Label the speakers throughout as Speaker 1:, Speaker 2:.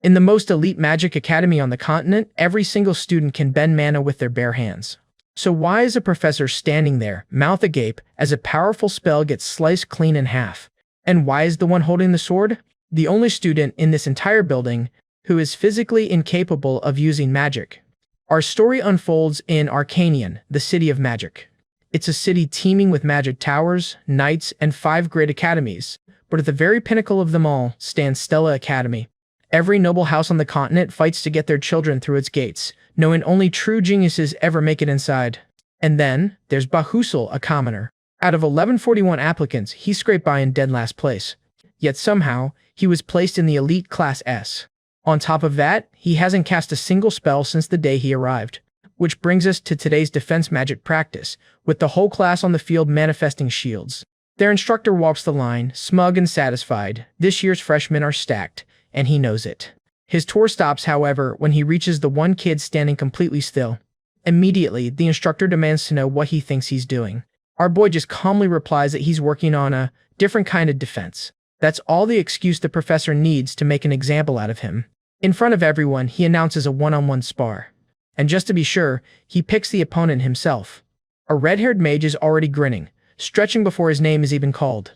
Speaker 1: In the most elite magic academy on the continent, every single student can bend mana with their bare hands. So why is a professor standing there, mouth agape, as a powerful spell gets sliced clean in half? And why is the one holding the sword the only student in this entire building who is physically incapable of using magic? Our story unfolds in Arcanion, the city of magic. It's a city teeming with magic towers, knights, and 5 great academies, but at the very pinnacle of them all stands Stella Academy. Every noble house on the continent fights to get their children through its gates, knowing only true geniuses ever make it inside. And then, there's Bahusul, a commoner. Out of 1141 applicants, he scraped by in dead last place. Yet somehow, he was placed in the elite class S. On top of that, he hasn't cast a single spell since the day he arrived. Which brings us to today's defense magic practice, with the whole class on the field manifesting shields. Their instructor walks the line, smug and satisfied. This year's freshmen are stacked, and he knows it. His tour stops, however, when he reaches the one kid standing completely still. Immediately, the instructor demands to know what he thinks he's doing. Our boy just calmly replies that he's working on a different kind of defense. That's all the excuse the professor needs to make an example out of him. In front of everyone, he announces a one-on-one spar. And just to be sure, he picks the opponent himself. A red-haired mage is already grinning, stretching before his name is even called.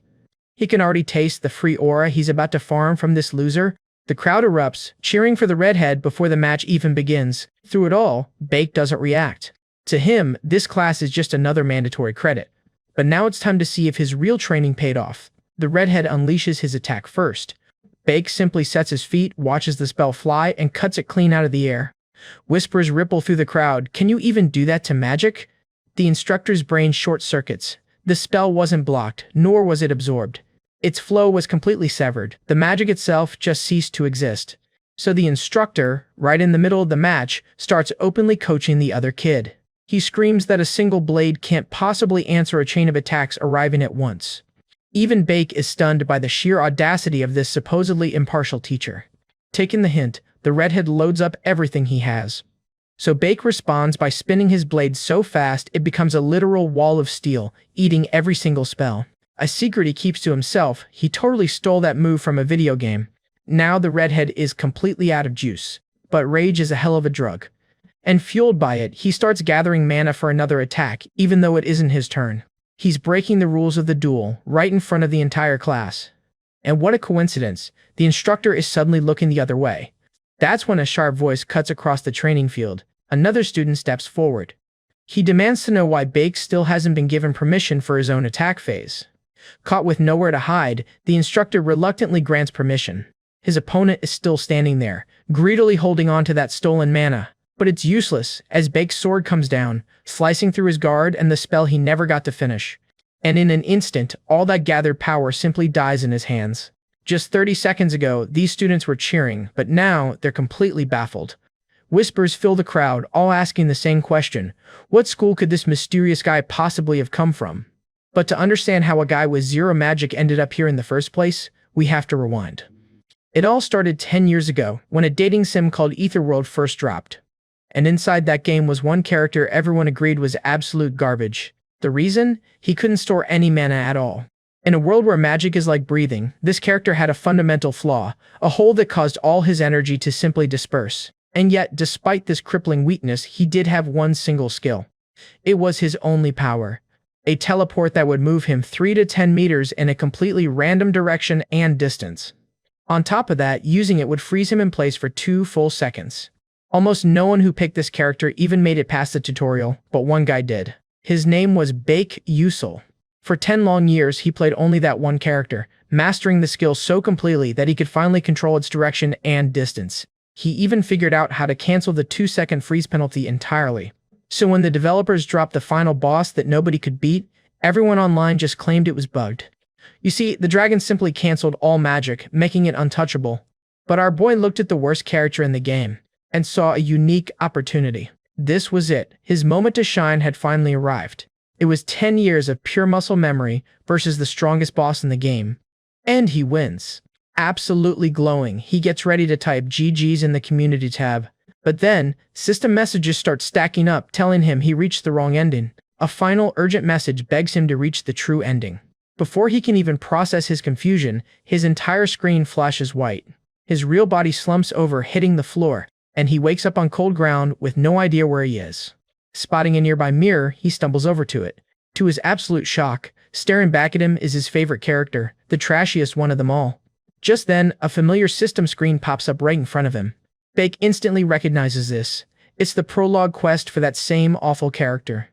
Speaker 1: He can already taste the free aura he's about to farm from this loser. The crowd erupts, cheering for the redhead before the match even begins. Through it all, Bake doesn't react. To him, this class is just another mandatory credit. But now it's time to see if his real training paid off. The redhead unleashes his attack first. Bake simply sets his feet, watches the spell fly, and cuts it clean out of the air. Whispers ripple through the crowd. Can you even do that to magic? The instructor's brain short-circuits. The spell wasn't blocked, nor was it absorbed. Its flow was completely severed. The magic itself just ceased to exist. So the instructor, right in the middle of the match, starts openly coaching the other kid. He screams that a single blade can't possibly answer a chain of attacks arriving at once. Even Bake is stunned by the sheer audacity of this supposedly impartial teacher. Taking the hint, the redhead loads up everything he has. So Bake responds by spinning his blade so fast it becomes a literal wall of steel, eating every single spell. A secret he keeps to himself, he totally stole that move from a video game. Now the redhead is completely out of juice. But rage is a hell of a drug. And fueled by it, he starts gathering mana for another attack, even though it isn't his turn. He's breaking the rules of the duel, right in front of the entire class. And what a coincidence, the instructor is suddenly looking the other way. That's when a sharp voice cuts across the training field. Another student steps forward. He demands to know why Bake still hasn't been given permission for his own attack phase. Caught with nowhere to hide, the instructor reluctantly grants permission. His opponent is still standing there, greedily holding on to that stolen mana. But it's useless, as Bake's sword comes down, slicing through his guard and the spell he never got to finish. And in an instant, all that gathered power simply dies in his hands. Just 30 seconds ago, these students were cheering, but now they're completely baffled. Whispers fill the crowd, all asking the same question. What school could this mysterious guy possibly have come from? But to understand how a guy with zero magic ended up here in the first place, we have to rewind. It all started 10 years ago, when a dating sim called Etherworld first dropped. And inside that game was one character everyone agreed was absolute garbage. The reason? He couldn't store any mana at all. In a world where magic is like breathing, this character had a fundamental flaw, a hole that caused all his energy to simply disperse. And yet, despite this crippling weakness, he did have one single skill. It was his only power. A teleport that would move him 3 to 10 meters in a completely random direction and distance. On top of that, using it would freeze him in place for 2 full seconds. Almost no one who picked this character even made it past the tutorial, but one guy did. His name was Bake Usul. For 10 long years, he played only that one character, mastering the skill so completely that he could finally control its direction and distance. He even figured out how to cancel the 2-second freeze penalty entirely. So when the developers dropped the final boss that nobody could beat, everyone online just claimed it was bugged. You see, the dragon simply canceled all magic, making it untouchable. But our boy looked at the worst character in the game and saw a unique opportunity. This was it. His moment to shine had finally arrived. It was 10 years of pure muscle memory versus the strongest boss in the game. And he wins. Absolutely glowing, he gets ready to type GG's in the community tab. But then, system messages start stacking up telling him he reached the wrong ending. A final urgent message begs him to reach the true ending. Before he can even process his confusion, his entire screen flashes white. His real body slumps over, hitting the floor, and he wakes up on cold ground with no idea where he is. Spotting a nearby mirror, he stumbles over to it. To his absolute shock, staring back at him is his favorite character, the trashiest one of them all. Just then, a familiar system screen pops up right in front of him. Bake instantly recognizes this. It's the prologue quest for that same awful character.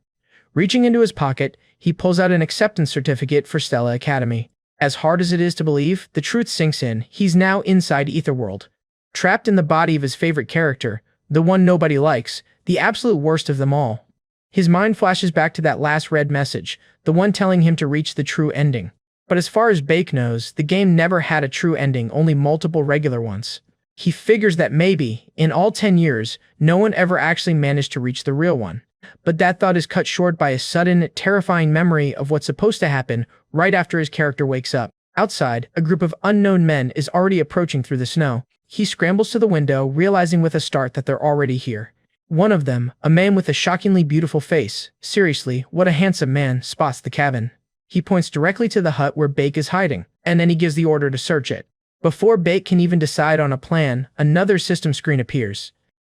Speaker 1: Reaching into his pocket, he pulls out an acceptance certificate for Stella Academy. As hard as it is to believe, the truth sinks in. He's now inside Etherworld. Trapped in the body of his favorite character, the one nobody likes, the absolute worst of them all. His mind flashes back to that last read message, the one telling him to reach the true ending. But as far as Bake knows, the game never had a true ending, only multiple regular ones. He figures that maybe, in all 10 years, no one ever actually managed to reach the real one. But that thought is cut short by a sudden, terrifying memory of what's supposed to happen right after his character wakes up. Outside, a group of unknown men is already approaching through the snow. He scrambles to the window, realizing with a start that they're already here. One of them, a man with a shockingly beautiful face, seriously, what a handsome man, spots the cabin. He points directly to the hut where Bake is hiding, and then he gives the order to search it. Before Bake can even decide on a plan, another system screen appears.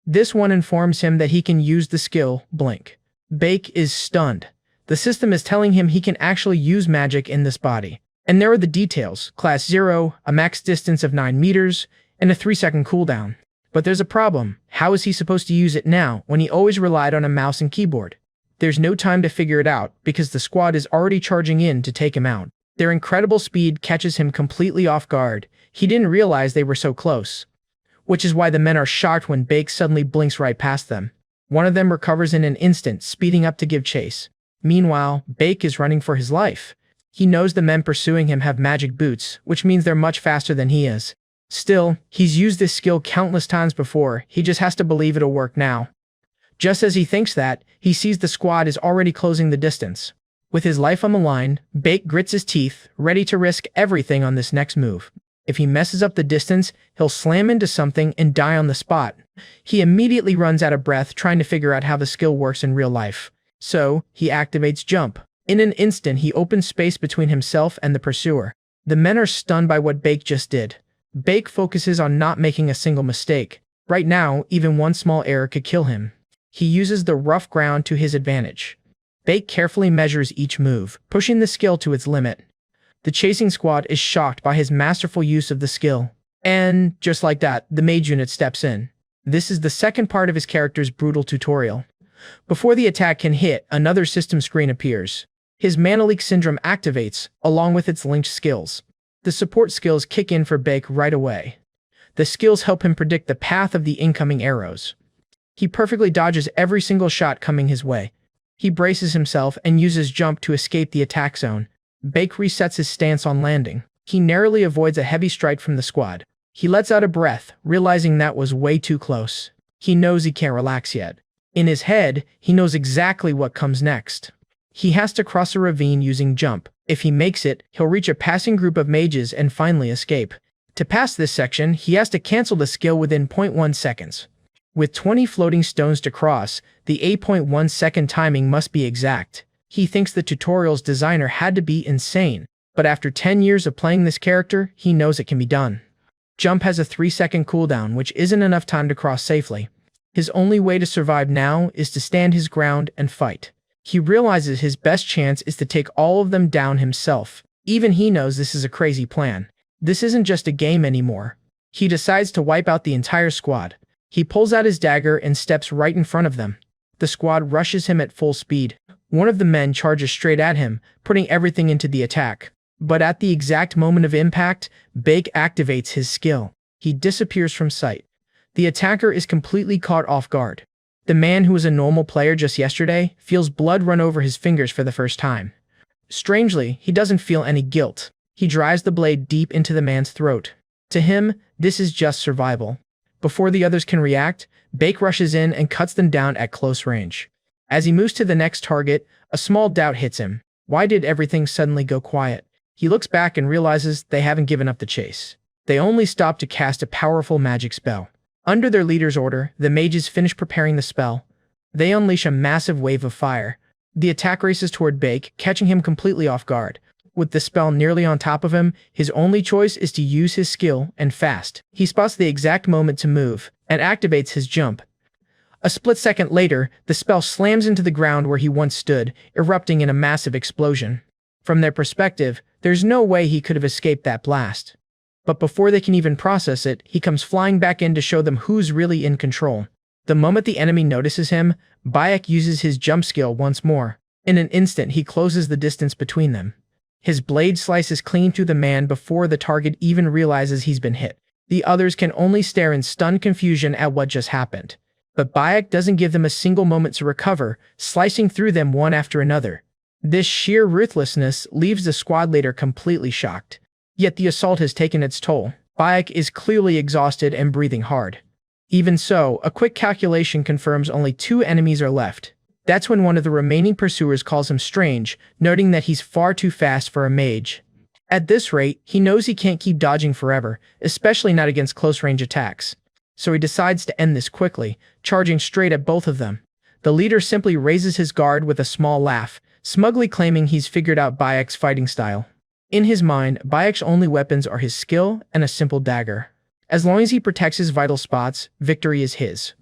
Speaker 1: This one informs him that he can use the skill, Blink. Bake is stunned. The system is telling him he can actually use magic in this body. And there are the details, Class 0, a max distance of 9 meters, and a 3-second cooldown. But there's a problem. How is he supposed to use it now when he always relied on a mouse and keyboard? There's no time to figure it out because the squad is already charging in to take him out. Their incredible speed catches him completely off guard. He didn't realize they were so close. Which is why the men are shocked when Bake suddenly blinks right past them. One of them recovers in an instant, speeding up to give chase. Meanwhile, Bake is running for his life. He knows the men pursuing him have magic boots, which means they're much faster than he is. Still, he's used this skill countless times before, he just has to believe it'll work now. Just as he thinks that, he sees the squad is already closing the distance. With his life on the line, Bake grits his teeth, ready to risk everything on this next move. If he messes up the distance, he'll slam into something and die on the spot. He immediately runs out of breath trying to figure out how the skill works in real life. So, he activates Jump. In an instant, he opens space between himself and the pursuer. The men are stunned by what Bake just did. Bake focuses on not making a single mistake. Right now, even one small error could kill him. He uses the rough ground to his advantage. Bake carefully measures each move, pushing the skill to its limit. The chasing squad is shocked by his masterful use of the skill. And, just like that, the mage unit steps in. This is the second part of his character's brutal tutorial. Before the attack can hit, another system screen appears. His Mana Leak Syndrome activates, along with its linked skills. The support skills kick in for Bake right away. The skills help him predict the path of the incoming arrows. He perfectly dodges every single shot coming his way. He braces himself and uses Jump to escape the attack zone. Bake resets his stance on landing. He narrowly avoids a heavy strike from the squad. He lets out a breath, realizing that was way too close. He knows he can't relax yet. In his head, he knows exactly what comes next. He has to cross a ravine using Jump. If he makes it, he'll reach a passing group of mages and finally escape. To pass this section, he has to cancel the skill within 0.1 seconds. With 20 floating stones to cross, the 8.1 second timing must be exact. He thinks the tutorial's designer had to be insane, but after 10 years of playing this character, he knows it can be done. Jump has a 3-second cooldown, which isn't enough time to cross safely. His only way to survive now is to stand his ground and fight. He realizes his best chance is to take all of them down himself. Even he knows this is a crazy plan. This isn't just a game anymore. He decides to wipe out the entire squad. He pulls out his dagger and steps right in front of them. The squad rushes him at full speed. One of the men charges straight at him, putting everything into the attack. But at the exact moment of impact, Bake activates his skill. He disappears from sight. The attacker is completely caught off guard. The man who was a normal player just yesterday feels blood run over his fingers for the first time. Strangely, he doesn't feel any guilt. He drives the blade deep into the man's throat. To him, this is just survival. Before the others can react, Bake rushes in and cuts them down at close range. As he moves to the next target, a small doubt hits him. Why did everything suddenly go quiet? He looks back and realizes they haven't given up the chase. They only stopped to cast a powerful magic spell. Under their leader's order, the mages finish preparing the spell. They unleash a massive wave of fire. The attack races toward Bake, catching him completely off guard. with the spell nearly on top of him, his only choice is to use his skill, and fast. He spots the exact moment to move, and activates his jump. A split second later, the spell slams into the ground where he once stood, erupting in a massive explosion. From their perspective, there's no way he could have escaped that blast. But before they can even process it, he comes flying back in to show them who's really in control. The moment the enemy notices him, Bayek uses his jump skill once more. In an instant, he closes the distance between them. His blade slices clean through the man before the target even realizes he's been hit. The others can only stare in stunned confusion at what just happened. But Bayek doesn't give them a single moment to recover, slicing through them one after another. This sheer ruthlessness leaves the squad leader completely shocked. Yet the assault has taken its toll. Bayek is clearly exhausted and breathing hard. Even so, a quick calculation confirms only 2 enemies are left. That's when one of the remaining pursuers calls him strange, noting that he's far too fast for a mage. At this rate, he knows he can't keep dodging forever, especially not against close-range attacks. So he decides to end this quickly, charging straight at both of them. The leader simply raises his guard with a small laugh, smugly claiming he's figured out Bayek's fighting style. In his mind, Bayek's only weapons are his skill and a simple dagger. As long as he protects his vital spots, victory is his.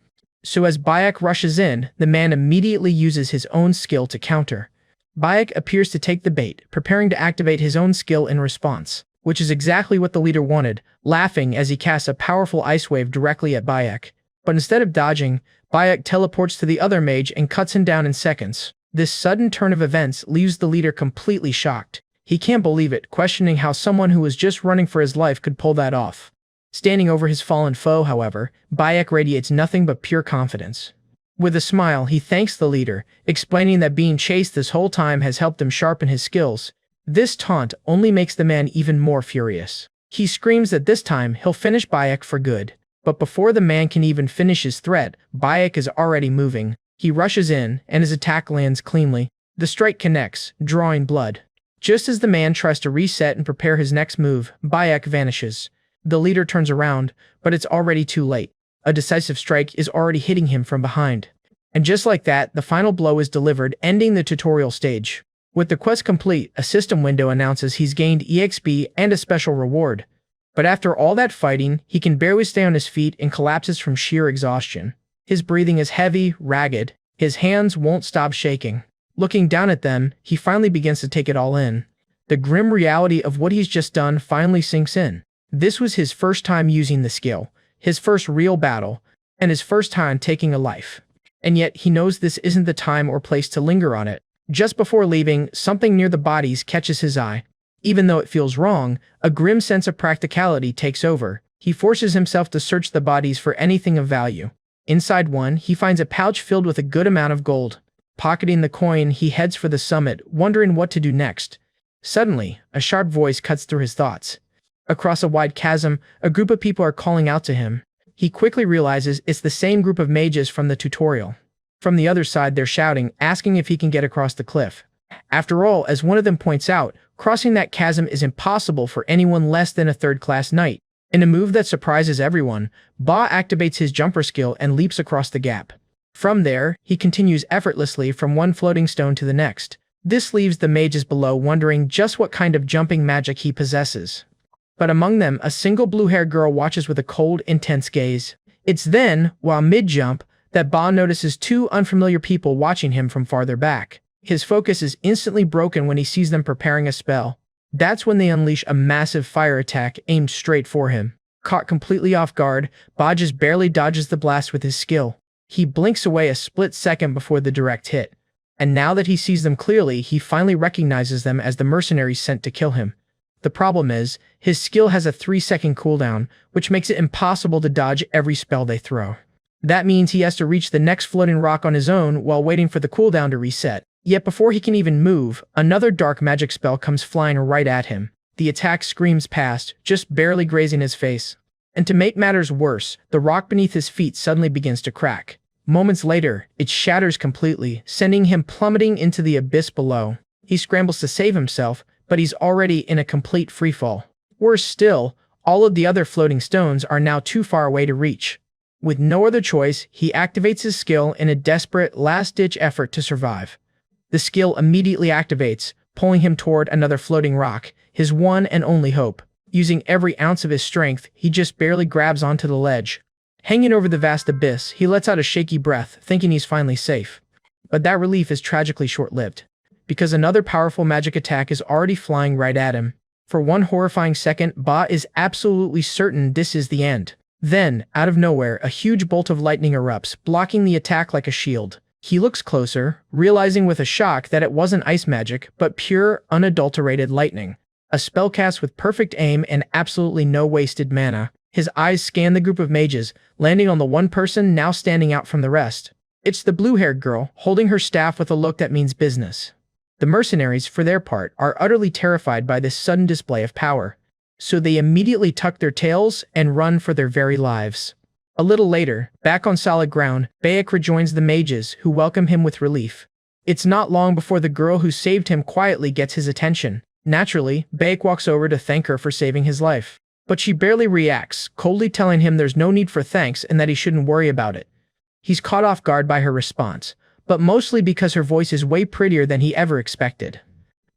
Speaker 1: So as Bayek rushes in, the man immediately uses his own skill to counter. Bayek appears to take the bait, preparing to activate his own skill in response, which is exactly what the leader wanted, laughing as he casts a powerful ice wave directly at Bayek. But instead of dodging, Bayek teleports to the other mage and cuts him down in seconds. This sudden turn of events leaves the leader completely shocked. He can't believe it, questioning how someone who was just running for his life could pull that off. Standing over his fallen foe, however, Bayek radiates nothing but pure confidence. With a smile, he thanks the leader, explaining that being chased this whole time has helped him sharpen his skills. This taunt only makes the man even more furious. He screams that this time he'll finish Bayek for good. But before the man can even finish his threat, Bayek is already moving. He rushes in, and his attack lands cleanly. The strike connects, drawing blood. Just as the man tries to reset and prepare his next move, Bayek vanishes. The leader turns around, but it's already too late. A decisive strike is already hitting him from behind. And just like that, the final blow is delivered, ending the tutorial stage. With the quest complete, a system window announces he's gained EXP and a special reward. But after all that fighting, he can barely stay on his feet and collapses from sheer exhaustion. His breathing is heavy, ragged. His hands won't stop shaking. Looking down at them, he finally begins to take it all in. The grim reality of what he's just done finally sinks in. This was his first time using the skill, his first real battle, and his first time taking a life. And yet, he knows this isn't the time or place to linger on it. Just before leaving, something near the bodies catches his eye. Even though it feels wrong, a grim sense of practicality takes over. He forces himself to search the bodies for anything of value. Inside one, he finds a pouch filled with a good amount of gold. Pocketing the coin, he heads for the summit, wondering what to do next. Suddenly, a sharp voice cuts through his thoughts. Across a wide chasm, a group of people are calling out to him. He quickly realizes it's the same group of mages from the tutorial. From the other side, they're shouting, asking if he can get across the cliff. After all, as one of them points out, crossing that chasm is impossible for anyone less than a third-class knight. In a move that surprises everyone, Ba activates his jumper skill and leaps across the gap. From there, he continues effortlessly from one floating stone to the next. This leaves the mages below wondering just what kind of jumping magic he possesses. But among them, a single blue-haired girl watches with a cold, intense gaze. It's then, while mid-jump, that Ba notices 2 unfamiliar people watching him from farther back. His focus is instantly broken when he sees them preparing a spell. That's when they unleash a massive fire attack aimed straight for him. Caught completely off guard, Ba just barely dodges the blast with his skill. He blinks away a split second before the direct hit. And now that he sees them clearly, he finally recognizes them as the mercenaries sent to kill him. The problem is, his skill has a 3-second cooldown, which makes it impossible to dodge every spell they throw. That means he has to reach the next floating rock on his own while waiting for the cooldown to reset. Yet before he can even move, another dark magic spell comes flying right at him. The attack screams past, just barely grazing his face. And to make matters worse, the rock beneath his feet suddenly begins to crack. Moments later, it shatters completely, sending him plummeting into the abyss below. He scrambles to save himself, but he's already in a complete freefall. Worse still, all of the other floating stones are now too far away to reach. With no other choice, he activates his skill in a desperate, last-ditch effort to survive. The skill immediately activates, pulling him toward another floating rock, his one and only hope. Using every ounce of his strength, he just barely grabs onto the ledge. Hanging over the vast abyss, he lets out a shaky breath, thinking he's finally safe. But that relief is tragically short-lived, because another powerful magic attack is already flying right at him. For one horrifying second, Ba is absolutely certain this is the end. Then, out of nowhere, a huge bolt of lightning erupts, blocking the attack like a shield. He looks closer, realizing with a shock that it wasn't ice magic, but pure, unadulterated lightning. A spell cast with perfect aim and absolutely no wasted mana. His eyes scan the group of mages, landing on the one person now standing out from the rest. It's the blue-haired girl, holding her staff with a look that means business. The mercenaries, for their part, are utterly terrified by this sudden display of power, so they immediately tuck their tails and run for their very lives. A little later, back on solid ground, Baek rejoins the mages, who welcome him with relief. It's not long before the girl who saved him quietly gets his attention. Naturally, Baek walks over to thank her for saving his life. But she barely reacts, coldly telling him there's no need for thanks and that he shouldn't worry about it. He's caught off guard by her response, but mostly because her voice is way prettier than he ever expected.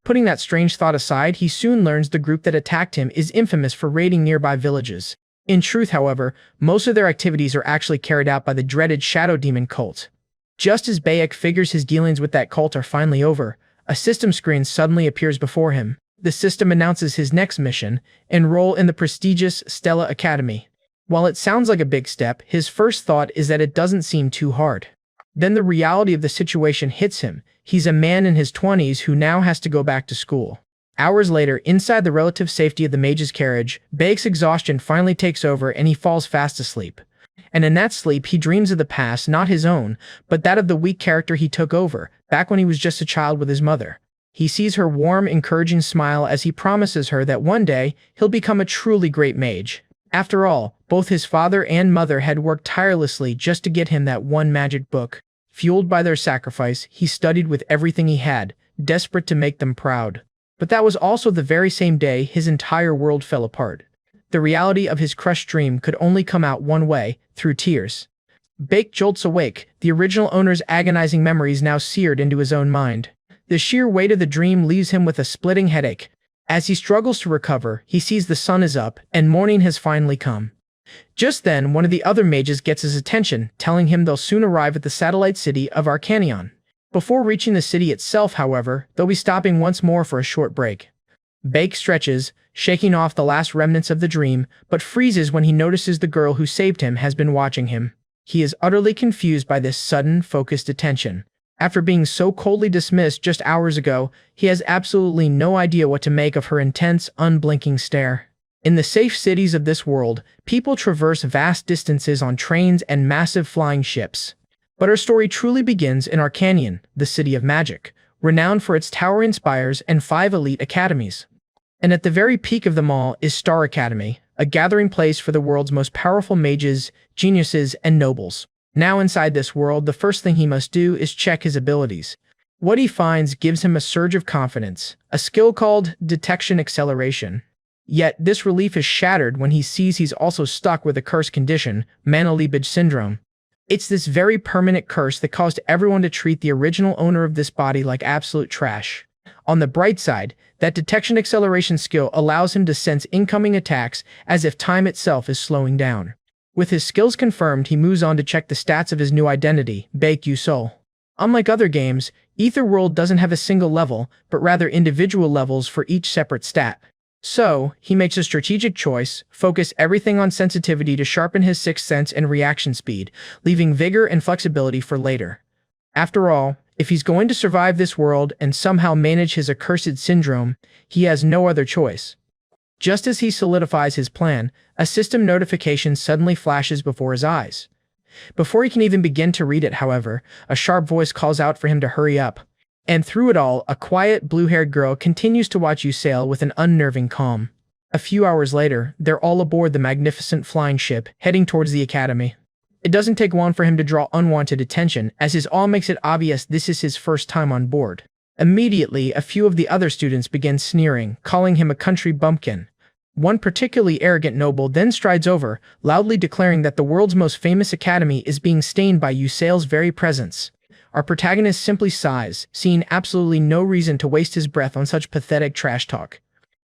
Speaker 1: Putting that strange thought aside, he soon learns the group that attacked him is infamous for raiding nearby villages. In truth, however, most of their activities are actually carried out by the dreaded Shadow Demon cult. Just as Baek figures his dealings with that cult are finally over, a system screen suddenly appears before him. The system announces his next mission: enroll in the prestigious Stella Academy. While it sounds like a big step, his first thought is that it doesn't seem too hard. Then the reality of the situation hits him. He's a man in his 20s who now has to go back to school. Hours later, inside the relative safety of the mage's carriage, Baek's exhaustion finally takes over and he falls fast asleep. And in that sleep, he dreams of the past, not his own, but that of the weak character he took over, back when he was just a child with his mother. He sees her warm, encouraging smile as he promises her that one day, he'll become a truly great mage. After all, both his father and mother had worked tirelessly just to get him that one magic book. Fueled by their sacrifice, he studied with everything he had, desperate to make them proud. But that was also the very same day his entire world fell apart. The reality of his crushed dream could only come out one way, through tears. Baek jolts awake, the original owner's agonizing memories now seared into his own mind. The sheer weight of the dream leaves him with a splitting headache. As he struggles to recover, he sees the sun is up, and morning has finally come. Just then, one of the other mages gets his attention, telling him they'll soon arrive at the satellite city of Arcanion. Before reaching the city itself, however, they'll be stopping once more for a short break. Baek stretches, shaking off the last remnants of the dream, but freezes when he notices the girl who saved him has been watching him. He is utterly confused by this sudden, focused attention. After being so coldly dismissed just hours ago, he has absolutely no idea what to make of her intense, unblinking stare. In the safe cities of this world, people traverse vast distances on trains and massive flying ships. But our story truly begins in Arcanion, the city of magic, renowned for its towering spires and 5 elite academies. And at the very peak of them all is Star Academy, a gathering place for the world's most powerful mages, geniuses, and nobles. Now inside this world, the first thing he must do is check his abilities. What he finds gives him a surge of confidence, a skill called Detection Acceleration. Yet this relief is shattered when he sees he's also stuck with a curse condition, Mana Leakage Syndrome. It's this very permanent curse that caused everyone to treat the original owner of this body like absolute trash. On the bright side, that Detection Acceleration skill allows him to sense incoming attacks as if time itself is slowing down. With his skills confirmed, he moves on to check the stats of his new identity, Baek Soul. Unlike other games, Etherworld doesn't have a single level, but rather individual levels for each separate stat. So, he makes a strategic choice, focus everything on sensitivity to sharpen his sixth sense and reaction speed, leaving vigor and flexibility for later. After all, if he's going to survive this world and somehow manage his accursed syndrome, he has no other choice. Just as he solidifies his plan, a system notification suddenly flashes before his eyes. Before he can even begin to read it, however, a sharp voice calls out for him to hurry up. And through it all, a quiet, blue-haired girl continues to watch you sail with an unnerving calm. A few hours later, they're all aboard the magnificent flying ship, heading towards the academy. It doesn't take long for him to draw unwanted attention, as his awe makes it obvious this is his first time on board. Immediately, a few of the other students begin sneering, calling him a country bumpkin. One particularly arrogant noble then strides over, loudly declaring that the world's most famous academy is being stained by Usail's very presence. Our protagonist simply sighs, seeing absolutely no reason to waste his breath on such pathetic trash talk.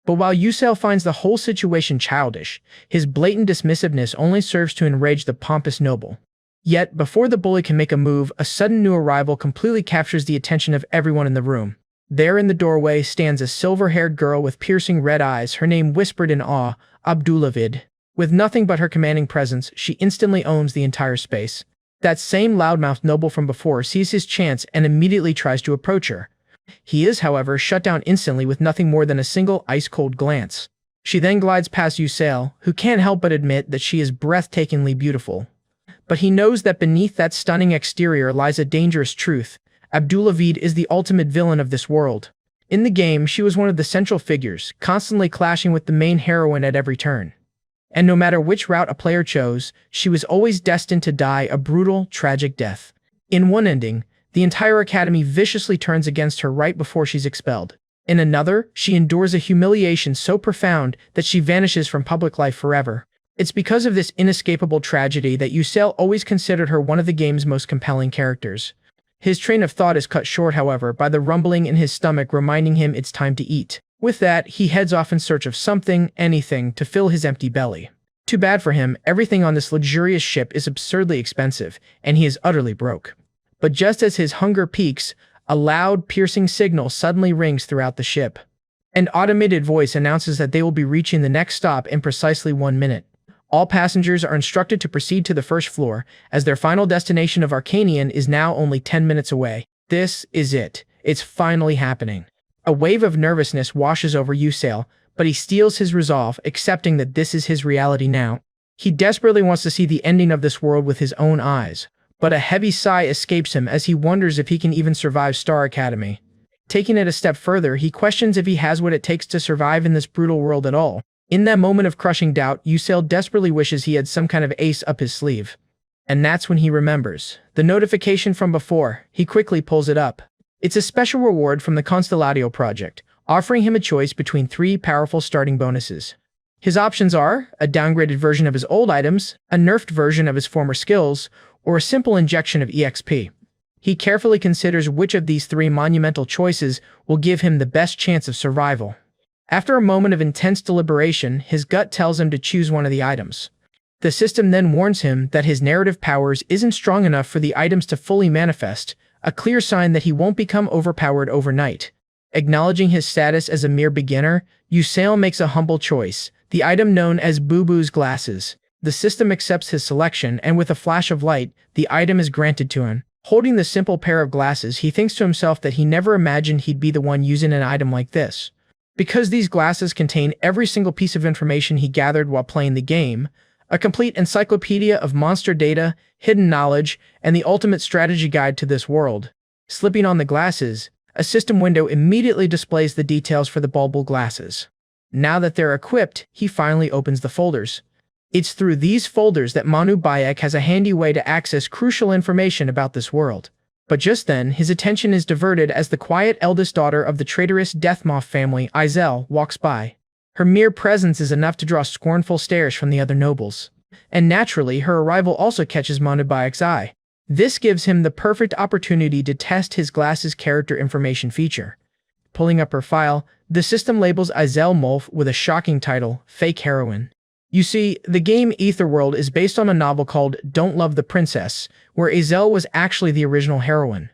Speaker 1: But while Yusel finds the whole situation childish, his blatant dismissiveness only serves to enrage the pompous noble. Yet, before the bully can make a move, a sudden new arrival completely captures the attention of everyone in the room. There in the doorway stands a silver-haired girl with piercing red eyes, her name whispered in awe, Abdulavid. With nothing but her commanding presence, she instantly owns the entire space. That same loudmouthed noble from before sees his chance and immediately tries to approach her. He is, however, shut down instantly with nothing more than a single ice-cold glance. She then glides past Yusel, who can't help but admit that she is breathtakingly beautiful. But he knows that beneath that stunning exterior lies a dangerous truth. Abdulavid is the ultimate villain of this world. In the game, she was one of the central figures, constantly clashing with the main heroine at every turn. And no matter which route a player chose, she was always destined to die a brutal, tragic death. In one ending, the entire academy viciously turns against her right before she's expelled. In another, she endures a humiliation so profound that she vanishes from public life forever. It's because of this inescapable tragedy that Yusel always considered her one of the game's most compelling characters. His train of thought is cut short, however, by the rumbling in his stomach reminding him it's time to eat. With that, he heads off in search of something, anything, to fill his empty belly. Too bad for him, everything on this luxurious ship is absurdly expensive, and he is utterly broke. But just as his hunger peaks, a loud, piercing signal suddenly rings throughout the ship. An automated voice announces that they will be reaching the next stop in precisely 1 minute. All passengers are instructed to proceed to the first floor, as their final destination of Arcanian is now only 10 minutes away. This is it. It's finally happening. A wave of nervousness washes over Yusel, but he steels his resolve, accepting that this is his reality now. He desperately wants to see the ending of this world with his own eyes, but a heavy sigh escapes him as he wonders if he can even survive Star Academy. Taking it a step further, he questions if he has what it takes to survive in this brutal world at all. In that moment of crushing doubt, Yusel desperately wishes he had some kind of ace up his sleeve. And that's when he remembers the notification from before. He quickly pulls it up. It's a special reward from the Constellatio project, offering him a choice between 3 powerful starting bonuses. His options are a downgraded version of his old items, a nerfed version of his former skills, or a simple injection of EXP. He carefully considers which of these 3 monumental choices will give him the best chance of survival. After a moment of intense deliberation, his gut tells him to choose one of the items. The system then warns him that his narrative powers isn't strong enough for the items to fully manifest, a clear sign that he won't become overpowered overnight. Acknowledging his status as a mere beginner, Yusel makes a humble choice, the item known as Boo Boo's glasses. The system accepts his selection, and with a flash of light, the item is granted to him. Holding the simple pair of glasses, he thinks to himself that he never imagined he'd be the one using an item like this. Because these glasses contain every single piece of information he gathered while playing the game, a complete encyclopedia of monster data, hidden knowledge, and the ultimate strategy guide to this world. Slipping on the glasses, a system window immediately displays the details for the bulbul glasses. Now that they're equipped, he finally opens the folders. It's through these folders that Manu Bayek has a handy way to access crucial information about this world. But just then, his attention is diverted as the quiet eldest daughter of the traitorous Deathmoth family, Izel, walks by. Her mere presence is enough to draw scornful stares from the other nobles. And naturally, her arrival also catches Manu Bayek's eye. This gives him the perfect opportunity to test his glasses' character information feature. Pulling up her file, the system labels Izel Mulf with a shocking title, Fake Heroine. You see, the game Etherworld is based on a novel called Don't Love the Princess, where Izel was actually the original heroine.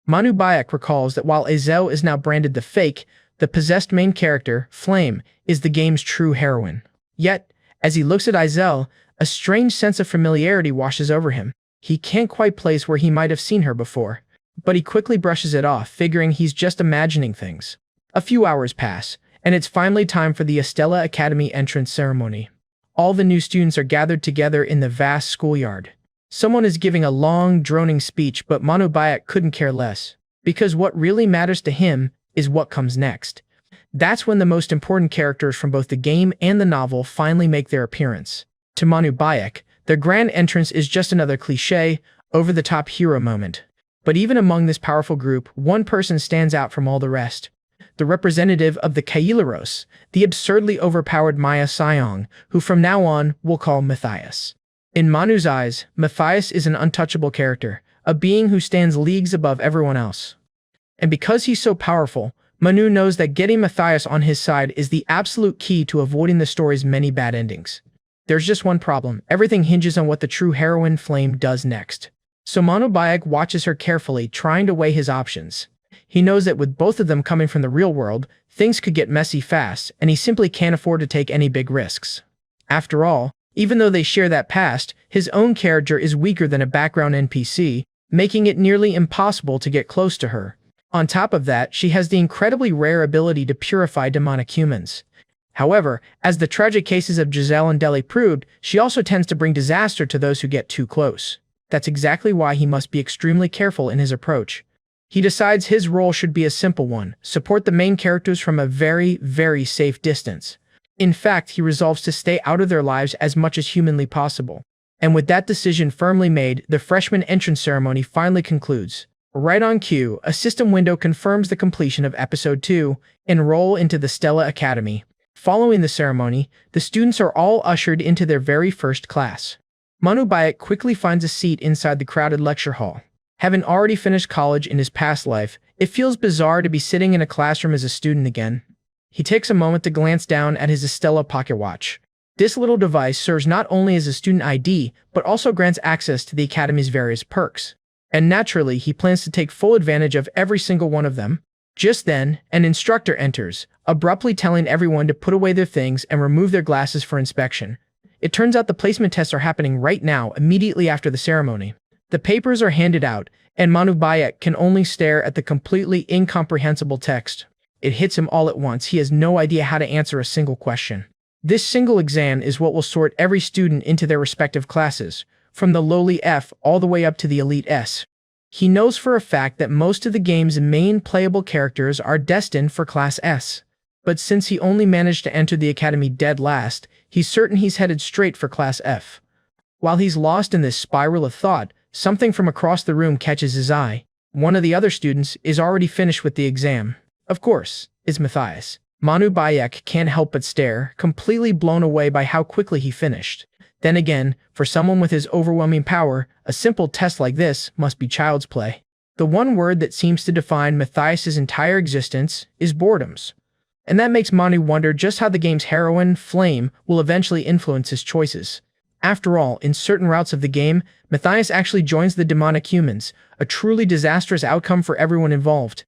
Speaker 1: Manu Bayek recalls that while Izel is now branded the fake, the possessed main character, Flame, is the game's true heroine. Yet, as he looks at Izel, a strange sense of familiarity washes over him. He can't quite place where he might have seen her before, but he quickly brushes it off, figuring he's just imagining things. A few hours pass, and it's finally time for the Estella Academy entrance ceremony. All the new students are gathered together in the vast schoolyard. Someone is giving a long, droning speech, but Manu Bayek couldn't care less, because what really matters to him is what comes next. That's when the most important characters from both the game and the novel finally make their appearance. To Manu Bayek, their grand entrance is just another cliché, over-the-top hero moment. But even among this powerful group, one person stands out from all the rest. The representative of the Kaileros, the absurdly overpowered Maya Sayong, who from now on we'll call Matthias. In Manu's eyes, Matthias is an untouchable character, a being who stands leagues above everyone else. And because he's so powerful, Manu knows that getting Matthias on his side is the absolute key to avoiding the story's many bad endings. There's just one problem: everything hinges on what the true heroine Flame does next. So Manu Bayek watches her carefully, trying to weigh his options. He knows that with both of them coming from the real world, things could get messy fast, and he simply can't afford to take any big risks. After all, even though they share that past, his own character is weaker than a background NPC, making it nearly impossible to get close to her. On top of that, she has the incredibly rare ability to purify demonic humans. However, as the tragic cases of Giselle and Deli proved, she also tends to bring disaster to those who get too close. That's exactly why he must be extremely careful in his approach. He decides his role should be a simple one: support the main characters from a very, very safe distance. In fact, he resolves to stay out of their lives as much as humanly possible. And with that decision firmly made, the freshman entrance ceremony finally concludes. Right on cue, a system window confirms the completion of Episode 2, Enroll into the Stella Academy. Following the ceremony, the students are all ushered into their very first class. Manu Bayek quickly finds a seat inside the crowded lecture hall. Having already finished college in his past life, it feels bizarre to be sitting in a classroom as a student again. He takes a moment to glance down at his Estella pocket watch. This little device serves not only as a student ID, but also grants access to the Academy's various perks. And naturally, he plans to take full advantage of every single one of them. Just then, an instructor enters, abruptly telling everyone to put away their things and remove their glasses for inspection. It turns out the placement tests are happening right now, immediately after the ceremony. The papers are handed out, and Manu Bayek can only stare at the completely incomprehensible text. It hits him all at once. He has no idea how to answer a single question. This single exam is what will sort every student into their respective classes, from the lowly F all the way up to the elite S. He knows for a fact that most of the game's main playable characters are destined for Class S. But since he only managed to enter the Academy dead last, he's certain he's headed straight for Class F. While he's lost in this spiral of thought, something from across the room catches his eye. One of the other students is already finished with the exam. Of course, it's Matthias. Manu Bayek can't help but stare, completely blown away by how quickly he finished. Then again, for someone with his overwhelming power, a simple test like this must be child's play. The one word that seems to define Matthias's entire existence is boredoms. And that makes Manu wonder just how the game's heroine, Flame, will eventually influence his choices. After all, in certain routes of the game, Matthias actually joins the demonic humans, a truly disastrous outcome for everyone involved.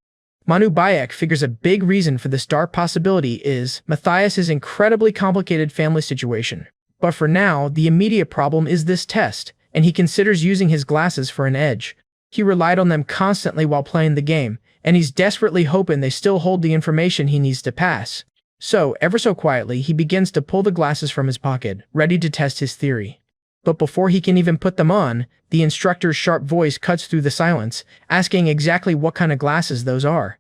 Speaker 1: Manu Bayek figures a big reason for this dark possibility is Matthias's incredibly complicated family situation. But for now, the immediate problem is this test, and he considers using his glasses for an edge. He relied on them constantly while playing the game, and he's desperately hoping they still hold the information he needs to pass. So, ever so quietly, he begins to pull the glasses from his pocket, ready to test his theory. But before he can even put them on, the instructor's sharp voice cuts through the silence, asking exactly what kind of glasses those are.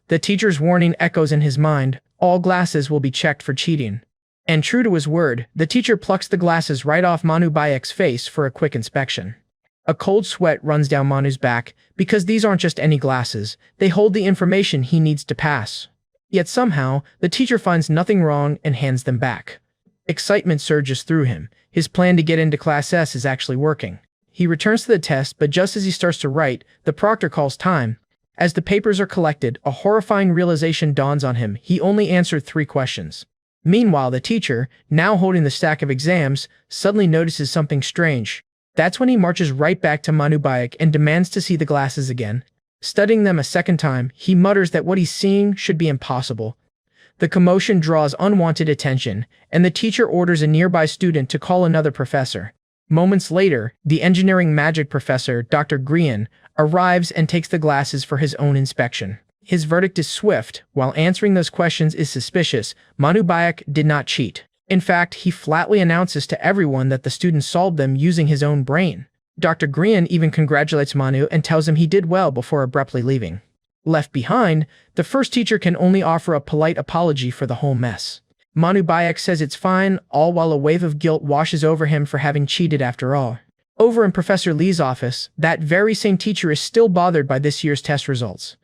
Speaker 1: The teacher's warning echoes in his mind: all glasses will be checked for cheating. And true to his word, the teacher plucks the glasses right off Manu Bayek's face for a quick inspection. A cold sweat runs down Manu's back, because these aren't just any glasses, they hold the information he needs to pass. Yet somehow, the teacher finds nothing wrong and hands them back. Excitement surges through him. His plan to get into Class S is actually working. He returns to the test, but just as he starts to write, the proctor calls time. As the papers are collected, a horrifying realization dawns on him: he only answered 3 questions. Meanwhile, the teacher, now holding the stack of exams, suddenly notices something strange. That's when he marches right back to Manu Bayek and demands to see the glasses again. Studying them a second time, he mutters that what he's seeing should be impossible. The commotion draws unwanted attention, and the teacher orders a nearby student to call another professor. Moments later, the engineering magic professor, Dr. Grian, arrives and takes the glasses for his own inspection. His verdict is swift: while answering those questions is suspicious, Manu Bayek did not cheat. In fact, he flatly announces to everyone that the student solved them using his own brain. Dr. Grian even congratulates Manu and tells him he did well before abruptly leaving. Left behind, the first teacher can only offer a polite apology for the whole mess. Manu Bayek says it's fine, all while a wave of guilt washes over him for having cheated after all. Over in Professor Lee's office, that very same teacher is still bothered by this year's test results.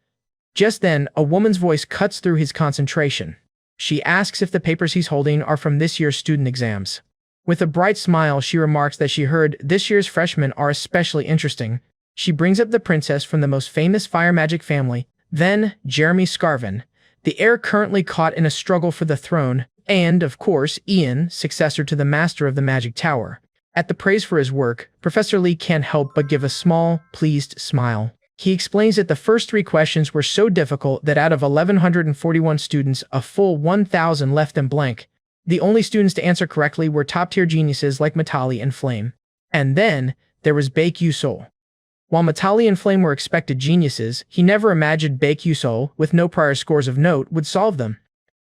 Speaker 1: Just then, a woman's voice cuts through his concentration. She asks if the papers he's holding are from this year's student exams. With a bright smile, she remarks that she heard this year's freshmen are especially interesting. She brings up the princess from the most famous fire magic family, then Jeremy Scarvin, the heir currently caught in a struggle for the throne, and, of course, Ian, successor to the master of the magic tower. At the praise for his work, Professor Lee can't help but give a small, pleased smile. He explains that the first 3 questions were so difficult that out of 1,141 students, a full 1,000 left them blank. The only students to answer correctly were top-tier geniuses like Matali and Flame. And then, there was Baekhyun Sol. While Matali and Flame were expected geniuses, he never imagined Baekhyun Sol, with no prior scores of note, would solve them.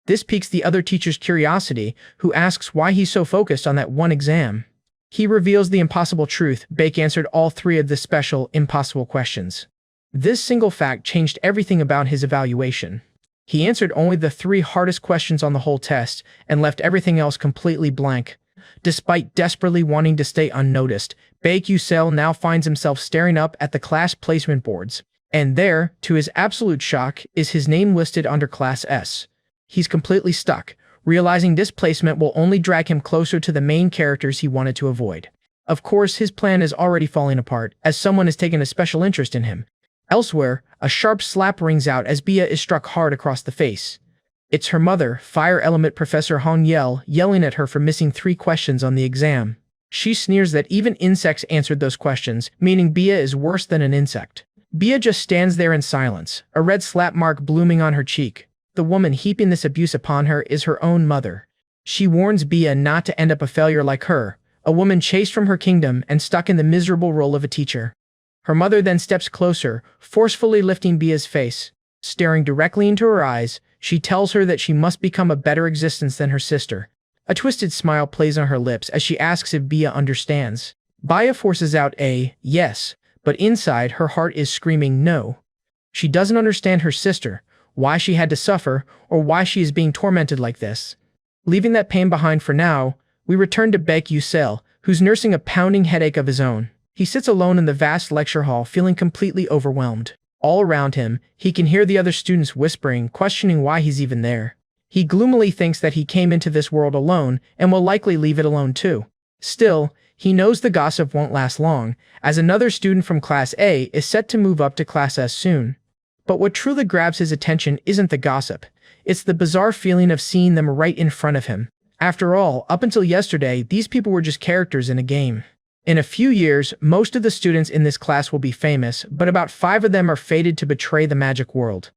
Speaker 1: This piques the other teacher's curiosity, who asks why he's so focused on that one exam. He reveals the impossible truth: Baek answered all 3 of the special, impossible questions. This single fact changed everything about his evaluation. He answered only the 3 hardest questions on the whole test, and left everything else completely blank. Despite desperately wanting to stay unnoticed, Baekhyun Sol now finds himself staring up at the class placement boards. And there, to his absolute shock, is his name listed under Class S. He's completely stuck, realizing this placement will only drag him closer to the main characters he wanted to avoid. Of course, his plan is already falling apart, as someone has taken a special interest in him. Elsewhere, a sharp slap rings out as Bia is struck hard across the face. It's her mother, Fire Element Professor Hong Yel, yelling at her for missing 3 questions on the exam. She sneers that even insects answered those questions, meaning Bia is worse than an insect. Bia just stands there in silence, a red slap mark blooming on her cheek. The woman heaping this abuse upon her is her own mother. She warns Bia not to end up a failure like her, a woman chased from her kingdom and stuck in the miserable role of a teacher. Her mother then steps closer, forcefully lifting Bia's face. Staring directly into her eyes, she tells her that she must become a better existence than her sister. A twisted smile plays on her lips as she asks if Bia understands. Bia forces out a yes, but inside her heart is screaming no. She doesn't understand her sister, why she had to suffer, or why she is being tormented like this. Leaving that pain behind for now, we return to Baekhyun Sol, who's nursing a pounding headache of his own. He sits alone in the vast lecture hall, feeling completely overwhelmed. All around him, he can hear the other students whispering, questioning why he's even there. He gloomily thinks that he came into this world alone and will likely leave it alone too. Still, he knows the gossip won't last long, as another student from Class A is set to move up to Class S soon. But what truly grabs his attention isn't the gossip. It's the bizarre feeling of seeing them right in front of him. After all, up until yesterday, these people were just characters in a game. In a few years, most of the students in this class will be famous, but about 5 of them are fated to betray the magic world.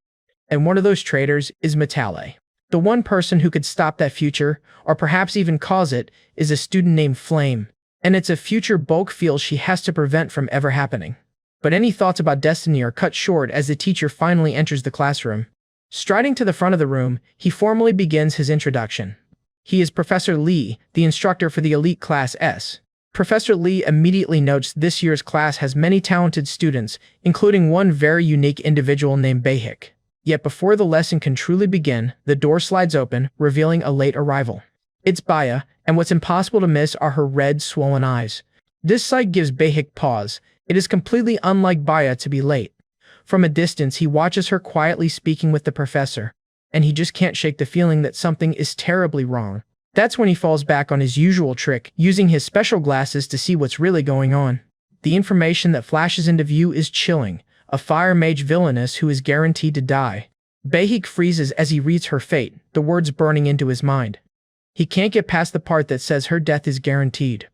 Speaker 1: And one of those traitors is Matale. The one person who could stop that future, or perhaps even cause it, is a student named Flame. And it's a future Bulk feels she has to prevent from ever happening. But any thoughts about destiny are cut short as the teacher finally enters the classroom. Striding to the front of the room, he formally begins his introduction. He is Professor Lee, the instructor for the elite Class S. Professor Lee immediately notes this year's class has many talented students, including one very unique individual named Baehik. Yet before the lesson can truly begin, the door slides open, revealing a late arrival. It's Bia, and what's impossible to miss are her red, swollen eyes. This sight gives Baehik pause. It is completely unlike Bia to be late. From a distance, he watches her quietly speaking with the professor, and he just can't shake the feeling that something is terribly wrong. That's when he falls back on his usual trick, using his special glasses to see what's really going on. The information that flashes into view is chilling: a fire mage villainess who is guaranteed to die. Baehik freezes as he reads her fate, the words burning into his mind. He can't get past the part that says her death is guaranteed.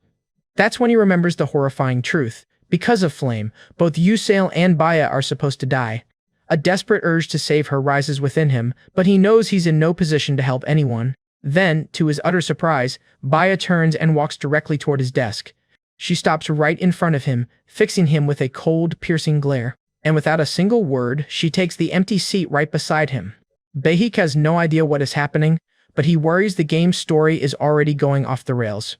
Speaker 1: That's when he remembers the horrifying truth. Because of Flame, both Yusale and Bia are supposed to die. A desperate urge to save her rises within him, but he knows he's in no position to help anyone. Then, to his utter surprise, Bia turns and walks directly toward his desk. She stops right in front of him, fixing him with a cold, piercing glare. And without a single word, she takes the empty seat right beside him. Baehik has no idea what is happening, but he worries the game's story is already going off the rails.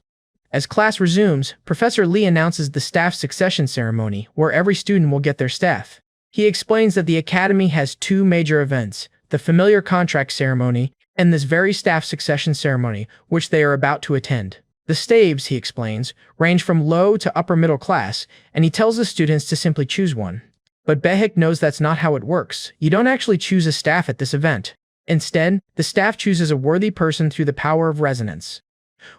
Speaker 1: As class resumes, Professor Lee announces the staff succession ceremony, where every student will get their staff. He explains that the academy has 2 major events: the familiar contract ceremony and this very staff succession ceremony, which they are about to attend. The staves, he explains, range from low to upper middle class, and he tells the students to simply choose one. But Baehik knows that's not how it works. You don't actually choose a staff at this event. Instead, the staff chooses a worthy person through the power of resonance.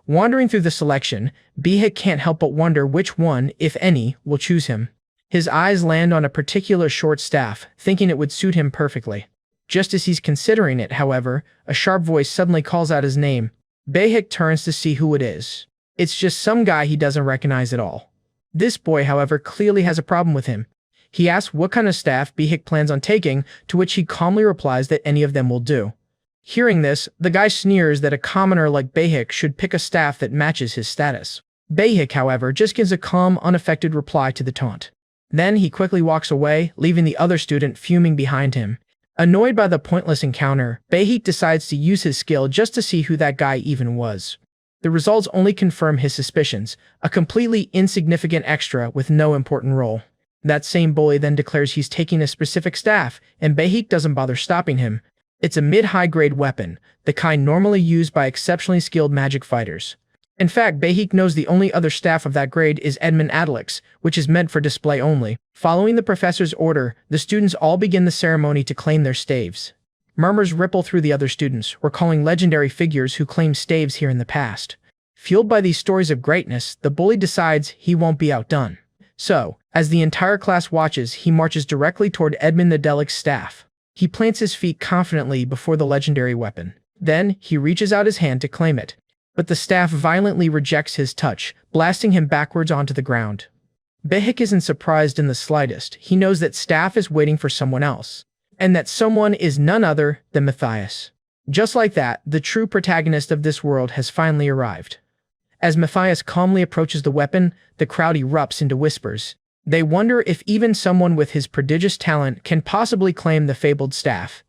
Speaker 1: Wandering through the selection, Baehik can't help but wonder which one, if any, will choose him. His eyes land on a particular short staff, thinking it would suit him perfectly. Just as he's considering it, however, a sharp voice suddenly calls out his name. Baehik turns to see who it is. It's just some guy he doesn't recognize at all. This boy, however, clearly has a problem with him. He asks what kind of staff Baehik plans on taking, to which he calmly replies that any of them will do. Hearing this, the guy sneers that a commoner like Baehik should pick a staff that matches his status. Baehik, however, just gives a calm, unaffected reply to the taunt. Then he quickly walks away, leaving the other student fuming behind him. Annoyed by the pointless encounter, Baehik decides to use his skill just to see who that guy even was. The results only confirm his suspicions, a completely insignificant extra with no important role. That same bully then declares he's taking a specific staff, and Baehik doesn't bother stopping him. It's a mid-high grade weapon, the kind normally used by exceptionally skilled magic fighters. In fact, Baehik knows the only other staff of that grade is Edmund Adalix, which is meant for display only. Following the professor's order, the students all begin the ceremony to claim their staves. Murmurs ripple through the other students, recalling legendary figures who claimed staves here in the past. Fueled by these stories of greatness, the bully decides he won't be outdone. So, as the entire class watches, he marches directly toward Edmund Adalix's staff. He plants his feet confidently before the legendary weapon. Then, he reaches out his hand to claim it. But the staff violently rejects his touch, blasting him backwards onto the ground. Baehik isn't surprised in the slightest. He knows that staff is waiting for someone else. And that someone is none other than Matthias. Just like that, the true protagonist of this world has finally arrived. As Matthias calmly approaches the weapon, the crowd erupts into whispers. They wonder if even someone with his prodigious talent can possibly claim the fabled staff.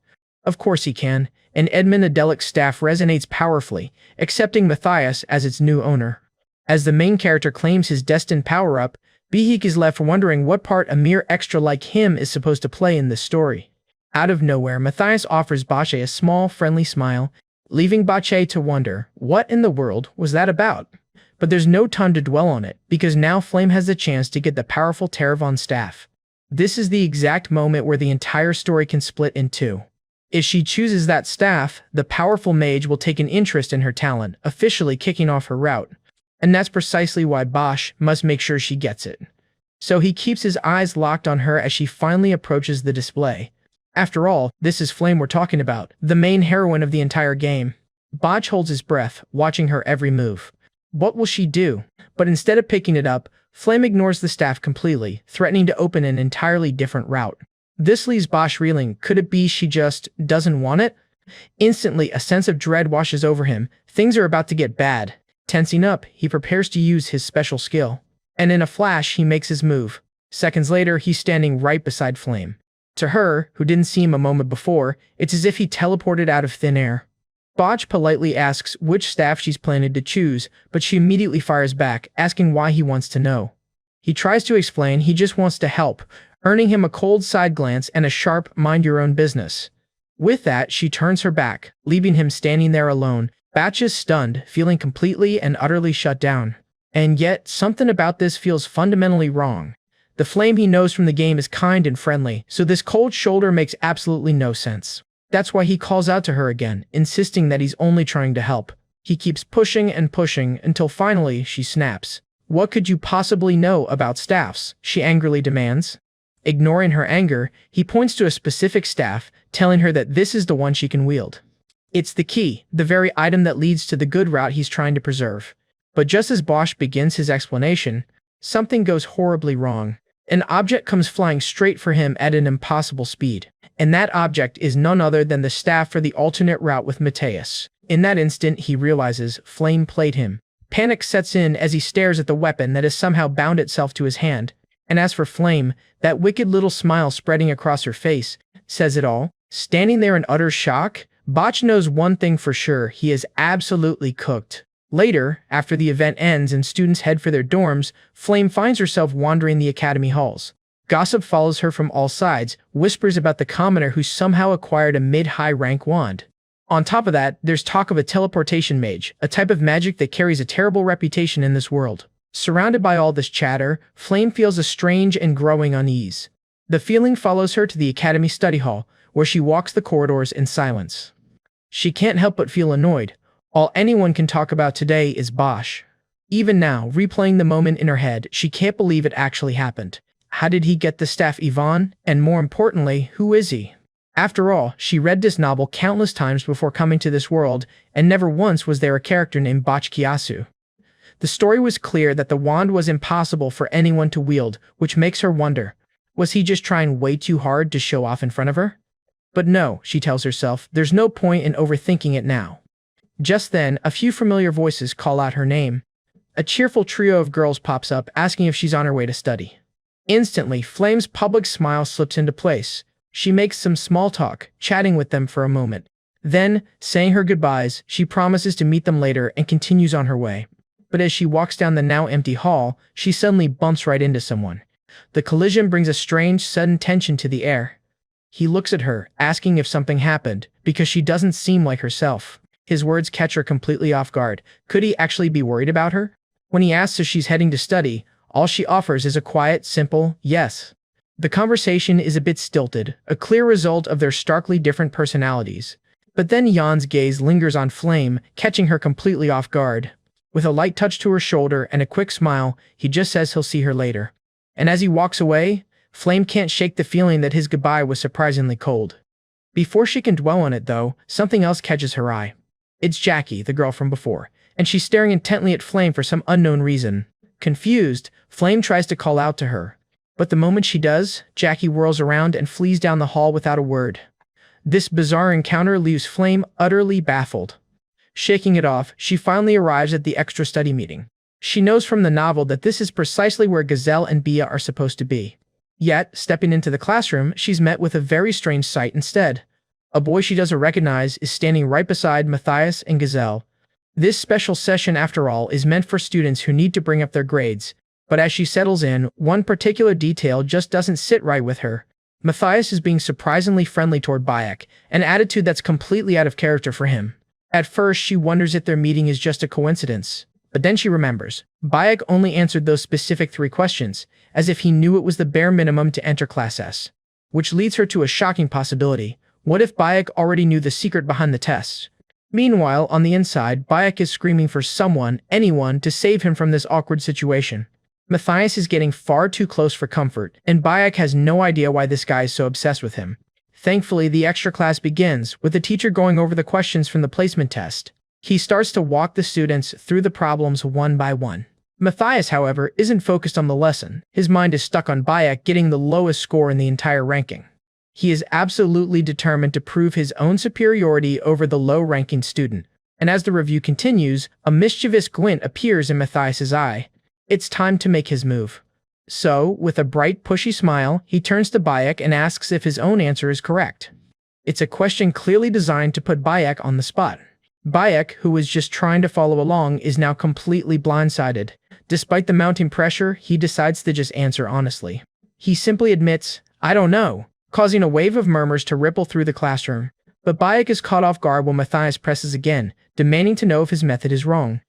Speaker 1: Of course he can, and Edmund Adalix's staff resonates powerfully, accepting Matthias as its new owner. As the main character claims his destined power-up, Baehik is left wondering what part a mere extra like him is supposed to play in this story. Out of nowhere, Matthias offers Bache a small, friendly smile, leaving Bache to wonder, what in the world was that about? But there's no time to dwell on it, because now Flame has the chance to get the powerful Teravon staff. This is the exact moment where the entire story can split in two. If she chooses that staff, the powerful mage will take an interest in her talent, officially kicking off her route. And that's precisely why Bosch must make sure she gets it. So he keeps his eyes locked on her as she finally approaches the display. After all, this is Flame we're talking about, the main heroine of the entire game. Bosch holds his breath, watching her every move. What will she do? But instead of picking it up, Flame ignores the staff completely, threatening to open an entirely different route. This leaves Bosch reeling. Could it be she just doesn't want it? Instantly, a sense of dread washes over him. Things are about to get bad. Tensing up, he prepares to use his special skill. And in a flash, he makes his move. Seconds later, he's standing right beside Flame. To her, who didn't see him a moment before, it's as if he teleported out of thin air. Botch politely asks which staff she's planning to choose, but she immediately fires back, asking why he wants to know. He tries to explain he just wants to help, earning him a cold side glance and a sharp mind-your-own-business. With that, she turns her back, leaving him standing there alone. Batch is stunned, feeling completely and utterly shut down. And yet, something about this feels fundamentally wrong. The Flame he knows from the game is kind and friendly, so this cold shoulder makes absolutely no sense. That's why he calls out to her again, insisting that he's only trying to help. He keeps pushing and pushing until finally she snaps. What could you possibly know about staffs? She angrily demands. Ignoring her anger, he points to a specific staff, telling her that this is the one she can wield. It's the key, the very item that leads to the good route he's trying to preserve. But just as Bosch begins his explanation, something goes horribly wrong. An object comes flying straight for him at an impossible speed. And that object is none other than the staff for the alternate route with Matthias. In that instant, he realizes Flame played him. Panic sets in as he stares at the weapon that has somehow bound itself to his hand. And as for Flame, that wicked little smile spreading across her face says it all. Standing there in utter shock, Botch knows one thing for sure: he is absolutely cooked. Later, after the event ends and students head for their dorms, Flame finds herself wandering the academy halls. Gossip follows her from all sides, whispers about the commoner who somehow acquired a mid-high rank wand. On top of that, there's talk of a teleportation mage, a type of magic that carries a terrible reputation in this world. Surrounded by all this chatter, Flame feels a strange and growing unease. The feeling follows her to the academy study hall, where she walks the corridors in silence. She can't help but feel annoyed. All anyone can talk about today is Bosch. Even now, replaying the moment in her head, she can't believe it actually happened. How did he get the staff Yvonne? And more importantly, who is he? After all, she read this novel countless times before coming to this world, and never once was there a character named Bachkiasu. The story was clear that the wand was impossible for anyone to wield, which makes her wonder, was he just trying way too hard to show off in front of her? But no, she tells herself, there's no point in overthinking it now. Just then, a few familiar voices call out her name. A cheerful trio of girls pops up, asking if she's on her way to study. Instantly, Flame's public smile slips into place. She makes some small talk, chatting with them for a moment. Then, saying her goodbyes, she promises to meet them later and continues on her way. But as she walks down the now empty hall, she suddenly bumps right into someone. The collision brings a strange, sudden tension to the air. He looks at her, asking if something happened, because she doesn't seem like herself. His words catch her completely off guard. Could he actually be worried about her? When he asks if she's heading to study, all she offers is a quiet, simple, yes. The conversation is a bit stilted, a clear result of their starkly different personalities. But then Jan's gaze lingers on Flame, catching her completely off guard. With a light touch to her shoulder and a quick smile, he just says he'll see her later. And as he walks away, Flame can't shake the feeling that his goodbye was surprisingly cold. Before she can dwell on it, though, something else catches her eye. It's Jackie, the girl from before, and she's staring intently at Flame for some unknown reason. Confused, Flame tries to call out to her. But the moment she does, Jackie whirls around and flees down the hall without a word. This bizarre encounter leaves Flame utterly baffled. Shaking it off, she finally arrives at the extra study meeting. She knows from the novel that this is precisely where Gazelle and Bia are supposed to be. Yet, stepping into the classroom, she's met with a very strange sight instead. A boy she doesn't recognize is standing right beside Matthias and Gazelle. This special session, after all, is meant for students who need to bring up their grades. But as she settles in, one particular detail just doesn't sit right with her. Matthias is being surprisingly friendly toward Bayek, an attitude that's completely out of character for him. At first, she wonders if their meeting is just a coincidence. But then she remembers. Bayek only answered those specific 3 questions, as if he knew it was the bare minimum to enter Class S. Which leads her to a shocking possibility. What if Bayek already knew the secret behind the tests? Meanwhile, on the inside, Bayek is screaming for someone, anyone, to save him from this awkward situation. Matthias is getting far too close for comfort, and Bayek has no idea why this guy is so obsessed with him. Thankfully, the extra class begins, with the teacher going over the questions from the placement test. He starts to walk the students through the problems one by one. Matthias, however, isn't focused on the lesson. His mind is stuck on Bayek getting the lowest score in the entire ranking. He is absolutely determined to prove his own superiority over the low-ranking student. And as the review continues, a mischievous glint appears in Matthias's eye. It's time to make his move. So, with a bright, pushy smile, he turns to Bayek and asks if his own answer is correct. It's a question clearly designed to put Bayek on the spot. Bayek, who was just trying to follow along, is now completely blindsided. Despite the mounting pressure, he decides to just answer honestly. He simply admits, "I don't know," causing a wave of murmurs to ripple through the classroom. But Bayek is caught off guard when Matthias presses again, demanding to know if his method is wrong.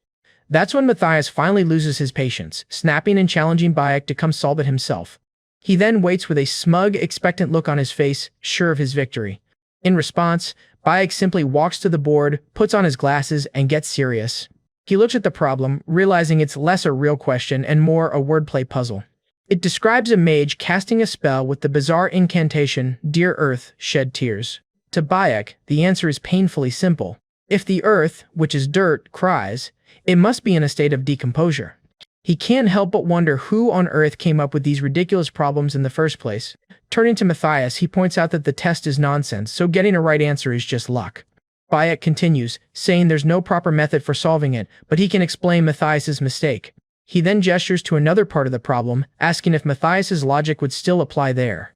Speaker 1: That's when Matthias finally loses his patience, snapping and challenging Bayek to come solve it himself. He then waits with a smug, expectant look on his face, sure of his victory. In response, Bayek simply walks to the board, puts on his glasses, and gets serious. He looks at the problem, realizing it's less a real question and more a wordplay puzzle. It describes a mage casting a spell with the bizarre incantation, "Dear Earth, shed tears." To Bayek, the answer is painfully simple. If the earth, which is dirt, cries, it must be in a state of decomposure. He can't help but wonder who on earth came up with these ridiculous problems in the first place. Turning to Matthias, he points out that the test is nonsense, so getting a right answer is just luck. Bayek continues, saying there's no proper method for solving it, but he can explain Matthias's mistake. He then gestures to another part of the problem, asking if Matthias's logic would still apply there.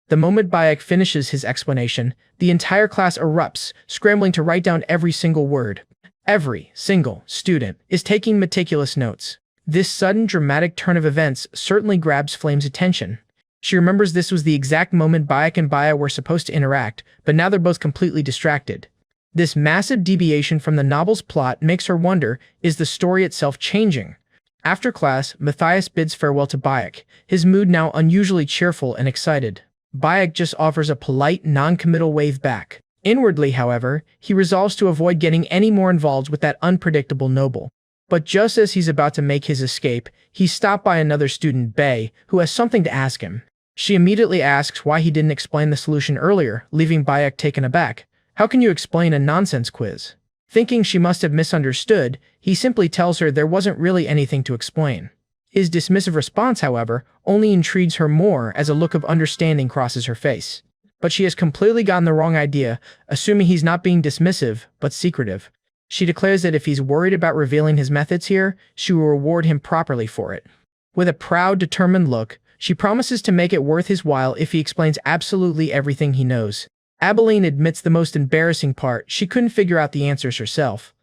Speaker 1: The moment Bayek finishes his explanation, the entire class erupts, scrambling to write down every single word. Every single student is taking meticulous notes. This sudden dramatic turn of events certainly grabs Flame's attention. She remembers this was the exact moment Bayek and Baya were supposed to interact, but now they're both completely distracted. This massive deviation from the novel's plot makes her wonder, is the story itself changing? After class, Matthias bids farewell to Bayek, his mood now unusually cheerful and excited. Bayek just offers a polite, non-committal wave back. Inwardly, however, he resolves to avoid getting any more involved with that unpredictable noble. But just as he's about to make his escape, he's stopped by another student, Bei, who has something to ask him. She immediately asks why he didn't explain the solution earlier, leaving Bayek taken aback. How can you explain a nonsense quiz? Thinking she must have misunderstood, he simply tells her there wasn't really anything to explain. His dismissive response, however, only intrigues her more as a look of understanding crosses her face. But she has completely gotten the wrong idea, assuming he's not being dismissive, but secretive. She declares that if he's worried about revealing his methods here, she will reward him properly for it. With a proud, determined look, she promises to make it worth his while if he explains absolutely everything he knows. Abilene admits the most embarrassing part: she couldn't figure out the answers herself.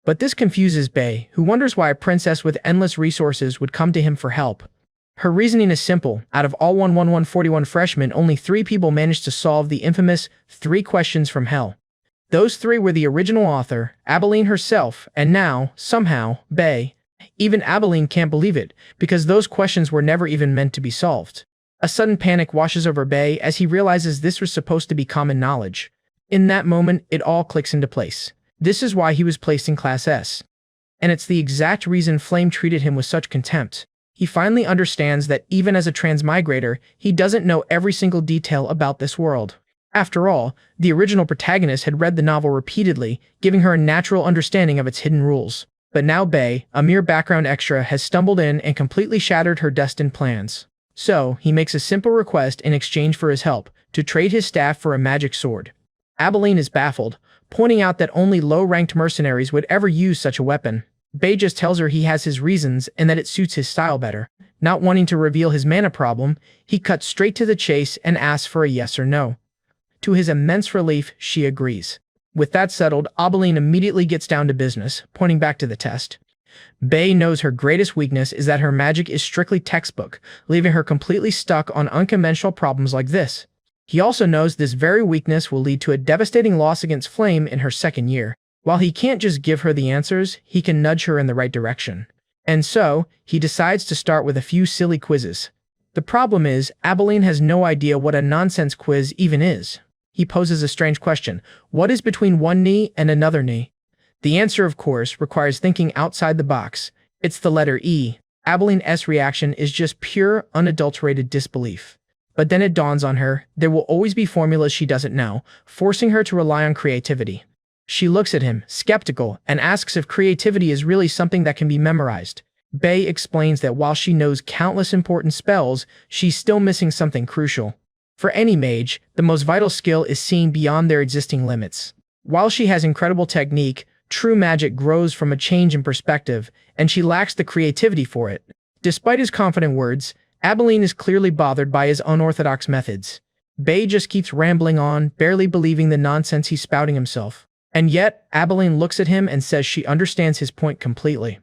Speaker 1: But this confuses Bei, who wonders why a princess with endless resources would come to him for help. Her reasoning is simple: out of all 11141 freshmen, only 3 people managed to solve the infamous 3 questions from hell. Those 3 were the original author, Abilene herself, and now, somehow, Bei. Even Abilene can't believe it, because those questions were never even meant to be solved. A sudden panic washes over Bei as he realizes this was supposed to be common knowledge. In that moment, it all clicks into place. This is why he was placed in Class S. And it's the exact reason Flame treated him with such contempt. He finally understands that even as a transmigrator, he doesn't know every single detail about this world. After all, the original protagonist had read the novel repeatedly, giving her a natural understanding of its hidden rules. But now Bei, a mere background extra, has stumbled in and completely shattered her destined plans. So, he makes a simple request in exchange for his help, to trade his staff for a magic sword. Abilene is baffled, pointing out that only low-ranked mercenaries would ever use such a weapon. Bei just tells her he has his reasons and that it suits his style better. Not wanting to reveal his mana problem, he cuts straight to the chase and asks for a yes or no. To his immense relief, she agrees. With that settled, Abilene immediately gets down to business, pointing back to the test. Bei knows her greatest weakness is that her magic is strictly textbook, leaving her completely stuck on unconventional problems like this. He also knows this very weakness will lead to a devastating loss against Flame in her second year. While he can't just give her the answers, he can nudge her in the right direction. And so, he decides to start with a few silly quizzes. The problem is, Abilene has no idea what a nonsense quiz even is. He poses a strange question: what is between one knee and another knee? The answer, of course, requires thinking outside the box. It's the letter E. Abilene's reaction is just pure, unadulterated disbelief. But then it dawns on her, there will always be formulas she doesn't know, forcing her to rely on creativity. She looks at him, skeptical, and asks if creativity is really something that can be memorized. Bei explains that while she knows countless important spells, she's still missing something crucial. For any mage, the most vital skill is seeing beyond their existing limits. While she has incredible technique, true magic grows from a change in perspective, and she lacks the creativity for it. Despite his confident words, Abilene is clearly bothered by his unorthodox methods. Bei just keeps rambling on, barely believing the nonsense he's spouting himself. And yet, Abilene looks at him and says she understands his point completely.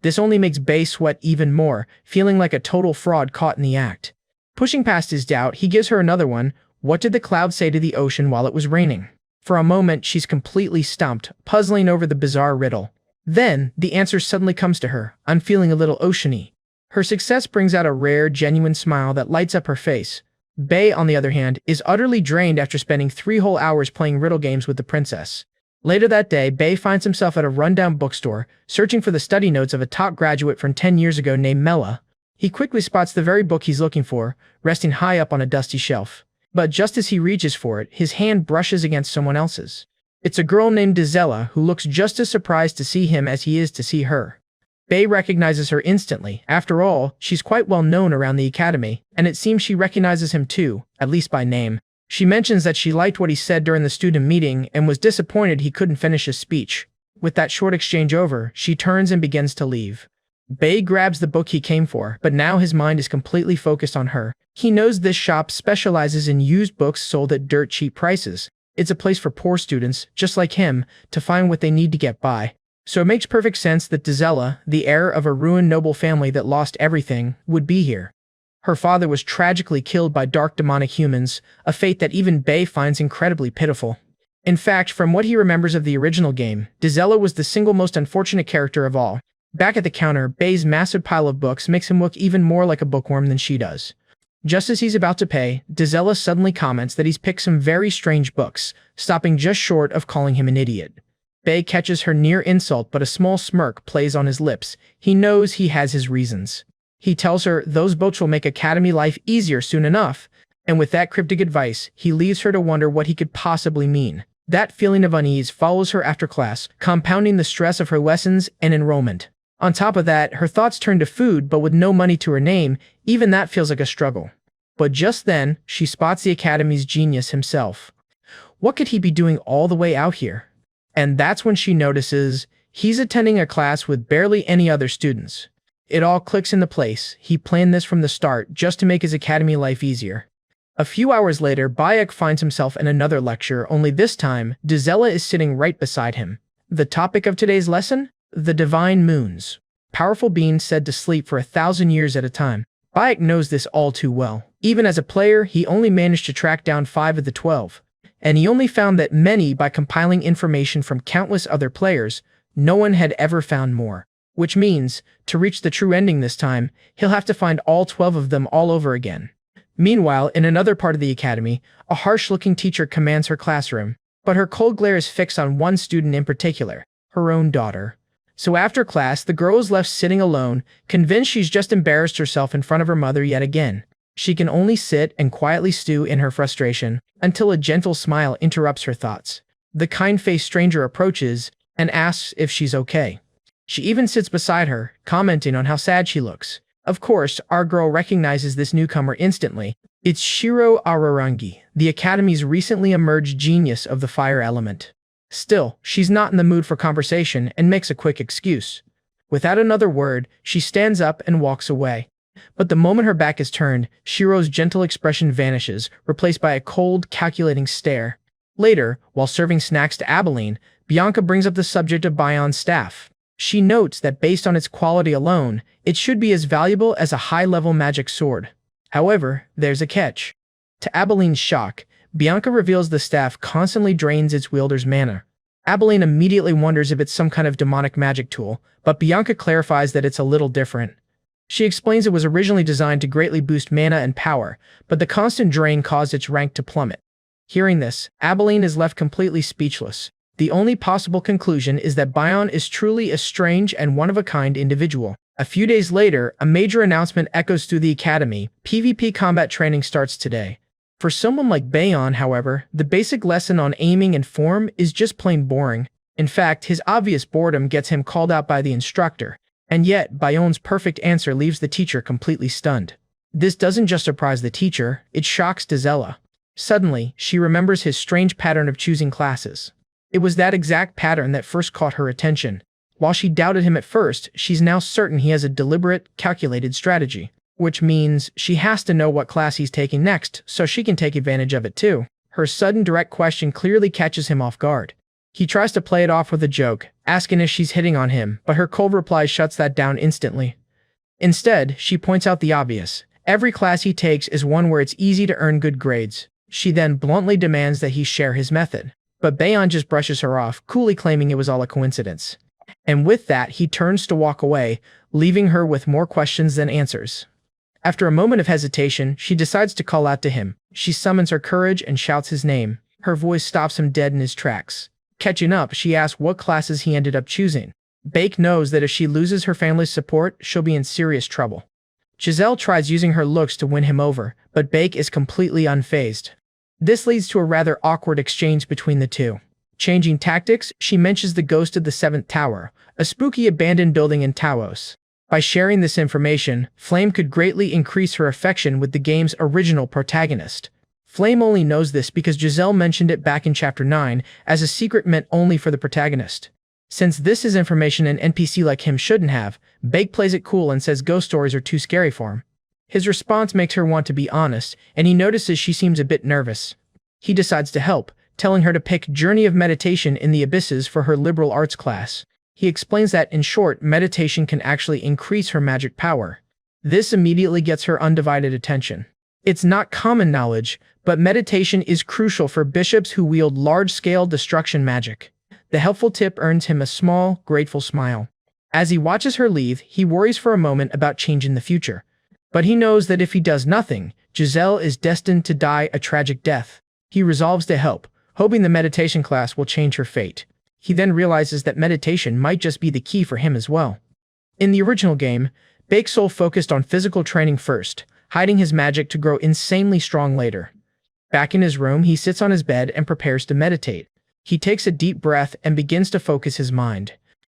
Speaker 1: This only makes Bei sweat even more, feeling like a total fraud caught in the act. Pushing past his doubt, he gives her another one: what did the cloud say to the ocean while it was raining? For a moment, she's completely stumped, puzzling over the bizarre riddle. Then, the answer suddenly comes to her: I'm feeling a little oceany. Her success brings out a rare, genuine smile that lights up her face. Bei, on the other hand, is utterly drained after spending 3 whole hours playing riddle games with the princess. Later that day, Bei finds himself at a rundown bookstore, searching for the study notes of a top graduate from 10 years ago named Mela. He quickly spots the very book he's looking for, resting high up on a dusty shelf. But just as he reaches for it, his hand brushes against someone else's. It's a girl named Dizella, who looks just as surprised to see him as he is to see her. Bei recognizes her instantly. After all, she's quite well known around the academy, and it seems she recognizes him too, at least by name. She mentions that she liked what he said during the student meeting and was disappointed he couldn't finish his speech. With that short exchange over, she turns and begins to leave. Bei grabs the book he came for, but now his mind is completely focused on her. He knows this shop specializes in used books sold at dirt cheap prices. It's a place for poor students, just like him, to find what they need to get by. So it makes perfect sense that Dizella, the heir of a ruined noble family that lost everything, would be here. Her father was tragically killed by dark demonic humans, a fate that even Bei finds incredibly pitiful. In fact, from what he remembers of the original game, Dizella was the single most unfortunate character of all. Back at the counter, Bei's massive pile of books makes him look even more like a bookworm than she does. Just as he's about to pay, Dizella suddenly comments that he's picked some very strange books, stopping just short of calling him an idiot. Bei catches her near insult, but a small smirk plays on his lips. He knows he has his reasons. He tells her those boats will make academy life easier soon enough, and with that cryptic advice, he leaves her to wonder what he could possibly mean. That feeling of unease follows her after class, compounding the stress of her lessons and enrollment. On top of that, her thoughts turn to food, but with no money to her name, even that feels like a struggle. But just then, she spots the academy's genius himself. What could he be doing all the way out here? And that's when she notices he's attending a class with barely any other students. It all clicks into place. He planned this from the start just to make his academy life easier. A few hours later, Bayek finds himself in another lecture, only this time, Dizella is sitting right beside him. The topic of today's lesson? The Divine Moons. Powerful beings said to sleep for 1,000 years at a time. Bayek knows this all too well. Even as a player, he only managed to track down 5 of the 12. And he only found that many by compiling information from countless other players. No one had ever found more. Which means, to reach the true ending this time, he'll have to find all 12 of them all over again. Meanwhile, in another part of the academy, a harsh-looking teacher commands her classroom, but her cold glare is fixed on one student in particular, her own daughter. So after class, the girl is left sitting alone, convinced she's just embarrassed herself in front of her mother yet again. She can only sit and quietly stew in her frustration, until a gentle smile interrupts her thoughts. The kind-faced stranger approaches and asks if she's okay. She even sits beside her, commenting on how sad she looks. Of course, our girl recognizes this newcomer instantly. It's Shiro Ararangi, the Academy's recently emerged genius of the fire element. Still, she's not in the mood for conversation and makes a quick excuse. Without another word, she stands up and walks away. But the moment her back is turned, Shiro's gentle expression vanishes, replaced by a cold, calculating stare. Later, while serving snacks to Abilene, Bianca brings up the subject of Bion's staff. She notes that based on its quality alone, it should be as valuable as a high-level magic sword. However, there's a catch. To Abilene's shock, Bianca reveals the staff constantly drains its wielder's mana. Abilene immediately wonders if it's some kind of demonic magic tool, but Bianca clarifies that it's a little different. She explains it was originally designed to greatly boost mana and power, but the constant drain caused its rank to plummet. Hearing this, Abilene is left completely speechless. The only possible conclusion is that Bion is truly a strange and one-of-a-kind individual. A few days later, a major announcement echoes through the academy. PvP combat training starts today. For someone like Bion, however, the basic lesson on aiming and form is just plain boring. In fact, his obvious boredom gets him called out by the instructor. And yet, Bion's perfect answer leaves the teacher completely stunned. This doesn't just surprise the teacher, it shocks Dizella. Suddenly, she remembers his strange pattern of choosing classes. It was that exact pattern that first caught her attention. While she doubted him at first, she's now certain he has a deliberate, calculated strategy. Which means she has to know what class he's taking next, so she can take advantage of it too. Her sudden direct question clearly catches him off guard. He tries to play it off with a joke, asking if she's hitting on him, but her cold reply shuts that down instantly. Instead, she points out the obvious. Every class he takes is one where it's easy to earn good grades. She then bluntly demands that he share his method. But Bion just brushes her off, coolly claiming it was all a coincidence. And with that, he turns to walk away, leaving her with more questions than answers. After a moment of hesitation, she decides to call out to him. She summons her courage and shouts his name. Her voice stops him dead in his tracks. Catching up, she asks what classes he ended up choosing. Bake knows that if she loses her family's support, she'll be in serious trouble. Giselle tries using her looks to win him over, but Bake is completely unfazed. This leads to a rather awkward exchange between the two. Changing tactics, she mentions the ghost of the Seventh Tower, a spooky abandoned building in Taos. By sharing this information, Flame could greatly increase her affection with the game's original protagonist. Flame only knows this because Giselle mentioned it back in Chapter 9 as a secret meant only for the protagonist. Since this is information an NPC like him shouldn't have, Bake plays it cool and says ghost stories are too scary for him. His response makes her want to be honest, and he notices she seems a bit nervous. He decides to help, telling her to pick Journey of Meditation in the Abysses for her liberal arts class. He explains that, in short, meditation can actually increase her magic power. This immediately gets her undivided attention. It's not common knowledge, but meditation is crucial for bishops who wield large-scale destruction magic. The helpful tip earns him a small, grateful smile. As he watches her leave, he worries for a moment about changing the future. But he knows that if he does nothing, Giselle is destined to die a tragic death. He resolves to help, hoping the meditation class will change her fate. He then realizes that meditation might just be the key for him as well. In the original game, Bake's soul focused on physical training first, hiding his magic to grow insanely strong later. Back in his room, he sits on his bed and prepares to meditate. He takes a deep breath and begins to focus his mind.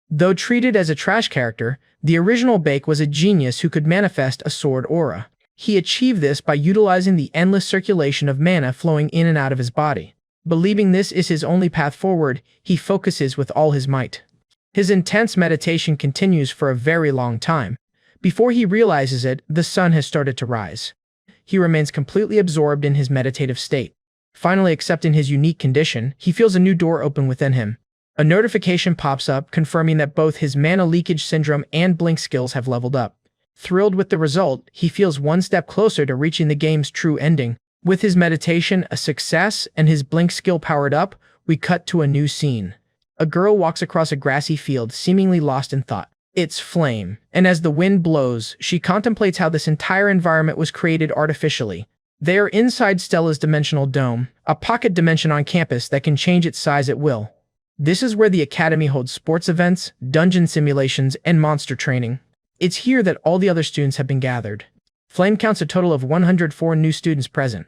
Speaker 1: Though treated as a trash character, the original Bake was a genius who could manifest a sword aura. He achieved this by utilizing the endless circulation of mana flowing in and out of his body. Believing this is his only path forward, he focuses with all his might. His intense meditation continues for a very long time. Before he realizes it, the sun has started to rise. He remains completely absorbed in his meditative state. Finally accepting his unique condition, he feels a new door open within him. A notification pops up confirming that both his mana leakage syndrome and blink skills have leveled up. Thrilled with the result, he feels one step closer to reaching the game's true ending. With his meditation a success and his blink skill powered up, we cut to a new scene. A girl walks across a grassy field, seemingly lost in thought. It's Flame, and as the wind blows, she contemplates how this entire environment was created artificially. They are inside Stella's dimensional dome, a pocket dimension on campus that can change its size at will. This is where the Academy holds sports events, dungeon simulations, and monster training. It's here that all the other students have been gathered. Flame counts a total of 104 new students present.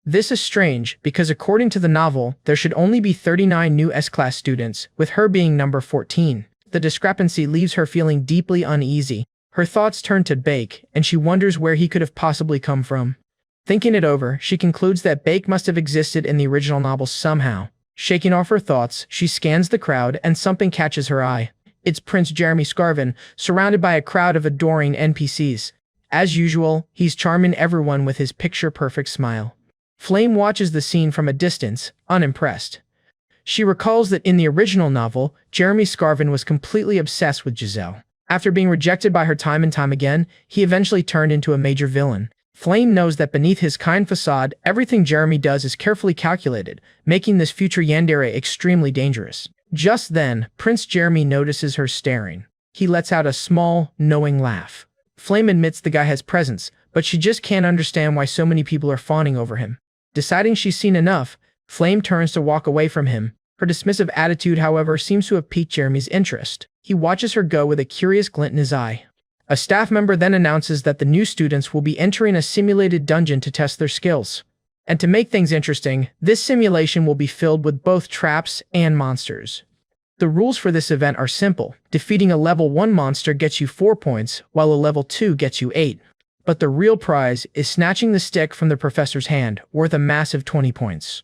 Speaker 1: This is strange because according to the novel, there should only be 39 new S-Class students, with her being number 14. The discrepancy leaves her feeling deeply uneasy. Her thoughts turn to Bake, and she wonders where he could have possibly come from. Thinking it over, she concludes that Bake must have existed in the original novel somehow. Shaking off her thoughts, she scans the crowd and something catches her eye. It's Prince Jeremy Scarvin, surrounded by a crowd of adoring NPCs. As usual, he's charming everyone with his picture-perfect smile. Flame watches the scene from a distance, unimpressed. She recalls that in the original novel, Jeremy Scarvin was completely obsessed with Giselle. After being rejected by her time and time again, he eventually turned into a major villain. Flame knows that beneath his kind facade, everything Jeremy does is carefully calculated, making this future yandere extremely dangerous. Just then, Prince Jeremy notices her staring. He lets out a small, knowing laugh. Flame admits the guy has presence, but she just can't understand why so many people are fawning over him. Deciding she's seen enough, Flame turns to walk away from him. Her dismissive attitude, however, seems to have piqued Jeremy's interest. He watches her go with a curious glint in his eye. A staff member then announces that the new students will be entering a simulated dungeon to test their skills. And to make things interesting, this simulation will be filled with both traps and monsters. The rules for this event are simple. Defeating a level 1 monster gets you 4 points, while a level 2 gets you 8. But the real prize is snatching the stick from the professor's hand, worth a massive 20 points.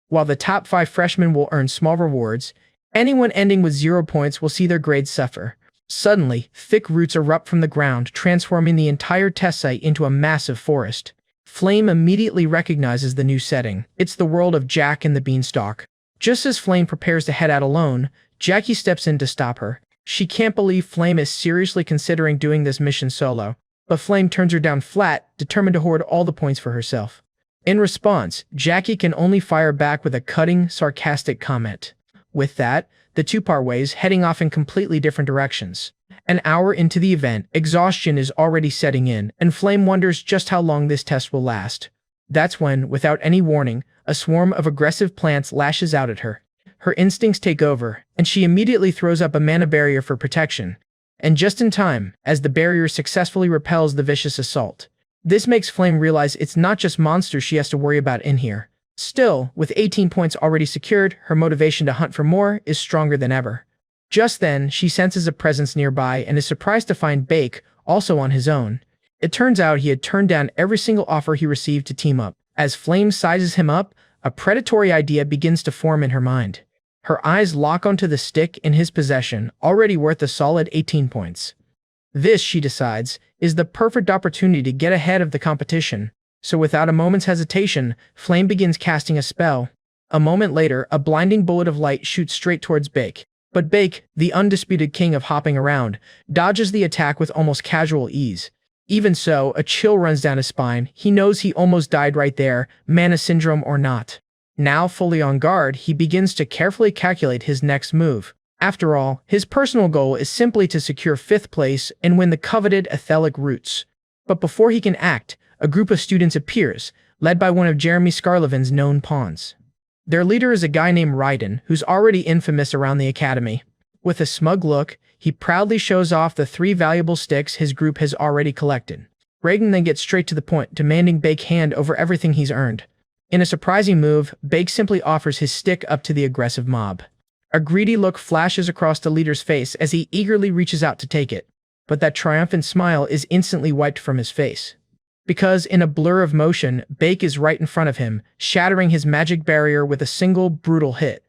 Speaker 1: While the top 5 freshmen will earn small rewards, anyone ending with 0 points will see their grades suffer. Suddenly, thick roots erupt from the ground, transforming the entire test site into a massive forest. Flame immediately recognizes the new setting. It's the world of Jack and the Beanstalk. Just as Flame prepares to head out alone, Jackie steps in to stop her. She can't believe Flame is seriously considering doing this mission solo, but Flame turns her down flat, determined to hoard all the points for herself. In response, Jackie can only fire back with a cutting, sarcastic comment. With that, the two part ways, heading off in completely different directions. An hour into the event, exhaustion is already setting in, and Flame wonders just how long this test will last. That's when, without any warning, a swarm of aggressive plants lashes out at her. Her instincts take over, and she immediately throws up a mana barrier for protection. And just in time, as the barrier successfully repels the vicious assault. This makes Flame realize it's not just monsters she has to worry about in here. Still, with 18 points already secured, her motivation to hunt for more is stronger than ever. Just then, she senses a presence nearby and is surprised to find Bake, also on his own. It turns out he had turned down every single offer he received to team up. As Flame sizes him up, a predatory idea begins to form in her mind. Her eyes lock onto the stick in his possession, already worth a solid 18 points. This, she decides, is the perfect opportunity to get ahead of the competition. So without a moment's hesitation, Flame begins casting a spell. A moment later, a blinding bullet of light shoots straight towards Bake. But Bake, the undisputed king of hopping around, dodges the attack with almost casual ease. Even so, a chill runs down his spine. He knows he almost died right there, mana syndrome or not. Now fully on guard, he begins to carefully calculate his next move. After all, his personal goal is simply to secure 5th place and win the coveted Ethelic Roots. But before he can act, a group of students appears, led by one of Jeremy Scarlevin's known pawns. Their leader is a guy named Raiden, who's already infamous around the academy. With a smug look, he proudly shows off the 3 valuable sticks his group has already collected. Raiden then gets straight to the point, demanding Bake hand over everything he's earned. In a surprising move, Bake simply offers his stick up to the aggressive mob. A greedy look flashes across the leader's face as he eagerly reaches out to take it, but that triumphant smile is instantly wiped from his face. Because in a blur of motion, Bake is right in front of him, shattering his magic barrier with a single, brutal hit.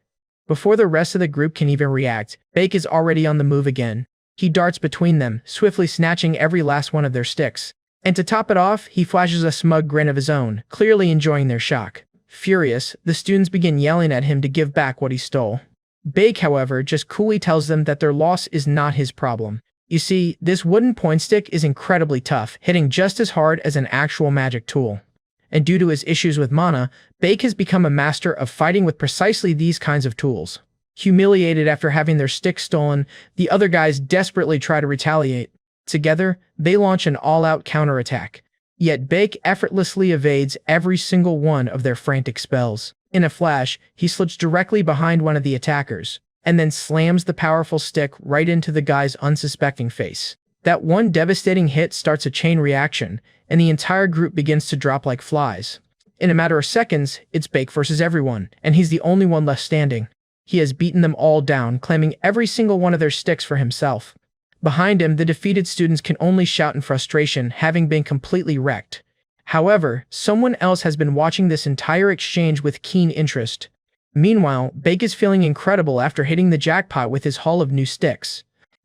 Speaker 1: Before the rest of the group can even react, Bake is already on the move again. He darts between them, swiftly snatching every last one of their sticks. And to top it off, he flashes a smug grin of his own, clearly enjoying their shock. Furious, the students begin yelling at him to give back what he stole. Bake, however, just coolly tells them that their loss is not his problem. You see, this wooden point stick is incredibly tough, hitting just as hard as an actual magic tool. And due to his issues with mana, Bake has become a master of fighting with precisely these kinds of tools. Humiliated after having their stick stolen, the other guys desperately try to retaliate. Together, they launch an all-out counterattack. Yet Bake effortlessly evades every single one of their frantic spells. In a flash, he slips directly behind one of the attackers, and then slams the powerful stick right into the guy's unsuspecting face. That one devastating hit starts a chain reaction, and the entire group begins to drop like flies. In a matter of seconds, it's Bake versus everyone, and he's the only one left standing. He has beaten them all down, claiming every single one of their sticks for himself. Behind him, the defeated students can only shout in frustration, having been completely wrecked. However, someone else has been watching this entire exchange with keen interest. Meanwhile, Bake is feeling incredible after hitting the jackpot with his haul of new sticks.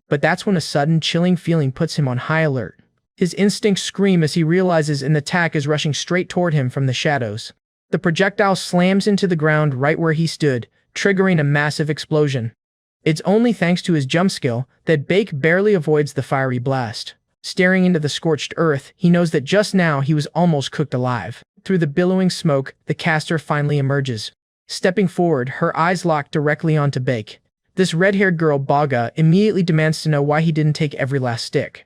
Speaker 1: But that's when a sudden, chilling feeling puts him on high alert. His instincts scream as he realizes an attack is rushing straight toward him from the shadows. The projectile slams into the ground right where he stood, triggering a massive explosion. It's only thanks to his jump skill that Bake barely avoids the fiery blast. Staring into the scorched earth, he knows that just now he was almost cooked alive. Through the billowing smoke, the caster finally emerges. Stepping forward, her eyes lock directly onto Bake. This red-haired girl, Baga, immediately demands to know why he didn't take every last stick.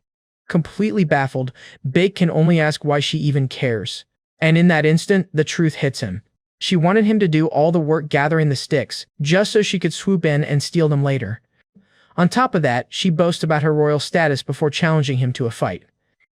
Speaker 1: Completely baffled, Bake can only ask why she even cares. And in that instant, the truth hits him. She wanted him to do all the work gathering the sticks, just so she could swoop in and steal them later. On top of that, she boasts about her royal status before challenging him to a fight.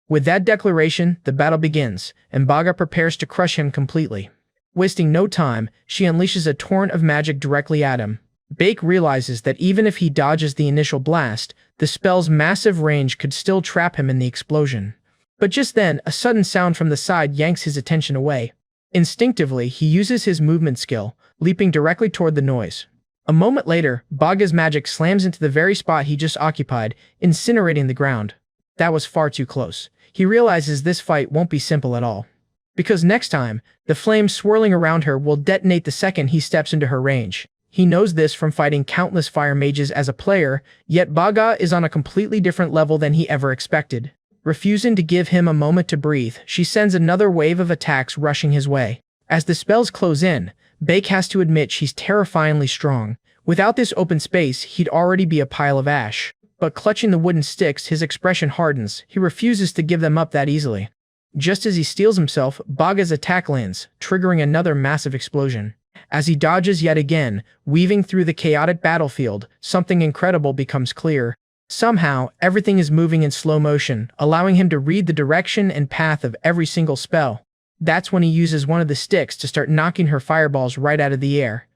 Speaker 1: With that declaration, the battle begins, and Baga prepares to crush him completely. Wasting no time, she unleashes a torrent of magic directly at him. Bake realizes that even if he dodges the initial blast, the spell's massive range could still trap him in the explosion. But just then, a sudden sound from the side yanks his attention away. Instinctively, he uses his movement skill, leaping directly toward the noise. A moment later, Baga's magic slams into the very spot he just occupied, incinerating the ground. That was far too close. He realizes this fight won't be simple at all. Because next time, the flames swirling around her will detonate the second he steps into her range. He knows this from fighting countless fire mages as a player, yet Baga is on a completely different level than he ever expected. Refusing to give him a moment to breathe, she sends another wave of attacks rushing his way. As the spells close in, Bake has to admit she's terrifyingly strong. Without this open space, he'd already be a pile of ash. But clutching the wooden sticks, his expression hardens. He refuses to give them up that easily. Just as he steels himself, Baga's attack lands, triggering another massive explosion. As he dodges yet again, weaving through the chaotic battlefield, something incredible becomes clear. Somehow, everything is moving in slow motion, allowing him to read the direction and path of every single spell. That's when he uses one of the sticks to start knocking her fireballs right out of the air.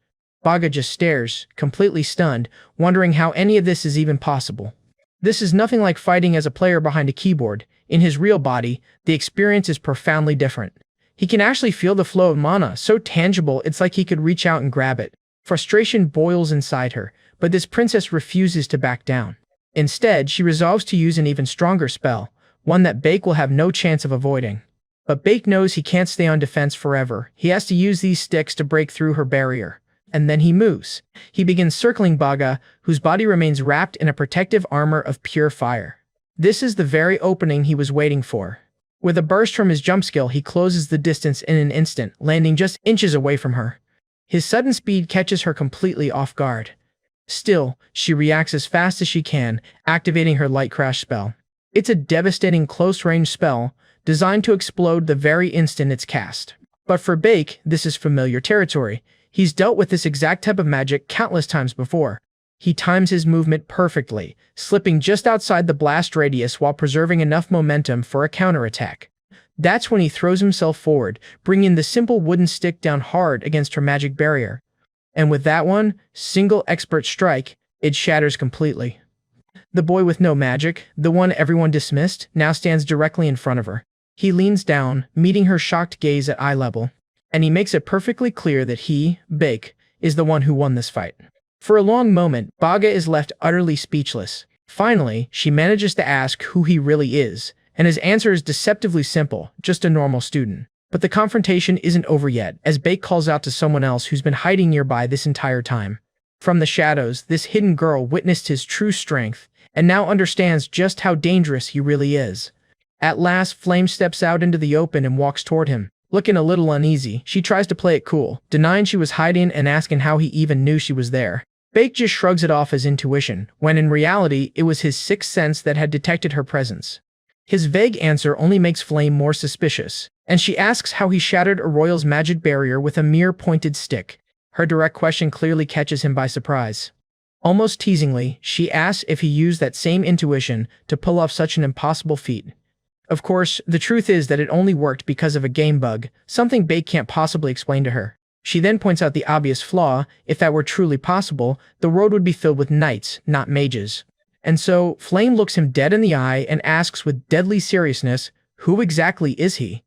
Speaker 1: Baga just stares, completely stunned, wondering how any of this is even possible. This is nothing like fighting as a player behind a keyboard. In his real body, the experience is profoundly different. He can actually feel the flow of mana, so tangible it's like he could reach out and grab it. Frustration boils inside her, but this princess refuses to back down. Instead, she resolves to use an even stronger spell, one that Bake will have no chance of avoiding. But Bake knows he can't stay on defense forever. He has to use these sticks to break through her barrier. And then he moves. He begins circling Baga, whose body remains wrapped in a protective armor of pure fire. This is the very opening he was waiting for. With a burst from his jump skill, he closes the distance in an instant, landing just inches away from her. His sudden speed catches her completely off guard. Still, she reacts as fast as she can, activating her Light Crash spell. It's a devastating close-range spell, designed to explode the very instant it's cast. But for Bake, this is familiar territory. He's dealt with this exact type of magic countless times before. He times his movement perfectly, slipping just outside the blast radius while preserving enough momentum for a counterattack. That's when he throws himself forward, bringing the simple wooden stick down hard against her magic barrier. And with that one single expert strike, it shatters completely. The boy with no magic, the one everyone dismissed, now stands directly in front of her. He leans down, meeting her shocked gaze at eye level, and he makes it perfectly clear that he, Bake, is the one who won this fight. For a long moment, Baga is left utterly speechless. Finally, she manages to ask who he really is, and his answer is deceptively simple, just a normal student. But the confrontation isn't over yet, as Bake calls out to someone else who's been hiding nearby this entire time. From the shadows, this hidden girl witnessed his true strength, and now understands just how dangerous he really is. At last, Flame steps out into the open and walks toward him. Looking a little uneasy, she tries to play it cool, denying she was hiding and asking how he even knew she was there. Bake just shrugs it off as intuition, when in reality it was his sixth sense that had detected her presence. His vague answer only makes Flame more suspicious, and she asks how he shattered a royal's magic barrier with a mere pointed stick. Her direct question clearly catches him by surprise. Almost teasingly, she asks if he used that same intuition to pull off such an impossible feat. Of course, the truth is that it only worked because of a game bug, something Bake can't possibly explain to her. She then points out the obvious flaw: if that were truly possible, the world would be filled with knights, not mages. And so, Flame looks him dead in the eye and asks with deadly seriousness, who exactly is he?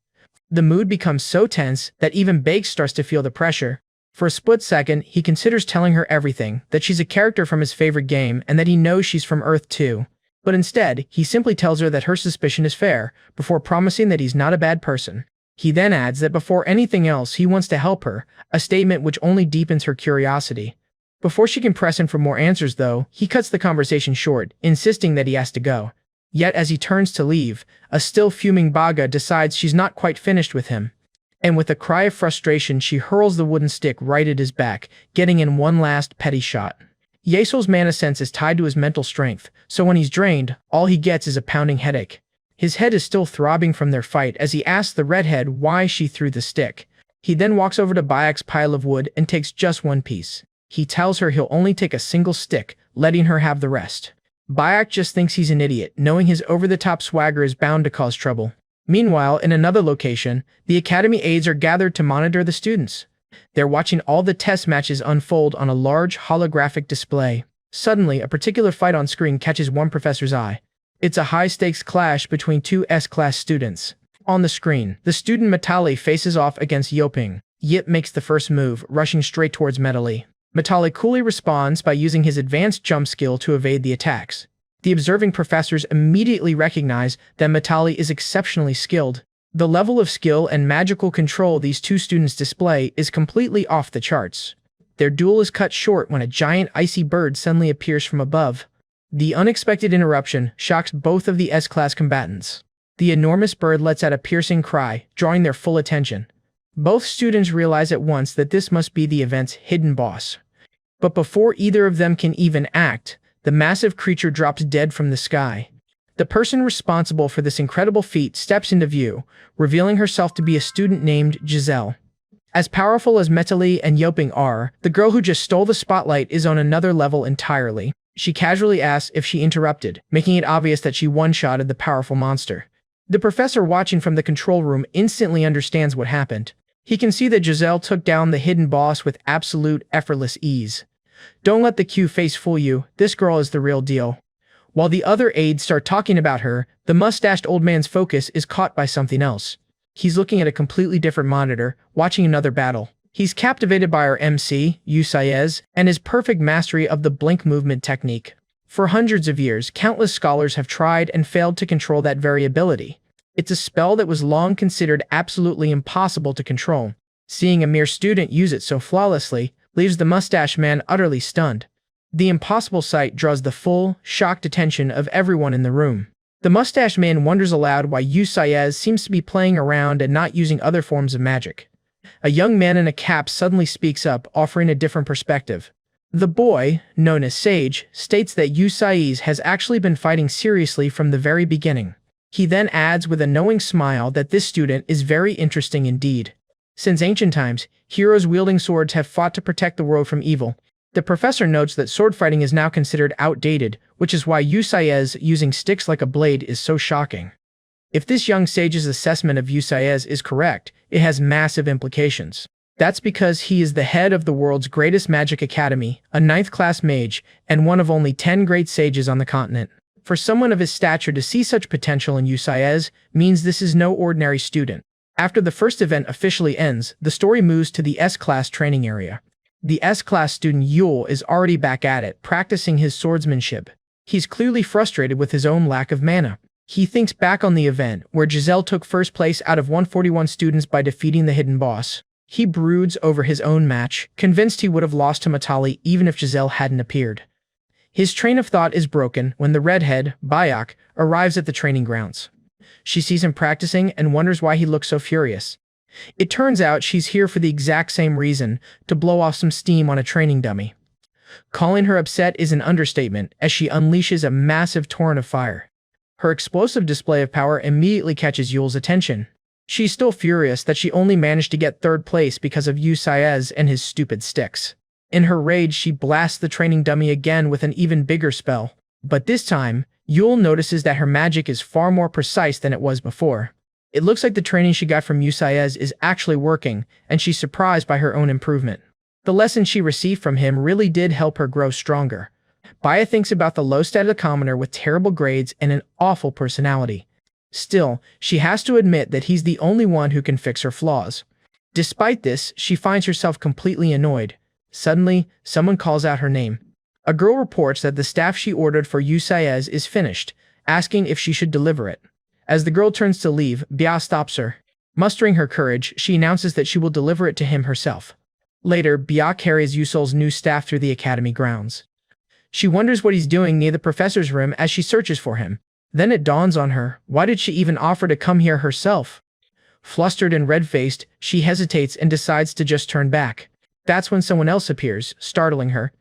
Speaker 1: The mood becomes so tense that even Bake starts to feel the pressure. For a split second, he considers telling her everything, that she's a character from his favorite game and that he knows she's from Earth too. But instead, he simply tells her that her suspicion is fair, before promising that he's not a bad person. He then adds that before anything else, he wants to help her, a statement which only deepens her curiosity. Before she can press him for more answers though, he cuts the conversation short, insisting that he has to go. Yet as he turns to leave, a still fuming Baga decides she's not quite finished with him. And with a cry of frustration, she hurls the wooden stick right at his back, getting in one last petty shot. Yesol's mana sense is tied to his mental strength, so when he's drained, all he gets is a pounding headache. His head is still throbbing from their fight as he asks the redhead why she threw the stick. He then walks over to Bayek's pile of wood and takes just one piece. He tells her he'll only take a single stick, letting her have the rest. Bayek just thinks he's an idiot, knowing his over-the-top swagger is bound to cause trouble. Meanwhile, in another location, the academy aides are gathered to monitor the students. They're watching all the test matches unfold on a large holographic display. Suddenly, a particular fight on screen catches one professor's eye. It's a high-stakes clash between two S-class students. On the screen, the student Metali faces off against Yoping. Yip makes the first move, rushing straight towards Metali. Metali coolly responds by using his advanced jump skill to evade the attacks. The observing professors immediately recognize that Metali is exceptionally skilled. The level of skill and magical control these two students display is completely off the charts. Their duel is cut short when a giant icy bird suddenly appears from above. The unexpected interruption shocks both of the S-class combatants. The enormous bird lets out a piercing cry, drawing their full attention. Both students realize at once that this must be the event's hidden boss. But before either of them can even act, the massive creature drops dead from the sky. The person responsible for this incredible feat steps into view, revealing herself to be a student named Giselle. As powerful as Metali and Yoping are, the girl who just stole the spotlight is on another level entirely. She casually asks if she interrupted, making it obvious that she one-shotted the powerful monster. The professor watching from the control room instantly understands what happened. He can see that Giselle took down the hidden boss with absolute effortless ease. Don't let the Q face fool you, this girl is the real deal. While the other aides start talking about her, the mustached old man's focus is caught by something else. He's looking at a completely different monitor, watching another battle. He's captivated by our MC, Yusaez, and his perfect mastery of the blink movement technique. For hundreds of years, countless scholars have tried and failed to control that variability. It's a spell that was long considered absolutely impossible to control. Seeing a mere student use it so flawlessly leaves the mustache man utterly stunned. The impossible sight draws the full, shocked attention of everyone in the room. The mustache man wonders aloud why Yusaez seems to be playing around and not using other forms of magic. A young man in a cap suddenly speaks up, offering a different perspective. The boy, known as Sage, states that Yusaez has actually been fighting seriously from the very beginning. He then adds with a knowing smile that this student is very interesting indeed. Since ancient times, heroes wielding swords have fought to protect the world from evil. The professor notes that sword fighting is now considered outdated, which is why Usai's using sticks like a blade is so shocking. If this young sage's assessment of Usai's is correct, it has massive implications. That's because he is the head of the world's greatest magic academy, a 9th-class mage, and one of only 10 great sages on the continent. For someone of his stature to see such potential in Usai's means this is no ordinary student. After the first event officially ends, the story moves to the S-class training area. The S-class student Yule is already back at it, practicing his swordsmanship. He's clearly frustrated with his own lack of mana. He thinks back on the event, where Giselle took first place out of 141 students by defeating the hidden boss. He broods over his own match, convinced he would have lost to Matali even if Giselle hadn't appeared. His train of thought is broken when the redhead, Bayak, arrives at the training grounds. She sees him practicing and wonders why he looks so furious. It turns out she's here for the exact same reason, to blow off some steam on a training dummy. Calling her upset is an understatement, as she unleashes a massive torrent of fire. Her explosive display of power immediately catches Yule's attention. She's still furious that she only managed to get 3rd place because of Usai's and his stupid sticks. In her rage, she blasts the training dummy again with an even bigger spell. But this time, Yule notices that her magic is far more precise than it was before. It looks like the training she got from Usai's is actually working, and she's surprised by her own improvement. The lesson she received from him really did help her grow stronger. Baya thinks about the low-status commoner with terrible grades and an awful personality. Still, she has to admit that he's the only one who can fix her flaws. Despite this, she finds herself completely annoyed. Suddenly, someone calls out her name. A girl reports that the staff she ordered for Usai's is finished, asking if she should deliver it. As the girl turns to leave, Bia stops her. Mustering her courage, she announces that she will deliver it to him herself. Later, Bia carries Yusol's new staff through the academy grounds. She wonders what he's doing near the professor's room as she searches for him. Then it dawns on her, why did she even offer to come here herself? Flustered and red-faced, she hesitates and decides to just turn back. That's when someone else appears, startling her.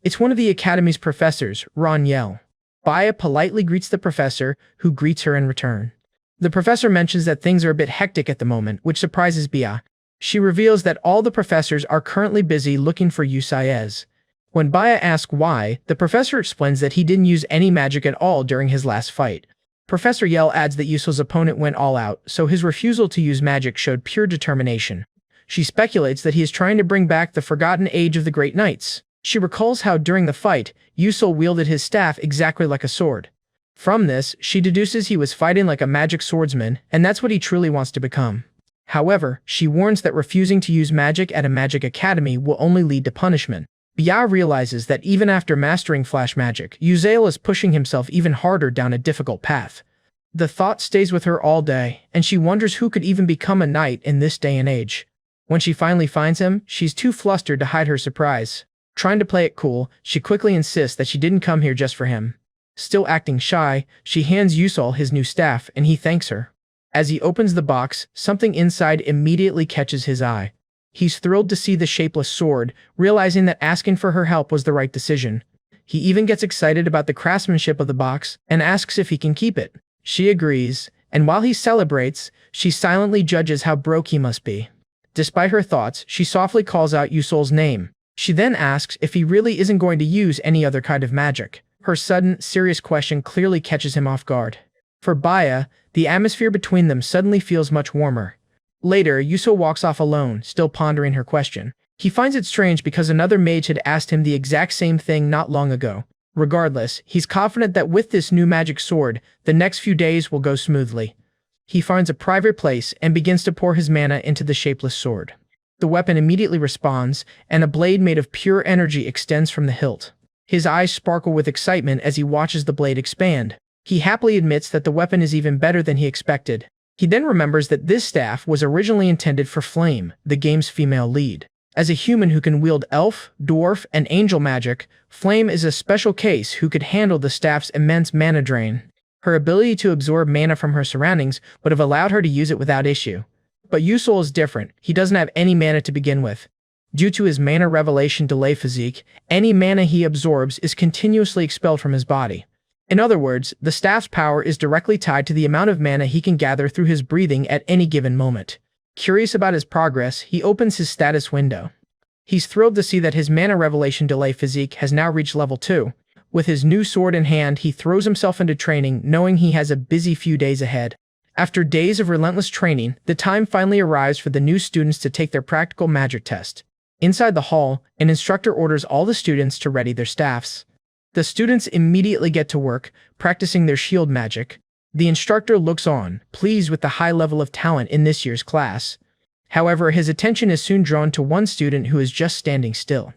Speaker 1: It's one of the academy's professors, Ron Yell. Baya politely greets the professor, who greets her in return. The professor mentions that things are a bit hectic at the moment, which surprises Bia. She reveals that all the professors are currently busy looking for Usai's. When Baya asks why, the professor explains that he didn't use any magic at all during his last fight. Professor Yell adds that Yusol's opponent went all out, so his refusal to use magic showed pure determination. She speculates that he is trying to bring back the forgotten age of the Great Knights. She recalls how during the fight, Yusol wielded his staff exactly like a sword. From this, she deduces he was fighting like a magic swordsman, and that's what he truly wants to become. However, she warns that refusing to use magic at a magic academy will only lead to punishment. Bia realizes that even after mastering flash magic, Uzael is pushing himself even harder down a difficult path. The thought stays with her all day, and she wonders who could even become a knight in this day and age. When she finally finds him, she's too flustered to hide her surprise. Trying to play it cool, she quickly insists that she didn't come here just for him. Still acting shy, she hands Yusol his new staff, and he thanks her. As he opens the box, something inside immediately catches his eye. He's thrilled to see the shapeless sword, realizing that asking for her help was the right decision. He even gets excited about the craftsmanship of the box and asks if he can keep it. She agrees, and while he celebrates, she silently judges how broke he must be. Despite her thoughts, she softly calls out Yusol's name. She then asks if he really isn't going to use any other kind of magic. Her sudden, serious question clearly catches him off guard. For Baya, the atmosphere between them suddenly feels much warmer. Later, Yusol walks off alone, still pondering her question. He finds it strange because another mage had asked him the exact same thing not long ago. Regardless, he's confident that with this new magic sword, the next few days will go smoothly. He finds a private place and begins to pour his mana into the shapeless sword. The weapon immediately responds, and a blade made of pure energy extends from the hilt. His eyes sparkle with excitement as he watches the blade expand. He happily admits that the weapon is even better than he expected. He then remembers that this staff was originally intended for Flame, the game's female lead. As a human who can wield elf, dwarf, and angel magic, Flame is a special case who could handle the staff's immense mana drain. Her ability to absorb mana from her surroundings would have allowed her to use it without issue. But Yusol is different. He doesn't have any mana to begin with. Due to his mana revelation delay physique, any mana he absorbs is continuously expelled from his body. In other words, the staff's power is directly tied to the amount of mana he can gather through his breathing at any given moment. Curious about his progress, he opens his status window. He's thrilled to see that his mana revelation delay physique has now reached level 2. With his new sword in hand, he throws himself into training, knowing he has a busy few days ahead. After days of relentless training, the time finally arrives for the new students to take their practical magic test. Inside the hall, an instructor orders all the students to ready their staffs. The students immediately get to work, practicing their shield magic. The instructor looks on, pleased with the high level of talent in this year's class. However, his attention is soon drawn to one student who is just standing still.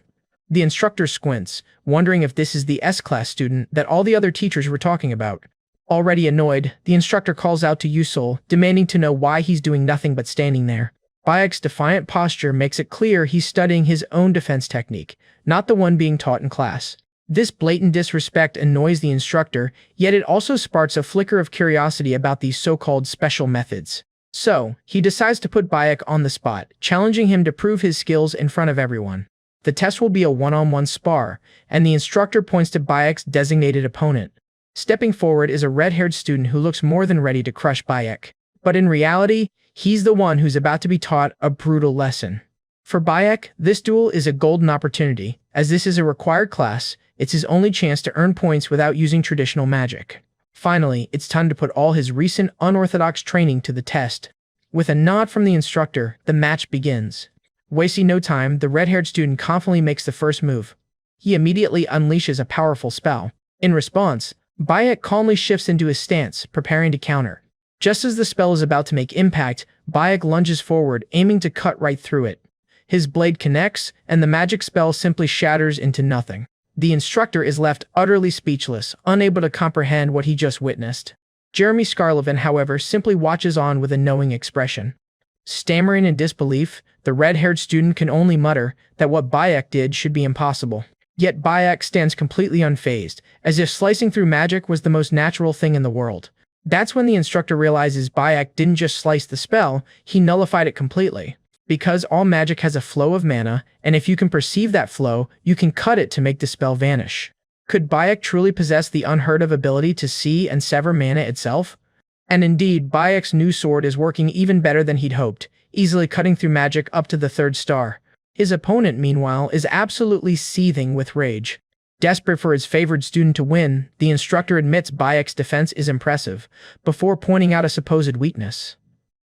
Speaker 1: The instructor squints, wondering if this is the S-class student that all the other teachers were talking about. Already annoyed, the instructor calls out to Yusul, demanding to know why he's doing nothing but standing there. Bayek's defiant posture makes it clear he's studying his own defense technique, not the one being taught in class. This blatant disrespect annoys the instructor, yet it also sparks a flicker of curiosity about these so-called special methods. So, he decides to put Bayek on the spot, challenging him to prove his skills in front of everyone. The test will be a one-on-one spar, and the instructor points to Bayek's designated opponent. Stepping forward is a red-haired student who looks more than ready to crush Bayek. But in reality, he's the one who's about to be taught a brutal lesson. For Bayek, this duel is a golden opportunity. As this is a required class, it's his only chance to earn points without using traditional magic. Finally, it's time to put all his recent unorthodox training to the test. With a nod from the instructor, the match begins. Wasting no time, the red-haired student confidently makes the first move. He immediately unleashes a powerful spell. In response, Bayek calmly shifts into his stance, preparing to counter. Just as the spell is about to make impact, Bayek lunges forward, aiming to cut right through it. His blade connects, and the magic spell simply shatters into nothing. The instructor is left utterly speechless, unable to comprehend what he just witnessed. Jeremy Scarlevin, however, simply watches on with a knowing expression. Stammering in disbelief, the red-haired student can only mutter that what Bayek did should be impossible. Yet Bayek stands completely unfazed, as if slicing through magic was the most natural thing in the world. That's when the instructor realizes Bayek didn't just slice the spell, he nullified it completely. Because all magic has a flow of mana, and if you can perceive that flow, you can cut it to make the spell vanish. Could Bayek truly possess the unheard-of ability to see and sever mana itself? And indeed, Bayek's new sword is working even better than he'd hoped, easily cutting through magic up to the 3rd star. His opponent, meanwhile, is absolutely seething with rage. Desperate for his favored student to win, the instructor admits Bayek's defense is impressive, before pointing out a supposed weakness.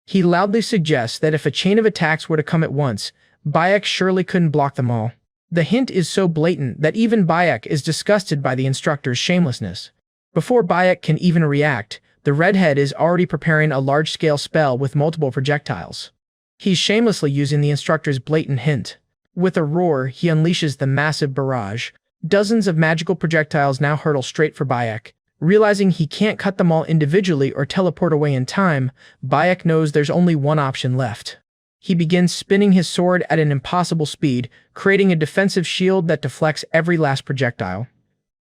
Speaker 1: He loudly suggests that if a chain of attacks were to come at once, Bayek surely couldn't block them all. The hint is so blatant that even Bayek is disgusted by the instructor's shamelessness. Before Bayek can even react, the redhead is already preparing a large-scale spell with multiple projectiles. He's shamelessly using the instructor's blatant hint. With a roar, he unleashes the massive barrage. Dozens of magical projectiles now hurtle straight for Bayek. Realizing he can't cut them all individually or teleport away in time, Bayek knows there's only one option left. He begins spinning his sword at an impossible speed, creating a defensive shield that deflects every last projectile.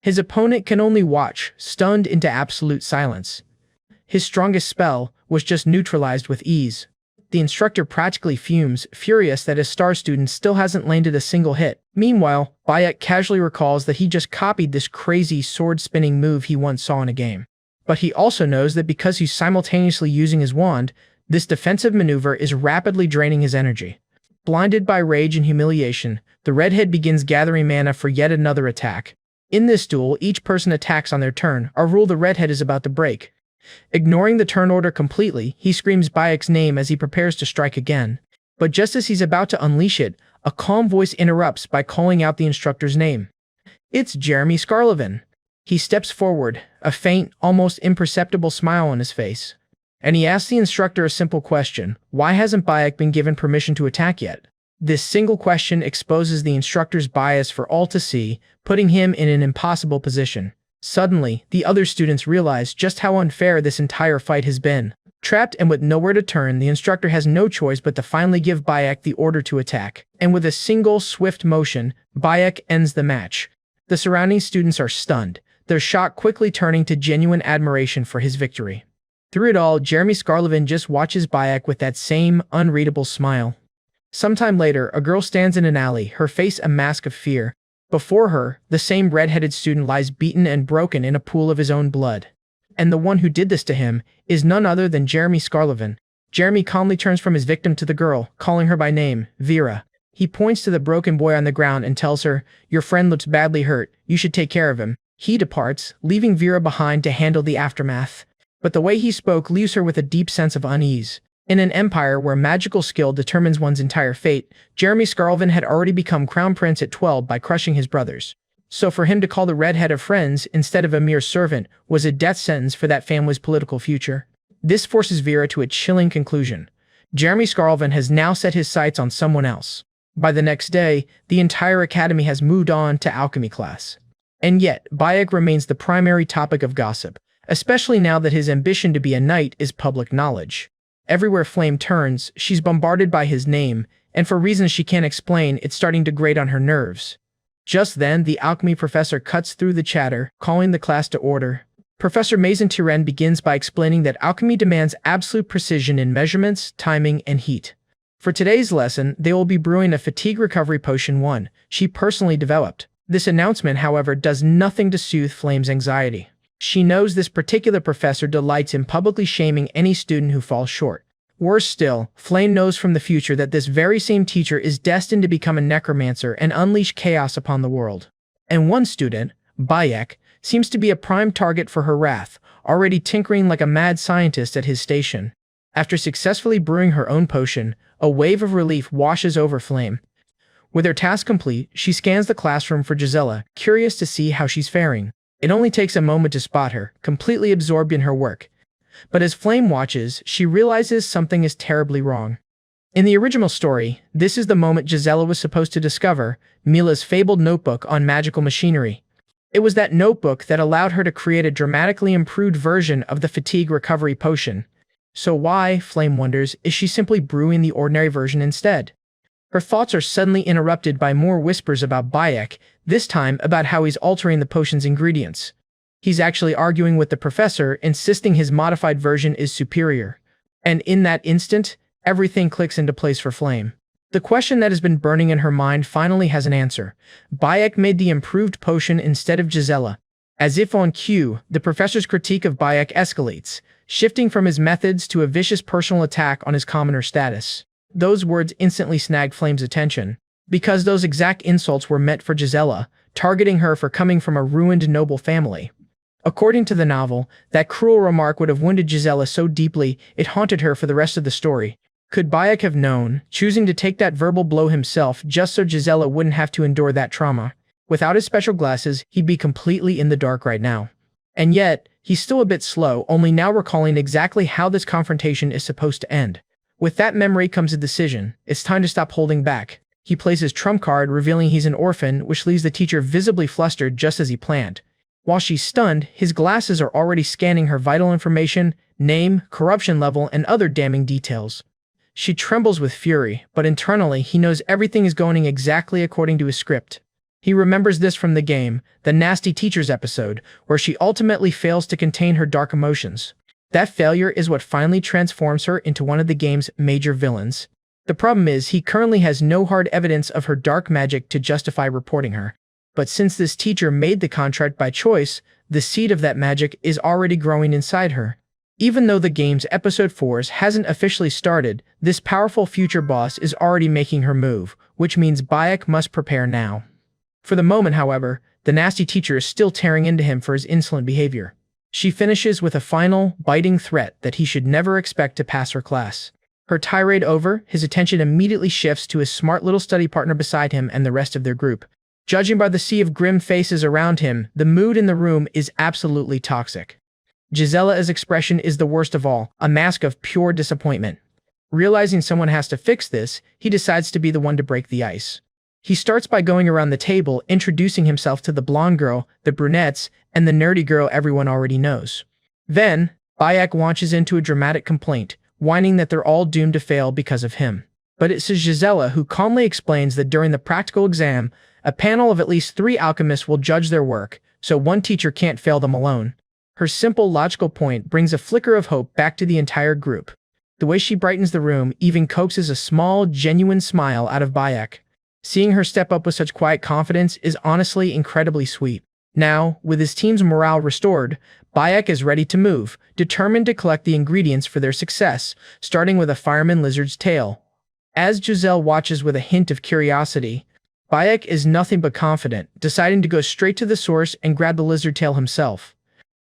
Speaker 1: His opponent can only watch, stunned into absolute silence. His strongest spell was just neutralized with ease. The instructor practically fumes, furious that his star student still hasn't landed a single hit. Meanwhile, Bayek casually recalls that he just copied this crazy sword-spinning move he once saw in a game. But he also knows that because he's simultaneously using his wand, this defensive maneuver is rapidly draining his energy. Blinded by rage and humiliation, the redhead begins gathering mana for yet another attack. In this duel, each person attacks on their turn, a rule the redhead is about to break. Ignoring the turn order completely, he screams Bayek's name as he prepares to strike again. But just as he's about to unleash it, a calm voice interrupts by calling out the instructor's name. It's Jeremy Scarlevin. He steps forward, a faint, almost imperceptible smile on his face. And he asks the instructor a simple question: why hasn't Bayek been given permission to attack yet? This single question exposes the instructor's bias for all to see, putting him in an impossible position. Suddenly, the other students realize just how unfair this entire fight has been. Trapped and with nowhere to turn, the instructor has no choice but to finally give Bayek the order to attack. And with a single, swift motion, Bayek ends the match. The surrounding students are stunned, their shock quickly turning to genuine admiration for his victory. Through it all, Jeremy Scarlevin just watches Bayek with that same, unreadable smile. Sometime later, a girl stands in an alley, her face a mask of fear. Before her, the same red-headed student lies beaten and broken in a pool of his own blood. And the one who did this to him is none other than Jeremy Scarlevin. Jeremy calmly turns from his victim to the girl, calling her by name, Vera. He points to the broken boy on the ground and tells her, "Your friend looks badly hurt. You should take care of him." He departs, leaving Vera behind to handle the aftermath. But the way he spoke leaves her with a deep sense of unease. In an empire where magical skill determines one's entire fate, Jeremy Scarlvin had already become crown prince at 12 by crushing his brothers. So for him to call the redhead a friend instead of a mere servant was a death sentence for that family's political future. This forces Vera to a chilling conclusion. Jeremy Scarlvin has now set his sights on someone else. By the next day, the entire academy has moved on to alchemy class. And yet, Bayek remains the primary topic of gossip, especially now that his ambition to be a knight is public knowledge. Everywhere Flame turns, she's bombarded by his name, and for reasons she can't explain, it's starting to grate on her nerves. Just then, the alchemy professor cuts through the chatter, calling the class to order. Professor Mason Tiren begins by explaining that alchemy demands absolute precision in measurements, timing, and heat. For today's lesson, they will be brewing a fatigue recovery potion 1, she personally developed. This announcement, however, does nothing to soothe Flame's anxiety. She knows this particular professor delights in publicly shaming any student who falls short. Worse still, Flame knows from the future that this very same teacher is destined to become a necromancer and unleash chaos upon the world. And one student, Bayek, seems to be a prime target for her wrath, already tinkering like a mad scientist at his station. After successfully brewing her own potion, a wave of relief washes over Flame. With her task complete, she scans the classroom for Gisela, curious to see how she's faring. It only takes a moment to spot her, completely absorbed in her work. But as Flame watches, she realizes something is terribly wrong. In the original story, this is the moment Gisela was supposed to discover Mila's fabled notebook on magical machinery. It was that notebook that allowed her to create a dramatically improved version of the fatigue recovery potion. So why, Flame wonders, is she simply brewing the ordinary version instead? Her thoughts are suddenly interrupted by more whispers about Bayek, this time about how he's altering the potion's ingredients. He's actually arguing with the professor, insisting his modified version is superior. And in that instant, everything clicks into place for Flame. The question that has been burning in her mind finally has an answer. Bayek made the improved potion instead of Gisela. As if on cue, the professor's critique of Bayek escalates, shifting from his methods to a vicious personal attack on his commoner status. Those words instantly snagged Flame's attention, because those exact insults were meant for Gisela, targeting her for coming from a ruined noble family. According to the novel, that cruel remark would have wounded Gisela so deeply it haunted her for the rest of the story. Could Bayek have known, choosing to take that verbal blow himself just so Gisela wouldn't have to endure that trauma? Without his special glasses, he'd be completely in the dark right now. And yet, he's still a bit slow, only now recalling exactly how this confrontation is supposed to end. With that memory comes a decision. It's time to stop holding back. He plays his trump card, revealing he's an orphan, which leaves the teacher visibly flustered just as he planned. While she's stunned, his glasses are already scanning her vital information, name, corruption level, and other damning details. She trembles with fury, but internally he knows everything is going exactly according to his script. He remembers this from the game, the Nasty Teachers episode, where she ultimately fails to contain her dark emotions. That failure is what finally transforms her into one of the game's major villains. The problem is he currently has no hard evidence of her dark magic to justify reporting her. But since this teacher made the contract by choice, the seed of that magic is already growing inside her. Even though the game's episode 4 hasn't officially started, this powerful future boss is already making her move, which means Bayek must prepare now. For the moment, however, the nasty teacher is still tearing into him for his insolent behavior. She finishes with a final, biting threat that he should never expect to pass her class. Her tirade over, his attention immediately shifts to his smart little study partner beside him and the rest of their group. Judging by the sea of grim faces around him, the mood in the room is absolutely toxic. Gisela's expression is the worst of all, a mask of pure disappointment. Realizing someone has to fix this, he decides to be the one to break the ice. He starts by going around the table, introducing himself to the blonde girl, the brunettes, and the nerdy girl everyone already knows. Then, Bayek launches into a dramatic complaint, whining that they're all doomed to fail because of him. But it's Gisela who calmly explains that during the practical exam, a panel of at least 3 alchemists will judge their work, so one teacher can't fail them alone. Her simple, logical point brings a flicker of hope back to the entire group. The way she brightens the room even coaxes a small, genuine smile out of Bayek. Seeing her step up with such quiet confidence is honestly incredibly sweet. Now, with his team's morale restored, Bayek is ready to move, determined to collect the ingredients for their success, starting with a fireman lizard's tail. As Giselle watches with a hint of curiosity, Bayek is nothing but confident, deciding to go straight to the source and grab the lizard tail himself.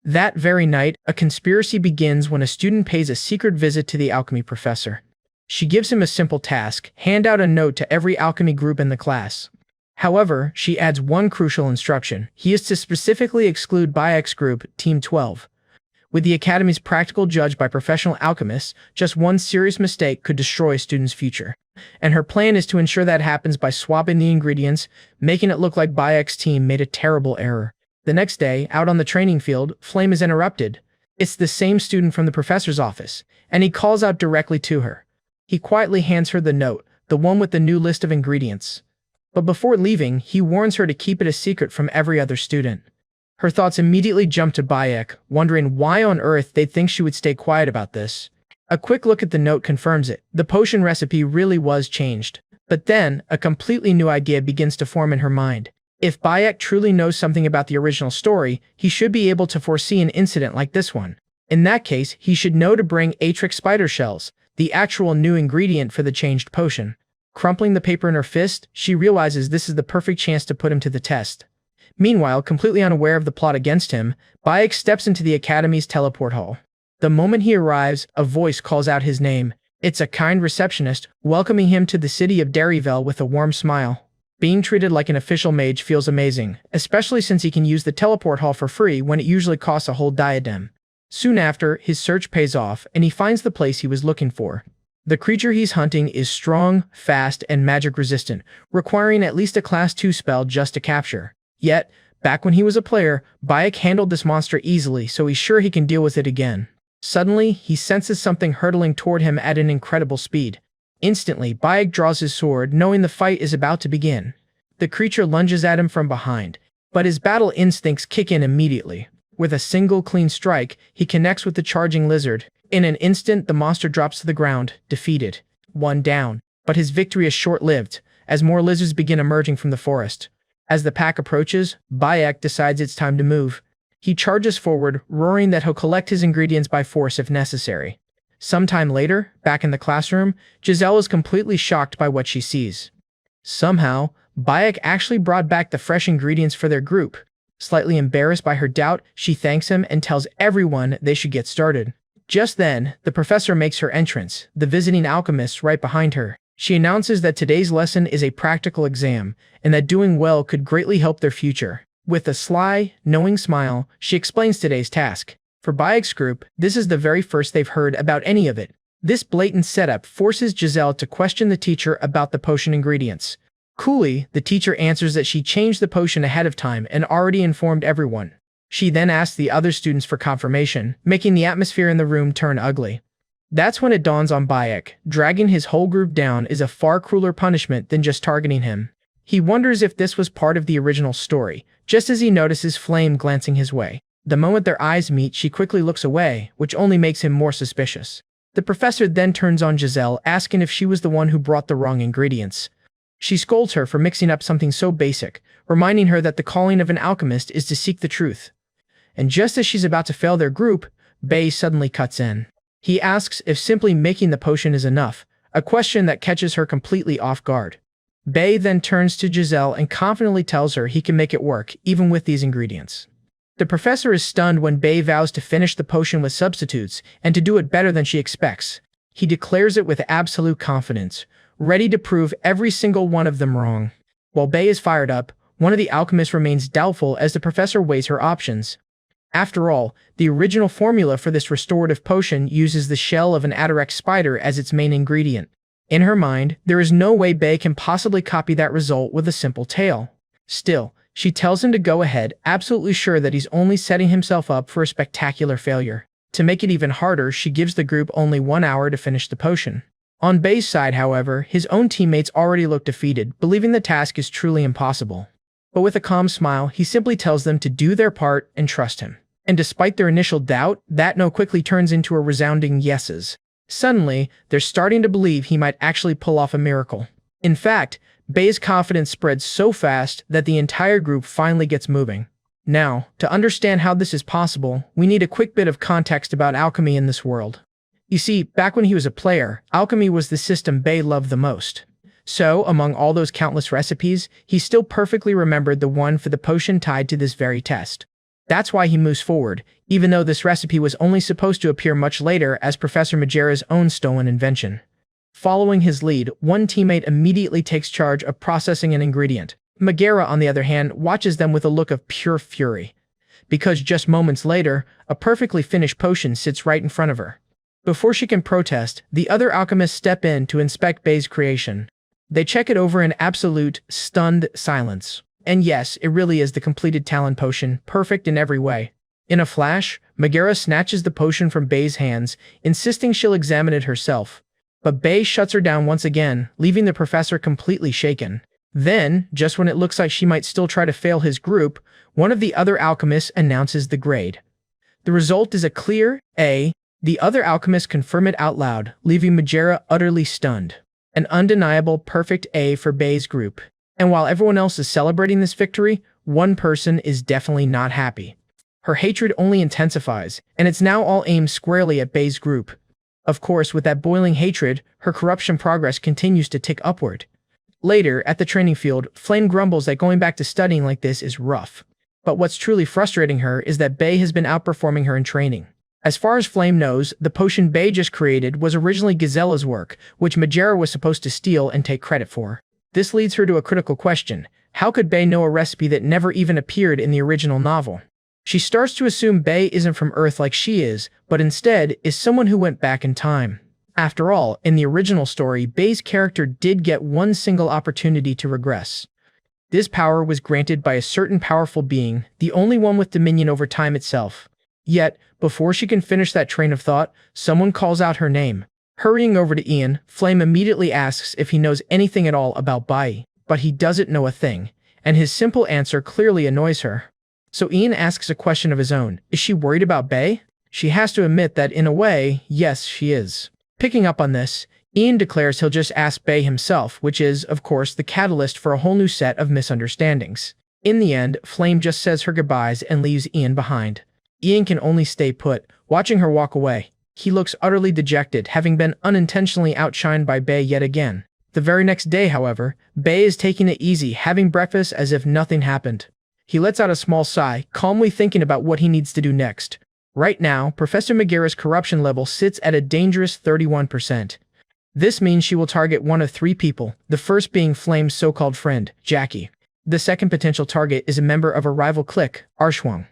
Speaker 1: That very night, a conspiracy begins when a student pays a secret visit to the alchemy professor. She gives him a simple task: hand out a note to every alchemy group in the class. However, she adds one crucial instruction. He is to specifically exclude Bayek's group, Team 12. With the Academy's practical judged by professional alchemists, just one serious mistake could destroy a student's future. And her plan is to ensure that happens by swapping the ingredients, making it look like Bayek's team made a terrible error. The next day, out on the training field, Flame is interrupted. It's the same student from the professor's office, and he calls out directly to her. He quietly hands her the note, the one with the new list of ingredients. But before leaving, he warns her to keep it a secret from every other student. Her thoughts immediately jump to Bayek, wondering why on earth they'd think she would stay quiet about this. A quick look at the note confirms it. The potion recipe really was changed. But then, a completely new idea begins to form in her mind. If Bayek truly knows something about the original story, he should be able to foresee an incident like this one. In that case, he should know to bring Atrix spider shells, the actual new ingredient for the changed potion. Crumpling the paper in her fist, she realizes this is the perfect chance to put him to the test. Meanwhile, completely unaware of the plot against him, Bayek steps into the Academy's teleport hall. The moment he arrives, a voice calls out his name. It's a kind receptionist, welcoming him to the city of Dairyville with a warm smile. Being treated like an official mage feels amazing, especially since he can use the teleport hall for free when it usually costs a whole diadem. Soon after, his search pays off, and he finds the place he was looking for. The creature he's hunting is strong, fast, and magic-resistant, requiring at least a Class 2 spell just to capture. Yet, back when he was a player, Bayek handled this monster easily, so he's sure he can deal with it again. Suddenly, he senses something hurtling toward him at an incredible speed. Instantly, Bayek draws his sword, knowing the fight is about to begin. The creature lunges at him from behind, but his battle instincts kick in immediately. With a single clean strike, he connects with the charging lizard. In an instant, the monster drops to the ground, defeated. One down. But his victory is short-lived, as more lizards begin emerging from the forest. As the pack approaches, Bayek decides it's time to move. He charges forward, roaring that he'll collect his ingredients by force if necessary. Sometime later, back in the classroom, Giselle is completely shocked by what she sees. Somehow, Bayek actually brought back the fresh ingredients for their group. Slightly embarrassed by her doubt, she thanks him and tells everyone they should get started. Just then, the professor makes her entrance, the visiting alchemist right behind her. She announces that today's lesson is a practical exam, and that doing well could greatly help their future. With a sly, knowing smile, she explains today's task. For Bayek's group, this is the very first they've heard about any of it. This blatant setup forces Giselle to question the teacher about the potion ingredients. Coolly, the teacher answers that she changed the potion ahead of time and already informed everyone. She then asks the other students for confirmation, making the atmosphere in the room turn ugly. That's when it dawns on Bayek. Dragging his whole group down is a far crueler punishment than just targeting him. He wonders if this was part of the original story, just as he notices Flame glancing his way. The moment their eyes meet, she quickly looks away, which only makes him more suspicious. The professor then turns on Giselle, asking if she was the one who brought the wrong ingredients. She scolds her for mixing up something so basic, reminding her that the calling of an alchemist is to seek the truth. And just as she's about to fail their group, Bei suddenly cuts in. He asks if simply making the potion is enough, a question that catches her completely off guard. Bei then turns to Giselle and confidently tells her he can make it work, even with these ingredients. The professor is stunned when Bei vows to finish the potion with substitutes and to do it better than she expects. He declares it with absolute confidence, ready to prove every single one of them wrong. While Bei is fired up, one of the alchemists remains doubtful as the professor weighs her options. After all, the original formula for this restorative potion uses the shell of an Underachiever spider as its main ingredient. In her mind, there is no way Bei can possibly copy that result with a simple tail. Still, she tells him to go ahead, absolutely sure that he's only setting himself up for a spectacular failure. To make it even harder, she gives the group only 1 hour to finish the potion. On Bei's side, however, his own teammates already look defeated, believing the task is truly impossible. But with a calm smile, he simply tells them to do their part and trust him. And despite their initial doubt, that no quickly turns into a resounding yeses. Suddenly, they're starting to believe he might actually pull off a miracle. In fact, Bei's confidence spreads so fast that the entire group finally gets moving. Now, to understand how this is possible, we need a quick bit of context about alchemy in this world. You see, back when he was a player, alchemy was the system Bei loved the most. So, among all those countless recipes, he still perfectly remembered the one for the potion tied to this very test. That's why he moves forward, even though this recipe was only supposed to appear much later as Professor Majera's own stolen invention. Following his lead, one teammate immediately takes charge of processing an ingredient. Megara, on the other hand, watches them with a look of pure fury, because just moments later, a perfectly finished potion sits right in front of her. Before she can protest, the other alchemists step in to inspect Bei's creation. They check it over in absolute, stunned silence. And yes, it really is the completed Talon potion, perfect in every way. In a flash, Megara snatches the potion from Bei's hands, insisting she'll examine it herself. But Bei shuts her down once again, leaving the professor completely shaken. Then, just when it looks like she might still try to fail his group, one of the other alchemists announces the grade. The result is a clear A. The other alchemists confirm it out loud, leaving Majera utterly stunned. An undeniable perfect A for Bei's group. And while everyone else is celebrating this victory, one person is definitely not happy. Her hatred only intensifies, and it's now all aimed squarely at Bei's group. Of course, with that boiling hatred, her corruption progress continues to tick upward. Later, at the training field, Flame grumbles that going back to studying like this is rough. But what's truly frustrating her is that Bei has been outperforming her in training. As far as Flame knows, the potion Bei just created was originally Gazella's work, which Majera was supposed to steal and take credit for. This leads her to a critical question. How could Bei know a recipe that never even appeared in the original novel? She starts to assume Bei isn't from Earth like she is, but instead is someone who went back in time. After all, in the original story, Bei's character did get one single opportunity to regress. This power was granted by a certain powerful being, the only one with dominion over time itself. Yet, before she can finish that train of thought, someone calls out her name. Hurrying over to Ian, Flame immediately asks if he knows anything at all about Bai, but he doesn't know a thing, and his simple answer clearly annoys her. So Ian asks a question of his own. Is she worried about Bei? She has to admit that in a way, yes, she is. Picking up on this, Ian declares he'll just ask Bei himself, which is, of course, the catalyst for a whole new set of misunderstandings. In the end, Flame just says her goodbyes and leaves Ian behind. Ian can only stay put, watching her walk away. He looks utterly dejected, having been unintentionally outshined by Bei yet again. The very next day, however, Bei is taking it easy, having breakfast as if nothing happened. He lets out a small sigh, calmly thinking about what he needs to do next. Right now, Professor Megara's corruption level sits at a dangerous 31%. This means she will target one of three people, the first being Flame's so-called friend, Jackie. The second potential target is a member of a rival clique, Arshwang.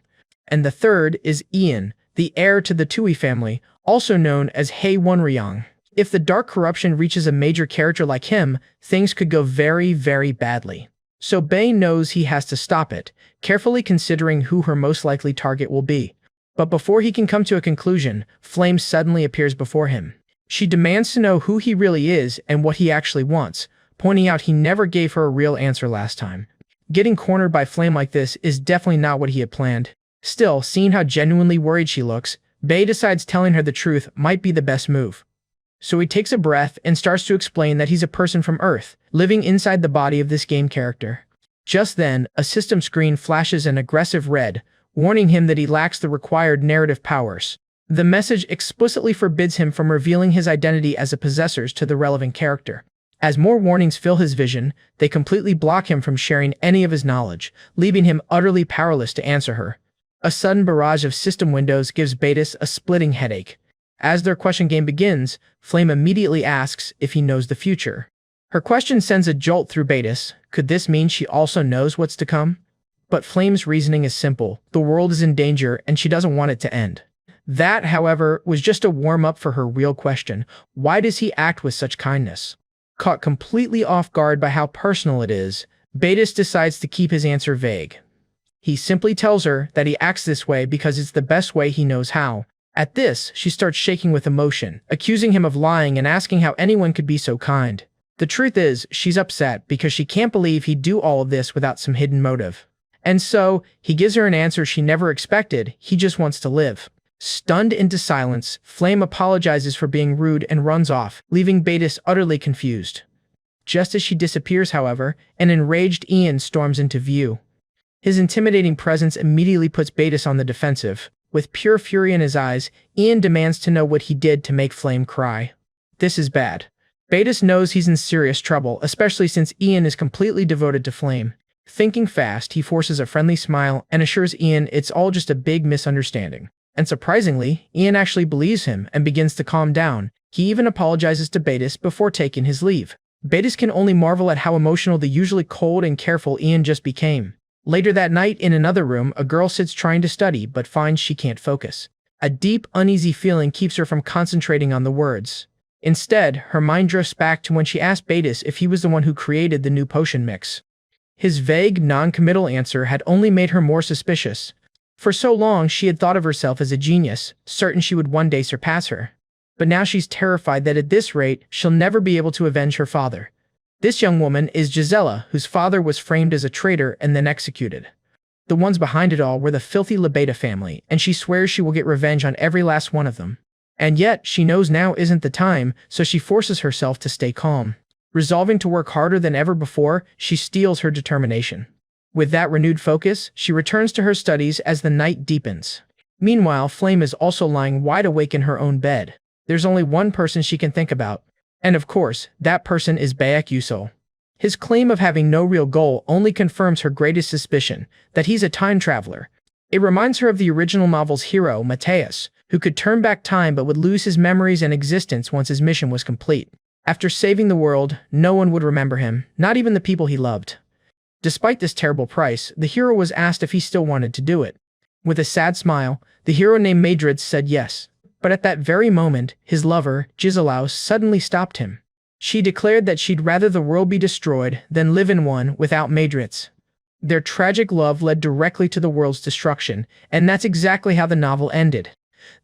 Speaker 1: And the third is Ian, the heir to the Tui family, also known as Hei Wonryang. If the dark corruption reaches a major character like him, things could go very, very badly. So Bei knows he has to stop it, carefully considering who her most likely target will be. But before he can come to a conclusion, Flame suddenly appears before him. She demands to know who he really is and what he actually wants, pointing out he never gave her a real answer last time. Getting cornered by Flame like this is definitely not what he had planned. Still, seeing how genuinely worried she looks, Bei decides telling her the truth might be the best move. So he takes a breath and starts to explain that he's a person from Earth, living inside the body of this game character. Just then, a system screen flashes an aggressive red, warning him that he lacks the required narrative powers. The message explicitly forbids him from revealing his identity as a possessor to the relevant character. As more warnings fill his vision, they completely block him from sharing any of his knowledge, leaving him utterly powerless to answer her. A sudden barrage of system windows gives Betis a splitting headache. As their question game begins, Flame immediately asks if he knows the future. Her question sends a jolt through Betis. Could this mean she also knows what's to come? But Flame's reasoning is simple. The world is in danger and she doesn't want it to end. That, however, was just a warm-up for her real question. Why does he act with such kindness? Caught completely off guard by how personal it is, Betis decides to keep his answer vague. He simply tells her that he acts this way because it's the best way he knows how. At this, she starts shaking with emotion, accusing him of lying and asking how anyone could be so kind. The truth is, she's upset because she can't believe he'd do all of this without some hidden motive. And so, he gives her an answer she never expected. He just wants to live. Stunned into silence, Flame apologizes for being rude and runs off, leaving Betis utterly confused. Just as she disappears, however, an enraged Ian storms into view. His intimidating presence immediately puts Betis on the defensive. With pure fury in his eyes, Ian demands to know what he did to make Flame cry. This is bad. Betis knows he's in serious trouble, especially since Ian is completely devoted to Flame. Thinking fast, he forces a friendly smile and assures Ian it's all just a big misunderstanding. And surprisingly, Ian actually believes him and begins to calm down. He even apologizes to Betis before taking his leave. Betis can only marvel at how emotional the usually cold and careful Ian just became. Later that night, in another room, a girl sits trying to study but finds she can't focus. A deep, uneasy feeling keeps her from concentrating on the words. Instead, her mind drifts back to when she asked Betis if he was the one who created the new potion mix. His vague, non-committal answer had only made her more suspicious. For so long, she had thought of herself as a genius, certain she would one day surpass her. But now she's terrified that at this rate, she'll never be able to avenge her father. This young woman is Gisela, whose father was framed as a traitor and then executed. The ones behind it all were the filthy Lebeda family, and she swears she will get revenge on every last one of them. And yet, she knows now isn't the time, so she forces herself to stay calm. Resolving to work harder than ever before, she steels her determination. With that renewed focus, she returns to her studies as the night deepens. Meanwhile, Flame is also lying wide awake in her own bed. There's only one person she can think about. And of course, that person is Baek Yusol. His claim of having no real goal only confirms her greatest suspicion, that he's a time traveler. It reminds her of the original novel's hero, Mateus, who could turn back time but would lose his memories and existence once his mission was complete. After saving the world, no one would remember him, not even the people he loved. Despite this terrible price, the hero was asked if he still wanted to do it. With a sad smile, the hero named Madrid said yes. But at that very moment, his lover, Giselaus, suddenly stopped him. She declared that she'd rather the world be destroyed than live in one without Madrids. Their tragic love led directly to the world's destruction, and that's exactly how the novel ended.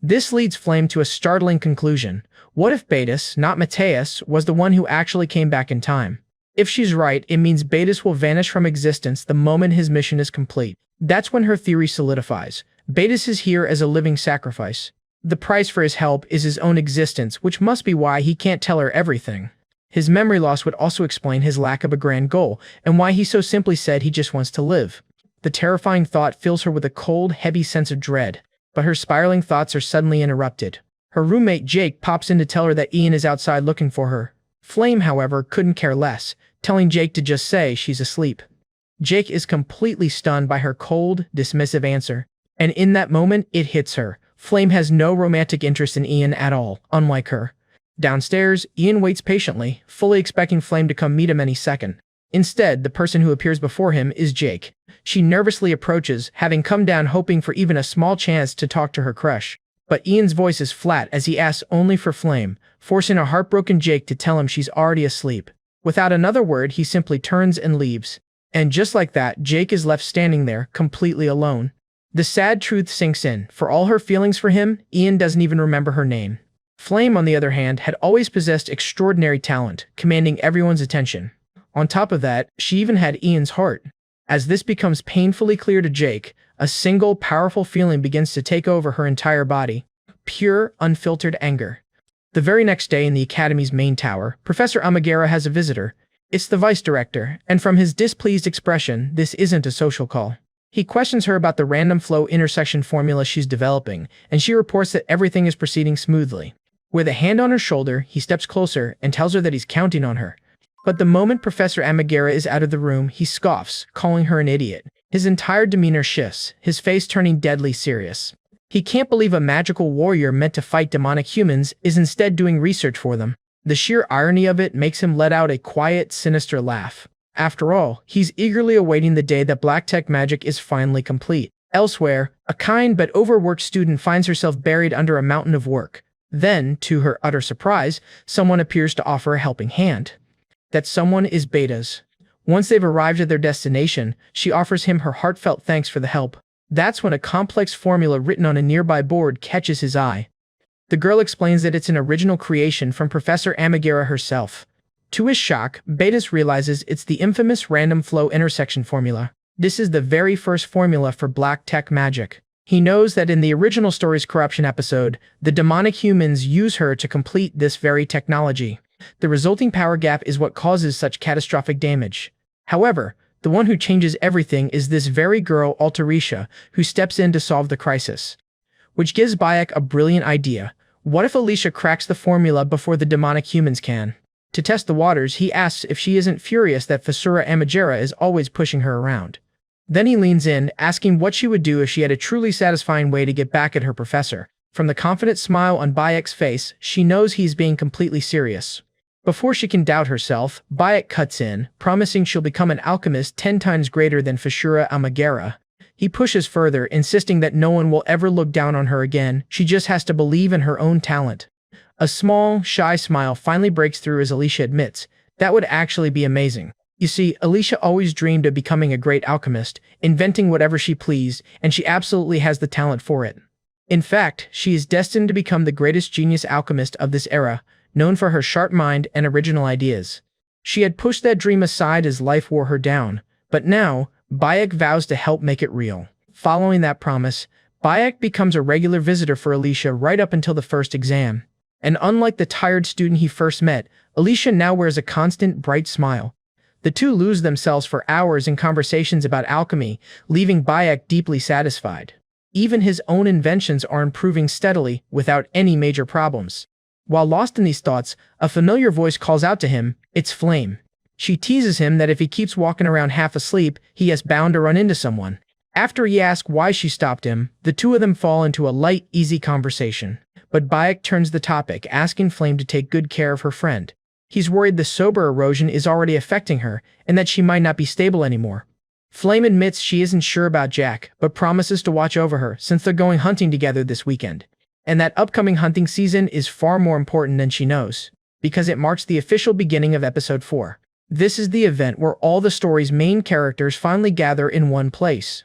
Speaker 1: This leads Flame to a startling conclusion. What if Betis, not Mateus, was the one who actually came back in time? If she's right, it means Betis will vanish from existence the moment his mission is complete. That's when her theory solidifies. Betis is here as a living sacrifice. The price for his help is his own existence, which must be why he can't tell her everything. His memory loss would also explain his lack of a grand goal, and why he so simply said he just wants to live. The terrifying thought fills her with a cold, heavy sense of dread, but her spiraling thoughts are suddenly interrupted. Her roommate Jake pops in to tell her that Ian is outside looking for her. Flame, however, couldn't care less, telling Jake to just say she's asleep. Jake is completely stunned by her cold, dismissive answer, and in that moment, it hits her. Flame has no romantic interest in Ian at all, unlike her. Downstairs, Ian waits patiently, fully expecting Flame to come meet him any second. Instead, the person who appears before him is Jake. She nervously approaches, having come down hoping for even a small chance to talk to her crush. But Ian's voice is flat as he asks only for Flame, forcing a heartbroken Jake to tell him she's already asleep. Without another word, he simply turns and leaves. And just like that, Jake is left standing there, completely alone. The sad truth sinks in. For all her feelings for him, Ian doesn't even remember her name. Flame, on the other hand, had always possessed extraordinary talent, commanding everyone's attention. On top of that, she even had Ian's heart. As this becomes painfully clear to Jake, a single, powerful feeling begins to take over her entire body. Pure, unfiltered anger. The very next day in the Academy's main tower, Professor Amagera has a visitor. It's the vice director, and from his displeased expression, this isn't a social call. He questions her about the random flow intersection formula she's developing, and she reports that everything is proceeding smoothly. With a hand on her shoulder, he steps closer and tells her that he's counting on her. But the moment Professor Amagera is out of the room, he scoffs, calling her an idiot. His entire demeanor shifts, his face turning deadly serious. He can't believe a magical warrior meant to fight demonic humans is instead doing research for them. The sheer irony of it makes him let out a quiet, sinister laugh. After all, he's eagerly awaiting the day that black tech magic is finally complete. Elsewhere, a kind but overworked student finds herself buried under a mountain of work. Then, to her utter surprise, someone appears to offer a helping hand. That someone is Betis. Once they've arrived at their destination, she offers him her heartfelt thanks for the help. That's when a complex formula written on a nearby board catches his eye. The girl explains that it's an original creation from Professor Amagera herself. To his shock, Betis realizes it's the infamous random flow intersection formula. This is the very first formula for black tech magic. He knows that in the original story's corruption episode, the demonic humans use her to complete this very technology. The resulting power gap is what causes such catastrophic damage. However, The one who changes everything is this very girl, Altarisha, who steps in to solve the crisis. Which gives Bayek a brilliant idea. What if Alicia cracks the formula before the demonic humans can? To test the waters, he asks if she isn't furious that Fisura Amagera is always pushing her around. Then he leans in, asking what she would do if she had a truly satisfying way to get back at her professor. From the confident smile on Bayek's face, she knows he's being completely serious. Before she can doubt herself, Bayek cuts in, promising she'll become an alchemist 10 times greater than Fisura Amagera. He pushes further, insisting that no one will ever look down on her again, she just has to believe in her own talent. A small, shy smile finally breaks through as Alicia admits, that would actually be amazing. You see, Alicia always dreamed of becoming a great alchemist, inventing whatever she pleased, and she absolutely has the talent for it. In fact, she is destined to become the greatest genius alchemist of this era, known for her sharp mind and original ideas. She had pushed that dream aside as life wore her down, but now, Bayek vows to help make it real. Following that promise, Bayek becomes a regular visitor for Alicia right up until the first exam. And unlike the tired student he first met, Alicia now wears a constant, bright smile. The two lose themselves for hours in conversations about alchemy, leaving Bayek deeply satisfied. Even his own inventions are improving steadily, without any major problems. While lost in these thoughts, a familiar voice calls out to him, it's Flame. She teases him that if he keeps walking around half asleep, he is bound to run into someone. After he asks why she stopped him, the two of them fall into a light, easy conversation. But Bayek turns the topic, asking Flame to take good care of her friend. He's worried the sober erosion is already affecting her, and that she might not be stable anymore. Flame admits she isn't sure about Jack, but promises to watch over her since they're going hunting together this weekend. And that upcoming hunting season is far more important than she knows, because it marks the official beginning of episode 4. This is the event where all the story's main characters finally gather in one place.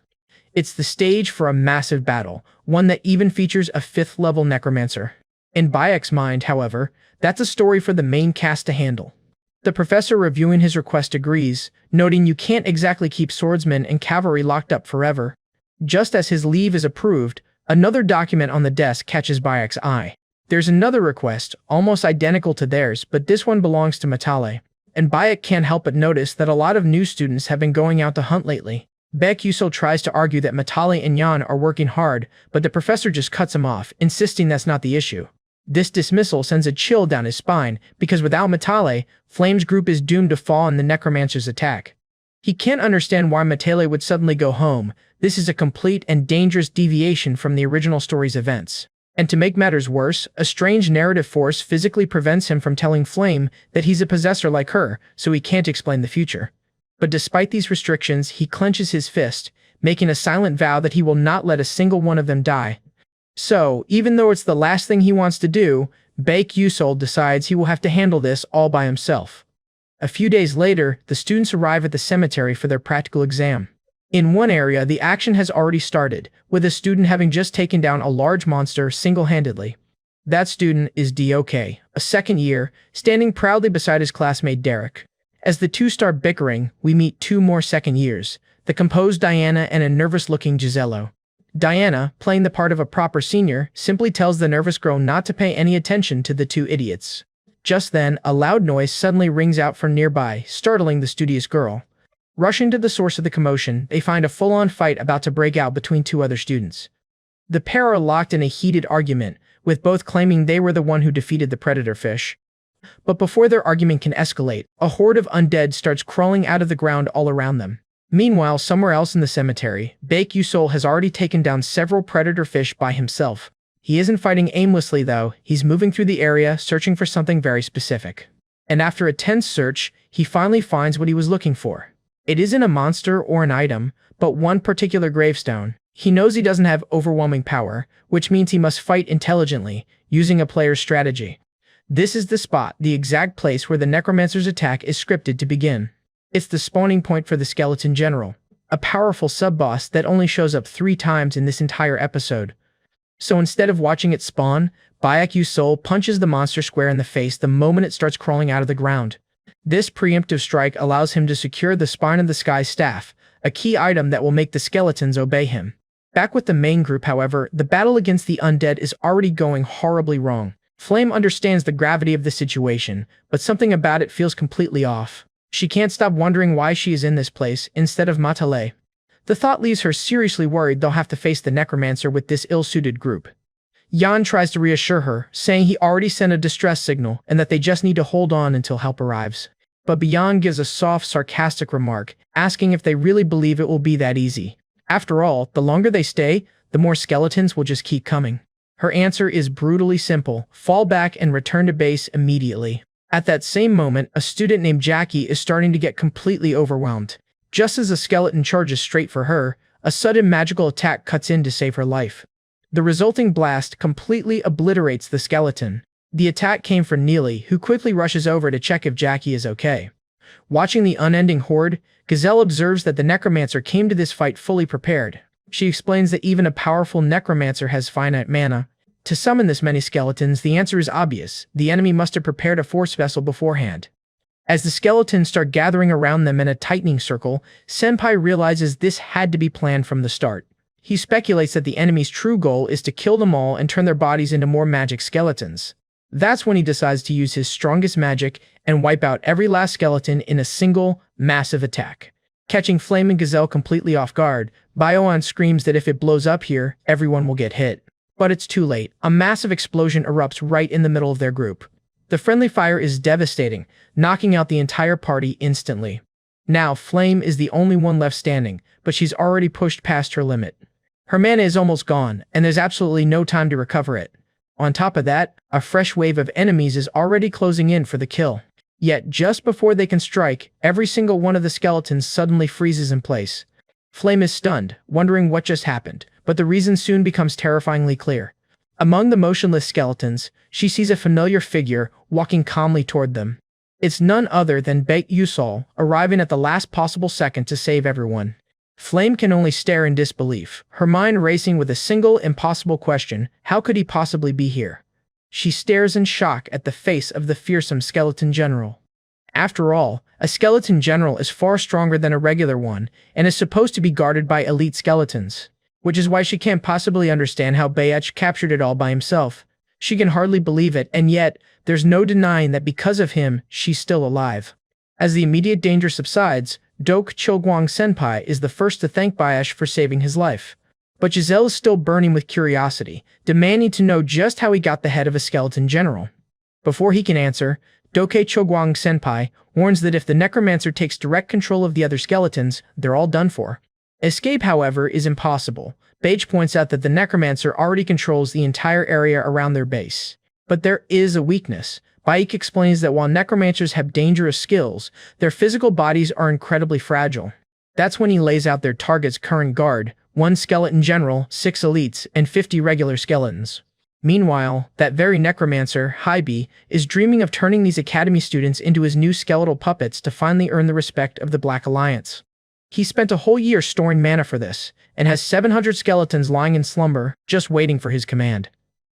Speaker 1: It's the stage for a massive battle, one that even features a 5th-level necromancer. In Bayek's mind, however, that's a story for the main cast to handle. The professor reviewing his request agrees, noting you can't exactly keep swordsmen and cavalry locked up forever. Just as his leave is approved, another document on the desk catches Bayek's eye. There's another request, almost identical to theirs, but this one belongs to Matale. And Bayek can't help but notice that a lot of new students have been going out to hunt lately. Baek Yusul tries to argue that Matale and Yan are working hard, but the professor just cuts him off, insisting that's not the issue. This dismissal sends a chill down his spine, because without Matale, Flame's group is doomed to fall in the necromancer's attack. He can't understand why Matale would suddenly go home. This is a complete and dangerous deviation from the original story's events. And to make matters worse, a strange narrative force physically prevents him from telling Flame that he's a possessor like her, so he can't explain the future. But despite these restrictions, he clenches his fist, making a silent vow that he will not let a single one of them die. So, even though it's the last thing he wants to do, Baek Yusul decides he will have to handle this all by himself. A few days later, the students arrive at the cemetery for their practical exam. In one area, the action has already started, with a student having just taken down a large monster single-handedly. That student is Dok, a second year, standing proudly beside his classmate Derek. As the two start bickering, we meet 2 more second years, the composed Diana and a nervous-looking Gisello. Diana, playing the part of a proper senior, simply tells the nervous girl not to pay any attention to the 2 idiots. Just then, a loud noise suddenly rings out from nearby, startling the studious girl. Rushing to the source of the commotion, they find a full-on fight about to break out between 2 other students. The pair are locked in a heated argument, with both claiming they were the one who defeated the predator fish. But before their argument can escalate, a horde of undead starts crawling out of the ground all around them. Meanwhile, somewhere else in the cemetery, Baek Yusul has already taken down several predator fish by himself. He isn't fighting aimlessly though, he's moving through the area searching for something very specific. And after a tense search, he finally finds what he was looking for. It isn't a monster or an item, but one particular gravestone. He knows he doesn't have overwhelming power, which means he must fight intelligently, using a player's strategy. This is the spot, the exact place where the necromancer's attack is scripted to begin. It's the spawning point for the skeleton general, a powerful sub-boss that only shows up 3 times in this entire episode. So instead of watching it spawn, Baek Yusul punches the monster square in the face the moment it starts crawling out of the ground. This preemptive strike allows him to secure the Spine of the Sky staff, a key item that will make the skeletons obey him. Back with the main group, however, the battle against the undead is already going horribly wrong. Flame understands the gravity of the situation, but something about it feels completely off. She can't stop wondering why she is in this place instead of Matale. The thought leaves her seriously worried they'll have to face the necromancer with this ill-suited group. Yan tries to reassure her, saying he already sent a distress signal and that they just need to hold on until help arrives. But Beyond gives a soft, sarcastic remark, asking if they really believe it will be that easy. After all, the longer they stay, the more skeletons will just keep coming. Her answer is brutally simple: fall back and return to base immediately. At that same moment, a student named Jackie is starting to get completely overwhelmed. Just as a skeleton charges straight for her, a sudden magical attack cuts in to save her life. The resulting blast completely obliterates the skeleton. The attack came from Neely, who quickly rushes over to check if Jackie is okay. Watching the unending horde, Gazelle observes that the necromancer came to this fight fully prepared. She explains that even a powerful necromancer has finite mana. To summon this many skeletons, the answer is obvious: the enemy must have prepared a force vessel beforehand. As the skeletons start gathering around them in a tightening circle, Senpai realizes this had to be planned from the start. He speculates that the enemy's true goal is to kill them all and turn their bodies into more magic skeletons. That's when he decides to use his strongest magic and wipe out every last skeleton in a single, massive attack. Catching Flame and Gazelle completely off guard, Bioan screams that if it blows up here, everyone will get hit. But it's too late. A massive explosion erupts right in the middle of their group. The friendly fire is devastating, knocking out the entire party instantly. Now, Flame is the only one left standing, but she's already pushed past her limit. Her mana is almost gone, and there's absolutely no time to recover it. On top of that, a fresh wave of enemies is already closing in for the kill. Yet, just before they can strike, every single one of the skeletons suddenly freezes in place. Flame is stunned, wondering what just happened, but the reason soon becomes terrifyingly clear. Among the motionless skeletons, she sees a familiar figure walking calmly toward them. It's none other than Beit Yusol, arriving at the last possible second to save everyone. Flame can only stare in disbelief, her mind racing with a single impossible question: how could he possibly be here? She stares in shock at the face of the fearsome skeleton general. After all, a skeleton general is far stronger than a regular one, and is supposed to be guarded by elite skeletons. Which is why she can't possibly understand how Bayech captured it all by himself. She can hardly believe it, and yet, there's no denying that because of him, she's still alive. As the immediate danger subsides, Dok Chilguang Senpai is the first to thank Bayash for saving his life. But Giselle is still burning with curiosity, demanding to know just how he got the head of a skeleton general. Before he can answer, Doke Chilguang Senpai warns that if the necromancer takes direct control of the other skeletons, they're all done for. Escape, however, is impossible. Beige points out that the necromancer already controls the entire area around their base. But there is a weakness. Baik explains that while necromancers have dangerous skills, their physical bodies are incredibly fragile. That's when he lays out their target's current guard: 1 skeleton general, 6 elites, and 50 regular skeletons. Meanwhile, that very necromancer, Hybe, is dreaming of turning these academy students into his new skeletal puppets to finally earn the respect of the Black Alliance. He spent a whole year storing mana for this, and has 700 skeletons lying in slumber, just waiting for his command.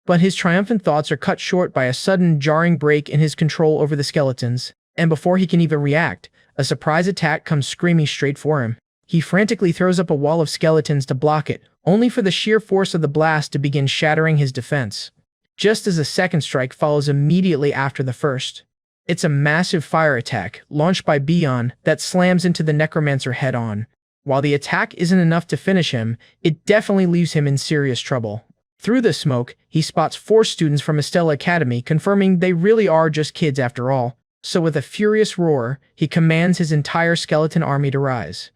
Speaker 1: But his triumphant thoughts are cut short by a sudden, jarring break in his control over the skeletons, and before he can even react, a surprise attack comes screaming straight for him. He frantically throws up a wall of skeletons to block it, only for the sheer force of the blast to begin shattering his defense. Just as the second strike follows immediately after the first. It's a massive fire attack, launched by Beyond, that slams into the necromancer head-on. While the attack isn't enough to finish him, it definitely leaves him in serious trouble. Through the smoke, he spots 4 students from Estella Academy, confirming they really are just kids after all. So with a furious roar, he commands his entire skeleton army to rise.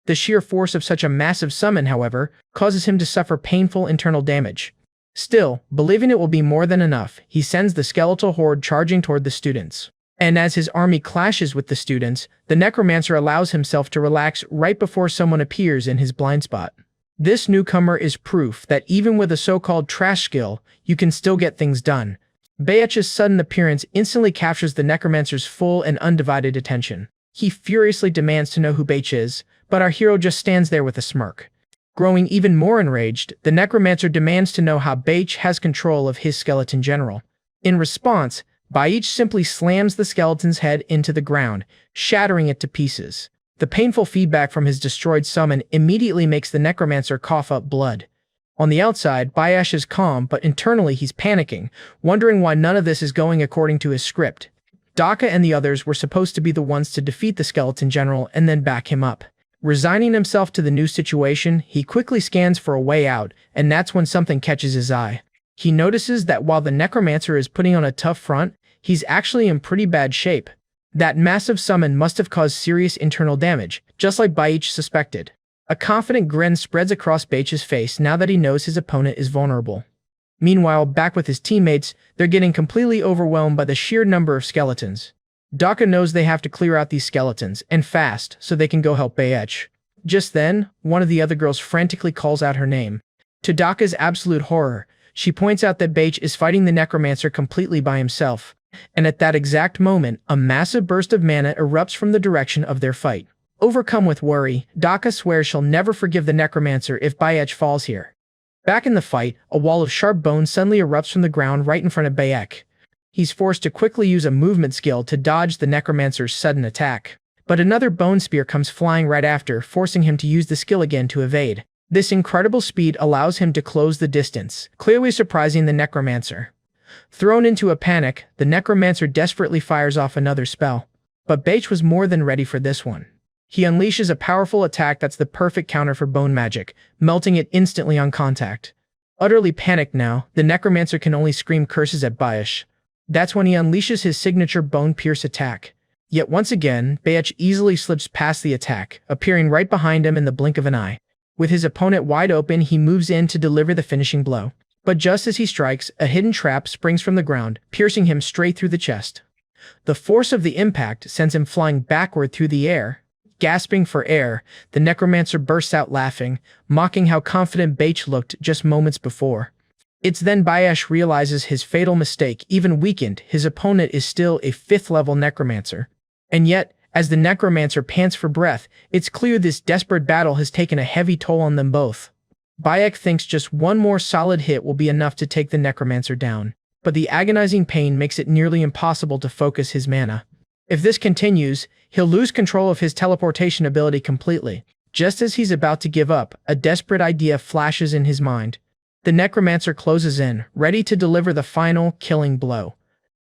Speaker 1: The sheer force of such a massive summon, however, causes him to suffer painful internal damage. Still, believing it will be more than enough, he sends the skeletal horde charging toward the students. And as his army clashes with the students, the necromancer allows himself to relax right before someone appears in his blind spot. This newcomer is proof that even with a so-called trash skill, you can still get things done. Bayech's sudden appearance instantly captures the necromancer's full and undivided attention. He furiously demands to know who Baech is, but our hero just stands there with a smirk. Growing even more enraged, the necromancer demands to know how Baech has control of his skeleton general. In response, Baech simply slams the skeleton's head into the ground, shattering it to pieces. The painful feedback from his destroyed summon immediately makes the necromancer cough up blood. On the outside, Bayash is calm, but internally he's panicking, wondering why none of this is going according to his script. Daka and the others were supposed to be the ones to defeat the skeleton general and then back him up. Resigning himself to the new situation, he quickly scans for a way out, and that's when something catches his eye. He notices that while the necromancer is putting on a tough front, he's actually in pretty bad shape. That massive summon must have caused serious internal damage, just like Baich suspected. A confident grin spreads across Baich's face now that he knows his opponent is vulnerable. Meanwhile, back with his teammates, they're getting completely overwhelmed by the sheer number of skeletons. Daka knows they have to clear out these skeletons, and fast, so they can go help Baich. Just then, one of the other girls frantically calls out her name. To Daka's absolute horror, she points out that Baich is fighting the necromancer completely by himself, and at that exact moment, a massive burst of mana erupts from the direction of their fight. Overcome with worry, Daka swears she'll never forgive the necromancer if Baich falls here. Back in the fight, a wall of sharp bones suddenly erupts from the ground right in front of Baich. He's forced to quickly use a movement skill to dodge the necromancer's sudden attack. But another bone spear comes flying right after, forcing him to use the skill again to evade. This incredible speed allows him to close the distance, clearly surprising the necromancer. Thrown into a panic, the necromancer desperately fires off another spell. But Baich was more than ready for this one. He unleashes a powerful attack that's the perfect counter for bone magic, melting it instantly on contact. Utterly panicked now, the necromancer can only scream curses at Baich. That's when he unleashes his signature Bone Pierce attack. Yet once again, Baich easily slips past the attack, appearing right behind him in the blink of an eye. With his opponent wide open, he moves in to deliver the finishing blow. But just as he strikes, a hidden trap springs from the ground, piercing him straight through the chest. The force of the impact sends him flying backward through the air. Gasping for air, the necromancer bursts out laughing, mocking how confident Baich looked just moments before. It's then Baich realizes his fatal mistake. Even weakened, his opponent is still a 5th-level necromancer. And yet, as the necromancer pants for breath, it's clear this desperate battle has taken a heavy toll on them both. Baich thinks just one more solid hit will be enough to take the necromancer down, but the agonizing pain makes it nearly impossible to focus his mana. If this continues, he'll lose control of his teleportation ability completely. Just as he's about to give up, a desperate idea flashes in his mind. The necromancer closes in, ready to deliver the final, killing blow.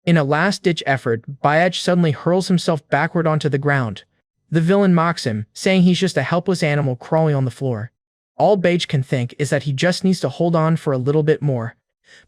Speaker 1: In a last-ditch effort, Baich suddenly hurls himself backward onto the ground. The villain mocks him, saying he's just a helpless animal crawling on the floor. All Baich can think is that he just needs to hold on for a little bit more.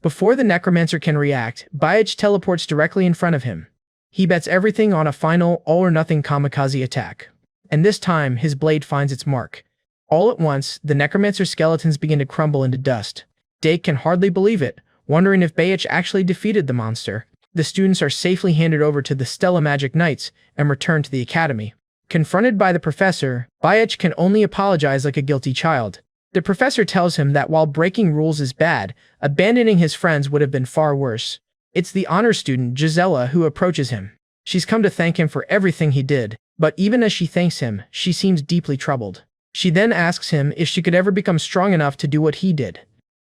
Speaker 1: Before the necromancer can react, Baich teleports directly in front of him. He bets everything on a final, all-or-nothing kamikaze attack. And this time, his blade finds its mark. All at once, the necromancer's skeletons begin to crumble into dust. Dake can hardly believe it, wondering if Baich actually defeated the monster. The students are safely handed over to the Stella Magic Knights and return to the academy. Confronted by the professor, Baich can only apologize like a guilty child. The professor tells him that while breaking rules is bad, abandoning his friends would have been far worse. It's the honor student, Gisela, who approaches him. She's come to thank him for everything he did, but even as she thanks him, she seems deeply troubled. She then asks him if she could ever become strong enough to do what he did.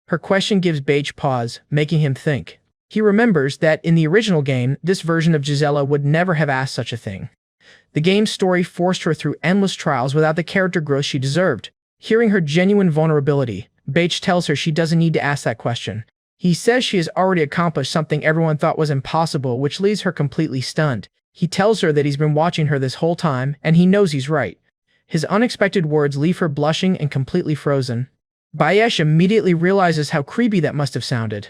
Speaker 1: Her question gives Baich pause, making him think. He remembers that in the original game, this version of Gisela would never have asked such a thing. The game's story forced her through endless trials without the character growth she deserved. Hearing her genuine vulnerability, Baich tells her she doesn't need to ask that question. He says she has already accomplished something everyone thought was impossible, which leaves her completely stunned. He tells her that he's been watching her this whole time, and he knows he's right. His unexpected words leave her blushing and completely frozen. Baich immediately realizes how creepy that must have sounded.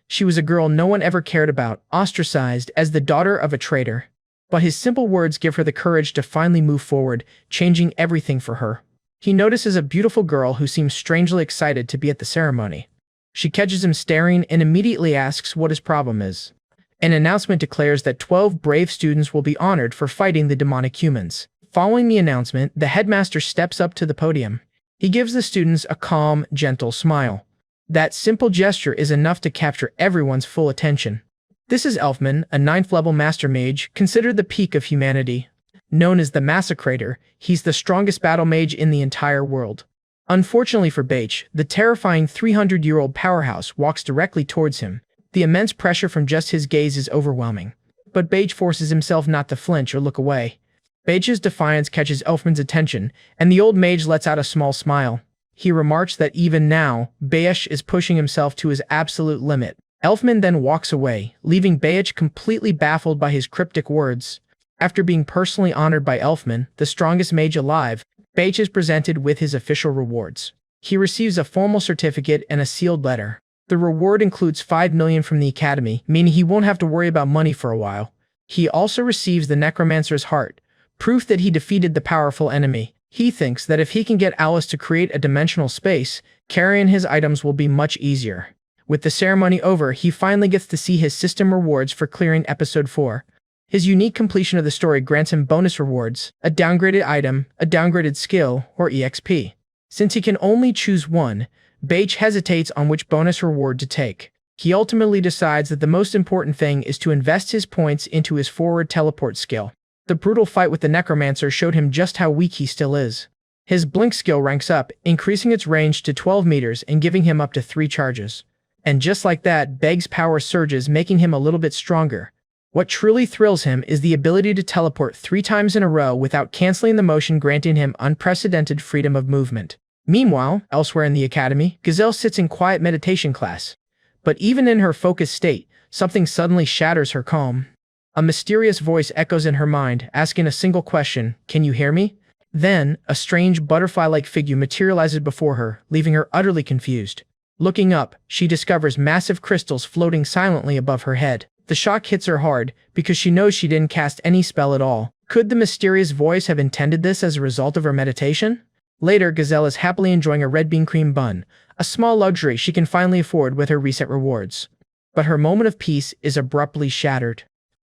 Speaker 1: She was a girl no one ever cared about, ostracized as the daughter of a traitor. But his simple words give her the courage to finally move forward, changing everything for her. He notices a beautiful girl who seems strangely excited to be at the ceremony. She catches him staring and immediately asks what his problem is. An announcement declares that 12 brave students will be honored for fighting the demonic humans. Following the announcement, the headmaster steps up to the podium. He gives the students a calm, gentle smile. That simple gesture is enough to capture everyone's full attention. This is Elfman, a 9th-level Master Mage, considered the peak of humanity. Known as the Massacrator, he's the strongest battle mage in the entire world. Unfortunately for Baich, the terrifying 300-year-old powerhouse walks directly towards him. The immense pressure from just his gaze is overwhelming. But Baich forces himself not to flinch or look away. Baich's defiance catches Elfman's attention, and the old mage lets out a small smile. He remarks that even now, Baich is pushing himself to his absolute limit. Elfman then walks away, leaving Bayach completely baffled by his cryptic words. After being personally honored by Elfman, the strongest mage alive, Bayach is presented with his official rewards. He receives a formal certificate and a sealed letter. The reward includes 5 million from the Academy, meaning he won't have to worry about money for a while. He also receives the Necromancer's Heart, proof that he defeated the powerful enemy. He thinks that if he can get Alice to create a dimensional space, carrying his items will be much easier. With the ceremony over, he finally gets to see his system rewards for clearing Episode 4. His unique completion of the story grants him bonus rewards, a downgraded item, a downgraded skill, or EXP. Since he can only choose one, Bayach hesitates on which bonus reward to take. He ultimately decides that the most important thing is to invest his points into his forward teleport skill. The brutal fight with the Necromancer showed him just how weak he still is. His blink skill ranks up, increasing its range to 12 meters and giving him up to 3 charges. And just like that, Beg's power surges, making him a little bit stronger. What truly thrills him is the ability to teleport 3 times in a row without canceling the motion, granting him unprecedented freedom of movement. Meanwhile, elsewhere in the academy, Gazelle sits in quiet meditation class. But even in her focused state, something suddenly shatters her calm. A mysterious voice echoes in her mind, asking a single question, "Can you hear me?" Then, a strange butterfly-like figure materializes before her, leaving her utterly confused. Looking up, she discovers massive crystals floating silently above her head. The shock hits her hard, because she knows she didn't cast any spell at all. Could the mysterious voice have intended this as a result of her meditation? Later, Gazelle is happily enjoying a red bean cream bun, a small luxury she can finally afford with her recent rewards. But her moment of peace is abruptly shattered.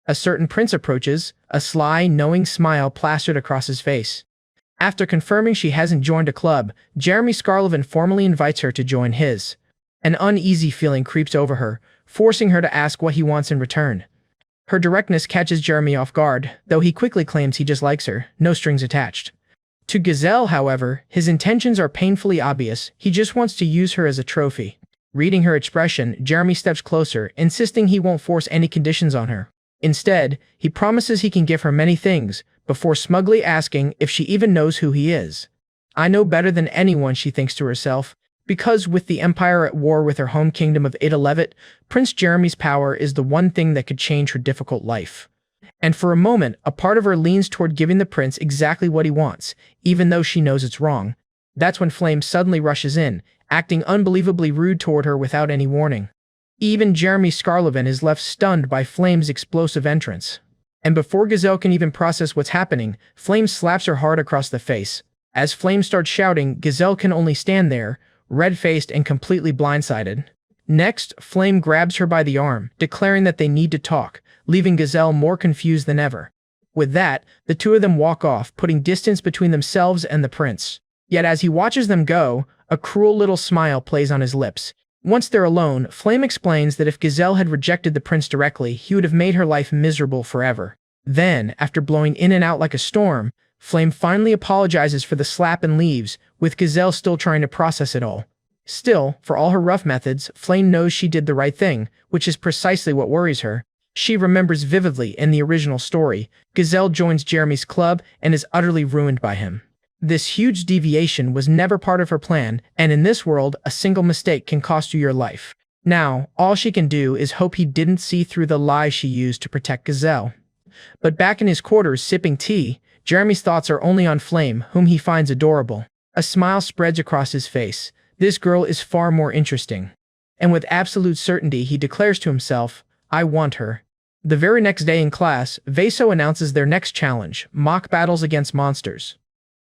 Speaker 1: A certain prince approaches, a sly, knowing smile plastered across his face. After confirming she hasn't joined a club, Jeremy Scarlevin formally invites her to join his. An uneasy feeling creeps over her, forcing her to ask what he wants in return. Her directness catches Jeremy off guard, though he quickly claims he just likes her, no strings attached. To Gazelle, however, his intentions are painfully obvious. He just wants to use her as a trophy. Reading her expression, Jeremy steps closer, insisting he won't force any conditions on her. Instead, he promises he can give her many things, before smugly asking if she even knows who he is. "I know better than anyone," she thinks to herself, because with the Empire at war with her home kingdom of Adalevet, Prince Jeremy's power is the one thing that could change her difficult life. And for a moment, a part of her leans toward giving the prince exactly what he wants, even though she knows it's wrong. That's when Flame suddenly rushes in, acting unbelievably rude toward her without any warning. Even Jeremy Scarlevin is left stunned by Flame's explosive entrance. And before Gazelle can even process what's happening, Flame slaps her hard across the face. As Flame starts shouting, Gazelle can only stand there, red-faced and completely blindsided. Next, Flame grabs her by the arm, declaring that they need to talk, leaving Gazelle more confused than ever. With that, the two of them walk off, putting distance between themselves and the prince. Yet as he watches them go, a cruel little smile plays on his lips. Once they're alone, Flame explains that if Gazelle had rejected the prince directly, he would have made her life miserable forever. Then, after blowing in and out like a storm, Flame finally apologizes for the slap and leaves, with Gazelle still trying to process it all. Still, for all her rough methods, Flame knows she did the right thing, which is precisely what worries her. She remembers vividly in the original story, Gazelle joins Jeremy's club and is utterly ruined by him. This huge deviation was never part of her plan, and in this world, a single mistake can cost you your life. Now, all she can do is hope he didn't see through the lies she used to protect Gazelle. But back in his quarters sipping tea, Jeremy's thoughts are only on Flame, whom he finds adorable. A smile spreads across his face. This girl is far more interesting. And with absolute certainty, he declares to himself, "I want her." The very next day in class, Vaso announces their next challenge, mock battles against monsters.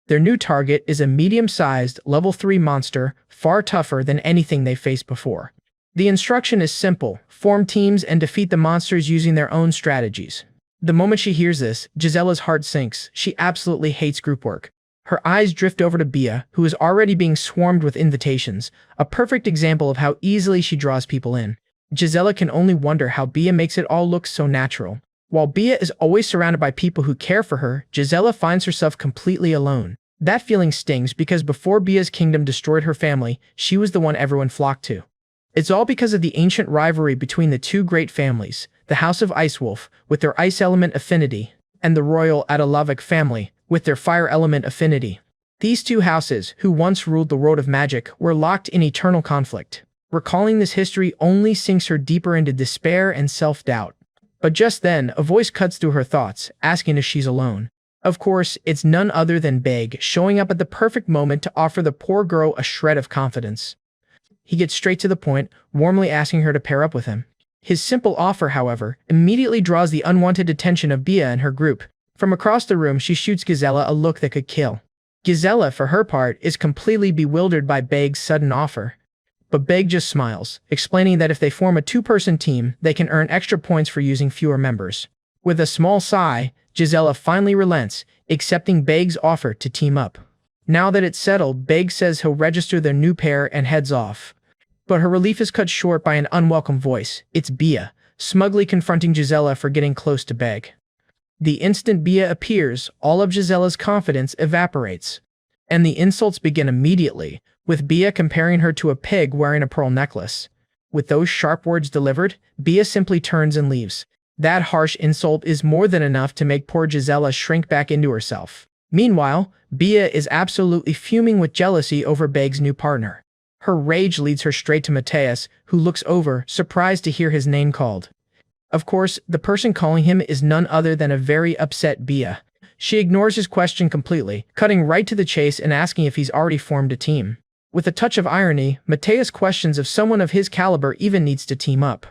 Speaker 1: Their new target is a medium-sized, level 3 monster, far tougher than anything they faced before. The instruction is simple: form teams and defeat the monsters using their own strategies. The moment she hears this, Gisella's heart sinks. She absolutely hates group work. Her eyes drift over to Bia, who is already being swarmed with invitations, a perfect example of how easily she draws people in. Gisela can only wonder how Bia makes it all look so natural. While Bia is always surrounded by people who care for her, Gisela finds herself completely alone. That feeling stings because before Bia's kingdom destroyed her family, she was the one everyone flocked to. It's all because of the ancient rivalry between the two great families, the House of Icewolf, with their ice element affinity, and the royal Adalavic family, with their fire element affinity. These two houses, who once ruled the world of magic, were locked in eternal conflict. Recalling this history only sinks her deeper into despair and self-doubt. But just then, a voice cuts through her thoughts, asking if she's alone. Of course, it's none other than Beg, showing up at the perfect moment to offer the poor girl a shred of confidence. He gets straight to the point, warmly asking her to pair up with him. His simple offer, however, immediately draws the unwanted attention of Bia and her group. From across the room, she shoots Gazella a look that could kill. Gazella, for her part, is completely bewildered by Beg's sudden offer. But Beg just smiles, explaining that if they form a two-person team, they can earn extra points for using fewer members. With a small sigh, Gisela finally relents, accepting Beg's offer to team up. Now that it's settled, Beg says he'll register their new pair and heads off. But her relief is cut short by an unwelcome voice. It's Bia, smugly confronting Gisela for getting close to Beg. The instant Bia appears, all of Gisela's confidence evaporates. And the insults begin immediately, with Bia comparing her to a pig wearing a pearl necklace. With those sharp words delivered, Bia simply turns and leaves. That harsh insult is more than enough to make poor Gisela shrink back into herself. Meanwhile, Bia is absolutely fuming with jealousy over Beg's new partner. Her rage leads her straight to Mateus, who looks over, surprised to hear his name called. Of course, the person calling him is none other than a very upset Bia. She ignores his question completely, cutting right to the chase and asking if he's already formed a team. With a touch of irony, Mateus questions if someone of his caliber even needs to team up.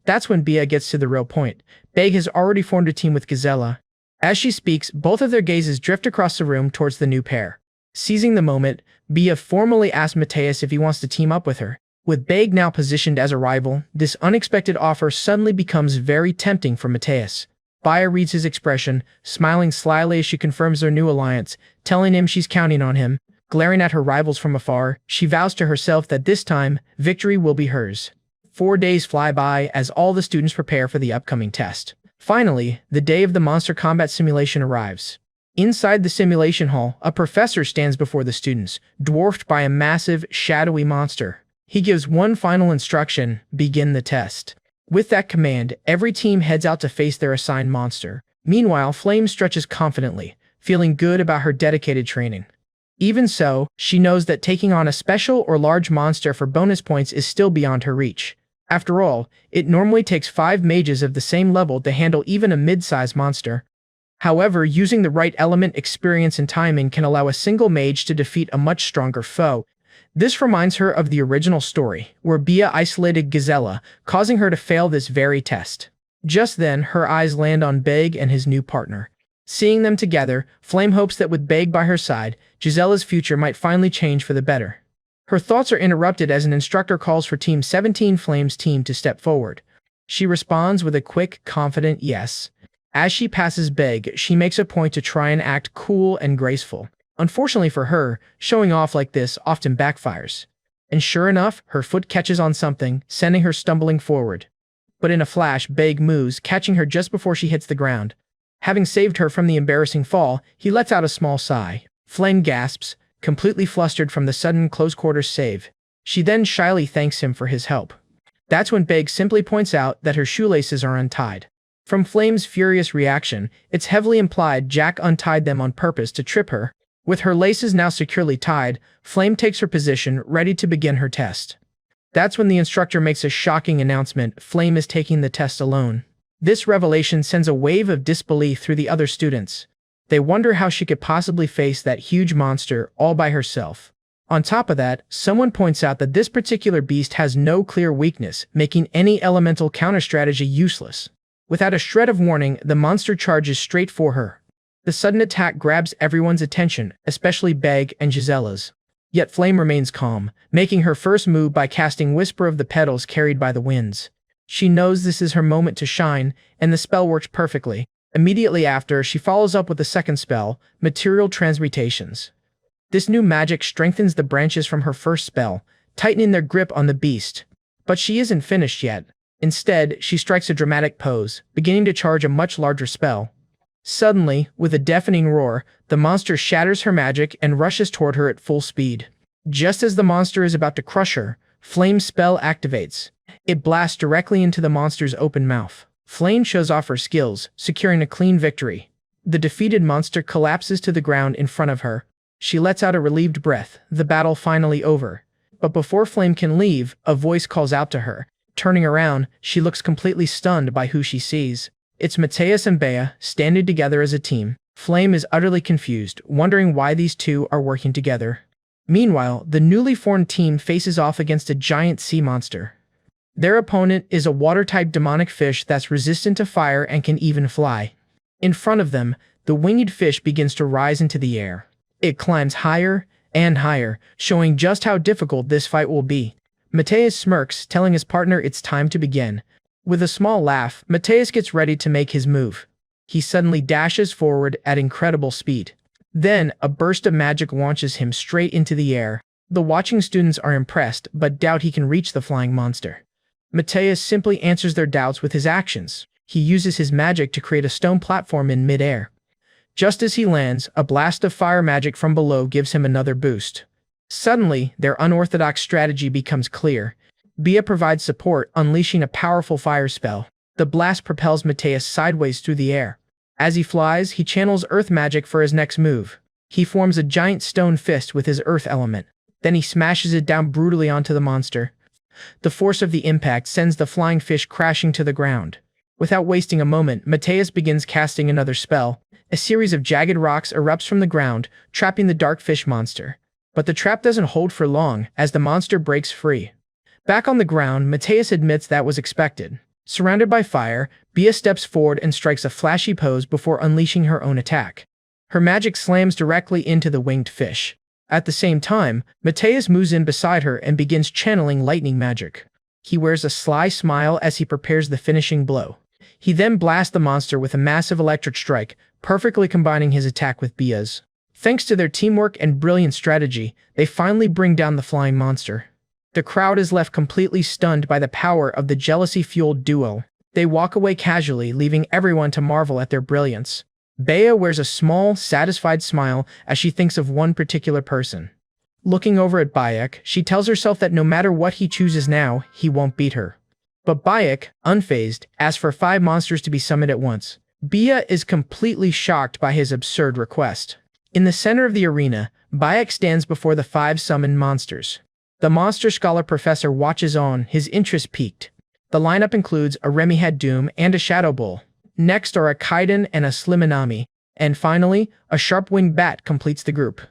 Speaker 1: That's when Bia gets to the real point. Beg has already formed a team with Gazella. As she speaks, both of their gazes drift across the room towards the new pair. Seizing the moment, Bia formally asks Mateus if he wants to team up with her. With Beg now positioned as a rival, this unexpected offer suddenly becomes very tempting for Mateus. Bia reads his expression, smiling slyly as she confirms their new alliance, telling him she's counting on him. Glaring at her rivals from afar, she vows to herself that this time, victory will be hers. 4 days fly by as all the students prepare for the upcoming test. Finally, the day of the monster combat simulation arrives. Inside the simulation hall, a professor stands before the students, dwarfed by a massive, shadowy monster. He gives one final instruction: begin the test. With that command, every team heads out to face their assigned monster. Meanwhile, Flame stretches confidently, feeling good about her dedicated training. Even so, she knows that taking on a special or large monster for bonus points is still beyond her reach. After all, it normally takes 5 mages of the same level to handle even a mid-sized monster. However, using the right element, experience, and timing can allow a single mage to defeat a much stronger foe. This reminds her of the original story, where Bia isolated Gazella, causing her to fail this very test. Just then, her eyes land on Beg and his new partner. Seeing them together, Flame hopes that with Beg by her side, Gisella's future might finally change for the better. Her thoughts are interrupted as an instructor calls for Team 17 Flame's team to step forward. She responds with a quick, confident yes. As she passes Beg, she makes a point to try and act cool and graceful. Unfortunately for her, showing off like this often backfires. And sure enough, her foot catches on something, sending her stumbling forward. But in a flash, Beg moves, catching her just before she hits the ground. Having saved her from the embarrassing fall, he lets out a small sigh. Flame gasps, completely flustered from the sudden close-quarters save. She then shyly thanks him for his help. That's when Beg simply points out that her shoelaces are untied. From Flame's furious reaction, it's heavily implied Jack untied them on purpose to trip her. With her laces now securely tied, Flame takes her position, ready to begin her test. That's when the instructor makes a shocking announcement: Flame is taking the test alone. This revelation sends a wave of disbelief through the other students. They wonder how she could possibly face that huge monster all by herself. On top of that, someone points out that this particular beast has no clear weakness, making any elemental counter-strategy useless. Without a shred of warning, the monster charges straight for her. The sudden attack grabs everyone's attention, especially Beg and Gisella's. Yet Flame remains calm, making her first move by casting Whisper of the Petals carried by the winds. She knows this is her moment to shine, and the spell works perfectly. Immediately after, she follows up with the second spell, Material Transmutations. This new magic strengthens the branches from her first spell, tightening their grip on the beast. But she isn't finished yet. Instead, she strikes a dramatic pose, beginning to charge a much larger spell. Suddenly, with a deafening roar, the monster shatters her magic and rushes toward her at full speed. Just as the monster is about to crush her, Flame's spell activates. It blasts directly into the monster's open mouth. Flame shows off her skills, securing a clean victory. The defeated monster collapses to the ground in front of her. She lets out a relieved breath, the battle finally over. But before Flame can leave, a voice calls out to her. Turning around, she looks completely stunned by who she sees. It's Mateus and Bea, standing together as a team. Flame is utterly confused, wondering why these two are working together. Meanwhile, the newly formed team faces off against a giant sea monster. Their opponent is a water-type demonic fish that's resistant to fire and can even fly. In front of them, the winged fish begins to rise into the air. It climbs higher and higher, showing just how difficult this fight will be. Mateus smirks, telling his partner it's time to begin. With a small laugh, Mateus gets ready to make his move. He suddenly dashes forward at incredible speed. Then, a burst of magic launches him straight into the air. The watching students are impressed, but doubt he can reach the flying monster. Mateus simply answers their doubts with his actions. He uses his magic to create a stone platform in mid-air. Just as he lands, a blast of fire magic from below gives him another boost. Suddenly, their unorthodox strategy becomes clear. Bea provides support, unleashing a powerful fire spell. The blast propels Mateus sideways through the air. As he flies, he channels earth magic for his next move. He forms a giant stone fist with his earth element. Then he smashes it down brutally onto the monster. The force of the impact sends the flying fish crashing to the ground. Without wasting a moment, Mateus begins casting another spell. A series of jagged rocks erupts from the ground, trapping the dark fish monster. But the trap doesn't hold for long, as the monster breaks free. Back on the ground, Mateus admits that was expected. Surrounded by fire, Bea steps forward and strikes a flashy pose before unleashing her own attack. Her magic slams directly into the winged fish. At the same time, Mateus moves in beside her and begins channeling lightning magic. He wears a sly smile as he prepares the finishing blow. He then blasts the monster with a massive electric strike, perfectly combining his attack with Bea's. Thanks to their teamwork and brilliant strategy, they finally bring down the flying monster. The crowd is left completely stunned by the power of the jealousy-fueled duo. They walk away casually, leaving everyone to marvel at their brilliance. Bea wears a small, satisfied smile as she thinks of one particular person. Looking over at Bayek, she tells herself that no matter what he chooses now, he won't beat her. But Bayek, unfazed, asks for 5 monsters to be summoned at once. Bea is completely shocked by his absurd request. In the center of the arena, Bayek stands before the 5 summoned monsters. The Monster Scholar Professor watches on, his interest piqued. The lineup includes a Remi-head Doom and a Shadow Bull. Next are a Kaiden and a Sliminami. And finally, a Sharp-Winged Bat completes the group.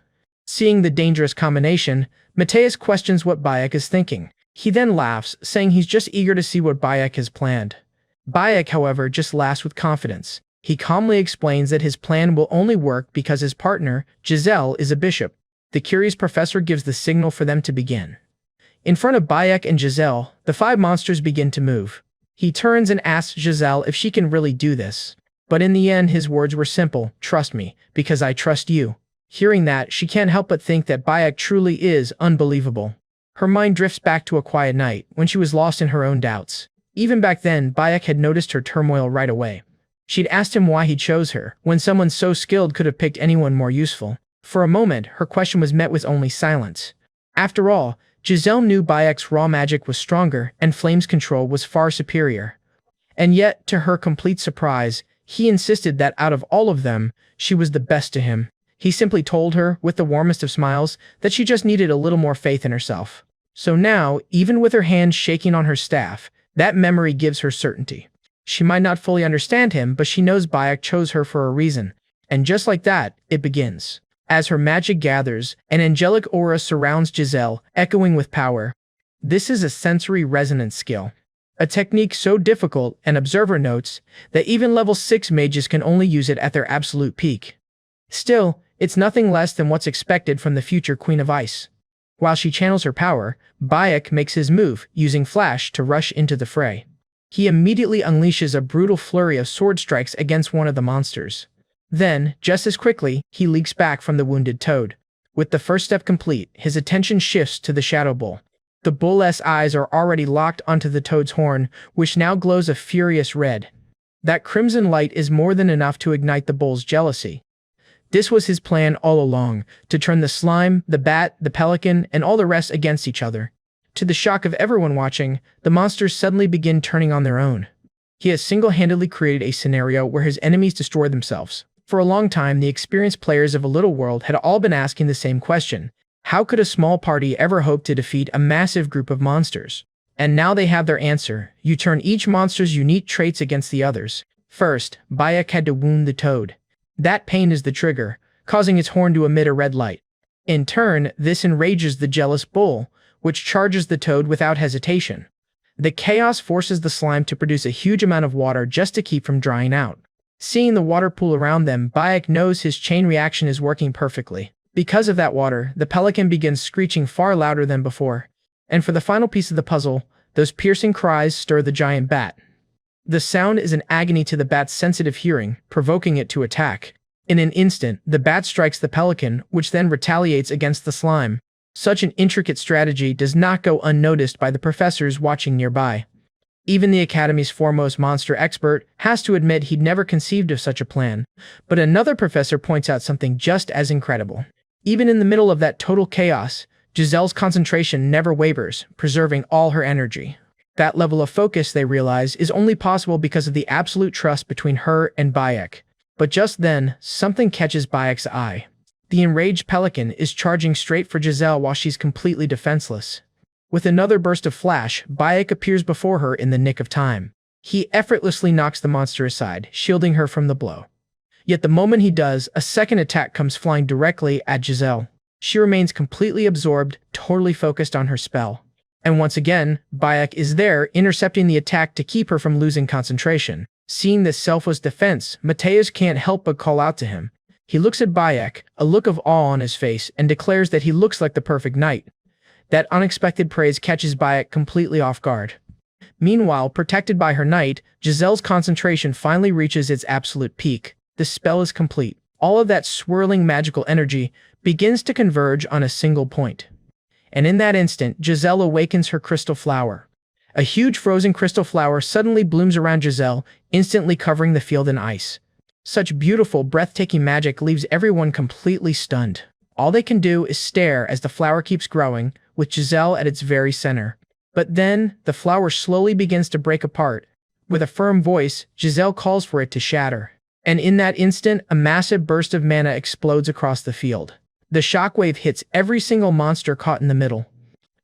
Speaker 1: Seeing the dangerous combination, Mateus questions what Bayek is thinking. He then laughs, saying he's just eager to see what Bayek has planned. Bayek, however, just laughs with confidence. He calmly explains that his plan will only work because his partner, Giselle, is a bishop. The curious professor gives the signal for them to begin. In front of Bayek and Giselle, the 5 monsters begin to move. He turns and asks Giselle if she can really do this. But in the end, his words were simple: "Trust me, because I trust you." Hearing that, she can't help but think that Bayek truly is unbelievable. Her mind drifts back to a quiet night, when she was lost in her own doubts. Even back then, Bayek had noticed her turmoil right away. She'd asked him why he chose her, when someone so skilled could have picked anyone more useful. For a moment, her question was met with only silence. After all, Giselle knew Bayek's raw magic was stronger, and Flame's control was far superior. And yet, to her complete surprise, he insisted that out of all of them, she was the best to him. He simply told her, with the warmest of smiles, that she just needed a little more faith in herself. So now, even with her hands shaking on her staff, that memory gives her certainty. She might not fully understand him, but she knows Bayek chose her for a reason. And just like that, it begins. As her magic gathers, an angelic aura surrounds Giselle, echoing with power. This is a sensory resonance skill. A technique so difficult, an observer notes, that even level 6 mages can only use it at their absolute peak. Still, it's nothing less than what's expected from the future Queen of Ice. While she channels her power, Bayek makes his move, using Flash to rush into the fray. He immediately unleashes a brutal flurry of sword strikes against one of the monsters. Then, just as quickly, he leaps back from the wounded toad. With the first step complete, his attention shifts to the Shadow Bull. The bull's eyes are already locked onto the toad's horn, which now glows a furious red. That crimson light is more than enough to ignite the bull's jealousy. This was his plan all along, to turn the slime, the bat, the pelican, and all the rest against each other. To the shock of everyone watching, the monsters suddenly begin turning on their own. He has single-handedly created a scenario where his enemies destroy themselves. For a long time, the experienced players of A Little World had all been asking the same question. How could a small party ever hope to defeat a massive group of monsters? And now they have their answer. You turn each monster's unique traits against the others. First, Bayek had to wound the toad. That pain is the trigger, causing its horn to emit a red light. In turn, this enrages the jealous bull, which charges the toad without hesitation. The chaos forces the slime to produce a huge amount of water just to keep from drying out. Seeing the water pool around them, Bayek knows his chain reaction is working perfectly. Because of that water, the pelican begins screeching far louder than before. And for the final piece of the puzzle, those piercing cries stir the giant bat. The sound is an agony to the bat's sensitive hearing, provoking it to attack. In an instant, the bat strikes the pelican, which then retaliates against the slime. Such an intricate strategy does not go unnoticed by the professors watching nearby. Even the Academy's foremost monster expert has to admit he'd never conceived of such a plan, but another professor points out something just as incredible. Even in the middle of that total chaos, Giselle's concentration never wavers, preserving all her energy. That level of focus, they realize, is only possible because of the absolute trust between her and Bayek. But just then, something catches Bayek's eye. The enraged pelican is charging straight for Giselle while she's completely defenseless. With another burst of flash, Bayek appears before her in the nick of time. He effortlessly knocks the monster aside, shielding her from the blow. Yet the moment he does, a second attack comes flying directly at Giselle. She remains completely absorbed, totally focused on her spell. And once again, Bayek is there, intercepting the attack to keep her from losing concentration. Seeing this selfless defense, Mateus can't help but call out to him. He looks at Bayek, a look of awe on his face, and declares that he looks like the perfect knight. That unexpected praise catches Bayek completely off guard. Meanwhile, protected by her knight, Giselle's concentration finally reaches its absolute peak. The spell is complete. All of that swirling magical energy begins to converge on a single point. And in that instant, Giselle awakens her crystal flower. A huge frozen crystal flower suddenly blooms around Giselle, instantly covering the field in ice. Such beautiful, breathtaking magic leaves everyone completely stunned. All they can do is stare as the flower keeps growing, with Giselle at its very center. But then, the flower slowly begins to break apart. With a firm voice, Giselle calls for it to shatter. And in that instant, a massive burst of mana explodes across the field. The shockwave hits every single monster caught in the middle.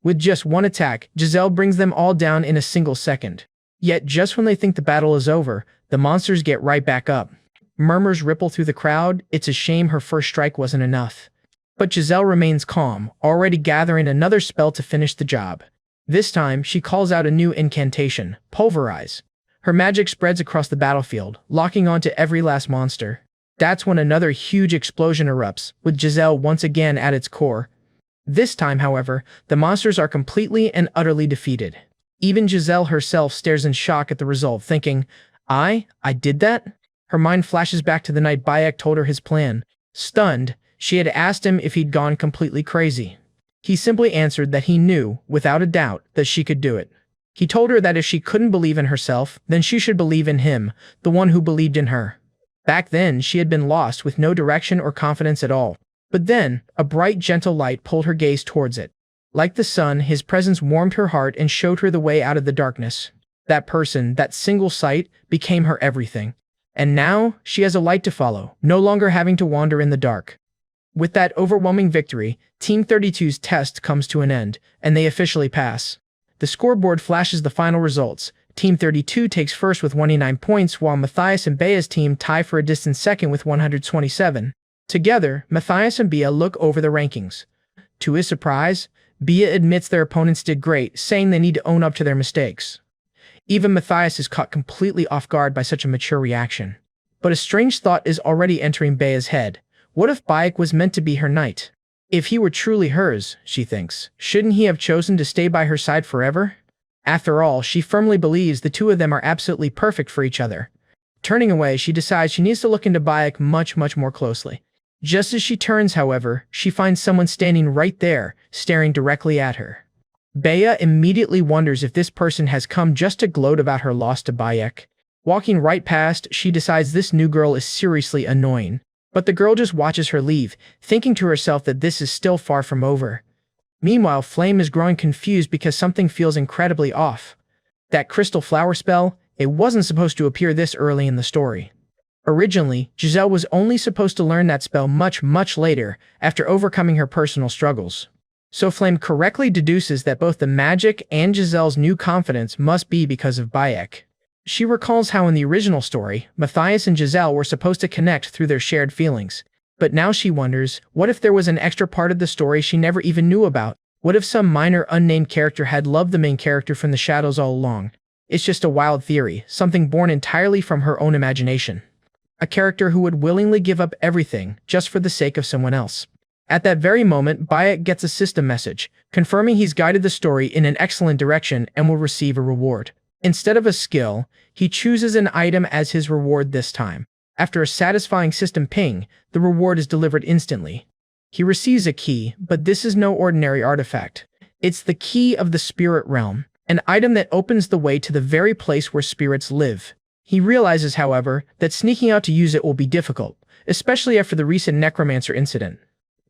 Speaker 1: With just one attack, Giselle brings them all down in a single second. Yet just when they think the battle is over, the monsters get right back up. Murmurs ripple through the crowd. It's a shame her first strike wasn't enough. But Giselle remains calm, already gathering another spell to finish the job. This time, she calls out a new incantation, Pulverize. Her magic spreads across the battlefield, locking onto every last monster. That's when another huge explosion erupts, with Giselle once again at its core. This time, however, the monsters are completely and utterly defeated. Even Giselle herself stares in shock at the result, thinking, I did that? Her mind flashes back to the night Bayek told her his plan. Stunned, she had asked him if he'd gone completely crazy. He simply answered that he knew, without a doubt, that she could do it. He told her that if she couldn't believe in herself, then she should believe in him, the one who believed in her. Back then, she had been lost with no direction or confidence at all. But then, a bright, gentle light pulled her gaze towards it. Like the sun, his presence warmed her heart and showed her the way out of the darkness. That person, that single sight, became her everything. And now, she has a light to follow, no longer having to wander in the dark. With that overwhelming victory, Team 32's test comes to an end, and they officially pass. The scoreboard flashes the final results. Team 32 takes first with 29 points, while Matthias and Bea's team tie for a distant second with 127. Together, Matthias and Bea look over the rankings. To his surprise, Bea admits their opponents did great, saying they need to own up to their mistakes. Even Matthias is caught completely off guard by such a mature reaction. But a strange thought is already entering Bea's head. What if Bayek was meant to be her knight? If he were truly hers, she thinks, shouldn't he have chosen to stay by her side forever? After all, she firmly believes the two of them are absolutely perfect for each other. Turning away, she decides she needs to look into Bayek much more closely. Just as she turns, however, she finds someone standing right there, staring directly at her. Bea immediately wonders if this person has come just to gloat about her loss to Bayek. Walking right past, she decides this new girl is seriously annoying. But the girl just watches her leave, thinking to herself that this is still far from over. Meanwhile, Flame is growing confused because something feels incredibly off. That crystal flower spell, it wasn't supposed to appear this early in the story. Originally, Giselle was only supposed to learn that spell much, much later, after overcoming her personal struggles. So Flame correctly deduces that both the magic and Giselle's new confidence must be because of Bayek. She recalls how in the original story, Matthias and Giselle were supposed to connect through their shared feelings. But now she wonders, what if there was an extra part of the story she never even knew about? What if some minor unnamed character had loved the main character from the shadows all along? It's just a wild theory, something born entirely from her own imagination. A character who would willingly give up everything just for the sake of someone else. At that very moment, Bayek gets a system message, confirming he's guided the story in an excellent direction and will receive a reward. Instead of a skill, he chooses an item as his reward this time. After a satisfying system ping, the reward is delivered instantly. He receives a key, but this is no ordinary artifact. It's the key of the spirit realm, an item that opens the way to the very place where spirits live. He realizes, however, that sneaking out to use it will be difficult, especially after the recent necromancer incident.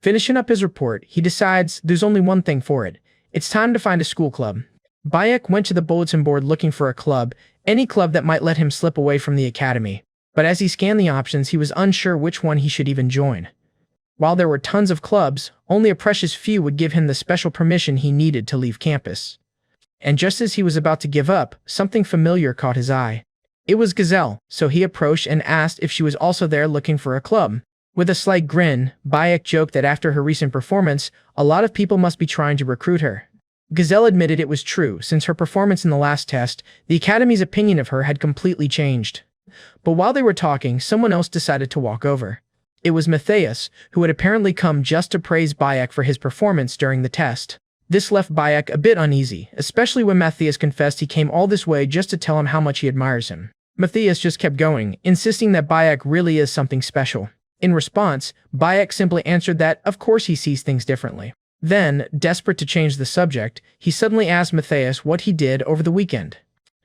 Speaker 1: Finishing up his report, he decides there's only one thing for it. It's time to find a school club. Bayek went to the bulletin board looking for a club, any club that might let him slip away from the academy. But as he scanned the options, he was unsure which one he should even join. While there were tons of clubs, only a precious few would give him the special permission he needed to leave campus. And just as he was about to give up, something familiar caught his eye. It was Giselle, so he approached and asked if she was also there looking for a club. With a slight grin, Bayek joked that after her recent performance, a lot of people must be trying to recruit her. Giselle admitted it was true, since her performance in the last test, the Academy's opinion of her had completely changed. But while they were talking, someone else decided to walk over. It was Matthias, who had apparently come just to praise Bayek for his performance during the test. This left Bayek a bit uneasy, especially when Matthias confessed he came all this way just to tell him how much he admires him. Matthias just kept going, insisting that Bayek really is something special. In response, Bayek simply answered that, of course he sees things differently. Then, desperate to change the subject, he suddenly asked Matthias what he did over the weekend.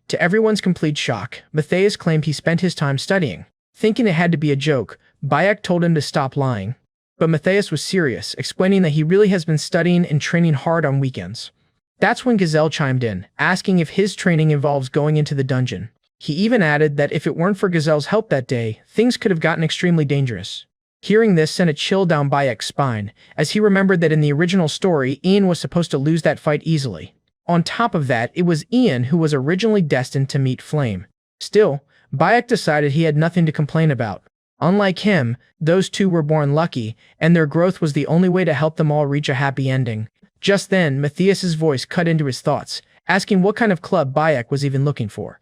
Speaker 1: To everyone's complete shock, Matthias claimed he spent his time studying. Thinking it had to be a joke, Bayek told him to stop lying. But Matthias was serious, explaining that he really has been studying and training hard on weekends. That's when Giselle chimed in, asking if his training involves going into the dungeon. He even added that if it weren't for Giselle's help that day, things could have gotten extremely dangerous. Hearing this sent a chill down Bayek's spine, as he remembered that in the original story, Ian was supposed to lose that fight easily. On top of that, it was Ian who was originally destined to meet Flame. Still, Bayek decided he had nothing to complain about. Unlike him, those two were born lucky, and their growth was the only way to help them all reach a happy ending. Just then, Matthias's voice cut into his thoughts, asking what kind of club Bayek was even looking for.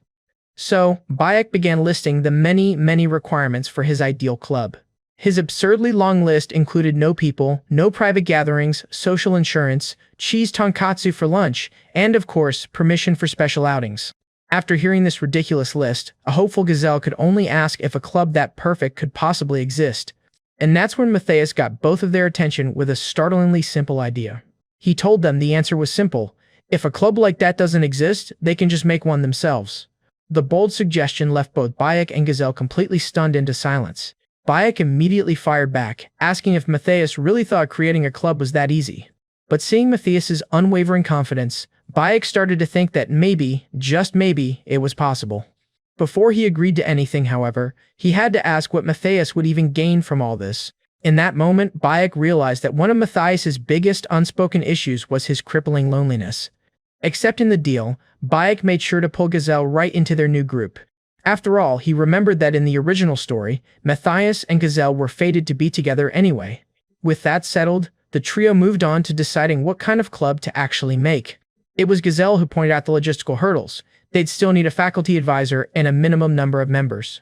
Speaker 1: So, Bayek began listing the many requirements for his ideal club. His absurdly long list included no people, no private gatherings, social insurance, cheese tonkatsu for lunch, and of course, permission for special outings. After hearing this ridiculous list, a hopeful Giselle could only ask if a club that perfect could possibly exist. And that's when Matthias got both of their attention with a startlingly simple idea. He told them the answer was simple. If a club like that doesn't exist, they can just make one themselves. The bold suggestion left both Bayek and Giselle completely stunned into silence. Bayek immediately fired back, asking if Matthias really thought creating a club was that easy. But seeing Matthias's unwavering confidence, Bayek started to think that maybe, just maybe, it was possible. Before he agreed to anything, however, he had to ask what Matthias would even gain from all this. In that moment, Bayek realized that one of Matthias's biggest unspoken issues was his crippling loneliness. Accepting the deal, Bayek made sure to pull Giselle right into their new group. After all, he remembered that in the original story, Matthias and Giselle were fated to be together anyway. With that settled, the trio moved on to deciding what kind of club to actually make. It was Giselle who pointed out the logistical hurdles. They'd still need a faculty advisor and a minimum number of members.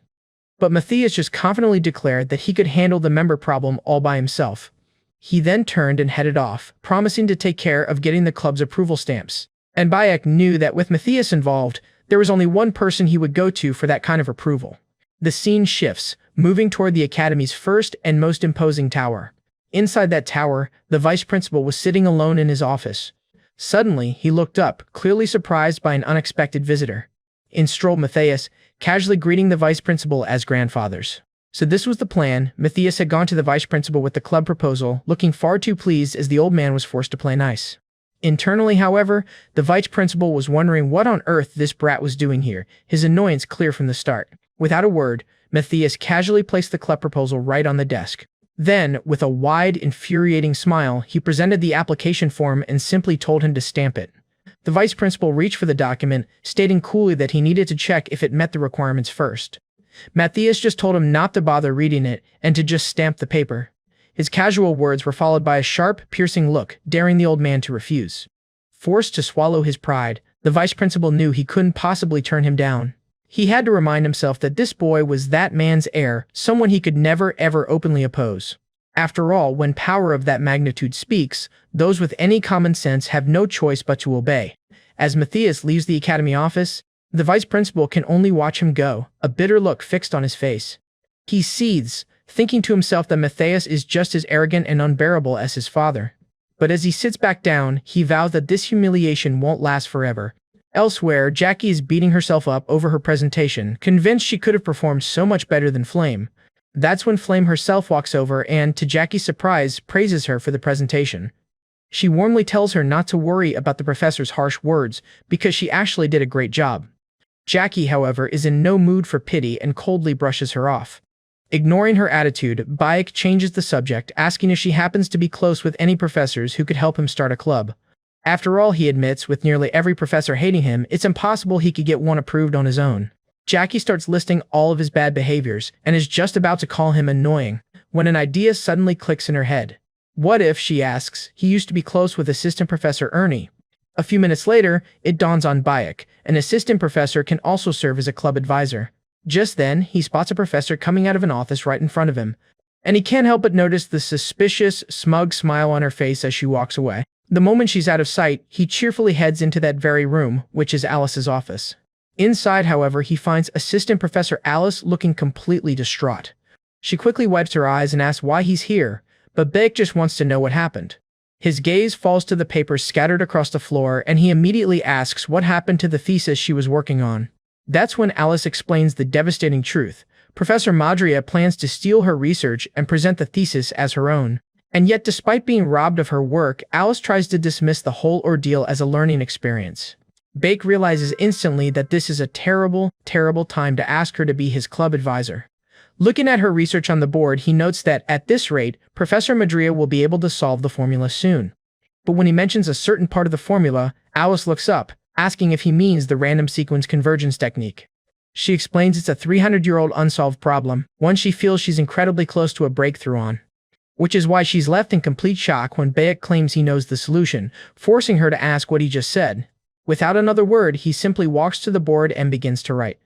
Speaker 1: But Matthias just confidently declared that he could handle the member problem all by himself. He then turned and headed off, promising to take care of getting the club's approval stamps. And Bayek knew that with Matthias involved, there was only one person he would go to for that kind of approval. The scene shifts, moving toward the Academy's first and most imposing tower. Inside that tower, the vice principal was sitting alone in his office. Suddenly, he looked up, clearly surprised by an unexpected visitor. In strolled Matthias, casually greeting the vice principal as grandfathers. So this was the plan. Matthias had gone to the vice principal with the club proposal, looking far too pleased as the old man was forced to play nice. Internally, however, the vice principal was wondering what on earth this brat was doing here, his annoyance clear from the start. Without a word, Matthias casually placed the club proposal right on the desk. Then, with a wide, infuriating smile, he presented the application form and simply told him to stamp it. The vice principal reached for the document, stating coolly that he needed to check if it met the requirements first. Matthias just told him not to bother reading it and to just stamp the paper. His casual words were followed by a sharp, piercing look, daring the old man to refuse. Forced to swallow his pride, the vice principal knew he couldn't possibly turn him down. He had to remind himself that this boy was that man's heir, someone he could never ever openly oppose. After all, when power of that magnitude speaks, those with any common sense have no choice but to obey. As Matthias leaves the academy office, the vice principal can only watch him go, a bitter look fixed on his face. He seethes, thinking to himself that Matthias is just as arrogant and unbearable as his father. But as he sits back down, he vows that this humiliation won't last forever. Elsewhere, Jackie is beating herself up over her presentation, convinced she could have performed so much better than Flame. That's when Flame herself walks over and, to Jackie's surprise, praises her for the presentation. She warmly tells her not to worry about the professor's harsh words because she actually did a great job. Jackie, however, is in no mood for pity and coldly brushes her off. Ignoring her attitude, Bayek changes the subject, asking if she happens to be close with any professors who could help him start a club. After all, he admits, with nearly every professor hating him, it's impossible he could get one approved on his own. Jackie starts listing all of his bad behaviors and is just about to call him annoying when an idea suddenly clicks in her head. What if, she asks, he used to be close with Assistant Professor Ernie? A few minutes later, it dawns on Bayek. An assistant professor can also serve as a club advisor. Just then, he spots a professor coming out of an office right in front of him, and he can't help but notice the suspicious, smug smile on her face as she walks away. The moment she's out of sight, he cheerfully heads into that very room, which is Alice's office. Inside, however, he finds Assistant Professor Alice looking completely distraught. She quickly wipes her eyes and asks why he's here, but Bayek just wants to know what happened. His gaze falls to the papers scattered across the floor, and he immediately asks what happened to the thesis she was working on. That's when Alice explains the devastating truth. Professor Madria plans to steal her research and present the thesis as her own. And yet, despite being robbed of her work, Alice tries to dismiss the whole ordeal as a learning experience. Bayek realizes instantly that this is a terrible, terrible time to ask her to be his club advisor. Looking at her research on the board, he notes that, at this rate, Professor Madria will be able to solve the formula soon. But when he mentions a certain part of the formula, Alice looks up, asking if he means the random sequence convergence technique. She explains it's a 300-year-old unsolved problem, one she feels she's incredibly close to a breakthrough on. Which is why she's left in complete shock when Bayek claims he knows the solution, forcing her to ask what he just said. Without another word, he simply walks to the board and begins to write.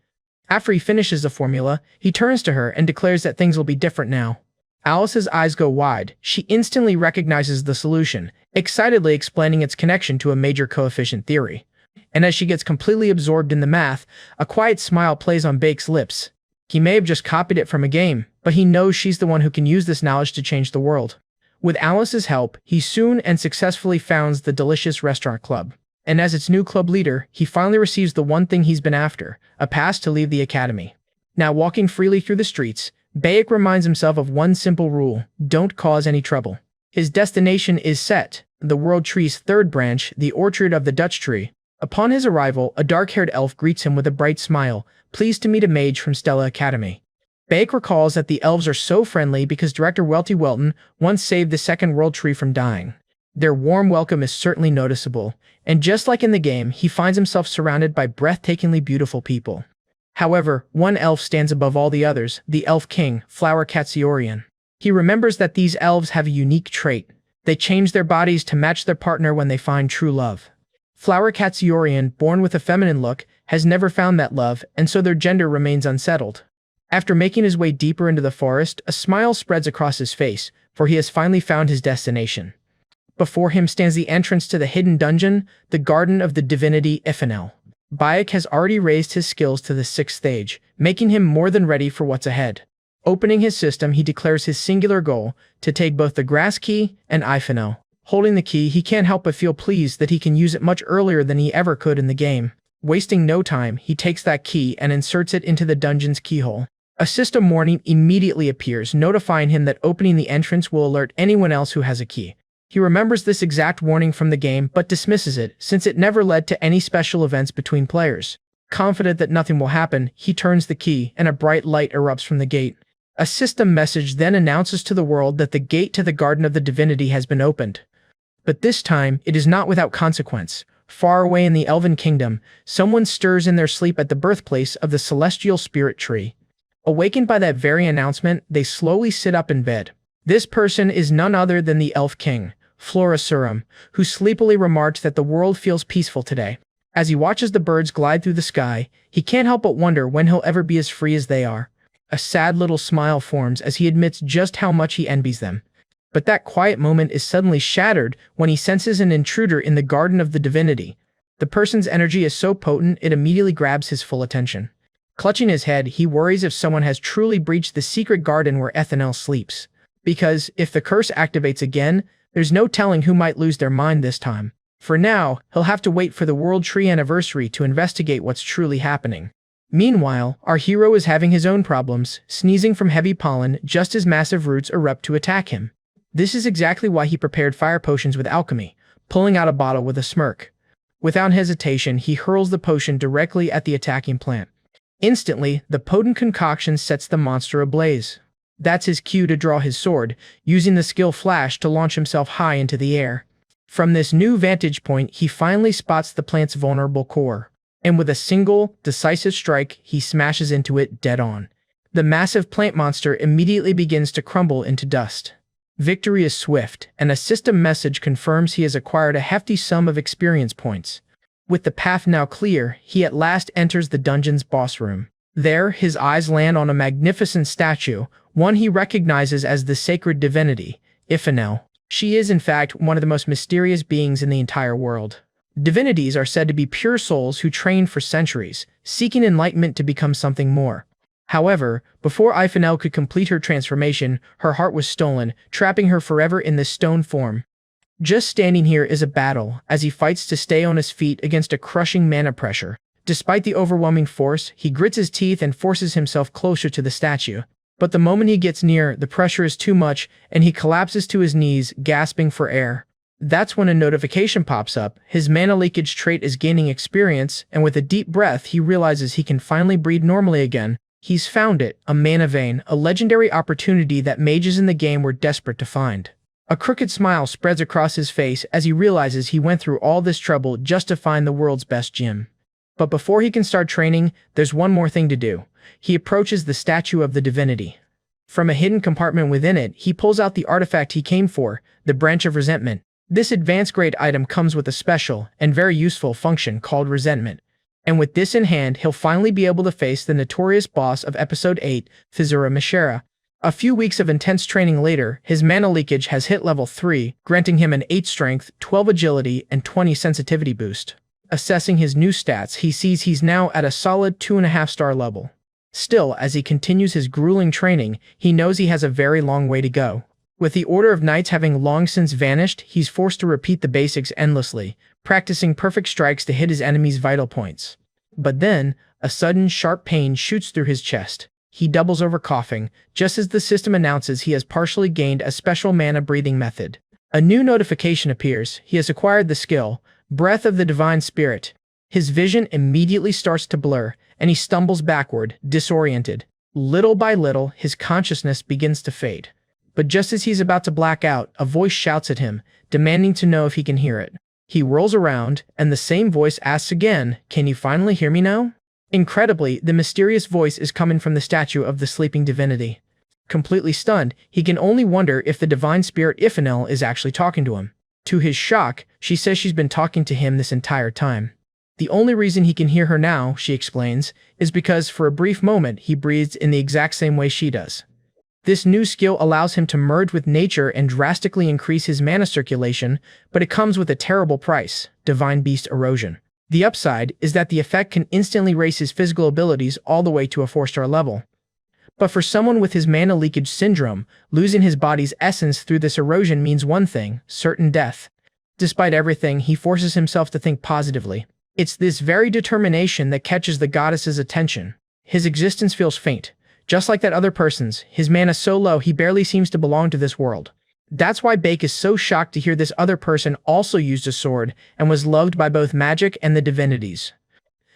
Speaker 1: After he finishes the formula, he turns to her and declares that things will be different now. Alice's eyes go wide. She instantly recognizes the solution, excitedly explaining its connection to a major coefficient theory. And as she gets completely absorbed in the math, a quiet smile plays on Bayek's lips. He may have just copied it from a game, but he knows she's the one who can use this knowledge to change the world. With Alice's help, he soon and successfully founds the Delicious Restaurant Club. And as its new club leader, he finally receives the one thing he's been after, a pass to leave the academy. Now walking freely through the streets, Bayek reminds himself of one simple rule: don't cause any trouble. His destination is set, the World Tree's third branch, the Orchard of the Dutch Tree. Upon his arrival, a dark-haired elf greets him with a bright smile, pleased to meet a mage from Stella Academy. Bayek recalls that the elves are so friendly because Director Welty Welton once saved the second World Tree from dying. Their warm welcome is certainly noticeable, and just like in the game, he finds himself surrounded by breathtakingly beautiful people. However, one elf stands above all the others, the Elf King, Flower Katsiorian. He remembers that these elves have a unique trait. They change their bodies to match their partner when they find true love. Flower Katsiorian, born with a feminine look, has never found that love, and so their gender remains unsettled. After making his way deeper into the forest, a smile spreads across his face, for he has finally found his destination. Before him stands the entrance to the hidden dungeon, the Garden of the Divinity Iphanel. Bayek has already raised his skills to the 6th stage, making him more than ready for what's ahead. Opening his system, he declares his singular goal, to take both the Grass Key and Iphanel. Holding the key, he can't help but feel pleased that he can use it much earlier than he ever could in the game. Wasting no time, he takes that key and inserts it into the dungeon's keyhole. A system warning immediately appears, notifying him that opening the entrance will alert anyone else who has a key. He remembers this exact warning from the game, but dismisses it, since it never led to any special events between players. Confident that nothing will happen, he turns the key, and a bright light erupts from the gate. A system message then announces to the world that the gate to the Garden of the Divinity has been opened. But this time, it is not without consequence. Far away in the Elven Kingdom, someone stirs in their sleep at the birthplace of the celestial spirit tree. Awakened by that very announcement, they slowly sit up in bed. This person is none other than the Elf King, Florasurum, who sleepily remarks that the world feels peaceful today. As he watches the birds glide through the sky, he can't help but wonder when he'll ever be as free as they are. A sad little smile forms as he admits just how much he envies them. But that quiet moment is suddenly shattered when he senses an intruder in the Garden of the Divinity. The person's energy is so potent it immediately grabs his full attention. Clutching his head, he worries if someone has truly breached the secret garden where Ethanel sleeps. Because, if the curse activates again, there's no telling who might lose their mind this time. For now, he'll have to wait for the World Tree anniversary to investigate what's truly happening. Meanwhile, our hero is having his own problems, sneezing from heavy pollen just as massive roots erupt to attack him. This is exactly why he prepared fire potions with alchemy, pulling out a bottle with a smirk. Without hesitation, he hurls the potion directly at the attacking plant. Instantly, the potent concoction sets the monster ablaze. That's his cue to draw his sword, using the skill Flash to launch himself high into the air. From this new vantage point, he finally spots the plant's vulnerable core, and with a single, decisive strike, he smashes into it dead on. The massive plant monster immediately begins to crumble into dust. Victory is swift, and a system message confirms he has acquired a hefty sum of experience points. With the path now clear, he at last enters the dungeon's boss room. There, his eyes land on a magnificent statue, one he recognizes as the sacred divinity, Iphanel. She is, in fact, one of the most mysterious beings in the entire world. Divinities are said to be pure souls who trained for centuries, seeking enlightenment to become something more. However, before Iphanel could complete her transformation, her heart was stolen, trapping her forever in this stone form. Just standing here is a battle, as he fights to stay on his feet against a crushing mana pressure. Despite the overwhelming force, he grits his teeth and forces himself closer to the statue. But the moment he gets near, the pressure is too much, and he collapses to his knees, gasping for air. That's when a notification pops up. His mana leakage trait is gaining experience, and with a deep breath, he realizes he can finally breathe normally again. He's found it, a mana vein, a legendary opportunity that mages in the game were desperate to find. A crooked smile spreads across his face as he realizes he went through all this trouble just to find the world's best gym. But before he can start training, there's one more thing to do. He approaches the statue of the divinity. From a hidden compartment within it, he pulls out the artifact he came for, the Branch of Resentment. This advanced grade item comes with a special, and very useful function called Resentment. And with this in hand, he'll finally be able to face the notorious boss of Episode 8, Fizura Mishera. A few weeks of intense training later, his mana leakage has hit level 3, granting him an 8 strength, 12 agility, and 20 sensitivity boost. Assessing his new stats, he sees he's now at a solid 2.5-star level. Still, as he continues his grueling training, he knows he has a very long way to go. With the Order of Knights having long since vanished, he's forced to repeat the basics endlessly, practicing perfect strikes to hit his enemy's vital points. But then, a sudden, sharp pain shoots through his chest. He doubles over coughing, just as the system announces he has partially gained a special mana breathing method. A new notification appears. He has acquired the skill, Breath of the Divine Spirit. His vision immediately starts to blur, and he stumbles backward, disoriented. Little by little, his consciousness begins to fade. But just as he's about to black out, a voice shouts at him, demanding to know if he can hear it. He whirls around, and the same voice asks again, "Can you finally hear me now?" Incredibly, the mysterious voice is coming from the statue of the sleeping divinity. Completely stunned, he can only wonder if the divine spirit Iphanel is actually talking to him. To his shock, she says she's been talking to him this entire time. The only reason he can hear her now, she explains, is because for a brief moment he breathes in the exact same way she does. This new skill allows him to merge with nature and drastically increase his mana circulation, but it comes with a terrible price: Divine Beast Erosion. The upside is that the effect can instantly raise his physical abilities all the way to a 4-star level. But for someone with his mana leakage syndrome, losing his body's essence through this erosion means one thing: certain death. Despite everything, he forces himself to think positively. It's this very determination that catches the goddess's attention. His existence feels faint. Just like that other person's, his mana so low he barely seems to belong to this world. That's why Bake is so shocked to hear this other person also used a sword and was loved by both magic and the divinities.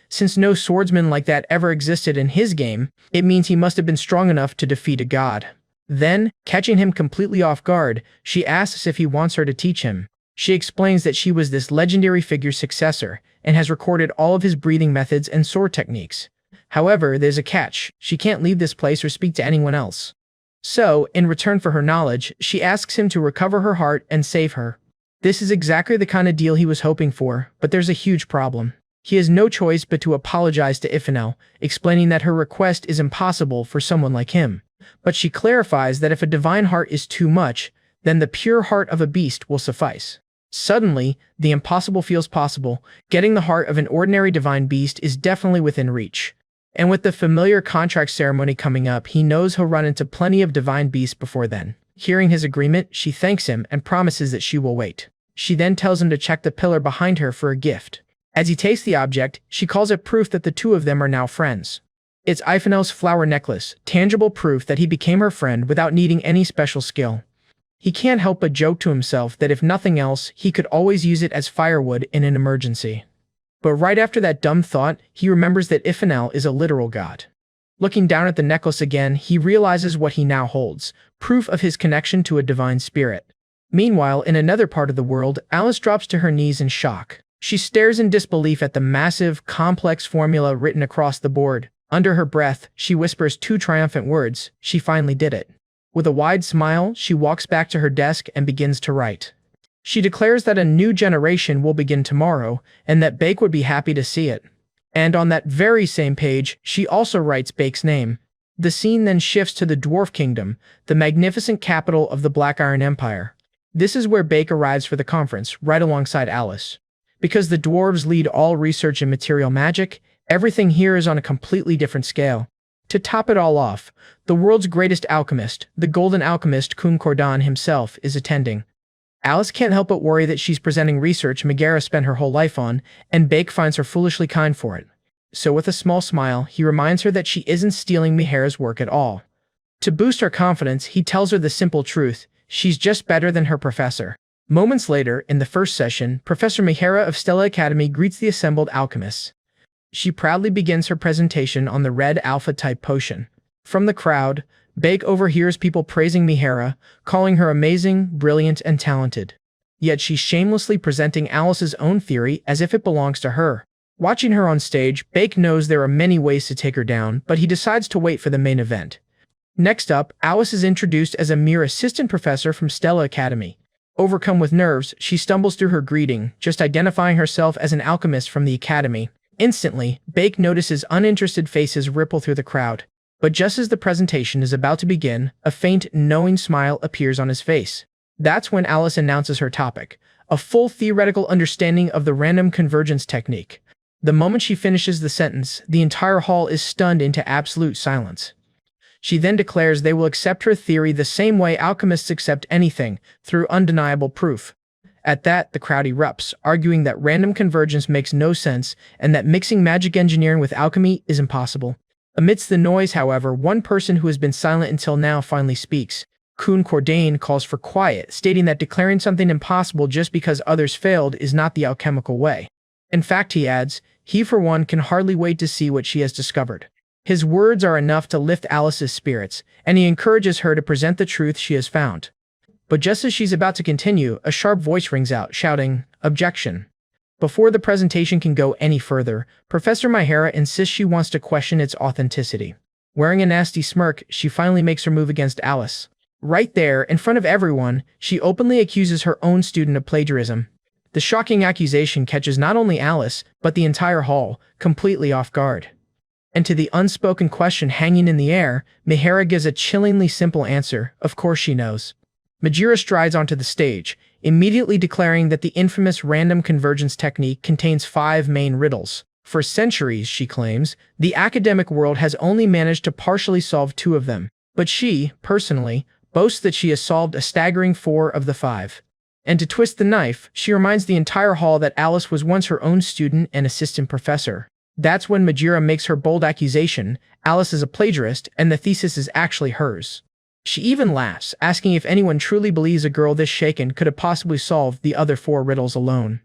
Speaker 1: Since no swordsman like that ever existed in his game, it means he must have been strong enough to defeat a god. Then, catching him completely off guard, she asks if he wants her to teach him. She explains that she was this legendary figure's successor, and has recorded all of his breathing methods and sword techniques. However, there's a catch: she can't leave this place or speak to anyone else. So, in return for her knowledge, she asks him to recover her heart and save her. This is exactly the kind of deal he was hoping for, but there's a huge problem. He has no choice but to apologize to Ifanel, explaining that her request is impossible for someone like him. But she clarifies that if a divine heart is too much, then the pure heart of a beast will suffice. Suddenly, the impossible feels possible. Getting the heart of an ordinary divine beast is definitely within reach. And with the familiar contract ceremony coming up, he knows he'll run into plenty of divine beasts before then. Hearing his agreement, she thanks him and promises that she will wait. She then tells him to check the pillar behind her for a gift. As he takes the object, she calls it proof that the two of them are now friends. It's Ifanel's flower necklace, tangible proof that he became her friend without needing any special skill. He can't help but joke to himself that if nothing else, he could always use it as firewood in an emergency. But right after that dumb thought, he remembers that Ifanel is a literal god. Looking down at the necklace again, he realizes what he now holds, proof of his connection to a divine spirit. Meanwhile, in another part of the world, Alice drops to her knees in shock. She stares in disbelief at the massive, complex formula written across the board. Under her breath, she whispers two triumphant words: she finally did it. With a wide smile, she walks back to her desk and begins to write. She declares that a new generation will begin tomorrow, and that Bake would be happy to see it. And on that very same page, she also writes Bake's name. The scene then shifts to the Dwarf Kingdom, the magnificent capital of the Black Iron Empire. This is where Bake arrives for the conference, right alongside Alice. Because the dwarves lead all research in material magic, everything here is on a completely different scale. To top it all off, the world's greatest alchemist, the Golden Alchemist Kun Cordon himself, is attending. Alice can't help but worry that she's presenting research Megara spent her whole life on, and Bake finds her foolishly kind for it. So with a small smile, he reminds her that she isn't stealing Mihara's work at all. To boost her confidence, he tells her the simple truth: she's just better than her professor. Moments later, in the first session, Professor Mihara of Stella Academy greets the assembled alchemists. She proudly begins her presentation on the red alpha-type potion. From the crowd, Bake overhears people praising Mihara, calling her amazing, brilliant, and talented. Yet she's shamelessly presenting Alice's own theory as if it belongs to her. Watching her on stage, Bake knows there are many ways to take her down, but he decides to wait for the main event. Next up, Alice is introduced as a mere assistant professor from Stella Academy. Overcome with nerves, she stumbles through her greeting, just identifying herself as an alchemist from the academy. Instantly, Bake notices uninterested faces ripple through the crowd. But just as the presentation is about to begin, a faint, knowing smile appears on his face. That's when Alice announces her topic: a full theoretical understanding of the random convergence technique. The moment she finishes the sentence, the entire hall is stunned into absolute silence. She then declares they will accept her theory the same way alchemists accept anything, through undeniable proof. At that, the crowd erupts, arguing that random convergence makes no sense and that mixing magic engineering with alchemy is impossible. Amidst the noise, however, one person who has been silent until now finally speaks. Kun Cordon calls for quiet, stating that declaring something impossible just because others failed is not the alchemical way. In fact, he adds, he for one can hardly wait to see what she has discovered. His words are enough to lift Alice's spirits, and he encourages her to present the truth she has found. But just as she's about to continue, a sharp voice rings out, shouting, "Objection." Before the presentation can go any further, Professor Mihara insists she wants to question its authenticity. Wearing a nasty smirk, she finally makes her move against Alice. Right there, in front of everyone, she openly accuses her own student of plagiarism. The shocking accusation catches not only Alice, but the entire hall, completely off guard. And to the unspoken question hanging in the air, Mihara gives a chillingly simple answer: of course she knows. Majira strides onto the stage, immediately declaring that the infamous random convergence technique contains 5 main riddles. For centuries, she claims, the academic world has only managed to partially solve 2 of them, but she, personally, boasts that she has solved a staggering 4 of the 5. And to twist the knife, she reminds the entire hall that Alice was once her own student and assistant professor. That's when Majira makes her bold accusation: Alice is a plagiarist, and the thesis is actually hers. She even laughs, asking if anyone truly believes a girl this shaken could have possibly solved the other 4 riddles alone.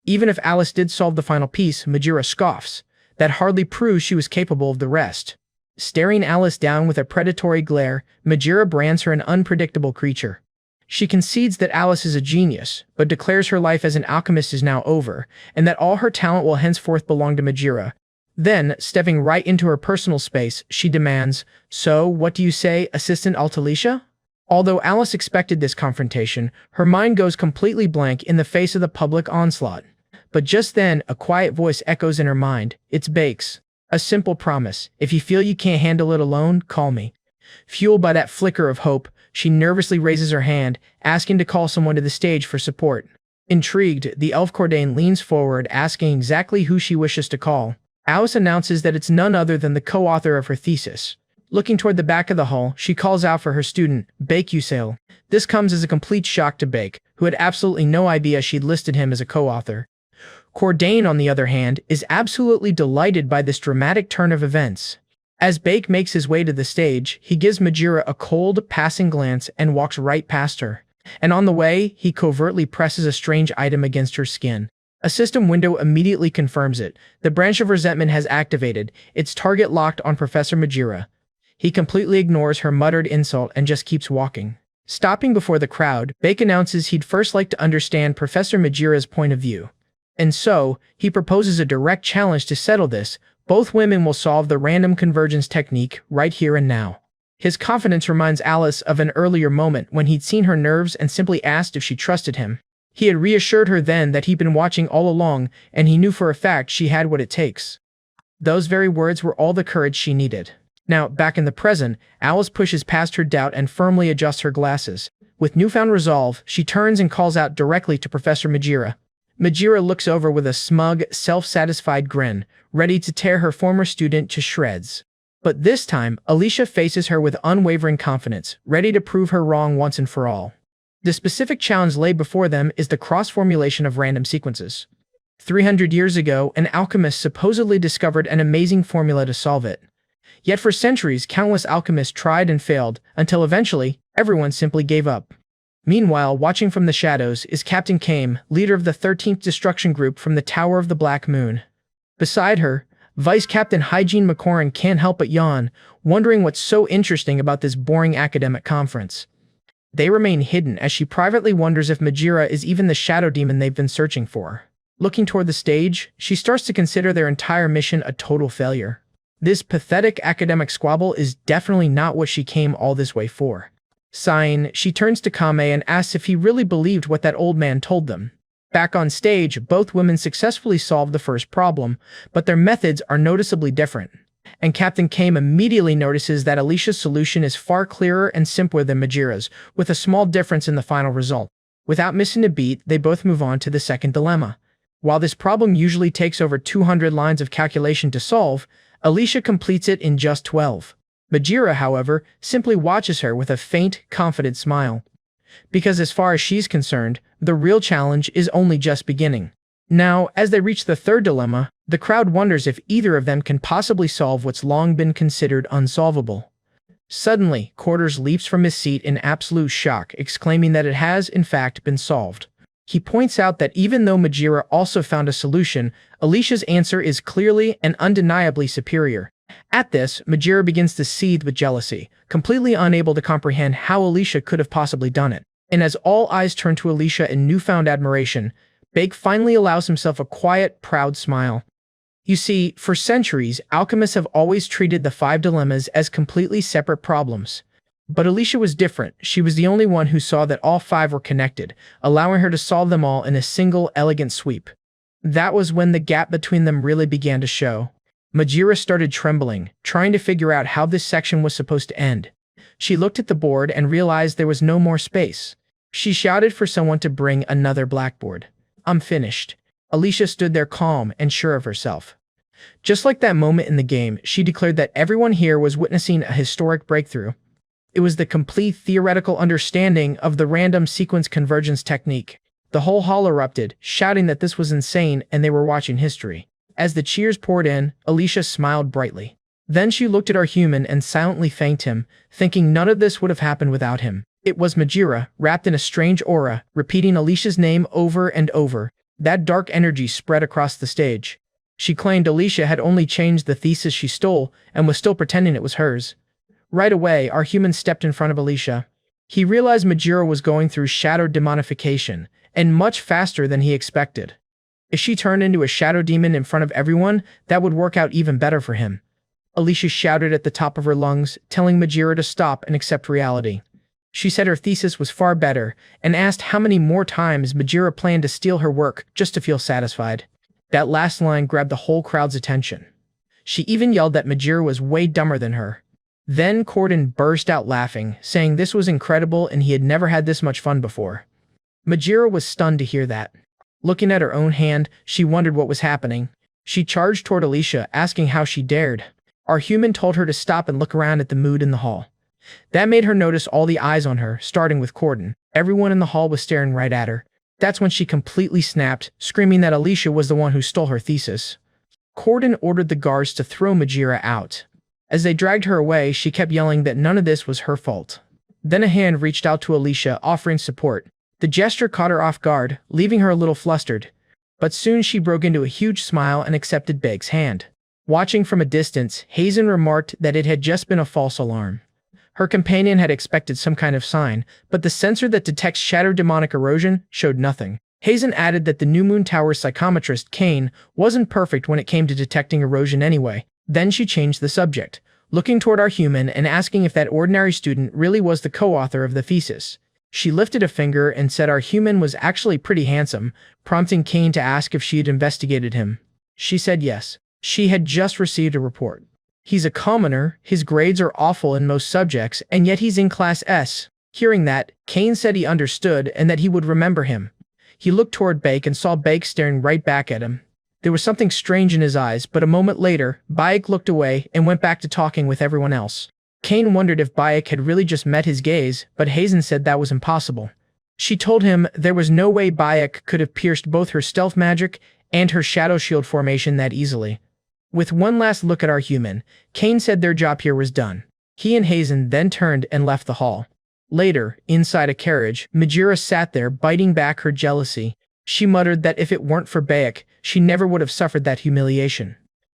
Speaker 1: Even if Alice did solve the final piece, Majira scoffs. that hardly proves she was capable of the rest. Staring Alice down with a predatory glare, Majira brands her an unpredictable creature. She concedes that Alice is a genius, but declares her life as an alchemist is now over, and that all her talent will henceforth belong to Majira. Then, stepping right into her personal space, she demands, "So, what do you say, Assistant Altalicia?" Although Alice expected this confrontation, her mind goes completely blank in the face of the public onslaught. But just then, a quiet voice echoes in her mind. It's Bakes. A simple promise. If you feel you can't handle it alone, call me. Fueled by that flicker of hope, she nervously raises her hand, asking to call someone to the stage for support. Intrigued, the elf Cordain leans forward, asking exactly who she wishes to call. Alice announces that it's none other than the co-author of her thesis. Looking toward the back of the hall, she calls out for her student, Bake Usail. This comes as a complete shock to Bake, who had absolutely no idea she'd listed him as a co-author. Cordain, on the other hand, is absolutely delighted by this dramatic turn of events. As Bake makes his way to the stage, he gives Majira a cold, passing glance and walks right past her. And on the way, he covertly presses a strange item against her skin. A system window immediately confirms it. The branch of resentment has activated, its target locked on Professor Majira. He completely ignores her muttered insult and just keeps walking. Stopping before the crowd, Bake announces he'd first like to understand Professor Majira's point of view. And so, he proposes a direct challenge to settle this. Both women will solve the random convergence technique right here and now. His confidence reminds Alice of an earlier moment when he'd seen her nerves and simply asked if she trusted him. He had reassured her then that he'd been watching all along, and he knew for a fact she had what it takes. Those very words were all the courage she needed. Now, back in the present, Alice pushes past her doubt and firmly adjusts her glasses. With newfound resolve, she turns and calls out directly to Professor Majira. Majira looks over with a smug, self-satisfied grin, ready to tear her former student to shreds. But this time, Alicia faces her with unwavering confidence, ready to prove her wrong once and for all. The specific challenge laid before them is the cross-formulation of random sequences. 300 years ago, an alchemist supposedly discovered an amazing formula to solve it. Yet for centuries, countless alchemists tried and failed, until eventually, everyone simply gave up. Meanwhile, watching from the shadows is Captain Kame, leader of the 13th Destruction Group from the Tower of the Black Moon. Beside her, Vice Captain Hygiene McCoran can't help but yawn, wondering what's so interesting about this boring academic conference. They remain hidden as she privately wonders if Majira is even the shadow demon they've been searching for. Looking toward the stage, she starts to consider their entire mission a total failure. This pathetic academic squabble is definitely not what she came all this way for. Sighing, she turns to Kame and asks if he really believed what that old man told them. Back on stage, both women successfully solve the first problem, but their methods are noticeably different. And Captain Kame immediately notices that Alicia's solution is far clearer and simpler than Majira's, with a small difference in the final result. Without missing a beat, they both move on to the second dilemma. While this problem usually takes over 200 lines of calculation to solve, Alicia completes it in just 12. Majira, however, simply watches her with a faint, confident smile. Because as far as she's concerned, the real challenge is only just beginning. Now, as they reach the third dilemma, the crowd wonders if either of them can possibly solve what's long been considered unsolvable. Suddenly, Quarters leaps from his seat in absolute shock, exclaiming that it has, in fact, been solved. He points out that even though Majira also found a solution, Alicia's answer is clearly and undeniably superior. At this, Majira begins to seethe with jealousy, completely unable to comprehend how Alicia could have possibly done it. And as all eyes turn to Alicia in newfound admiration, Bake finally allows himself a quiet, proud smile. You see, for centuries, alchemists have always treated the 5 dilemmas as completely separate problems. But Alicia was different. She was the only one who saw that all 5 were connected, allowing her to solve them all in a single, elegant sweep. That was when the gap between them really began to show. Majira started trembling, trying to figure out how this section was supposed to end. She looked at the board and realized there was no more space. She shouted for someone to bring another blackboard. "I'm finished." Alicia stood there calm and sure of herself. Just like that moment in the game, she declared that everyone here was witnessing a historic breakthrough. It was the complete theoretical understanding of the random sequence convergence technique. The whole hall erupted, shouting that this was insane and they were watching history. As the cheers poured in, Alicia smiled brightly. Then she looked at our human and silently thanked him, thinking none of this would have happened without him. It was Majira, wrapped in a strange aura, repeating Alicia's name over and over. That dark energy spread across the stage. She claimed Alicia had only changed the thesis she stole and was still pretending it was hers. Right away, our human stepped in front of Alicia. He realized Majiro was going through shadow demonification, and much faster than he expected. If she turned into a shadow demon in front of everyone, that would work out even better for him. Alicia shouted at the top of her lungs, telling Majiro to stop and accept reality. She said her thesis was far better, and asked how many more times Majiro planned to steal her work just to feel satisfied. That last line grabbed the whole crowd's attention. She even yelled that Majiro was way dumber than her. Then Corden burst out laughing, saying this was incredible and he had never had this much fun before. Majiro was stunned to hear that. Looking at her own hand, she wondered what was happening. She charged toward Alicia, asking how she dared. Our human told her to stop and look around at the mood in the hall. That made her notice all the eyes on her, starting with Corden. Everyone in the hall was staring right at her. That's when she completely snapped, screaming that Alicia was the one who stole her thesis. Corden ordered the guards to throw Majiro out. As they dragged her away, she kept yelling that none of this was her fault. Then a hand reached out to Alicia, offering support. The gesture caught her off guard, leaving her a little flustered. But soon she broke into a huge smile and accepted Beg's hand. Watching from a distance, Hazen remarked that it had just been a false alarm. Her companion had expected some kind of sign, but the sensor that detects shadow demonic erosion showed nothing. Hazen added that the New Moon Tower's psychometrist, Kane, wasn't perfect when it came to detecting erosion anyway. Then she changed the subject, looking toward our human and asking if that ordinary student really was the co-author of the thesis. She lifted a finger and said our human was actually pretty handsome, prompting Kane to ask if she had investigated him. She said yes. She had just received a report. He's a commoner, his grades are awful in most subjects, and yet he's in Class S. Hearing that, Kane said he understood and that he would remember him. He looked toward Baek and saw Baek staring right back at him. There was something strange in his eyes, but a moment later, Baek looked away and went back to talking with everyone else. Kane wondered if Baek had really just met his gaze, but Hazen said that was impossible. She told him there was no way Baek could have pierced both her stealth magic and her shadow shield formation that easily. With one last look at our human, Kane said their job here was done. He and Hazen then turned and left the hall. Later, inside a carriage, Majiro sat there biting back her jealousy. She muttered that if it weren't for Baek, she never would have suffered that humiliation.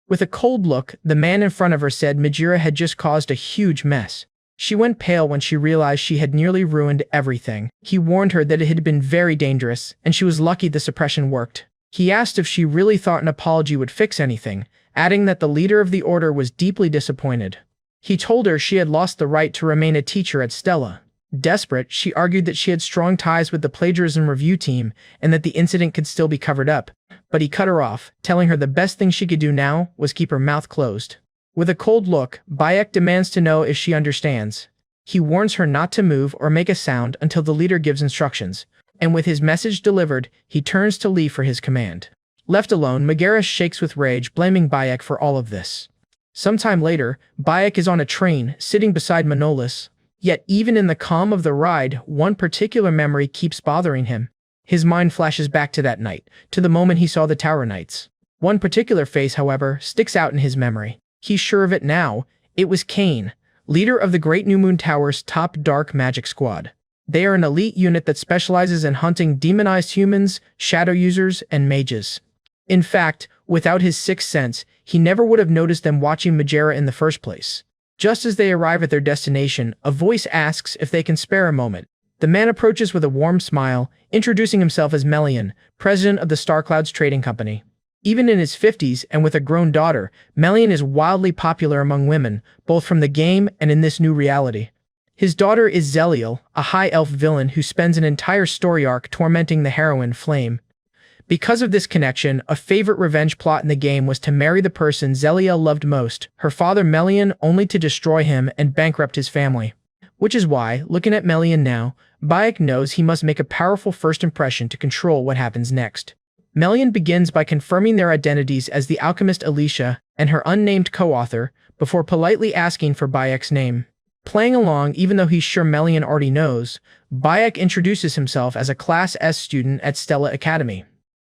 Speaker 1: With a cold look, the man in front of her said Majiro had just caused a huge mess. She went pale when she realized she had nearly ruined everything. He warned her that it had been very dangerous, and she was lucky the suppression worked. He asked if she really thought an apology would fix anything, adding that the leader of the order was deeply disappointed. He told her she had lost the right to remain a teacher at Stella. Desperate, she argued that she had strong ties with the plagiarism review team and that the incident could still be covered up, but he cut her off, telling her the best thing she could do now was keep her mouth closed. With a cold look, Baek demands to know if she understands. He warns her not to move or make a sound until the leader gives instructions, and with his message delivered, he turns to leave for his command. Left alone, Megara shakes with rage, blaming Baek for all of this. Sometime later, Baek is on a train, sitting beside Manolis. Yet even in the calm of the ride, one particular memory keeps bothering him. His mind flashes back to that night, to the moment he saw the Tower Knights. One particular face, however, sticks out in his memory. He's sure of it now. It was Kane, leader of the Great New Moon Tower's top dark magic squad. They are an elite unit that specializes in hunting demonized humans, shadow users, and mages. In fact, without his sixth sense, he never would have noticed them watching Majiro in the first place. Just as they arrive at their destination, a voice asks if they can spare a moment. The man approaches with a warm smile, introducing himself as Melian, president of the Starclouds Trading Company. Even in his 50s and with a grown daughter, Melian is wildly popular among women, both from the game and in this new reality. His daughter is Zeliel, a high elf villain who spends an entire story arc tormenting the heroine Flame. Because of this connection, a favorite revenge plot in the game was to marry the person Zeliel loved most, her father Melian, only to destroy him and bankrupt his family. Which is why, looking at Melian now, Baek knows he must make a powerful first impression to control what happens next. Melian begins by confirming their identities as the alchemist Alicia and her unnamed co-author, before politely asking for Baek's name. Playing along even though he's sure Melian already knows, Baek introduces himself as a Class S student at Stella Academy.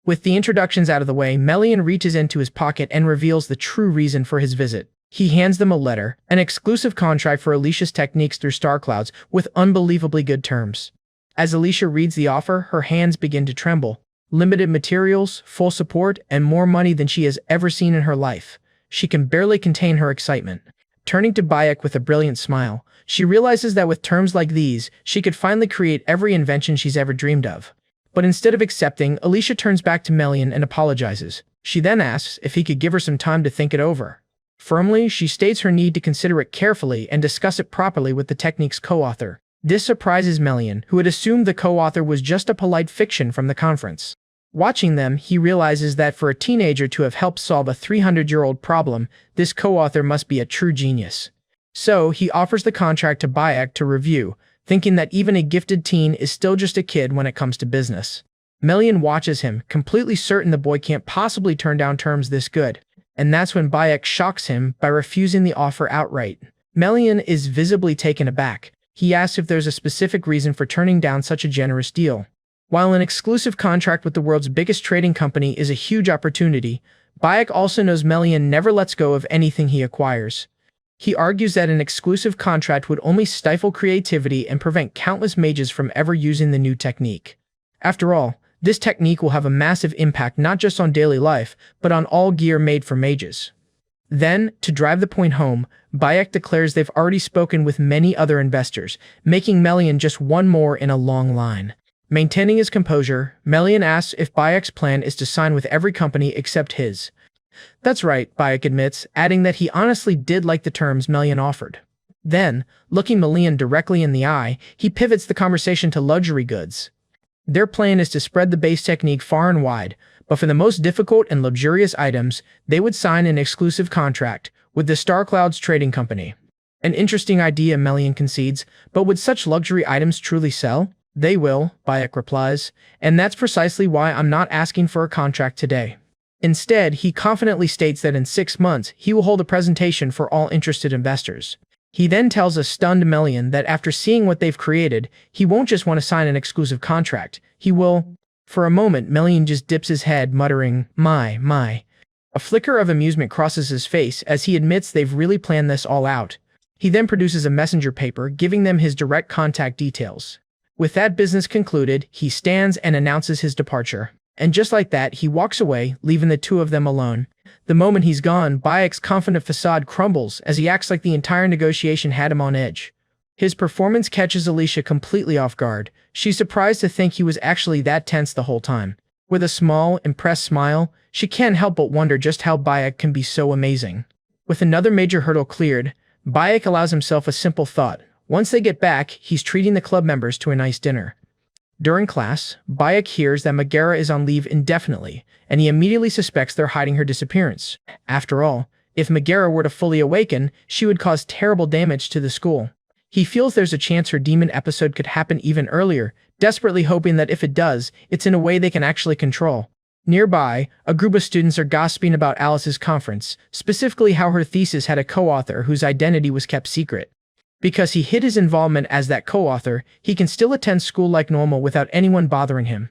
Speaker 1: With the introductions out of the way, Melian reaches into his pocket and reveals the true reason for his visit. He hands them a letter, an exclusive contract for Alicia's techniques through Starclouds, with unbelievably good terms. As Alicia reads the offer, her hands begin to tremble. Limited materials, full support, and more money than she has ever seen in her life. She can barely contain her excitement. Turning to Bayek with a brilliant smile, she realizes that with terms like these, she could finally create every invention she's ever dreamed of. But instead of accepting, Alicia turns back to Melian and apologizes. She then asks if he could give her some time to think it over. Firmly, she states her need to consider it carefully and discuss it properly with the technique's co-author. This surprises Melian, who had assumed the co-author was just a polite fiction from the conference. Watching them, he realizes that for a teenager to have helped solve a 300-year-old problem, this co-author must be a true genius. So, he offers the contract to Bayek to review, thinking that even a gifted teen is still just a kid when it comes to business. Melian watches him, completely certain the boy can't possibly turn down terms this good. And that's when Bayek shocks him by refusing the offer outright. Melian is visibly taken aback. He asks if there's a specific reason for turning down such a generous deal. While an exclusive contract with the world's biggest trading company is a huge opportunity, Bayek also knows Melian never lets go of anything he acquires. He argues that an exclusive contract would only stifle creativity and prevent countless mages from ever using the new technique. After all, this technique will have a massive impact not just on daily life, but on all gear made for mages. Then, to drive the point home, Bayek declares they've already spoken with many other investors, making Melian just one more in a long line. Maintaining his composure, Melian asks if Bayek's plan is to sign with every company except his. That's right, Bayek admits, adding that he honestly did like the terms Melian offered. Then, looking Melian directly in the eye, he pivots the conversation to luxury goods. Their plan is to spread the base technique far and wide, but for the most difficult and luxurious items, they would sign an exclusive contract with the Star Clouds Trading Company. An interesting idea, Melian concedes, but would such luxury items truly sell? They will, Bayek replies, and that's precisely why I'm not asking for a contract today. Instead, he confidently states that in 6 months, he will hold a presentation for all interested investors. He then tells a stunned Melian that after seeing what they've created, he won't just want to sign an exclusive contract, he will. For a moment, Melian just dips his head, muttering, my. A flicker of amusement crosses his face as he admits they've really planned this all out. He then produces a messenger paper, giving them his direct contact details. With that business concluded, he stands and announces his departure. And just like that, he walks away, leaving the two of them alone. The moment he's gone, Bayek's confident facade crumbles as he acts like the entire negotiation had him on edge. His performance catches Alicia completely off guard. She's surprised to think he was actually that tense the whole time. With a small, impressed smile, she can't help but wonder just how Bayek can be so amazing. With another major hurdle cleared, Bayek allows himself a simple thought. Once they get back, he's treating the club members to a nice dinner. During class, Bayek hears that Megara is on leave indefinitely, and he immediately suspects they're hiding her disappearance. After all, if Megara were to fully awaken, she would cause terrible damage to the school. He feels there's a chance her demon episode could happen even earlier, desperately hoping that if it does, it's in a way they can actually control. Nearby, a group of students are gossiping about Alice's conference, specifically how her thesis had a co-author whose identity was kept secret. Because he hid his involvement as that co-author, he can still attend school like normal without anyone bothering him.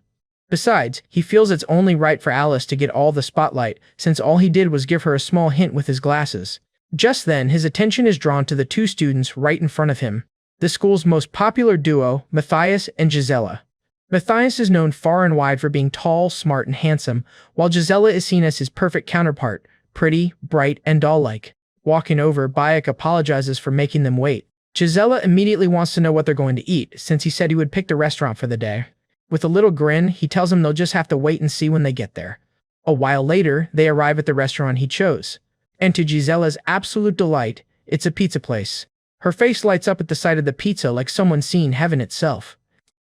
Speaker 1: Besides, he feels it's only right for Alice to get all the spotlight, since all he did was give her a small hint with his glasses. Just then, his attention is drawn to the two students right in front of him, the school's most popular duo, Matthias and Gisela. Matthias is known far and wide for being tall, smart, and handsome, while Gisela is seen as his perfect counterpart, pretty, bright, and doll-like. Walking over, Bayek apologizes for making them wait. Gisela immediately wants to know what they're going to eat, since he said he would pick the restaurant for the day. With a little grin, he tells them they'll just have to wait and see when they get there. A while later, they arrive at the restaurant he chose. And to Gisela's absolute delight, it's a pizza place. Her face lights up at the sight of the pizza like someone's seen heaven itself.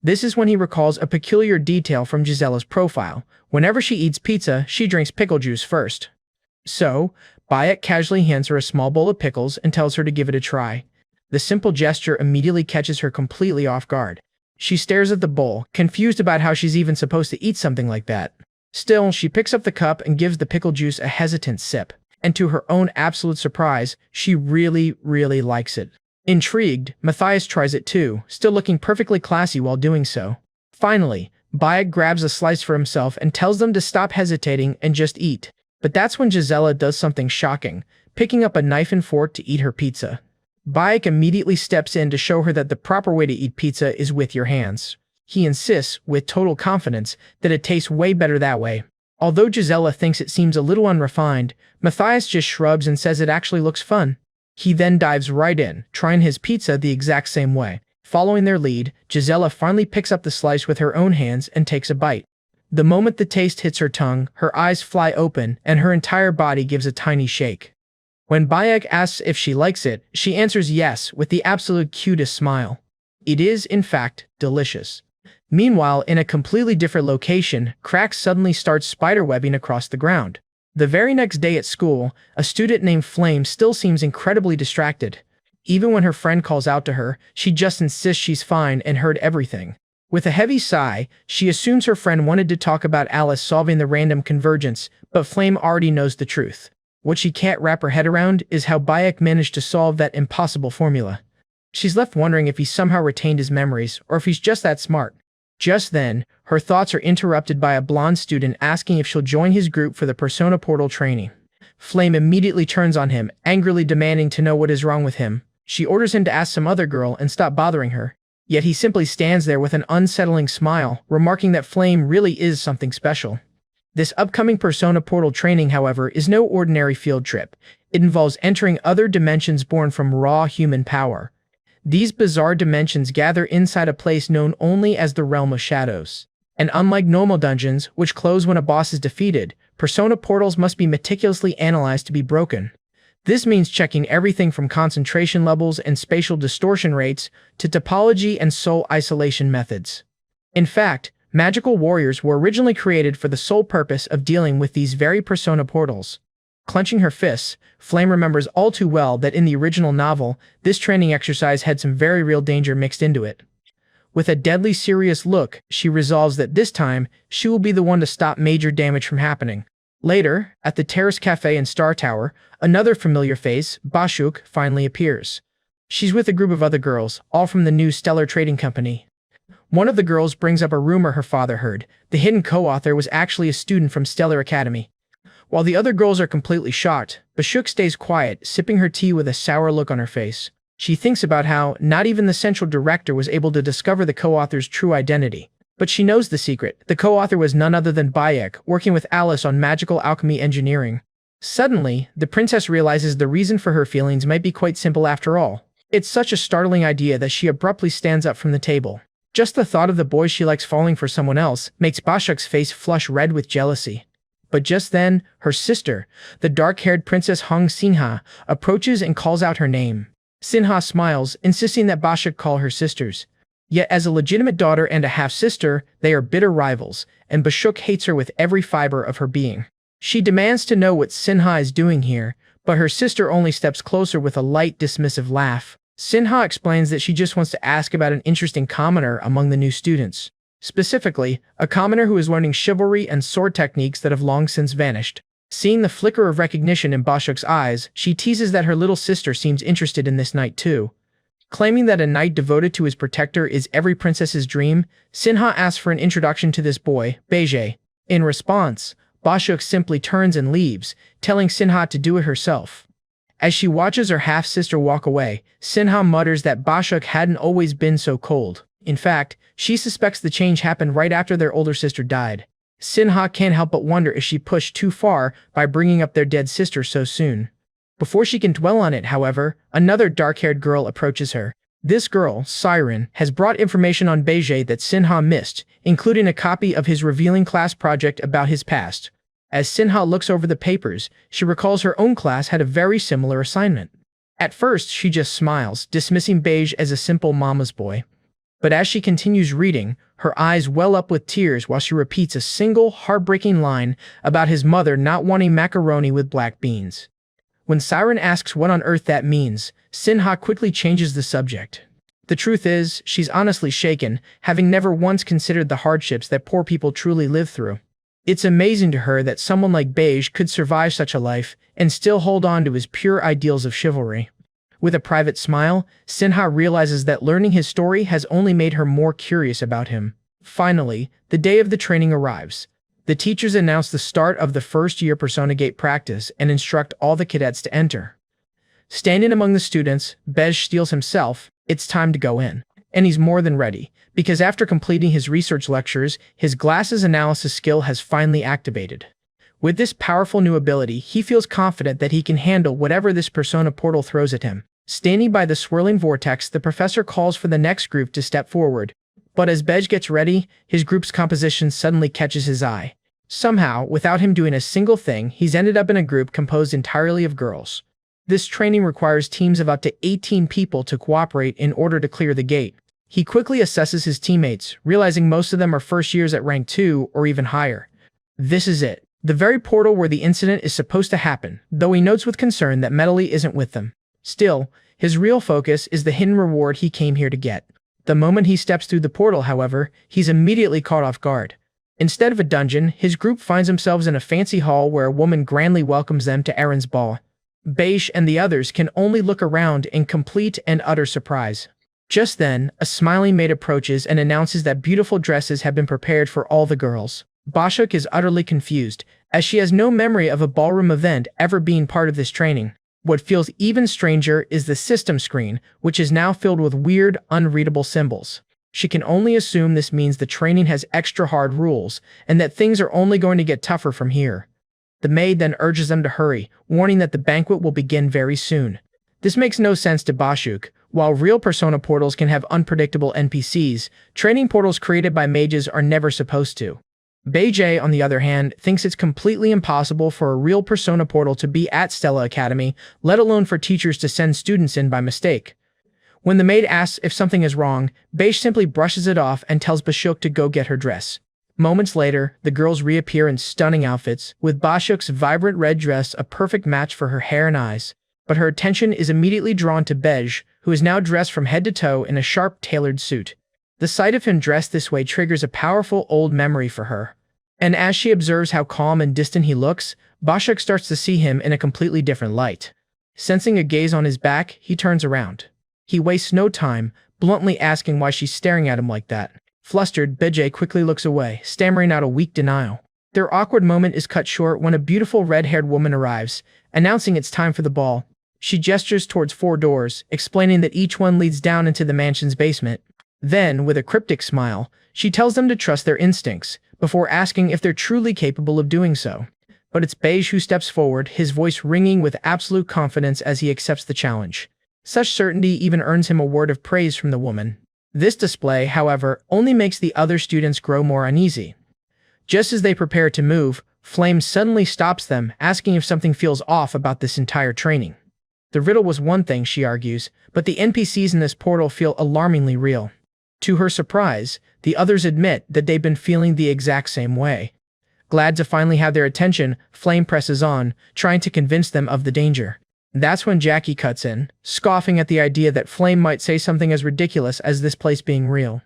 Speaker 1: This is when he recalls a peculiar detail from Gisela's profile. Whenever she eats pizza, she drinks pickle juice first. So, Bayek casually hands her a small bowl of pickles and tells her to give it a try. The simple gesture immediately catches her completely off guard. She stares at the bowl, confused about how she's even supposed to eat something like that. Still, she picks up the cup and gives the pickle juice a hesitant sip. And to her own absolute surprise, she really likes it. Intrigued, Matthias tries it too, still looking perfectly classy while doing so. Finally, Bayek grabs a slice for himself and tells them to stop hesitating and just eat. But that's when Gisela does something shocking, picking up a knife and fork to eat her pizza. Bayek immediately steps in to show her that the proper way to eat pizza is with your hands. He insists, with total confidence, that it tastes way better that way. Although Gisela thinks it seems a little unrefined, Matthias just shrugs and says it actually looks fun. He then dives right in, trying his pizza the exact same way. Following their lead, Gisela finally picks up the slice with her own hands and takes a bite. The moment the taste hits her tongue, her eyes fly open and her entire body gives a tiny shake. When Bayek asks if she likes it, she answers yes with the absolute cutest smile. It is, in fact, delicious. Meanwhile, in a completely different location, Crack suddenly starts spiderwebbing across the ground. The very next day at school, a student named Flame still seems incredibly distracted. Even when her friend calls out to her, she just insists she's fine and heard everything. With a heavy sigh, she assumes her friend wanted to talk about Alice solving the random convergence, but Flame already knows the truth. What she can't wrap her head around is how Bayek managed to solve that impossible formula. She's left wondering if he somehow retained his memories, or if he's just that smart. Just then, her thoughts are interrupted by a blonde student asking if she'll join his group for the Persona Portal training. Flame immediately turns on him, angrily demanding to know what is wrong with him. She orders him to ask some other girl and stop bothering her. Yet he simply stands there with an unsettling smile, remarking that Flame really is something special. This upcoming Persona Portal training, however, is no ordinary field trip. It involves entering other dimensions born from raw human power. These bizarre dimensions gather inside a place known only as the Realm of Shadows. And unlike normal dungeons, which close when a boss is defeated, Persona portals must be meticulously analyzed to be broken. This means checking everything from concentration levels and spatial distortion rates to topology and soul isolation methods. In fact, magical warriors were originally created for the sole purpose of dealing with these very Persona portals. Clenching her fists, Flame remembers all too well that in the original novel, this training exercise had some very real danger mixed into it. With a deadly serious look, she resolves that this time, she will be the one to stop major damage from happening. Later, at the Terrace Cafe in Star Tower, another familiar face, Bashuk, finally appears. She's with a group of other girls, all from the new Stellar Trading Company. One of the girls brings up a rumor her father heard. The hidden co-author was actually a student from Stellar Academy. While the other girls are completely shocked, Bashuk stays quiet, sipping her tea with a sour look on her face. She thinks about how not even the central director was able to discover the co-author's true identity. But she knows the secret. The co-author was none other than Bayek, working with Alice on magical alchemy engineering. Suddenly, the princess realizes the reason for her feelings might be quite simple after all. It's such a startling idea that she abruptly stands up from the table. Just the thought of the boy she likes falling for someone else makes Bashuk's face flush red with jealousy. But just then, her sister, the dark-haired Princess Hong Sinha, approaches and calls out her name. Sinha smiles, insisting that Bashuk call her sisters. Yet as a legitimate daughter and a half-sister, they are bitter rivals, and Bashuk hates her with every fiber of her being. She demands to know what Sinha is doing here, but her sister only steps closer with a light, dismissive laugh. Sinha explains that she just wants to ask about an interesting commoner among the new students. Specifically, a commoner who is learning chivalry and sword techniques that have long since vanished. Seeing the flicker of recognition in Bashuk's eyes, she teases that her little sister seems interested in this knight too. Claiming that a knight devoted to his protector is every princess's dream, Sinha asks for an introduction to this boy, Beige. In response, Bashuk simply turns and leaves, telling Sinha to do it herself. As she watches her half-sister walk away, Sinha mutters that Bashuk hadn't always been so cold. In fact, she suspects the change happened right after their older sister died. Sinha can't help but wonder if she pushed too far by bringing up their dead sister so soon. Before she can dwell on it, however, another dark-haired girl approaches her. This girl, Siren, has brought information on Beige that Sinha missed, including a copy of his revealing class project about his past. As Sinha looks over the papers, she recalls her own class had a very similar assignment. At first, she just smiles, dismissing Beige as a simple mama's boy. But as she continues reading, her eyes well up with tears while she repeats a single heartbreaking line about his mother not wanting macaroni with black beans. When Siren asks what on earth that means, Sinha quickly changes the subject. The truth is, she's honestly shaken, having never once considered the hardships that poor people truly live through. It's amazing to her that someone like Beige could survive such a life and still hold on to his pure ideals of chivalry. With a private smile, Sinha realizes that learning his story has only made her more curious about him. Finally, the day of the training arrives. The teachers announce the start of the first-year Persona Gate practice and instruct all the cadets to enter. Standing among the students, Beige steals himself. It's time to go in. And he's more than ready, because after completing his research lectures, his glasses analysis skill has finally activated. With this powerful new ability, he feels confident that he can handle whatever this persona portal throws at him. Standing by the swirling vortex, the professor calls for the next group to step forward. But as Bej gets ready, his group's composition suddenly catches his eye. Somehow, without him doing a single thing, he's ended up in a group composed entirely of girls. This training requires teams of up to 18 people to cooperate in order to clear the gate. He quickly assesses his teammates, realizing most of them are first years at rank 2 or even higher. This is it. The very portal where the incident is supposed to happen, though he notes with concern that Medley isn't with them. Still, his real focus is the hidden reward he came here to get. The moment he steps through the portal, however, he's immediately caught off guard. Instead of a dungeon, his group finds themselves in a fancy hall where a woman grandly welcomes them to Aaron's ball. Beige and the others can only look around in complete and utter surprise. Just then, a smiling maid approaches and announces that beautiful dresses have been prepared for all the girls. Bashuk is utterly confused, as she has no memory of a ballroom event ever being part of this training. What feels even stranger is the system screen, which is now filled with weird, unreadable symbols. She can only assume this means the training has extra hard rules, and that things are only going to get tougher from here. The maid then urges them to hurry, warning that the banquet will begin very soon. This makes no sense to Bashuk. While real persona portals can have unpredictable NPCs, training portals created by mages are never supposed to. Beige, on the other hand, thinks it's completely impossible for a real persona portal to be at Stella Academy, let alone for teachers to send students in by mistake. When the maid asks if something is wrong, Beige simply brushes it off and tells Bashuk to go get her dress. Moments later, the girls reappear in stunning outfits, with Bashuk's vibrant red dress a perfect match for her hair and eyes. But her attention is immediately drawn to Beige, who is now dressed from head to toe in a sharp, tailored suit. The sight of him dressed this way triggers a powerful old memory for her. And as she observes how calm and distant he looks, Bashuk starts to see him in a completely different light. Sensing a gaze on his back, he turns around. He wastes no time, bluntly asking why she's staring at him like that. Flustered, Beige quickly looks away, stammering out a weak denial. Their awkward moment is cut short when a beautiful red-haired woman arrives, announcing it's time for the ball. She gestures towards 4 doors, explaining that each one leads down into the mansion's basement. Then, with a cryptic smile, she tells them to trust their instincts, before asking if they're truly capable of doing so. But it's Beige who steps forward, his voice ringing with absolute confidence as he accepts the challenge. Such certainty even earns him a word of praise from the woman. This display, however, only makes the other students grow more uneasy. Just as they prepare to move, Flame suddenly stops them, asking if something feels off about this entire training. The riddle was one thing, she argues, but the NPCs in this portal feel alarmingly real. To her surprise, the others admit that they've been feeling the exact same way. Glad to finally have their attention, Flame presses on, trying to convince them of the danger. That's when Jackie cuts in, scoffing at the idea that Flame might say something as ridiculous as this place being real.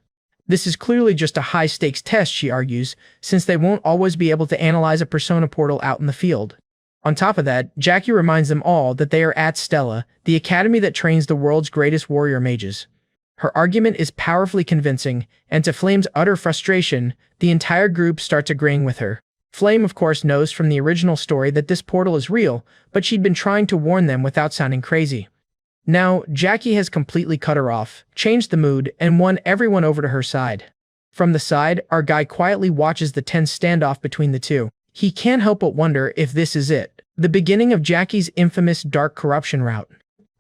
Speaker 1: This is clearly just a high-stakes test, she argues, since they won't always be able to analyze a persona portal out in the field. On top of that, Jackie reminds them all that they are at Stella, the academy that trains the world's greatest warrior mages. Her argument is powerfully convincing, and to Flame's utter frustration, the entire group starts agreeing with her. Flame, of course, knows from the original story that this portal is real, but she'd been trying to warn them without sounding crazy. Now, Jackie has completely cut her off, changed the mood, and won everyone over to her side. From the side, our guy quietly watches the tense standoff between the two. He can't help but wonder if this is it, the beginning of Jackie's infamous dark corruption route.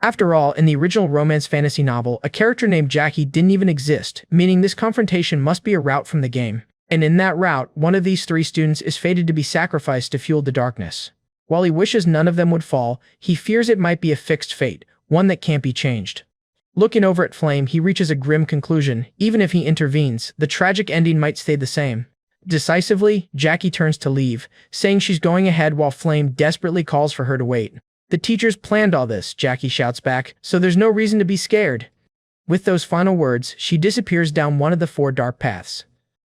Speaker 1: After all, in the original romance fantasy novel, a character named Jackie didn't even exist, meaning this confrontation must be a route from the game. And in that route, one of these 3 students is fated to be sacrificed to fuel the darkness. While he wishes none of them would fall, he fears it might be a fixed fate, one that can't be changed. Looking over at Flame, he reaches a grim conclusion. Even if he intervenes, the tragic ending might stay the same. Decisively, Jackie turns to leave, saying she's going ahead while Flame desperately calls for her to wait. The teachers planned all this, Jackie shouts back, so there's no reason to be scared. With those final words, she disappears down one of the 4 dark paths.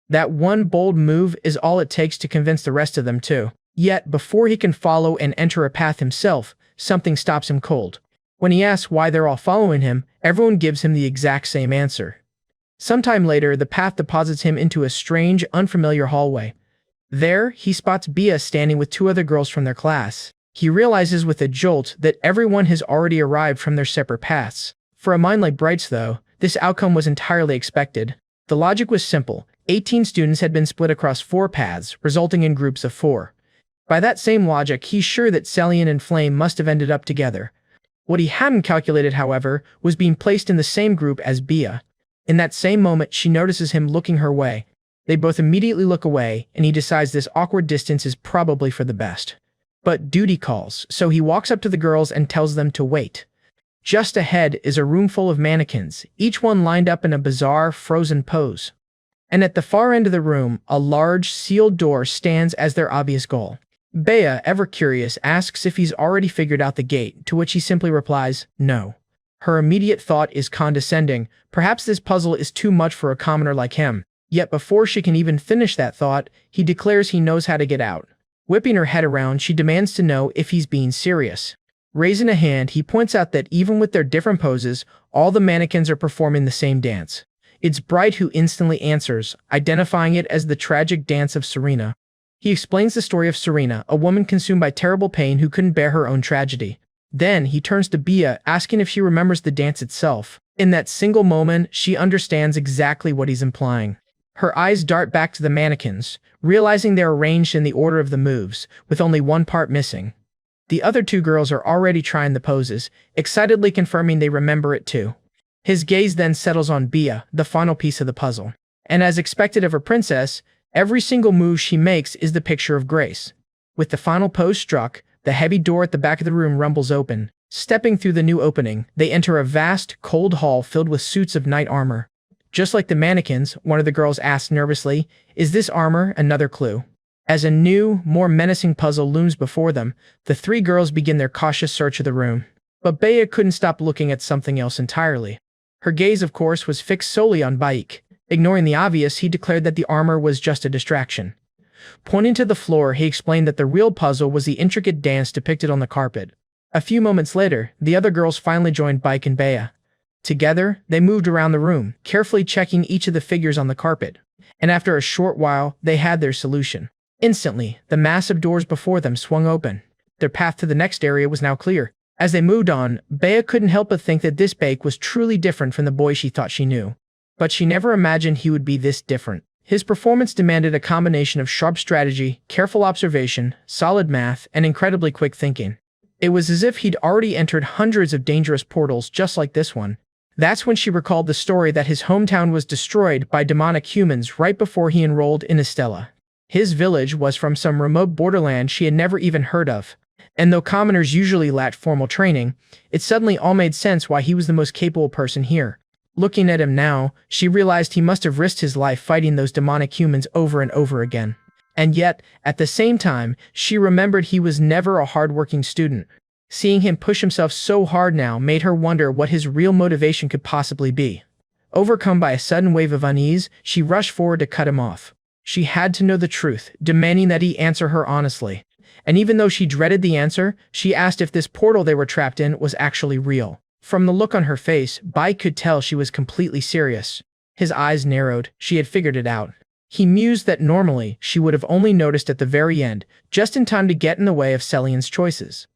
Speaker 1: That one bold move is all it takes to convince the rest of them too. Yet, before he can follow and enter a path himself, something stops him cold. When he asks why they're all following him, everyone gives him the exact same answer. Sometime later, the path deposits him into a strange, unfamiliar hallway. There, he spots Bia standing with 2 other girls from their class. He realizes with a jolt that everyone has already arrived from their separate paths. For a mind like Bright's though, This outcome was entirely expected. The logic was simple. 18 students had been split across 4 paths, resulting in groups of 4. By that same logic, he's sure that Celian and Flame must have ended up together. What he hadn't calculated, however, was being placed in the same group as Bia. In that same moment, she notices him looking her way. They both immediately look away, and he decides this awkward distance is probably for the best. But duty calls, so he walks up to the girls and tells them to wait. Just ahead is a room full of mannequins, each one lined up in a bizarre, frozen pose. And at the far end of the room, a large, sealed door stands as their obvious goal. Bea, ever curious, asks if he's already figured out the gate, to which he simply replies, no. Her immediate thought is condescending. Perhaps this puzzle is too much for a commoner like him. Yet before she can even finish that thought, he declares he knows how to get out. Whipping her head around, she demands to know if he's being serious. Raising a hand, he points out that even with their different poses, all the mannequins are performing the same dance. It's Bright who instantly answers, identifying it as the tragic dance of Serena. He explains the story of Serena, a woman consumed by terrible pain who couldn't bear her own tragedy. Then he turns to Bia, asking if she remembers the dance itself. In that single moment, she understands exactly what he's implying. Her eyes dart back to the mannequins, realizing they're arranged in the order of the moves, with only one part missing. The other 2 girls are already trying the poses, excitedly confirming they remember it too. His gaze then settles on Bia, the final piece of the puzzle. And as expected of a princess, every single move she makes is the picture of grace. With the final pose struck, the heavy door at the back of the room rumbles open. Stepping through the new opening, they enter a vast, cold hall filled with suits of knight armor. Just like the mannequins, one of the girls asks nervously, is this armor another clue? As a new, more menacing puzzle looms before them, the 3 girls begin their cautious search of the room. But Bea couldn't stop looking at something else entirely. Her gaze, of course, was fixed solely on Baik. Ignoring the obvious, he declared that the armor was just a distraction. Pointing to the floor, he explained that the real puzzle was the intricate dance depicted on the carpet. A few moments later, the other girls finally joined Baik and Bea. Together, they moved around the room, carefully checking each of the figures on the carpet. And after a short while, they had their solution. Instantly, the massive doors before them swung open. Their path to the next area was now clear. As they moved on, Bea couldn't help but think that this Baik was truly different from the boy she thought she knew. But she never imagined he would be this different. His performance demanded a combination of sharp strategy, careful observation, solid math, and incredibly quick thinking. It was as if he'd already entered hundreds of dangerous portals just like this one. That's when she recalled the story that his hometown was destroyed by demonic humans right before he enrolled in Estella. His village was from some remote borderland she had never even heard of. And though commoners usually lacked formal training, it suddenly all made sense why he was the most capable person here. Looking at him now, she realized he must have risked his life fighting those demonic humans over and over again. And yet, at the same time, she remembered he was never a hardworking student. Seeing him push himself so hard now made her wonder what his real motivation could possibly be. Overcome by a sudden wave of unease, she rushed forward to cut him off. She had to know the truth, demanding that he answer her honestly. And even though she dreaded the answer, she asked if this portal they were trapped in was actually real. From the look on her face, Bai could tell she was completely serious. His eyes narrowed. She had figured it out. He mused that normally she would have only noticed at the very end, just in time to get in the way of Celian's choices.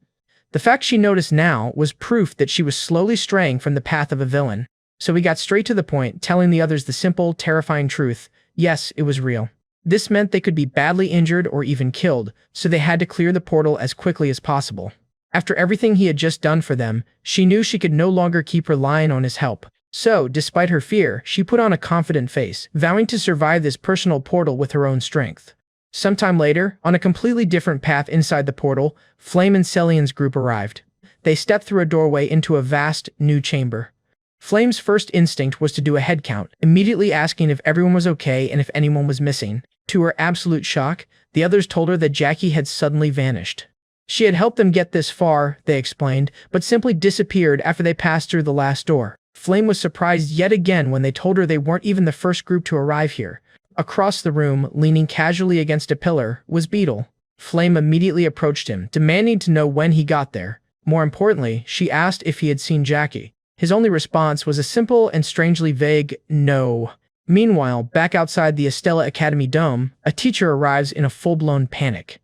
Speaker 1: The fact she noticed now was proof that she was slowly straying from the path of a villain. So he got straight to the point, telling the others the simple, terrifying truth. Yes, it was real. This meant they could be badly injured or even killed, so they had to clear the portal as quickly as possible. After everything he had just done for them, she knew she could no longer keep relying on his help. So, despite her fear, she put on a confident face, vowing to survive this personal portal with her own strength. Sometime later, on a completely different path inside the portal, Flame and Celian's group arrived. They stepped through a doorway into a vast, new chamber. Flame's first instinct was to do a head count, immediately asking if everyone was okay and if anyone was missing. To her absolute shock, the others told her that Jackie had suddenly vanished. She had helped them get this far, they explained, but simply disappeared after they passed through the last door. Flame was surprised yet again when they told her they weren't even the first group to arrive here. Across the room, leaning casually against a pillar, was Beetle. Flame immediately approached him, demanding to know when he got there. More importantly, she asked if he had seen Jackie. His only response was a simple and strangely vague, no. Meanwhile, back outside the Estella Academy dome, a teacher arrives in a full-blown panic.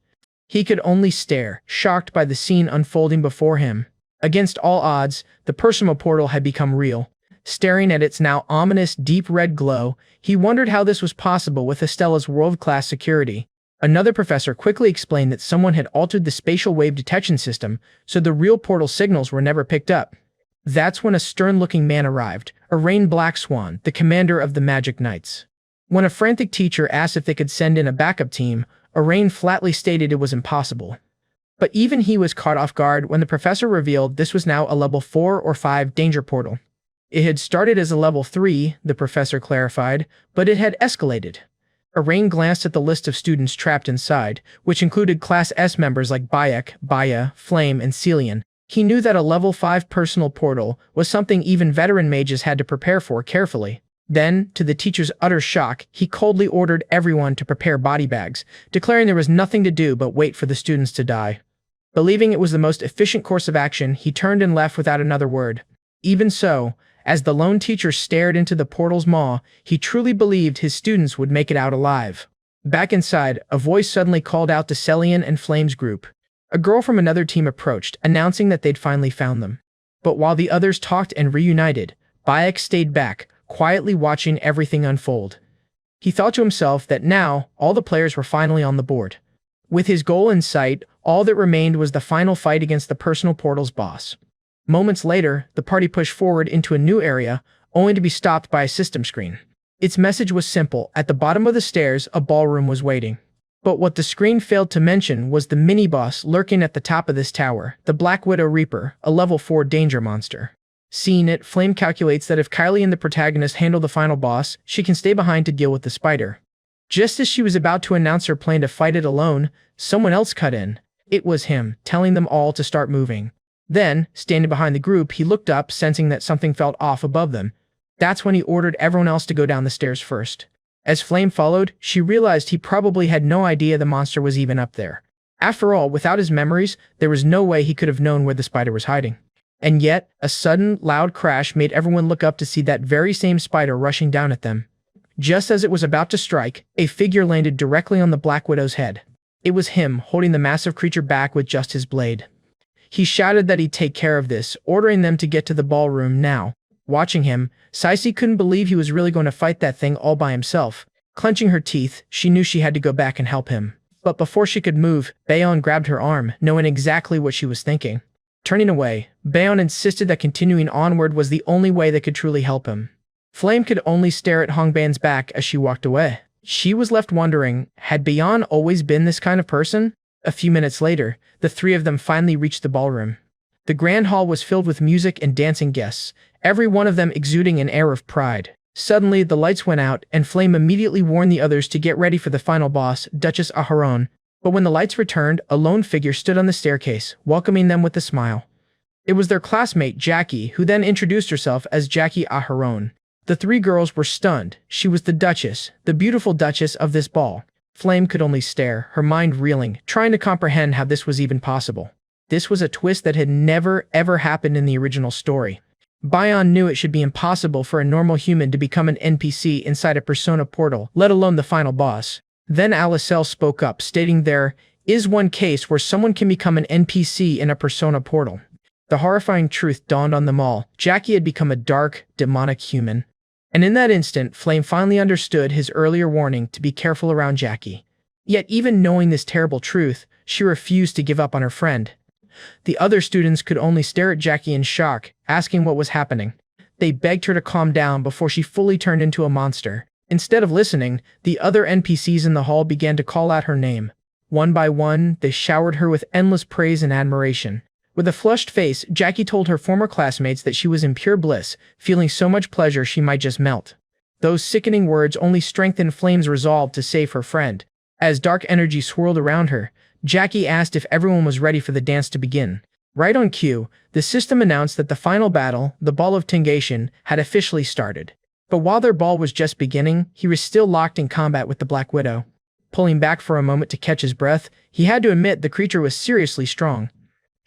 Speaker 1: He could only stare, shocked by the scene unfolding before him. Against all odds, the personal portal had become real. staring at its now ominous deep red glow. He wondered how this was possible with Estella's world-class security. Another professor quickly explained that someone had altered the spatial wave detection system, so the real portal signals were never picked up. That's when a stern-looking man arrived, Arain Blackswan, the commander of the Magic Knights. When a frantic teacher asked if they could send in a backup team, Arain flatly stated it was impossible. But even he was caught off guard when the professor revealed this was now a level 4 or 5 danger portal. It had started as a level 3, the professor clarified, but it had escalated. Arain glanced at the list of students trapped inside, which included Class S members like Bayek, Baya, Flame, and Celian. He knew that a level 5 personal portal was something even veteran mages had to prepare for carefully. Then, to the teacher's utter shock, he coldly ordered everyone to prepare body bags, declaring there was nothing to do but wait for the students to die. Believing it was the most efficient course of action, he turned and left without another word. Even so, as the lone teacher stared into the portal's maw, he truly believed his students would make it out alive. Back inside, a voice suddenly called out to Celian and Flame's group. A girl from another team approached, announcing that they'd finally found them. But while the others talked and reunited, Bayek stayed back, quietly watching everything unfold. He thought to himself that now, all the players were finally on the board. With his goal in sight, all that remained was the final fight against the personal portal's boss. Moments later, the party pushed forward into a new area, only to be stopped by a system screen. Its message was simple. At the bottom of the stairs, a ballroom was waiting. But what the screen failed to mention was the mini-boss lurking at the top of this tower, the Black Widow Reaper, a level 4 danger monster. Seeing it, Flame calculates that if Kylie and the protagonist handle the final boss, she can stay behind to deal with the spider. Just as she was about to announce her plan to fight it alone, someone else cut in. It was him, telling them all to start moving. Then, standing behind the group, he looked up, sensing that something felt off above them. That's when he ordered everyone else to go down the stairs first. As Flame followed, she realized he probably had no idea the monster was even up there. After all, without his memories, there was no way he could have known where the spider was hiding. And yet, a sudden, loud crash made everyone look up to see that very same spider rushing down at them. Just as it was about to strike, a figure landed directly on the Black Widow's head. It was him, holding the massive creature back with just his blade. He shouted that he'd take care of this, ordering them to get to the ballroom now. Watching him, Saisi couldn't believe he was really going to fight that thing all by himself. Clenching her teeth, she knew she had to go back and help him. But before she could move, Bayon grabbed her arm, knowing exactly what she was thinking. Turning away, Bayon insisted that continuing onward was the only way that could truly help him. Flame could only stare at Hongban's back as she walked away. She was left wondering, had Bayon always been this kind of person? A few minutes later, the three of them finally reached the ballroom. The grand hall was filled with music and dancing guests, every one of them exuding an air of pride. Suddenly, the lights went out, and Flame immediately warned the others to get ready for the final boss, Duchess Aharon. But when the lights returned, a lone figure stood on the staircase, welcoming them with a smile. It was their classmate, Jackie, who then introduced herself as Jackie Aharon. The three girls were stunned. She was the Duchess, the beautiful Duchess of this ball. Flame could only stare, her mind reeling, trying to comprehend how this was even possible. This was a twist that had never, ever happened in the original story. Bayon knew it should be impossible for a normal human to become an NPC inside a persona portal, let alone the final boss. Then Alicel spoke up, stating there is one case where someone can become an NPC in a persona portal. The horrifying truth dawned on them all. Jackie had become a dark, demonic human. And in that instant, Flame finally understood his earlier warning to be careful around Jackie. Yet even knowing this terrible truth, she refused to give up on her friend. The other students could only stare at Jackie in shock, asking what was happening. They begged her to calm down before she fully turned into a monster. Instead of listening, the other NPCs in the hall began to call out her name. One by one, they showered her with endless praise and admiration. With a flushed face, Jackie told her former classmates that she was in pure bliss, feeling so much pleasure she might just melt. Those sickening words only strengthened Flame's resolve to save her friend. As dark energy swirled around her, Jackie asked if everyone was ready for the dance to begin. Right on cue, the system announced that the final battle, the Ball of Tingation, had officially started. But while their ball was just beginning, he was still locked in combat with the Black Widow. Pulling back for a moment to catch his breath, he had to admit the creature was seriously strong.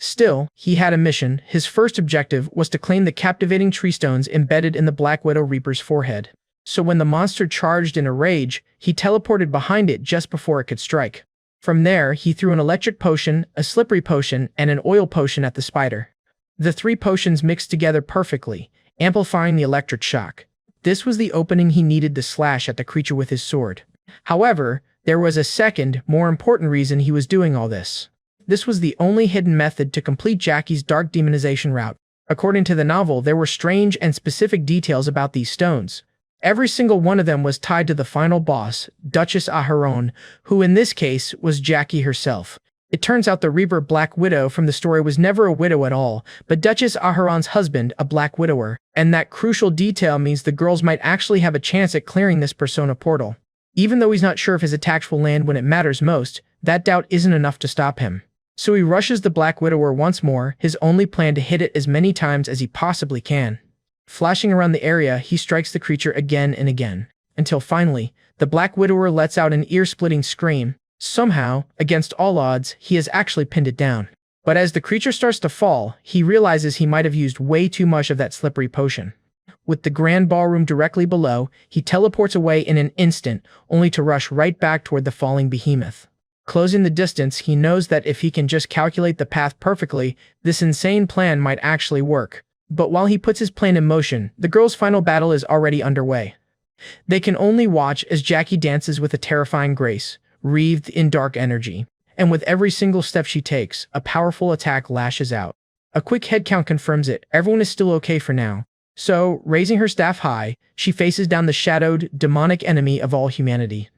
Speaker 1: Still, he had a mission. His first objective was to claim the captivating tree stones embedded in the Black Widow Reaper's forehead. So when the monster charged in a rage, he teleported behind it just before it could strike. From there, he threw an electric potion, a slippery potion, and an oil potion at the spider. The three potions mixed together perfectly, amplifying the electric shock. This was the opening he needed to slash at the creature with his sword. However, there was a second, more important reason he was doing all this. This was the only hidden method to complete Jackie's dark demonization route. According to the novel, there were strange and specific details about these stones. Every single one of them was tied to the final boss, Duchess Aharon, who in this case was Jackie herself. It turns out the Reaper Black Widow from the story was never a widow at all, but Duchess Aharon's husband, a Black Widower, and that crucial detail means the girls might actually have a chance at clearing this persona portal. Even though he's not sure if his attacks will land when it matters most, that doubt isn't enough to stop him. So he rushes the Black Widower once more, his only plan to hit it as many times as he possibly can. Flashing around the area, he strikes the creature again and again, until finally, the Black Widower lets out an ear-splitting scream. Somehow, against all odds, he has actually pinned it down. But as the creature starts to fall, he realizes he might have used way too much of that slippery potion. With the grand ballroom directly below, he teleports away in an instant, only to rush right back toward the falling behemoth. Closing the distance, he knows that if he can just calculate the path perfectly, this insane plan might actually work. But while he puts his plan in motion, the girls' final battle is already underway. They can only watch as Jackie dances with a terrifying grace, wreathed in dark energy. And with every single step she takes, a powerful attack lashes out. A quick head count confirms it, everyone is still okay for now. So, raising her staff high, she faces down the shadowed, demonic enemy of all humanity.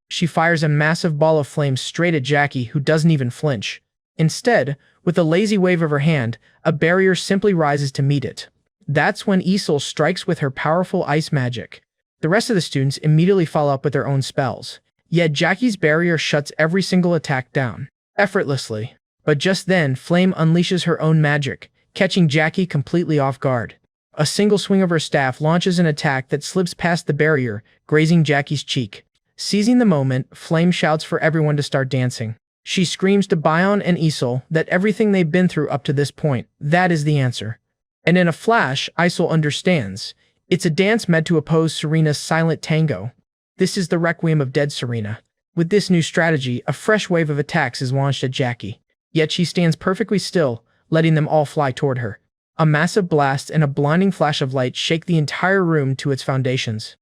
Speaker 1: She fires a massive ball of flame straight at Jackie, who doesn't even flinch. Instead, with a lazy wave of her hand, a barrier simply rises to meet it. That's when Isol strikes with her powerful ice magic. The rest of the students immediately follow up with their own spells. Yet Jackie's barrier shuts every single attack down, effortlessly. But just then, Flame unleashes her own magic, catching Jackie completely off guard. A single swing of her staff launches an attack that slips past the barrier, grazing Jackie's cheek. Seizing the moment, Flame shouts for everyone to start dancing. She screams to Bion and Isol that everything they've been through up to this point, that is the answer. And in a flash, Isol understands. It's a dance meant to oppose Serena's silent tango. This is the requiem of dead Serena. With this new strategy, a fresh wave of attacks is launched at Jackie. Yet she stands perfectly still, letting them all fly toward her. A massive blast and a blinding flash of light shake the entire room to its foundations.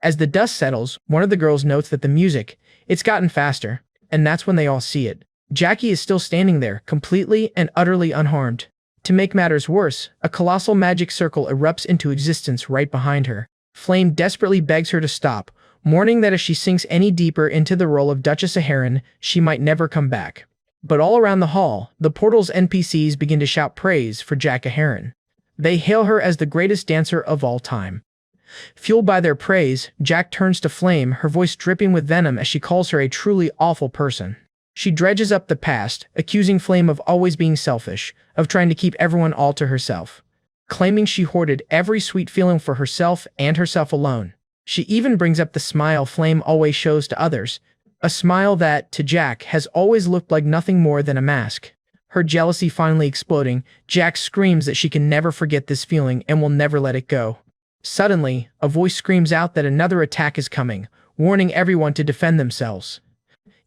Speaker 1: As the dust settles, one of the girls notes that the music, it's gotten faster, and that's when they all see it. Jackie is still standing there, completely and utterly unharmed. To make matters worse, a colossal magic circle erupts into existence right behind her. Flame desperately begs her to stop, warning that if she sinks any deeper into the role of Duchess Aharon, she might never come back. But all around the hall, the portal's NPCs begin to shout praise for Jack Aharon. They hail her as the greatest dancer of all time. Fueled by their praise, Jack turns to Flame, her voice dripping with venom as she calls her a truly awful person. She dredges up the past, accusing Flame of always being selfish, of trying to keep everyone all to herself, claiming she hoarded every sweet feeling for herself and herself alone. She even brings up the smile Flame always shows to others, a smile that, to Jack, has always looked like nothing more than a mask. Her jealousy finally exploding, Jack screams that she can never forget this feeling and will never let it go. Suddenly, a voice screams out that another attack is coming, warning everyone to defend themselves.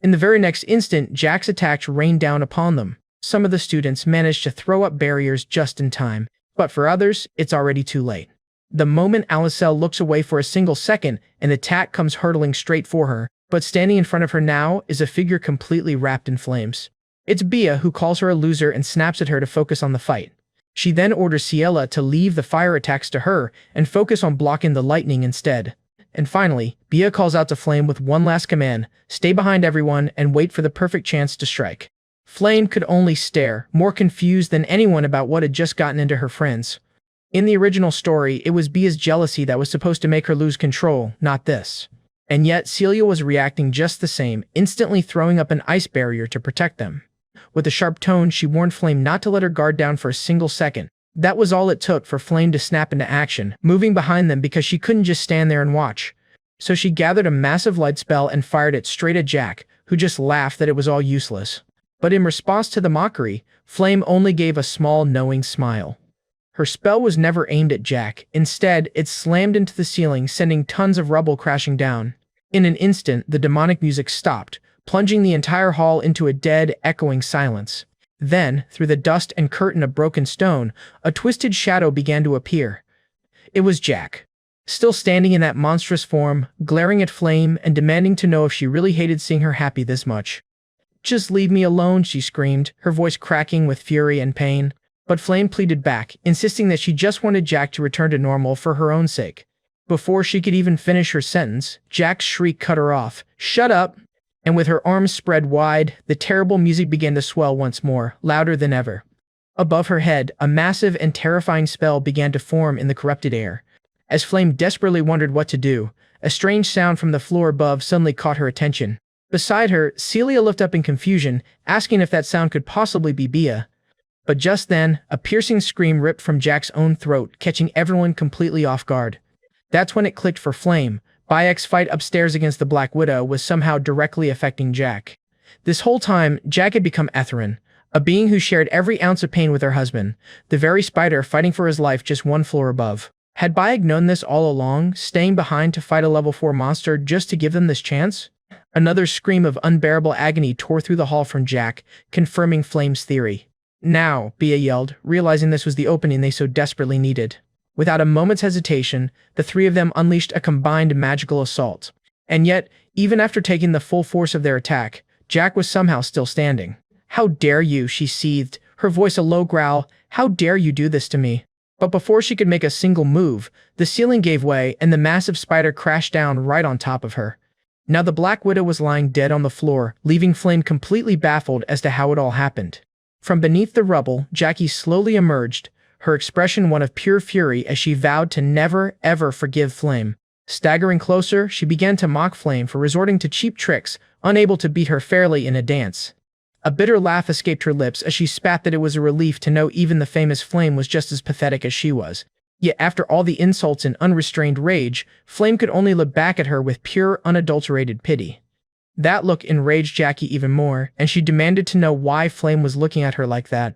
Speaker 1: In the very next instant, Jack's attacks rain down upon them. Some of the students manage to throw up barriers just in time, but for others, it's already too late. The moment Alicel looks away for a single second, an attack comes hurtling straight for her, but standing in front of her now is a figure completely wrapped in flames. It's Bia, who calls her a loser and snaps at her to focus on the fight. She then orders Ciela to leave the fire attacks to her and focus on blocking the lightning instead. And finally, Bia calls out to Flame with one last command: stay behind everyone and wait for the perfect chance to strike. Flame could only stare, more confused than anyone about what had just gotten into her friends. In the original story, it was Bia's jealousy that was supposed to make her lose control, not this. And yet, Celia was reacting just the same, instantly throwing up an ice barrier to protect them. With a sharp tone, she warned Flame not to let her guard down for a single second. That was all it took for Flame to snap into action, moving behind them because she couldn't just stand there and watch. So she gathered a massive light spell and fired it straight at Jack, who just laughed that it was all useless. But in response to the mockery, Flame only gave a small, knowing smile. Her spell was never aimed at Jack. Instead, it slammed into the ceiling, sending tons of rubble crashing down. In an instant, the demonic music stopped, plunging the entire hall into a dead, echoing silence. Then, through the dust and curtain of broken stone, a twisted shadow began to appear. It was Jack. Still standing in that monstrous form, glaring at Flame and demanding to know if she really hated seeing her happy this much. "Just leave me alone," she screamed, her voice cracking with fury and pain. But Flame pleaded back, insisting that she just wanted Jack to return to normal for her own sake. Before she could even finish her sentence, Jack's shriek cut her off. "Shut up!" And with her arms spread wide, the terrible music began to swell once more, louder than ever. Above her head, a massive and terrifying spell began to form in the corrupted air. As Flame desperately wondered what to do, a strange sound from the floor above suddenly caught her attention. Beside her, Celia looked up in confusion, asking if that sound could possibly be Bia. But just then, a piercing scream ripped from Jack's own throat, catching everyone completely off guard. That's when it clicked for Flame. Bayek's fight upstairs against the Black Widow was somehow directly affecting Jack. This whole time, Jack had become Etherin, a being who shared every ounce of pain with her husband, the very spider fighting for his life just one floor above. Had Bayek known this all along, staying behind to fight a level 4 monster just to give them this chance? Another scream of unbearable agony tore through the hall from Jack, confirming Flame's theory. "Now," Bia yelled, realizing this was the opening they so desperately needed. Without a moment's hesitation, the three of them unleashed a combined magical assault. And yet, even after taking the full force of their attack, Jack was somehow still standing. "How dare you," she seethed, her voice a low growl. "How dare you do this to me?" But before she could make a single move, the ceiling gave way and the massive spider crashed down right on top of her. Now the Black Widow was lying dead on the floor, leaving Flame completely baffled as to how it all happened. From beneath the rubble, Jackie slowly emerged, her expression one of pure fury as she vowed to never, ever forgive Flame. Staggering closer, she began to mock Flame for resorting to cheap tricks, unable to beat her fairly in a dance. A bitter laugh escaped her lips as she spat that it was a relief to know even the famous Flame was just as pathetic as she was. Yet after all the insults and unrestrained rage, Flame could only look back at her with pure, unadulterated pity. That look enraged Jackie even more, and she demanded to know why Flame was looking at her like that.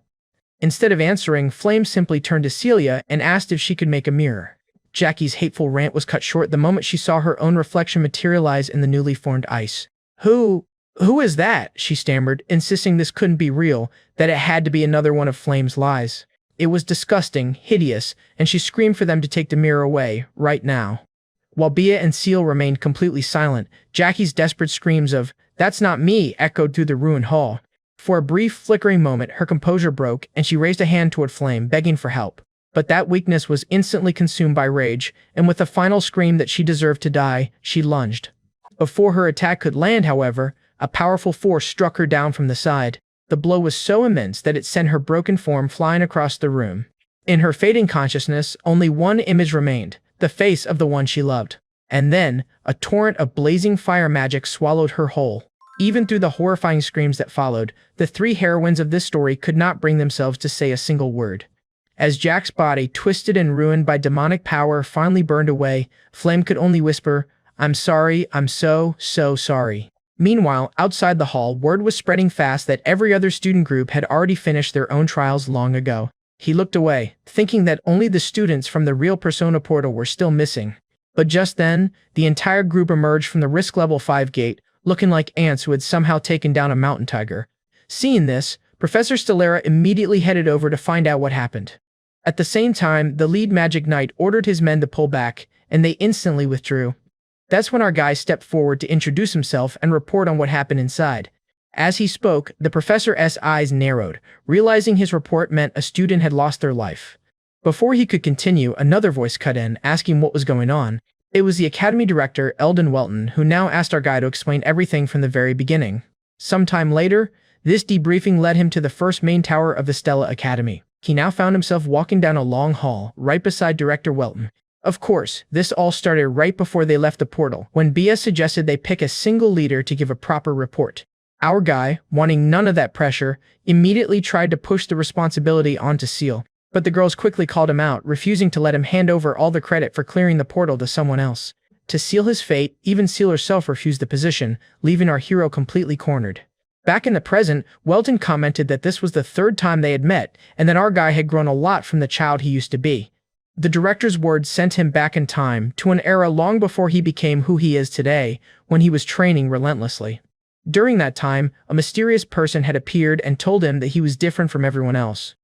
Speaker 1: Instead of answering, Flame simply turned to Celia and asked if she could make a mirror. Jackie's hateful rant was cut short the moment she saw her own reflection materialize in the newly formed ice. Who is that?" she stammered, insisting this couldn't be real, that it had to be another one of Flame's lies. It was disgusting, hideous, and she screamed for them to take the mirror away, right now. While Bia and Seal remained completely silent, Jackie's desperate screams of, "That's not me," echoed through the ruined hall. For a brief, flickering moment, her composure broke, and she raised a hand toward Flame, begging for help. But that weakness was instantly consumed by rage, and with a final scream that she deserved to die, she lunged. Before her attack could land, however, a powerful force struck her down from the side. The blow was so immense that it sent her broken form flying across the room. In her fading consciousness, only one image remained, the face of the one she loved. And then, a torrent of blazing fire magic swallowed her whole. Even through the horrifying screams that followed, the three heroines of this story could not bring themselves to say a single word. As Jack's body, twisted and ruined by demonic power, finally burned away, Flame could only whisper, "I'm sorry, I'm so sorry." Meanwhile, outside the hall, word was spreading fast that every other student group had already finished their own trials long ago. He looked away, thinking that only the students from the real Persona portal were still missing. But just then, the entire group emerged from the Risk Level 5 gate, looking like ants who had somehow taken down a mountain tiger. Seeing this, Professor Stellara immediately headed over to find out what happened. At the same time, the lead Magic Knight ordered his men to pull back, and they instantly withdrew. That's when our guy stepped forward to introduce himself and report on what happened inside. As he spoke, the professor's eyes narrowed, realizing his report meant a student had lost their life. Before he could continue, another voice cut in, asking what was going on. It was the Academy Director, Eldon Welton, who now asked our guy to explain everything from the very beginning. Sometime later, this debriefing led him to the first main tower of the Stella Academy. He now found himself walking down a long hall, right beside Director Welton. Of course, this all started right before they left the portal, when Bia suggested they pick a single leader to give a proper report. Our guy, wanting none of that pressure, immediately tried to push the responsibility onto Seal, but the girls quickly called him out, refusing to let him hand over all the credit for clearing the portal to someone else. To seal his fate, even Seal herself refused the position, leaving our hero completely cornered. Back in the present, Welton commented that this was the third time they had met, and that our guy had grown a lot from the child he used to be. The director's words sent him back in time, to an era long before he became who he is today, when he was training relentlessly. During that time, a mysterious person had appeared and told him that he was different from everyone else.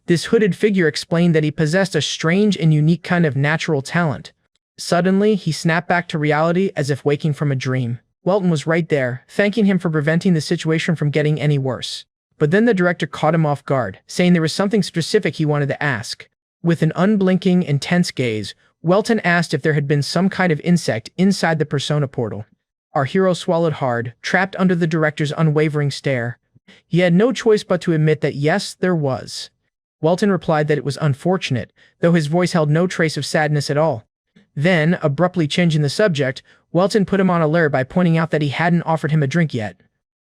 Speaker 1: This hooded figure explained that he possessed a strange and unique kind of natural talent. Suddenly, he snapped back to reality as if waking from a dream. Welton was right there, thanking him for preventing the situation from getting any worse. But then the director caught him off guard, saying there was something specific he wanted to ask. With an unblinking, intense gaze, Welton asked if there had been some kind of insect inside the persona portal. Our hero swallowed hard, trapped under the director's unwavering stare. He had no choice but to admit that yes, there was. Welton replied that it was unfortunate, though his voice held no trace of sadness at all. Then, abruptly changing the subject, Welton put him on alert by pointing out that he hadn't offered him a drink yet.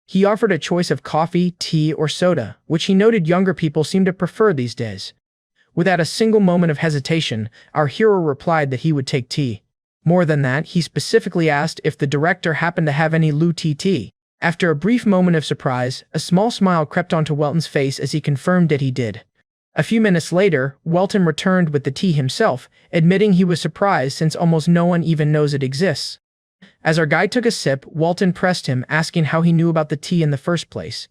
Speaker 1: He offered a choice of coffee, tea, or soda, which he noted younger people seem to prefer these days. Without a single moment of hesitation, our hero replied that he would take tea. More than that, he specifically asked if the director happened to have any Lu tea. After a brief moment of surprise, a small smile crept onto Welton's face as he confirmed that he did. A few minutes later, Welton returned with the tea himself, admitting he was surprised since almost no one even knows it exists. As our guy took a sip, Welton pressed him, asking how he knew about the tea in the first place.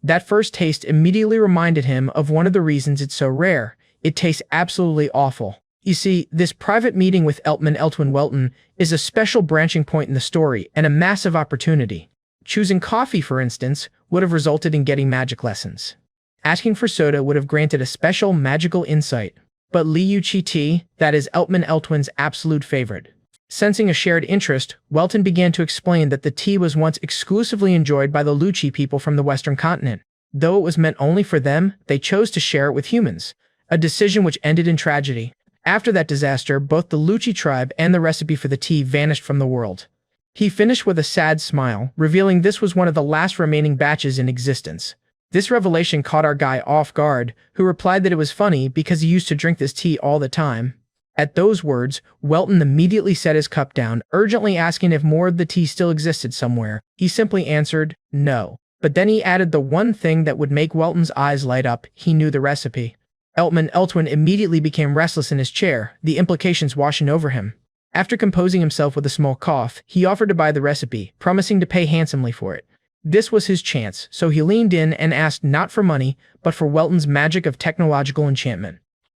Speaker 1: That first taste immediately reminded him of one of the reasons it's so rare. It tastes absolutely awful. You see, this private meeting with Eltwin Welton is a special branching point in the story and a massive opportunity. Choosing coffee, for instance, would have resulted in getting magic lessons. Asking for soda would have granted a special magical insight. But Liu Chi tea, that is Eltwin's absolute favorite. Sensing a shared interest, Welton began to explain that the tea was once exclusively enjoyed by the Lucci people from the Western continent. Though it was meant only for them, they chose to share it with humans, a decision which ended in tragedy. After that disaster, both the Lucci tribe and the recipe for the tea vanished from the world. He finished with a sad smile, revealing this was one of the last remaining batches in existence. This revelation caught our guy off guard, who replied that it was funny because he used to drink this tea all the time. At those words, Welton immediately set his cup down, urgently asking if more of the tea still existed somewhere. He simply answered, no. But then he added the one thing that would make Welton's eyes light up: he knew the recipe. Eltwin immediately became restless in his chair, the implications washing over him. After composing himself with a small cough, he offered to buy the recipe, promising to pay handsomely for it. This was his chance, so he leaned in and asked not for money, but for Welton's magic of technological enchantment.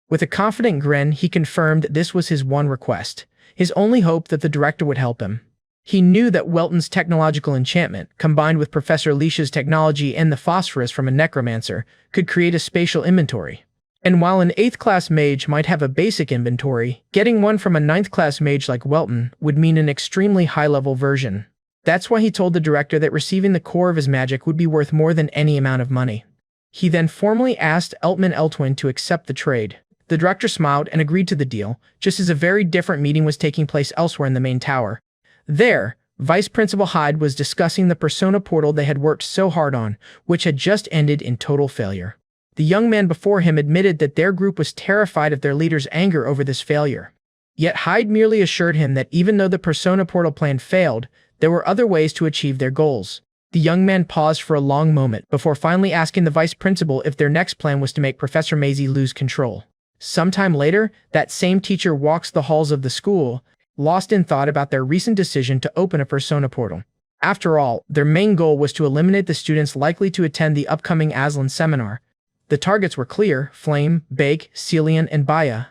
Speaker 1: With a confident grin, he confirmed this was his one request, his only hope that the director would help him. He knew that Welton's technological enchantment, combined with Professor Leisha's technology and the phosphorus from a necromancer, could create a spatial inventory. And while an 8th class mage might have a basic inventory, getting one from a 9th class mage like Welton would mean an extremely high-level version. That's why he told the director that receiving the core of his magic would be worth more than any amount of money. He then formally asked Eltwin to accept the trade. The director smiled and agreed to the deal, just as a very different meeting was taking place elsewhere in the main tower. There, Vice Principal Hyde was discussing the persona portal they had worked so hard on, which had just ended in total failure. The young man before him admitted that their group was terrified of their leader's anger over this failure. Yet Hyde merely assured him that even though the persona portal plan failed, there were other ways to achieve their goals. The young man paused for a long moment before finally asking the vice principal if their next plan was to make Professor Maisie lose control. Sometime later, that same teacher walks the halls of the school, lost in thought about their recent decision to open a persona portal. After all, their main goal was to eliminate the students likely to attend the upcoming Aslan seminar. The targets were clear: Flame, Bake, Celian, and Baya.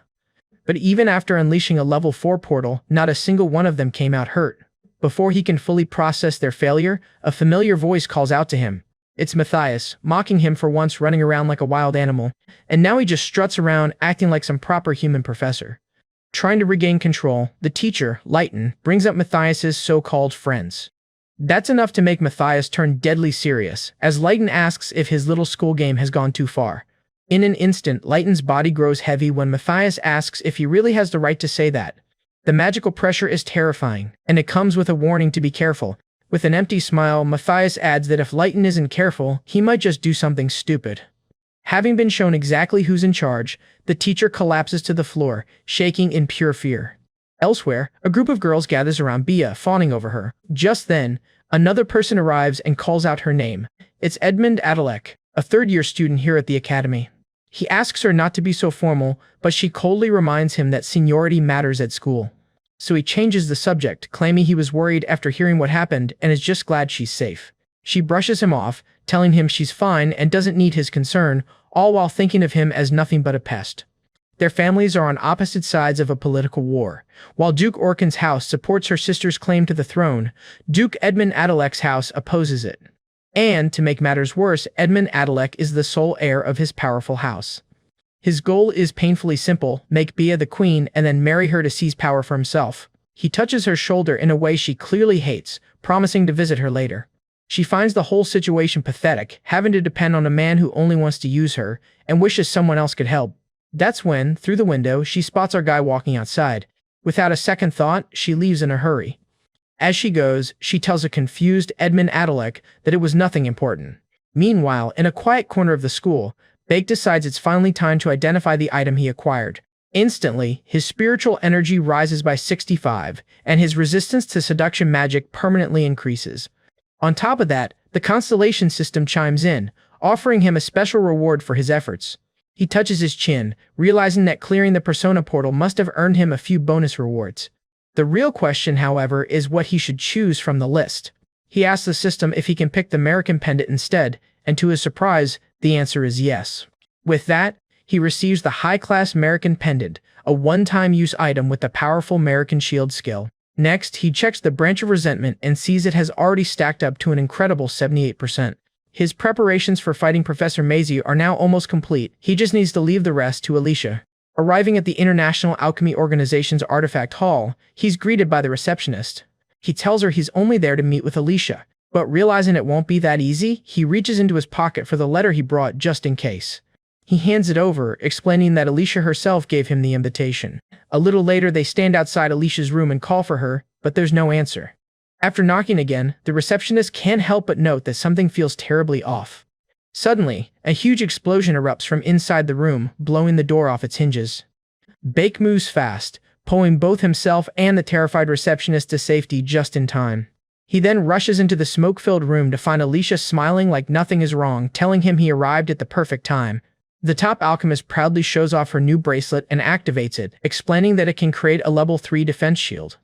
Speaker 1: But even after unleashing a level 4 portal, not a single one of them came out hurt. Before he can fully process their failure, a familiar voice calls out to him. It's Matthias, mocking him for once running around like a wild animal, and now he just struts around acting like some proper human professor. Trying to regain control, the teacher, Leighton, brings up Matthias's so-called friends. That's enough to make Matthias turn deadly serious, as Leighton asks if his little school game has gone too far. In an instant, Leighton's body grows heavy when Matthias asks if he really has the right to say that. The magical pressure is terrifying, and it comes with a warning to be careful. With an empty smile, Matthias adds that if Leighton isn't careful, he might just do something stupid. Having been shown exactly who's in charge, the teacher collapses to the floor, shaking in pure fear. Elsewhere, a group of girls gathers around Bia, fawning over her. Just then, another person arrives and calls out her name. It's Edmund Adelek, a third-year student here at the academy. He asks her not to be so formal, but she coldly reminds him that seniority matters at school. So he changes the subject, claiming he was worried after hearing what happened and is just glad she's safe. She brushes him off, telling him she's fine and doesn't need his concern, all while thinking of him as nothing but a pest. Their families are on opposite sides of a political war. While Duke Orkin's house supports her sister's claim to the throne, Duke Edmund Adelek's house opposes it. And, to make matters worse, Edmund Adelek is the sole heir of his powerful house. His goal is painfully simple: make Bia the queen and then marry her to seize power for himself. He touches her shoulder in a way she clearly hates, promising to visit her later. She finds the whole situation pathetic, having to depend on a man who only wants to use her, and wishes someone else could help. That's when, through the window, she spots our guy walking outside. Without a second thought, she leaves in a hurry. As she goes, she tells a confused Edmund Adelek that it was nothing important. Meanwhile, in a quiet corner of the school, Bake decides it's finally time to identify the item he acquired. Instantly, his spiritual energy rises by 65, and his resistance to seduction magic permanently increases. On top of that, the constellation system chimes in, offering him a special reward for his efforts. He touches his chin, realizing that clearing the persona portal must have earned him a few bonus rewards. The real question, however, is what he should choose from the list. He asks the system if he can pick the American pendant instead, and to his surprise, the answer is yes. With that, he receives the high-class American pendant, a one-time use item with the powerful American shield skill. Next, he checks the branch of resentment and sees it has already stacked up to an incredible 78%. His preparations for fighting Professor Maisie are now almost complete. He just needs to leave the rest to Alicia. Arriving at the International Alchemy Organization's artifact hall, he's greeted by the receptionist. He tells her he's only there to meet with Alicia, but realizing it won't be that easy, he reaches into his pocket for the letter he brought just in case. He hands it over, explaining that Alicia herself gave him the invitation. A little later, they stand outside Alicia's room and call for her, but there's no answer. After knocking again, the receptionist can't help but note that something feels terribly off. Suddenly, a huge explosion erupts from inside the room, blowing the door off its hinges. Bake moves fast, pulling both himself and the terrified receptionist to safety just in time. He then rushes into the smoke-filled room to find Alicia smiling like nothing is wrong, telling him he arrived at the perfect time. The top alchemist proudly shows off her new bracelet and activates it, explaining that it can create a level 3 defense shield.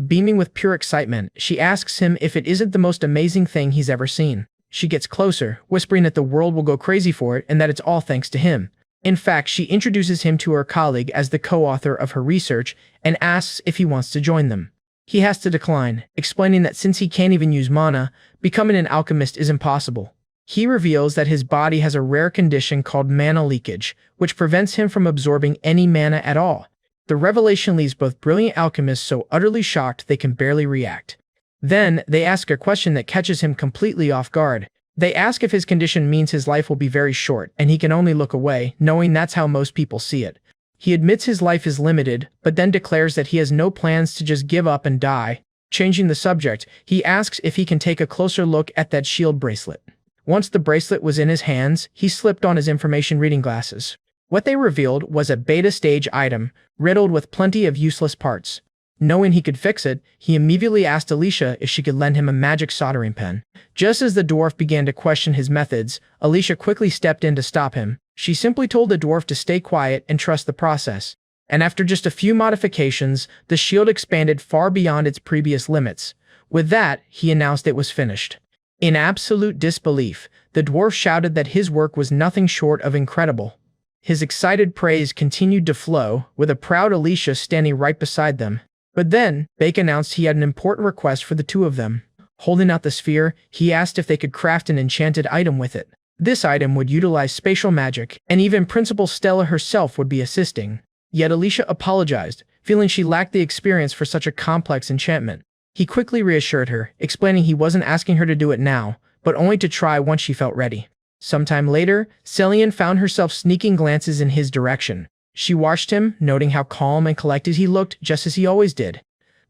Speaker 1: Beaming with pure excitement, she asks him if it isn't the most amazing thing he's ever seen. She gets closer, whispering that the world will go crazy for it and that it's all thanks to him. In fact, she introduces him to her colleague as the co-author of her research and asks if he wants to join them. He has to decline, explaining that since he can't even use mana, becoming an alchemist is impossible. He reveals that his body has a rare condition called mana leakage, which prevents him from absorbing any mana at all. The revelation leaves both brilliant alchemists so utterly shocked they can barely react. Then, they ask a question that catches him completely off guard. They ask if his condition means his life will be very short, and he can only look away, knowing that's how most people see it. He admits his life is limited, but then declares that he has no plans to just give up and die. Changing the subject, he asks if he can take a closer look at that shield bracelet. Once the bracelet was in his hands, he slipped on his information reading glasses. What they revealed was a beta-stage item, riddled with plenty of useless parts. Knowing he could fix it, he immediately asked Alicia if she could lend him a magic soldering pen. Just as the dwarf began to question his methods, Alicia quickly stepped in to stop him. She simply told the dwarf to stay quiet and trust the process. And after just a few modifications, the shield expanded far beyond its previous limits. With that, he announced it was finished. In absolute disbelief, the dwarf shouted that his work was nothing short of incredible. His excited praise continued to flow, with a proud Alicia standing right beside them. But then, Bake announced he had an important request for the two of them. Holding out the sphere, he asked if they could craft an enchanted item with it. This item would utilize spatial magic, and even Principal Stella herself would be assisting. Yet Alicia apologized, feeling she lacked the experience for such a complex enchantment. He quickly reassured her, explaining he wasn't asking her to do it now, but only to try once she felt ready. Sometime later, Celian found herself sneaking glances in his direction. She watched him, noting how calm and collected he looked, just as he always did.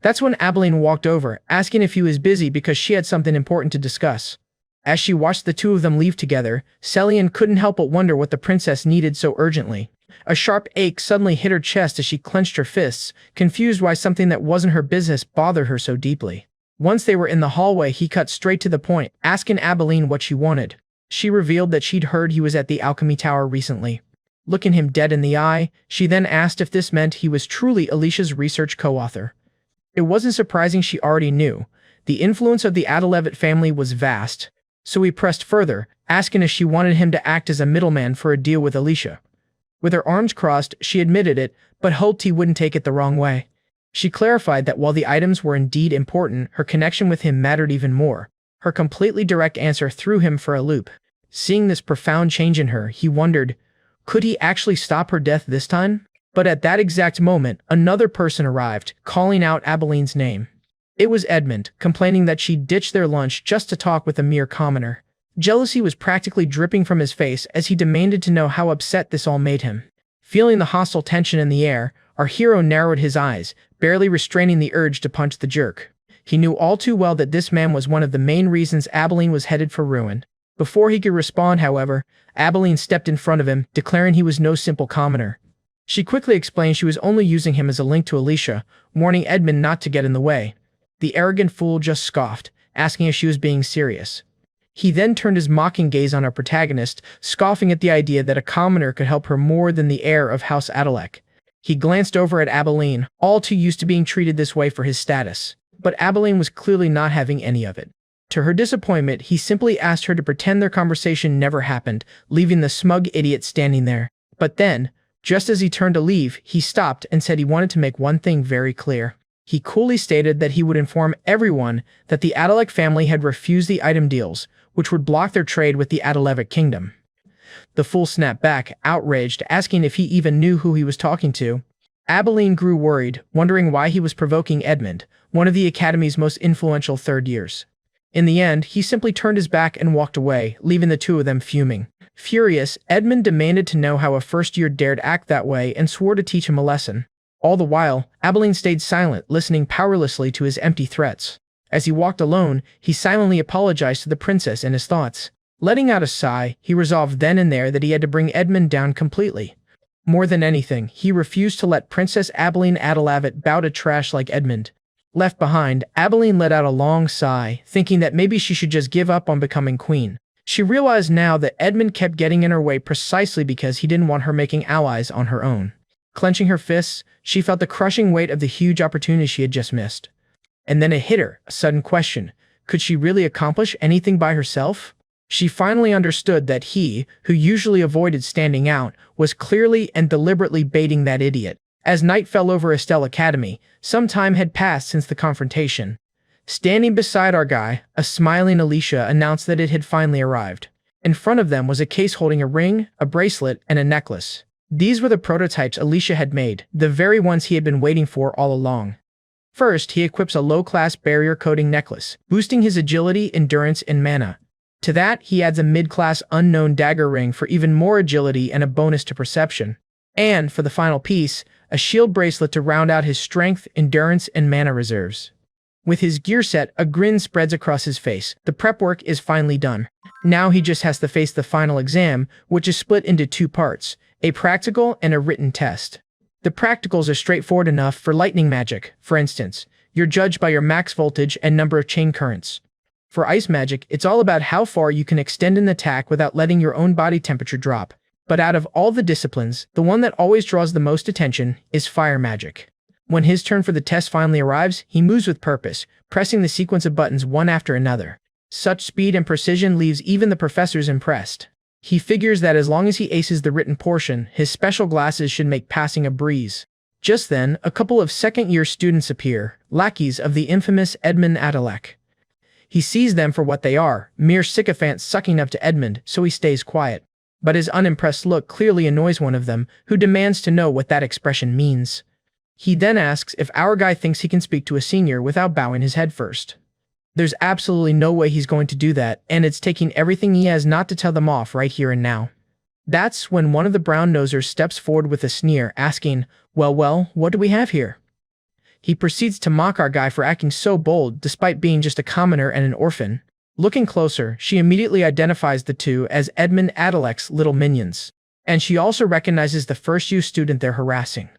Speaker 1: That's when Abilene walked over, asking if he was busy because she had something important to discuss. As she watched the two of them leave together, Celian couldn't help but wonder what the princess needed so urgently. A sharp ache suddenly hit her chest as she clenched her fists, confused why something that wasn't her business bothered her so deeply. Once they were in the hallway, he cut straight to the point, asking Abilene what she wanted. She revealed that she'd heard he was at the Alchemy Tower recently. Looking him dead in the eye, she then asked if this meant he was truly Alicia's research co-author. It wasn't surprising, she already knew. The influence of the Adelevet family was vast. So he pressed further, asking if she wanted him to act as a middleman for a deal with Alicia. With her arms crossed, she admitted it, but hoped he wouldn't take it the wrong way. She clarified that while the items were indeed important, her connection with him mattered even more. Her completely direct answer threw him for a loop. Seeing this profound change in her, he wondered, could he actually stop her death this time? But at that exact moment, another person arrived, calling out Abeline's name. It was Edmund, complaining that she ditched their lunch just to talk with a mere commoner. Jealousy was practically dripping from his face as he demanded to know how upset this all made him. Feeling the hostile tension in the air, our hero narrowed his eyes, barely restraining the urge to punch the jerk. He knew all too well that this man was one of the main reasons Abeline was headed for ruin. Before he could respond, however, Abeline stepped in front of him, declaring he was no simple commoner. She quickly explained she was only using him as a link to Alicia, warning Edmund not to get in the way. The arrogant fool just scoffed, asking if she was being serious. He then turned his mocking gaze on our protagonist, scoffing at the idea that a commoner could help her more than the heir of House Adalec. He glanced over at Abeline, all too used to being treated this way for his status. But Abeline was clearly not having any of it. To her disappointment, he simply asked her to pretend their conversation never happened, leaving the smug idiot standing there. But then, just as he turned to leave, he stopped and said he wanted to make one thing very clear. He coolly stated that he would inform everyone that the Adalec family had refused the item deals, which would block their trade with the Adalevic kingdom. The fool snapped back, outraged, asking if he even knew who he was talking to. Abeline grew worried, wondering why he was provoking Edmund, one of the Academy's most influential third years. In the end, he simply turned his back and walked away, leaving the two of them fuming. Furious, Edmund demanded to know how a first-year dared act that way and swore to teach him a lesson. All the while, Abeline stayed silent, listening powerlessly to his empty threats. As he walked alone, he silently apologized to the princess in his thoughts. Letting out a sigh, he resolved then and there that he had to bring Edmund down completely. More than anything, he refused to let Princess Abeline Adelavet bow to trash like Edmund. Left behind, Abeline let out a long sigh, thinking that maybe she should just give up on becoming queen. She realized now that Edmund kept getting in her way precisely because he didn't want her making allies on her own. Clenching her fists, she felt the crushing weight of the huge opportunity she had just missed. And then it hit her, a sudden question. Could she really accomplish anything by herself? She finally understood that he, who usually avoided standing out, was clearly and deliberately baiting that idiot. As night fell over Estelle Academy, some time had passed since the confrontation. Standing beside our guy, a smiling Alicia announced that it had finally arrived. In front of them was a case holding a ring, a bracelet, and a necklace. These were the prototypes Alicia had made, the very ones he had been waiting for all along. First, he equips a low-class barrier-coating necklace, boosting his agility, endurance, and mana. To that, he adds a mid-class unknown dagger ring for even more agility and a bonus to perception. And, for the final piece, a shield bracelet to round out his strength, endurance, and mana reserves. With his gear set, a grin spreads across his face. The prep work is finally done. Now he just has to face the final exam, which is split into two parts, a practical and a written test. The practicals are straightforward enough. For lightning magic, for instance, you're judged by your max voltage and number of chain currents. For ice magic, it's all about how far you can extend an attack without letting your own body temperature drop. But out of all the disciplines, the one that always draws the most attention is fire magic. When his turn for the test finally arrives, he moves with purpose, pressing the sequence of buttons one after another. Such speed and precision leaves even the professors impressed. He figures that as long as he aces the written portion, his special glasses should make passing a breeze. Just then, a couple of second-year students appear, lackeys of the infamous Edmund Adalec. He sees them for what they are, mere sycophants sucking up to Edmund, so he stays quiet. But his unimpressed look clearly annoys one of them, who demands to know what that expression means. He then asks if our guy thinks he can speak to a senior without bowing his head first. There's absolutely no way he's going to do that, and it's taking everything he has not to tell them off right here and now. That's when one of the brown-nosers steps forward with a sneer, asking, well, what do we have here? He proceeds to mock our guy for acting so bold despite being just a commoner and an orphan. Looking closer, she immediately identifies the two as Edmund Adalec's little minions. And she also recognizes the first-year student they're harassing.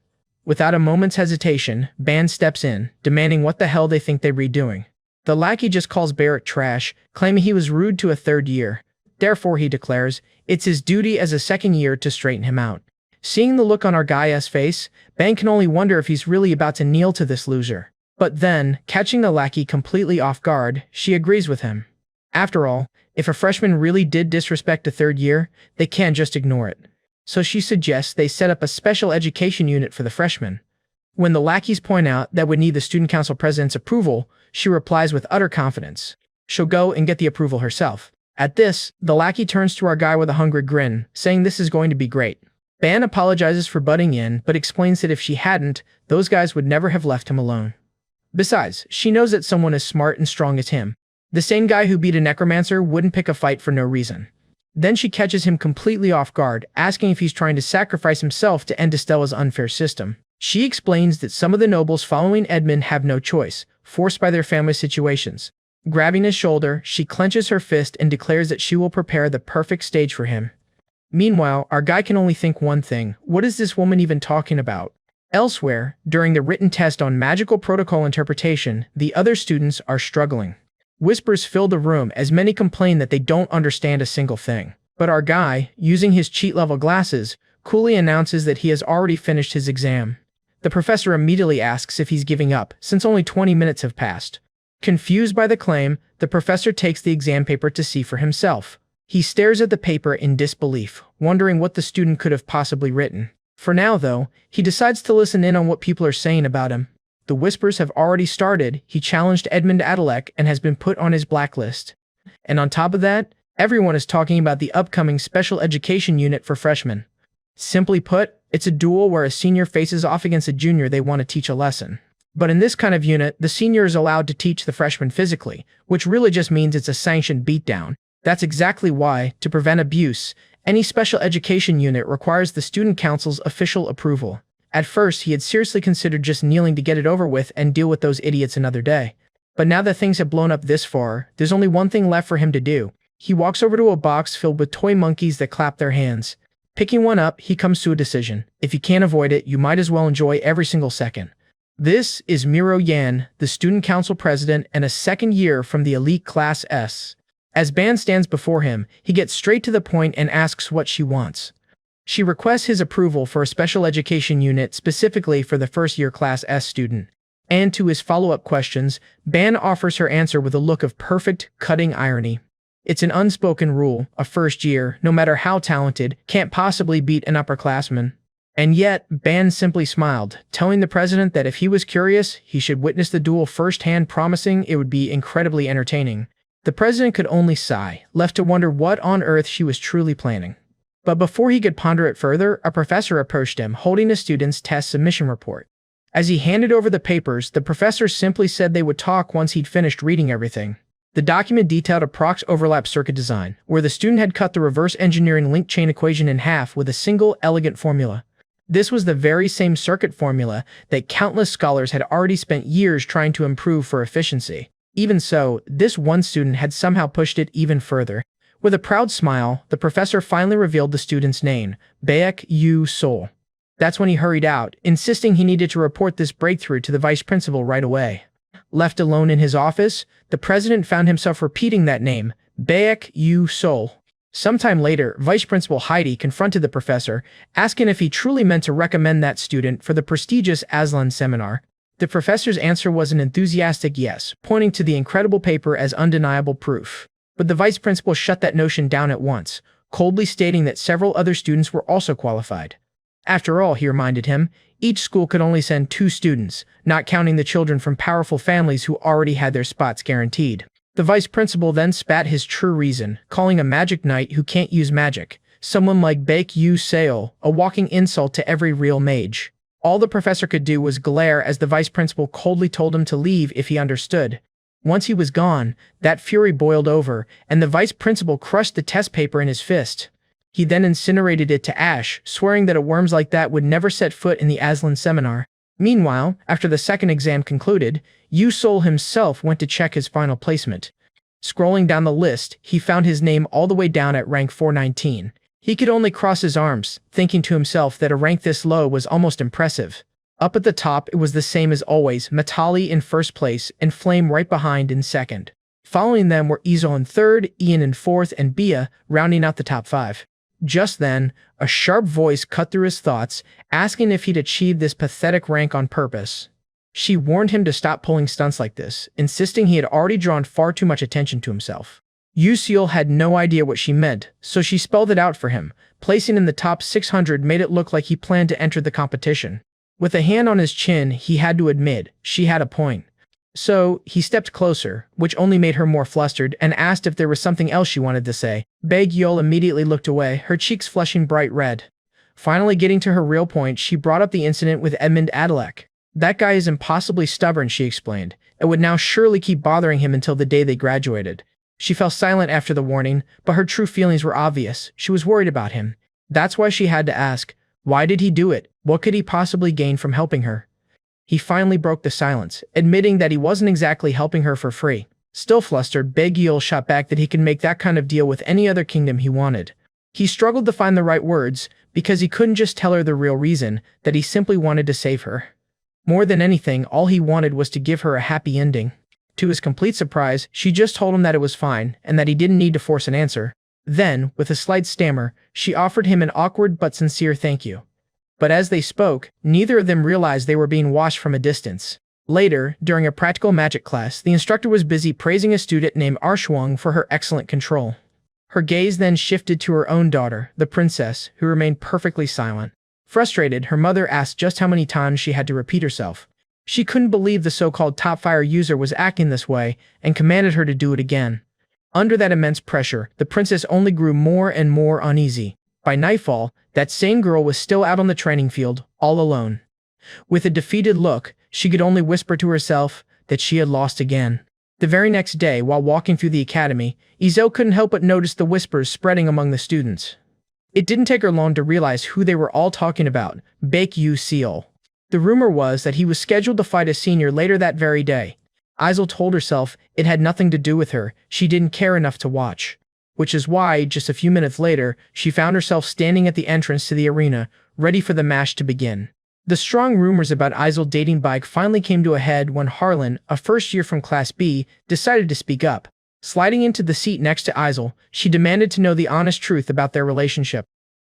Speaker 1: Without a moment's hesitation, Ban steps in, demanding what the hell they think they're redoing. The lackey just calls Barrett trash, claiming he was rude to a third year. Therefore, he declares, it's his duty as a second year to straighten him out. Seeing the look on our guy's face, Ben can only wonder if he's really about to kneel to this loser. But then, catching the lackey completely off guard, she agrees with him. After all, If a freshman really did disrespect a third year, they can't just ignore it. So she suggests they set up a special education unit for the freshmen. When the lackeys point out that would need the student council president's approval, she replies with utter confidence. She'll go and get the approval herself. At this, the lackey turns to our guy with a hungry grin, saying this is going to be great. Ban apologizes for butting in, but explains that if she hadn't, those guys would never have left him alone. Besides, she knows that someone as smart and strong as him, the same guy who beat a necromancer, wouldn't pick a fight for no reason. Then she catches him completely off guard, asking if he's trying to sacrifice himself to end Estella's unfair system. She explains that some of the nobles following Edmund have no choice, forced by their family situations. Grabbing his shoulder, she clenches her fist and declares that she will prepare the perfect stage for him. Meanwhile, our guy can only think one thing: what is this woman even talking about? Elsewhere, during the written test on magical protocol interpretation, the other students are struggling. Whispers fill the room as many complain that they don't understand a single thing. But our guy, using his cheat-level glasses, coolly announces that he has already finished his exam. The professor immediately asks if he's giving up, since only 20 minutes have passed. Confused by the claim, the professor takes the exam paper to see for himself. He stares at the paper in disbelief, wondering what the student could have possibly written. For now, though, he decides to listen in on what people are saying about him. The whispers have already started. He challenged Edmund Adalek and has been put on his blacklist. And on top of that, everyone is talking about the upcoming special education unit for freshmen. Simply put, it's a duel where a senior faces off against a junior they want to teach a lesson. But in this kind of unit, the senior is allowed to teach the freshman physically, which really just means it's a sanctioned beatdown. That's exactly why, to prevent abuse, any special education unit requires the student council's official approval. At first, he had seriously considered just kneeling to get it over with and deal with those idiots another day. But now that things have blown up this far, there's only one thing left for him to do. He walks over to a box filled with toy monkeys that clap their hands. Picking one up, he comes to a decision. If you can't avoid it, you might as well enjoy every single second. This is Miro Yan, the student council president and a second year from the elite class S. As Ban stands before him, he gets straight to the point and asks what she wants. She requests his approval for a special education unit specifically for the first-year Class S student. And to his follow-up questions, Ban offers her answer with a look of perfect, cutting irony. It's an unspoken rule: a first year, no matter how talented, can't possibly beat an upperclassman. And yet, Ban simply smiled, telling the president that if he was curious, he should witness the duel firsthand, promising it would be incredibly entertaining. The president could only sigh, left to wonder what on earth she was truly planning. But before he could ponder it further, a professor approached him, holding a student's test submission report. As he handed over the papers, the professor simply said they would talk once he'd finished reading everything. The document detailed a prox overlap circuit design, where the student had cut the reverse engineering link chain equation in half with a single elegant formula. This was the very same circuit formula that countless scholars had already spent years trying to improve for efficiency. Even so, this one student had somehow pushed it even further. With a proud smile, the professor finally revealed the student's name, Baek Yu Sol. That's when he hurried out, insisting he needed to report this breakthrough to the vice principal right away. Left alone in his office, the president found himself repeating that name, Baek Yu Sol. Sometime later, Vice Principal Heidi confronted the professor, asking if he truly meant to recommend that student for the prestigious Aslan seminar. The professor's answer was an enthusiastic yes, pointing to the incredible paper as undeniable proof. But the vice principal shut that notion down at once, coldly stating that several other students were also qualified. After all, he reminded him, each school could only send 2 students, not counting the children from powerful families who already had their spots guaranteed. The vice principal then spat his true reason, calling a magic knight who can't use magic, someone like Baek Yu Seo, a walking insult to every real mage. All the professor could do was glare as the vice principal coldly told him to leave if he understood. Once he was gone, that fury boiled over, and the vice principal crushed the test paper in his fist. He then incinerated it to ash, swearing that a worms like that would never set foot in the Aslan seminar. Meanwhile, after the second exam concluded, Yu Sol himself went to check his final placement. Scrolling down the list, he found his name all the way down at rank 419. He could only cross his arms, thinking to himself that a rank this low was almost impressive. Up at the top, it was the same as always, Matali in first place and Flame right behind in second. Following them were Izo in third, Ian in fourth, and Bia, rounding out the top 5. Just then, a sharp voice cut through his thoughts, asking if he'd achieved this pathetic rank on purpose. She warned him to stop pulling stunts like this, insisting he had already drawn far too much attention to himself. Yu Seal had no idea what she meant, so she spelled it out for him. Placing in the top 600 made it look like he planned to enter the competition. With a hand on his chin, he had to admit, she had a point. So, he stepped closer, which only made her more flustered, and asked if there was something else she wanted to say. Baek-yeol immediately looked away, her cheeks flushing bright red. Finally getting to her real point, she brought up the incident with Edmund Adalek. That guy is impossibly stubborn, she explained. It would now surely keep bothering him until the day they graduated. She fell silent after the warning, but her true feelings were obvious. She was worried about him. That's why she had to ask, why did he do it? What could he possibly gain from helping her? He finally broke the silence, admitting that he wasn't exactly helping her for free. Still flustered, Baek-yeol shot back that he could make that kind of deal with any other kingdom he wanted. He struggled to find the right words, because he couldn't just tell her the real reason, that he simply wanted to save her. More than anything, all he wanted was to give her a happy ending. To his complete surprise, she just told him that it was fine, and that he didn't need to force an answer. Then, with a slight stammer, she offered him an awkward but sincere thank you. But as they spoke, neither of them realized they were being watched from a distance. Later, during a practical magic class, the instructor was busy praising a student named Arshwang for her excellent control. Her gaze then shifted to her own daughter, the princess, who remained perfectly silent. Frustrated, her mother asked just how many times she had to repeat herself. She couldn't believe the so-called top-fire user was acting this way, and commanded her to do it again. Under that immense pressure, the princess only grew more and more uneasy. By nightfall, that same girl was still out on the training field, all alone. With a defeated look, she could only whisper to herself that she had lost again. The very next day, while walking through the academy, Izo couldn't help but notice the whispers spreading among the students. It didn't take her long to realize who they were all talking about, Baek-yeol. The rumor was that he was scheduled to fight a senior later that very day. Izel told herself it had nothing to do with her, she didn't care enough to watch. Which is why, just a few minutes later, she found herself standing at the entrance to the arena, ready for the match to begin. The strong rumors about Izel dating Baek finally came to a head when Harlan, a first year from Class B, decided to speak up. Sliding into the seat next to Izel, she demanded to know the honest truth about their relationship.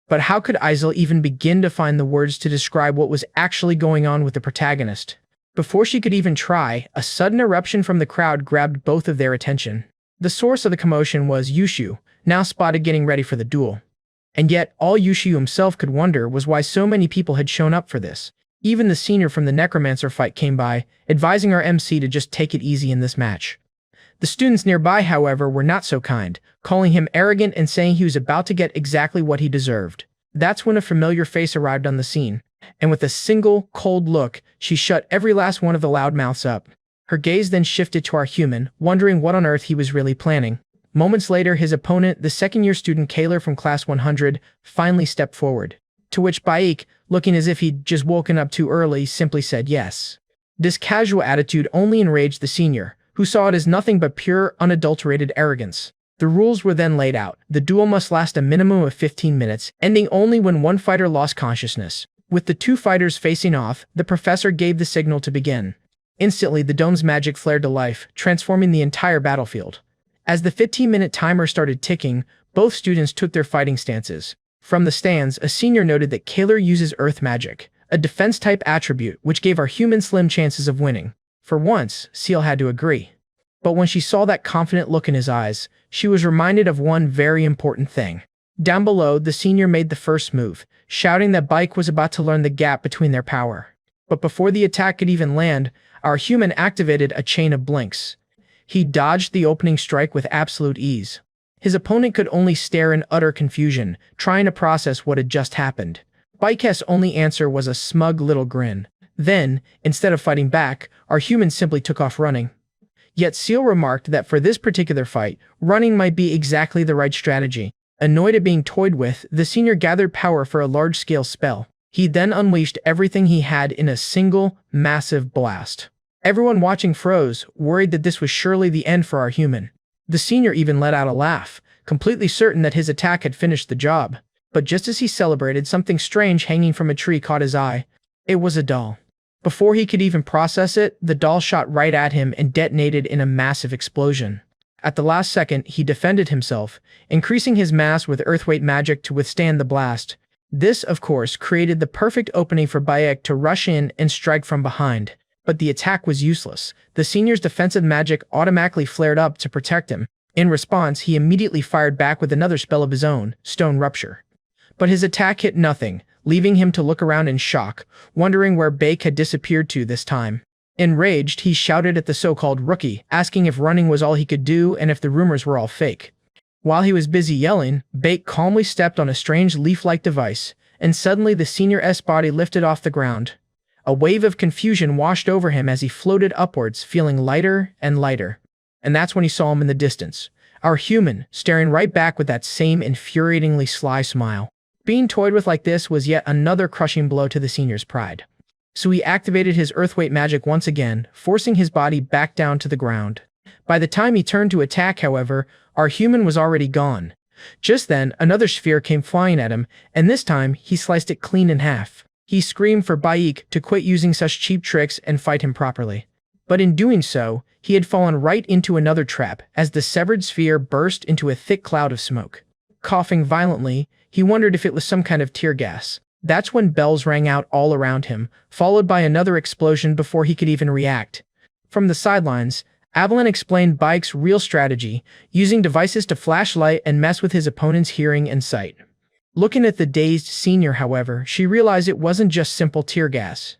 Speaker 1: But how could Izel even begin to find the words to describe what was actually going on with the protagonist? Before she could even try, a sudden eruption from the crowd grabbed both of their attention. The source of the commotion was Yushu, now spotted getting ready for the duel. And yet, all Yushu himself could wonder was why so many people had shown up for this. Even the senior from the necromancer fight came by, advising our MC to just take it easy in this match. The students nearby, however, were not so kind, calling him arrogant and saying he was about to get exactly what he deserved. That's when a familiar face arrived on the scene, and with a single, cold look, she shut every last one of the loudmouths up. Her gaze then shifted to our human, wondering what on earth he was really planning. Moments later, his opponent, the second-year student Kaler from Class 100, finally stepped forward. To which Baek, looking as if he'd just woken up too early, simply said yes. This casual attitude only enraged the senior, who saw it as nothing but pure, unadulterated arrogance. The rules were then laid out. The duel must last a minimum of 15 minutes, ending only when one fighter lost consciousness. With the two fighters facing off, the professor gave the signal to begin. Instantly, the dome's magic flared to life, transforming the entire battlefield. As the 15-minute timer started ticking, both students took their fighting stances. From the stands, a senior noted that Kaler uses earth magic, a defense-type attribute which gave our human slim chances of winning. For once, Seal had to agree. But when she saw that confident look in his eyes, she was reminded of one very important thing. Down below, the senior made the first move, shouting that Baek was about to learn the gap between their power. But before the attack could even land, our human activated a chain of blinks. He dodged the opening strike with absolute ease. His opponent could only stare in utter confusion, trying to process what had just happened. Baek's only answer was a smug little grin. Then, instead of fighting back, our human simply took off running. Yet Seal remarked that for this particular fight, running might be exactly the right strategy. Annoyed at being toyed with, the senior gathered power for a large-scale spell. He then unleashed everything he had in a single, massive blast. Everyone watching froze, worried that this was surely the end for our human. The senior even let out a laugh, completely certain that his attack had finished the job. But just as he celebrated, something strange hanging from a tree caught his eye. It was a doll. Before he could even process it, the doll shot right at him and detonated in a massive explosion. At the last second, he defended himself, increasing his mass with earthweight magic to withstand the blast. This, of course, created the perfect opening for Baek to rush in and strike from behind. But the attack was useless. The senior's defensive magic automatically flared up to protect him, In response, he immediately fired back with another spell of his own, Stone Rupture. But his attack hit nothing, leaving him to look around in shock, wondering where Bake had disappeared to this time. Enraged, he shouted at the so-called rookie, asking if running was all he could do and if the rumors were all fake. While he was busy yelling, Bake calmly stepped on a strange leaf-like device, and suddenly the senior's body lifted off the ground. A wave of confusion washed over him as he floated upwards, feeling lighter and lighter. And that's when he saw him in the distance. Our human, staring right back with that same infuriatingly sly smile. Being toyed with like this was yet another crushing blow to the senior's pride. So he activated his earthweight magic once again, forcing his body back down to the ground. By the time he turned to attack, however, our human was already gone. Just then, another sphere came flying at him, and this time, he sliced it clean in half. He screamed for Baik to quit using such cheap tricks and fight him properly. But in doing so, he had fallen right into another trap as the severed sphere burst into a thick cloud of smoke. Coughing violently, he wondered if it was some kind of tear gas. That's when bells rang out all around him, followed by another explosion before he could even react. From the sidelines, Avalon explained Baik's real strategy, using devices to flash light and mess with his opponent's hearing and sight. Looking at the dazed senior, however, she realized it wasn't just simple tear gas.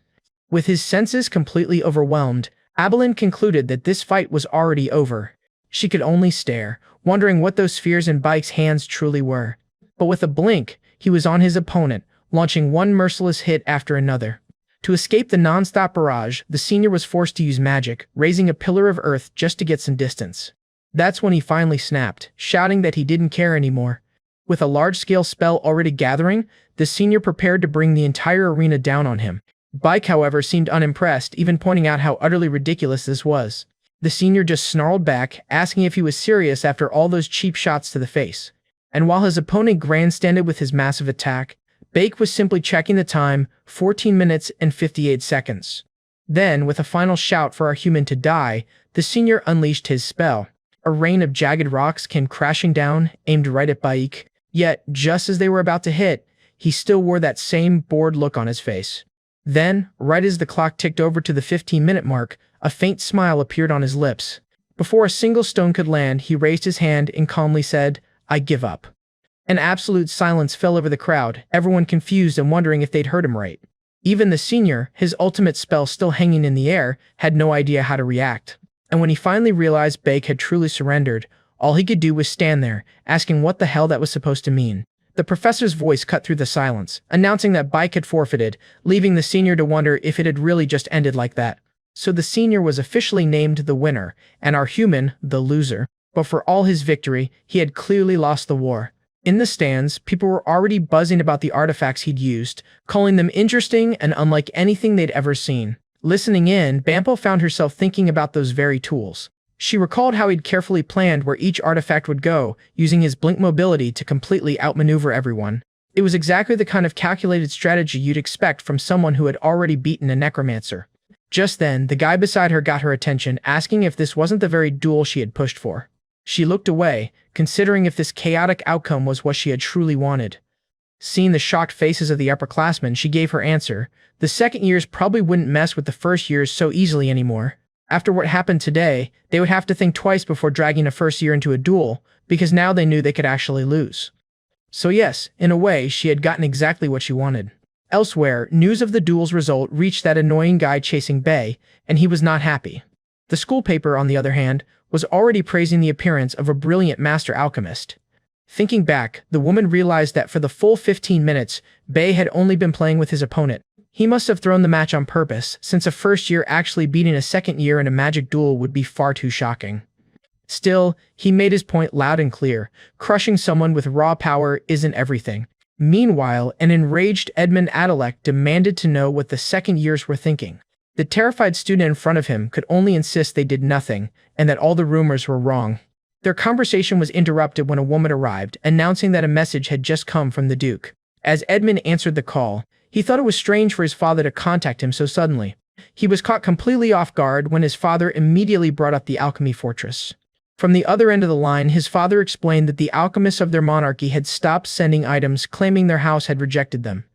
Speaker 1: With his senses completely overwhelmed, Avalon concluded that this fight was already over. She could only stare, wondering what those spheres in Baik's hands truly were. But with a blink, he was on his opponent, launching one merciless hit after another. To escape the non-stop barrage, the senior was forced to use magic, raising a pillar of earth just to get some distance. That's when he finally snapped, shouting that he didn't care anymore. With a large-scale spell already gathering, the senior prepared to bring the entire arena down on him. Baik, however, seemed unimpressed, even pointing out how utterly ridiculous this was. The senior just snarled back, asking if he was serious after all those cheap shots to the face. And while his opponent grandstanded with his massive attack, Bake was simply checking the time, 14 minutes and 58 seconds. Then, with a final shout for our human to die, the senior unleashed his spell. A rain of jagged rocks came crashing down, aimed right at Bake. Yet, just as they were about to hit, he still wore that same bored look on his face. Then, right as the clock ticked over to the 15-minute mark, a faint smile appeared on his lips. Before a single stone could land, he raised his hand and calmly said, "I give up." An absolute silence fell over the crowd, everyone confused and wondering if they'd heard him right. Even the senior, his ultimate spell still hanging in the air, had no idea how to react. And when he finally realized Bake had truly surrendered, all he could do was stand there, asking what the hell that was supposed to mean. The professor's voice cut through the silence, announcing that Bake had forfeited, leaving the senior to wonder if it had really just ended like that. So the senior was officially named the winner, and our human, the loser. But for all his victory, he had clearly lost the war. In the stands, people were already buzzing about the artifacts he'd used, calling them interesting and unlike anything they'd ever seen. Listening in, Bampo found herself thinking about those very tools. She recalled how he'd carefully planned where each artifact would go, using his blink mobility to completely outmaneuver everyone. It was exactly the kind of calculated strategy you'd expect from someone who had already beaten a necromancer. Just then, the guy beside her got her attention, asking if this wasn't the very duel she had pushed for. She looked away, considering if this chaotic outcome was what she had truly wanted. Seeing the shocked faces of the upperclassmen, she gave her answer. The second years probably wouldn't mess with the first years so easily anymore. After what happened today, they would have to think twice before dragging a first year into a duel, because now they knew they could actually lose. So yes, in a way, she had gotten exactly what she wanted. Elsewhere, news of the duel's result reached that annoying guy chasing Bae, and he was not happy. The school paper, on the other hand, was already praising the appearance of a brilliant master alchemist. Thinking back, the woman realized that for the full 15 minutes, Bae had only been playing with his opponent. He must have thrown the match on purpose, since a first year actually beating a second year in a magic duel would be far too shocking. Still, he made his point loud and clear. Crushing someone with raw power isn't everything. Meanwhile, an enraged Edmund Adalek demanded to know what the second years were thinking. The terrified student in front of him could only insist they did nothing, and that all the rumors were wrong. Their conversation was interrupted when a woman arrived, announcing that a message had just come from the Duke. As Edmund answered the call, he thought it was strange for his father to contact him so suddenly. He was caught completely off guard when his father immediately brought up the alchemy fortress. From the other end of the line, his father explained that the alchemists of their monarchy had stopped sending items, claiming their house had rejected them.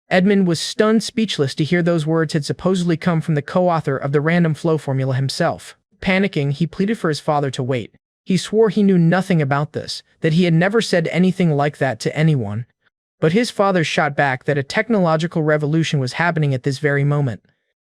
Speaker 1: Edmund was stunned speechless to hear those words had supposedly come from the co-author of the random flow formula himself. Panicking, he pleaded for his father to wait. He swore he knew nothing about this, that he had never said anything like that to anyone. But his father shot back that a technological revolution was happening at this very moment.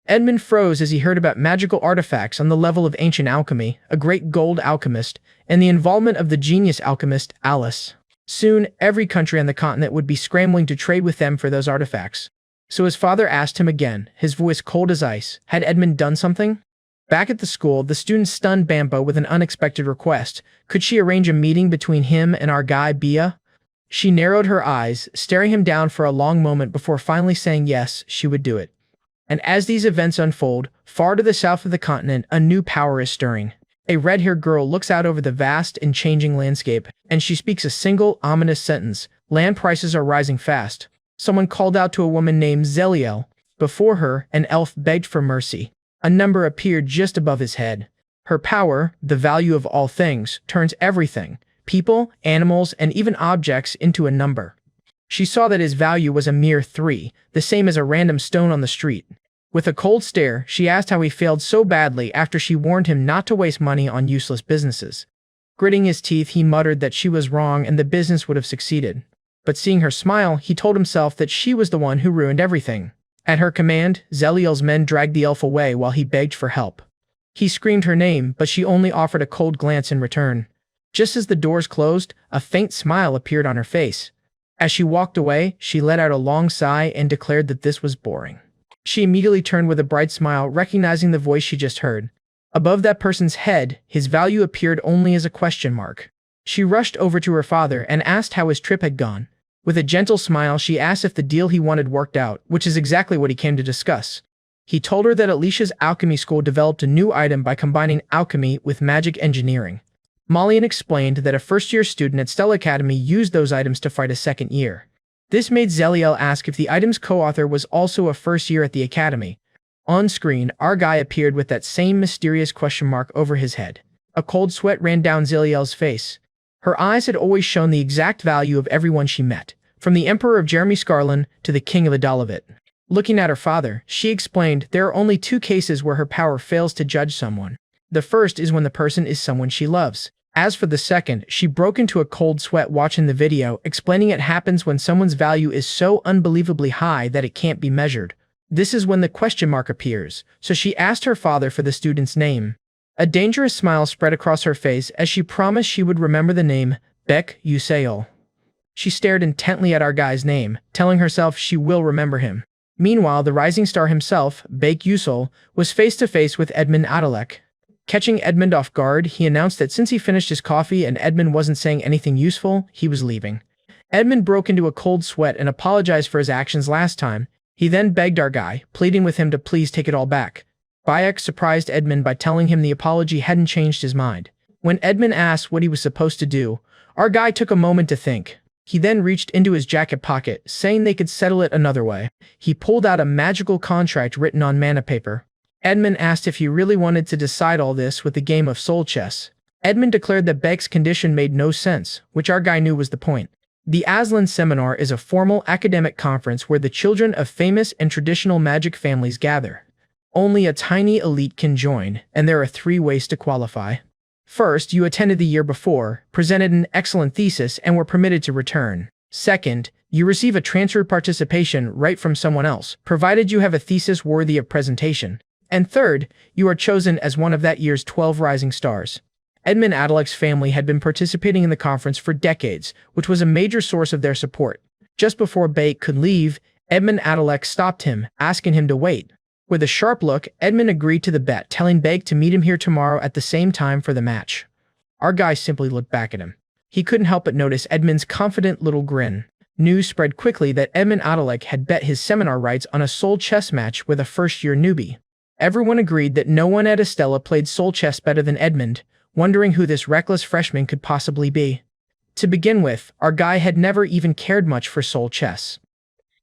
Speaker 1: Edmund froze as he heard about magical artifacts on the level of ancient alchemy, a great gold alchemist, and the involvement of the genius alchemist, Alice. Soon, every country on the continent would be scrambling to trade with them for those artifacts. So his father asked him again, his voice cold as ice, had Edmund done something? Back at the school, the students stunned Bampo with an unexpected request. Could she arrange a meeting between him and our guy, Bia? She narrowed her eyes, staring him down for a long moment before finally saying yes, she would do it. And as these events unfold, far to the south of the continent, a new power is stirring. A red-haired girl looks out over the vast and changing landscape, and she speaks a single, ominous sentence. Land prices are rising fast. Someone called out to a woman named Zeliel. Before her, an elf begged for mercy. A number appeared just above his head. Her power, the value of all things, turns everything, people, animals, and even objects, into a number. She saw that his value was a mere 3, the same as a random stone on the street. With a cold stare, she asked how he failed so badly after she warned him not to waste money on useless businesses. Gritting his teeth, he muttered that she was wrong and the business would have succeeded. But seeing her smile, he told himself that she was the one who ruined everything. At her command, Zeliel's men dragged the elf away while he begged for help. He screamed her name, but she only offered a cold glance in return. Just as the doors closed, a faint smile appeared on her face. As she walked away, she let out a long sigh and declared that this was boring. She immediately turned with a bright smile, recognizing the voice she just heard. Above that person's head, his value appeared only as a question mark. She rushed over to her father and asked how his trip had gone. With a gentle smile, she asked if the deal he wanted worked out, which is exactly what he came to discuss. He told her that Alicia's alchemy school developed a new item by combining alchemy with magic engineering. Malian explained that a first-year student at Stella Academy used those items to fight a second year. This made Zeliel ask if the item's co-author was also a first year at the academy. On screen, our guy appeared with that same mysterious question mark over his head. A cold sweat ran down Zeliel's face. Her eyes had always shown the exact value of everyone she met, from the Emperor of Jeremy Scarlin to the King of Adalavit. Looking at her father, she explained there are only 2 cases where her power fails to judge someone. The first is when the person is someone she loves. As for the second, she broke into a cold sweat watching the video, explaining it happens when someone's value is so unbelievably high that it can't be measured. This is when the question mark appears, so she asked her father for the student's name. A dangerous smile spread across her face as she promised she would remember the name, Beck Usail. She stared intently at our guy's name, telling herself she will remember him. Meanwhile, the rising star himself, Beck Usul, was face-to-face with Edmund Adalek. Catching Edmund off guard, he announced that since he finished his coffee and Edmund wasn't saying anything useful, he was leaving. Edmund broke into a cold sweat and apologized for his actions last time. He then begged our guy, pleading with him to please take it all back. Bayek surprised Edmund by telling him the apology hadn't changed his mind. When Edmund asked what he was supposed to do, our guy took a moment to think. He then reached into his jacket pocket, saying they could settle it another way. He pulled out a magical contract written on mana paper. Edmund asked if he really wanted to decide all this with the game of soul chess. Edmund declared that Beck's condition made no sense, which our guy knew was the point. The Aslan Seminar is a formal academic conference where the children of famous and traditional magic families gather. Only a tiny elite can join, and there are 3 ways to qualify. First, you attended the year before, presented an excellent thesis, and were permitted to return. Second, you receive a transferred participation right from someone else, provided you have a thesis worthy of presentation. And third, you are chosen as one of that year's 12 rising stars. Edmund Adalek's family had been participating in the conference for decades, which was a major source of their support. Just before Bate could leave, Edmund Adalek stopped him, asking him to wait. With a sharp look, Edmund agreed to the bet, telling Bate to meet him here tomorrow at the same time for the match. Our guy simply looked back at him. He couldn't help but notice Edmund's confident little grin. News spread quickly that Edmund Adalek had bet his seminar rights on a soul chess match with a first-year newbie. Everyone agreed that no one at Estella played soul chess better than Edmund, wondering who this reckless freshman could possibly be. To begin with, our guy had never even cared much for soul chess.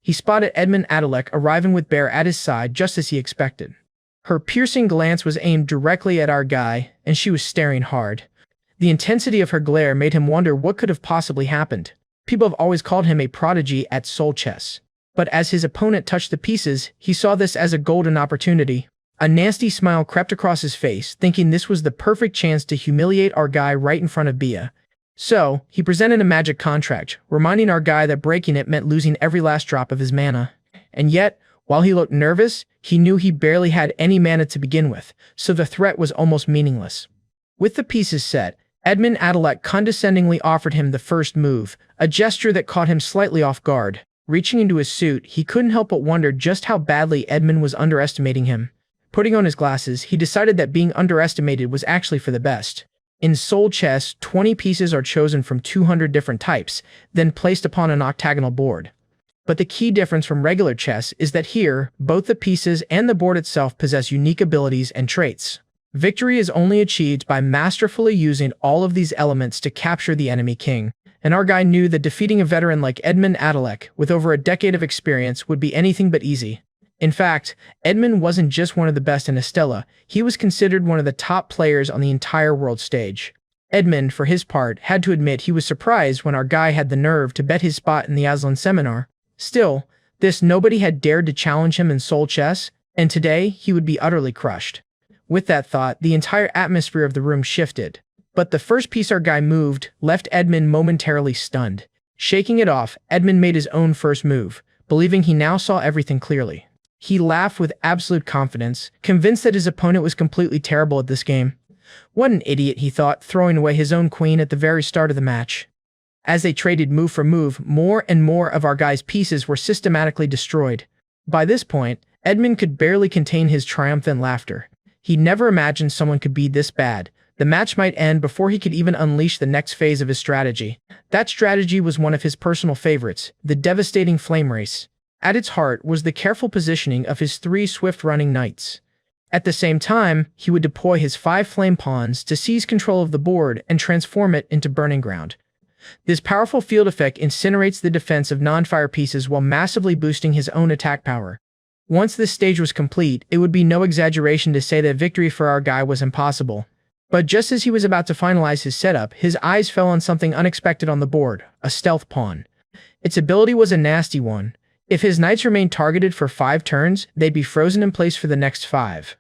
Speaker 1: He spotted Edmund Adalek arriving with Bear at his side just as he expected. Her piercing glance was aimed directly at our guy, and she was staring hard. The intensity of her glare made him wonder what could have possibly happened. People have always called him a prodigy at soul chess. But as his opponent touched the pieces, he saw this as a golden opportunity. A nasty smile crept across his face, thinking this was the perfect chance to humiliate our guy right in front of Bia. So, he presented a magic contract, reminding our guy that breaking it meant losing every last drop of his mana. And yet, while he looked nervous, he knew he barely had any mana to begin with, so the threat was almost meaningless. With the pieces set, Edmund Adelec condescendingly offered him the first move, a gesture that caught him slightly off guard. Reaching into his suit, he couldn't help but wonder just how badly Edmund was underestimating him. Putting on his glasses, he decided that being underestimated was actually for the best. In Soul Chess, 20 pieces are chosen from 200 different types, then placed upon an octagonal board. But the key difference from regular chess is that here, both the pieces and the board itself possess unique abilities and traits. Victory is only achieved by masterfully using all of these elements to capture the enemy king, and our guy knew that defeating a veteran like Edmund Adelec, with over a decade of experience, would be anything but easy. In fact, Edmund wasn't just one of the best in Estella, he was considered one of the top players on the entire world stage. Edmund, for his part, had to admit he was surprised when our guy had the nerve to bet his spot in the Aslan seminar. Still, nobody had dared to challenge him in Soul Chess, and today he would be utterly crushed. With that thought, the entire atmosphere of the room shifted. But the first piece our guy moved left Edmund momentarily stunned. Shaking it off, Edmund made his own first move, believing he now saw everything clearly. He laughed with absolute confidence, convinced that his opponent was completely terrible at this game. What an idiot, he thought, throwing away his own queen at the very start of the match. As they traded move for move, more and more of our guy's pieces were systematically destroyed. By this point, Edmund could barely contain his triumphant laughter. He never imagined someone could be this bad. The match might end before he could even unleash the next phase of his strategy. That strategy was one of his personal favorites, the devastating flame race. At its heart was the careful positioning of his 3 swift-running knights. At the same time, he would deploy his 5 flame pawns to seize control of the board and transform it into burning ground. This powerful field effect incinerates the defense of non-fire pieces while massively boosting his own attack power. Once this stage was complete, it would be no exaggeration to say that victory for our guy was impossible. But just as he was about to finalize his setup, his eyes fell on something unexpected on the board, a stealth pawn. Its ability was a nasty one. If his knights remained targeted for 5 turns, they'd be frozen in place for the next 5.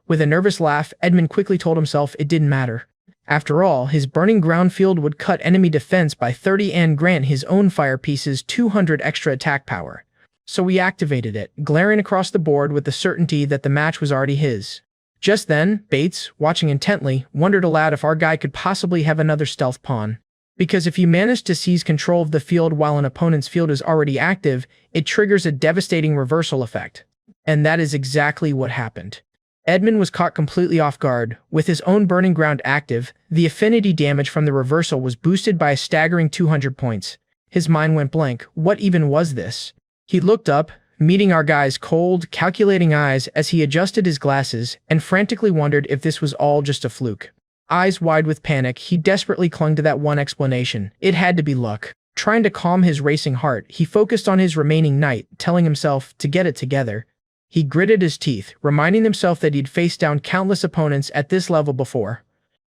Speaker 1: With a nervous laugh, Edmund quickly told himself it didn't matter. After all, his burning ground field would cut enemy defense by 30 and grant his own fire pieces 200 extra attack power. So he activated it, glaring across the board with the certainty that the match was already his. Just then, Bates, watching intently, wondered aloud if our guy could possibly have another stealth pawn. Because if you manage to seize control of the field while an opponent's field is already active, it triggers a devastating reversal effect. And that is exactly what happened. Edmund was caught completely off guard. With his own burning ground active, the affinity damage from the reversal was boosted by a staggering 200 points. His mind went blank. What even was this? He looked up, meeting our guy's cold, calculating eyes as he adjusted his glasses, and frantically wondered if this was all just a fluke. Eyes wide with panic, he desperately clung to that one explanation. It had to be luck. Trying to calm his racing heart, he focused on his remaining knight, telling himself to get it together. He gritted his teeth, reminding himself that he'd faced down countless opponents at this level before.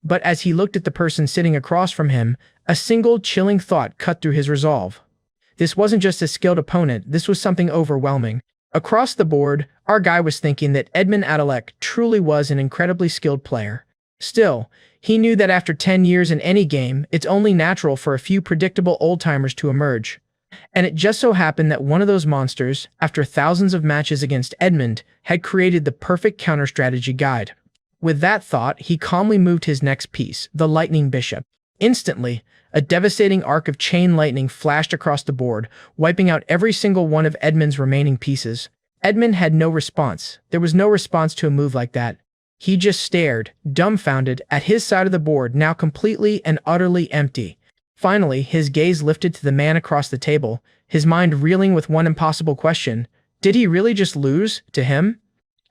Speaker 1: But as he looked at the person sitting across from him, a single chilling thought cut through his resolve. This wasn't just a skilled opponent, this was something overwhelming. Across the board, our guy was thinking that Edmund Adelec truly was an incredibly skilled player. Still, he knew that after 10 years in any game, it's only natural for a few predictable old-timers to emerge. And it just so happened that one of those monsters, after thousands of matches against Edmund, had created the perfect counter-strategy guide. With that thought, he calmly moved his next piece, the Lightning Bishop. Instantly, a devastating arc of chain lightning flashed across the board, wiping out every single one of Edmund's remaining pieces. Edmund had no response. There was no response to a move like that. He just stared, dumbfounded, at his side of the board, now completely and utterly empty. Finally, his gaze lifted to the man across the table, his mind reeling with one impossible question. Did he really just lose to him?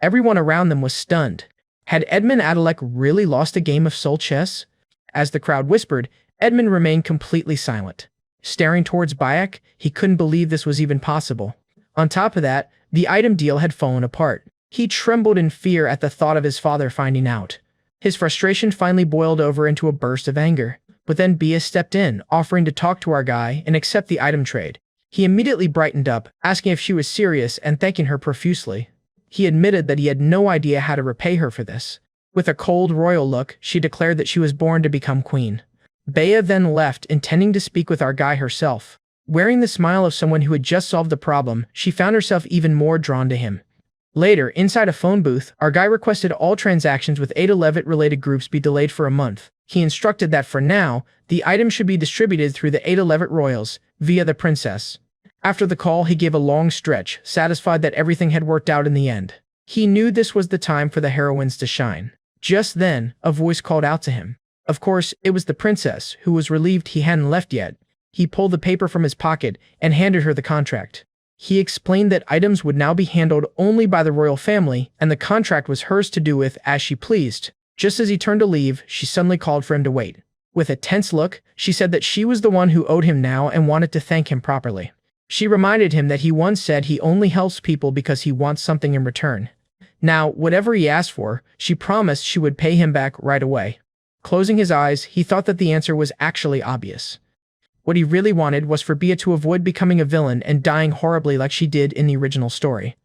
Speaker 1: Everyone around them was stunned. Had Edmund Adelec really lost a game of Soul Chess? As the crowd whispered, Edmund remained completely silent. Staring towards Bayek, he couldn't believe this was even possible. On top of that, the item deal had fallen apart. He trembled in fear at the thought of his father finding out. His frustration finally boiled over into a burst of anger. But then Bia stepped in, offering to talk to our guy and accept the item trade. He immediately brightened up, asking if she was serious and thanking her profusely. He admitted that he had no idea how to repay her for this. With a cold, royal look, she declared that she was born to become queen. Bea then left, intending to speak with our guy herself. Wearing the smile of someone who had just solved the problem, she found herself even more drawn to him. Later, inside a phone booth, our guy requested all transactions with 811-related groups be delayed for a month. He instructed that for now, the items should be distributed through the 811 royals, via the princess. After the call, he gave a long stretch, satisfied that everything had worked out in the end. He knew this was the time for the heroines to shine. Just then, a voice called out to him. Of course, it was the princess, who was relieved he hadn't left yet. He pulled the paper from his pocket and handed her the contract. He explained that items would now be handled only by the royal family, and the contract was hers to do with as she pleased. Just as he turned to leave, she suddenly called for him to wait. With a tense look, she said that she was the one who owed him now and wanted to thank him properly. She reminded him that he once said he only helps people because he wants something in return. Now, whatever he asked for, she promised she would pay him back right away. Closing his eyes, he thought that the answer was actually obvious. What he really wanted was for Bea to avoid becoming a villain and dying horribly like she did in the original story.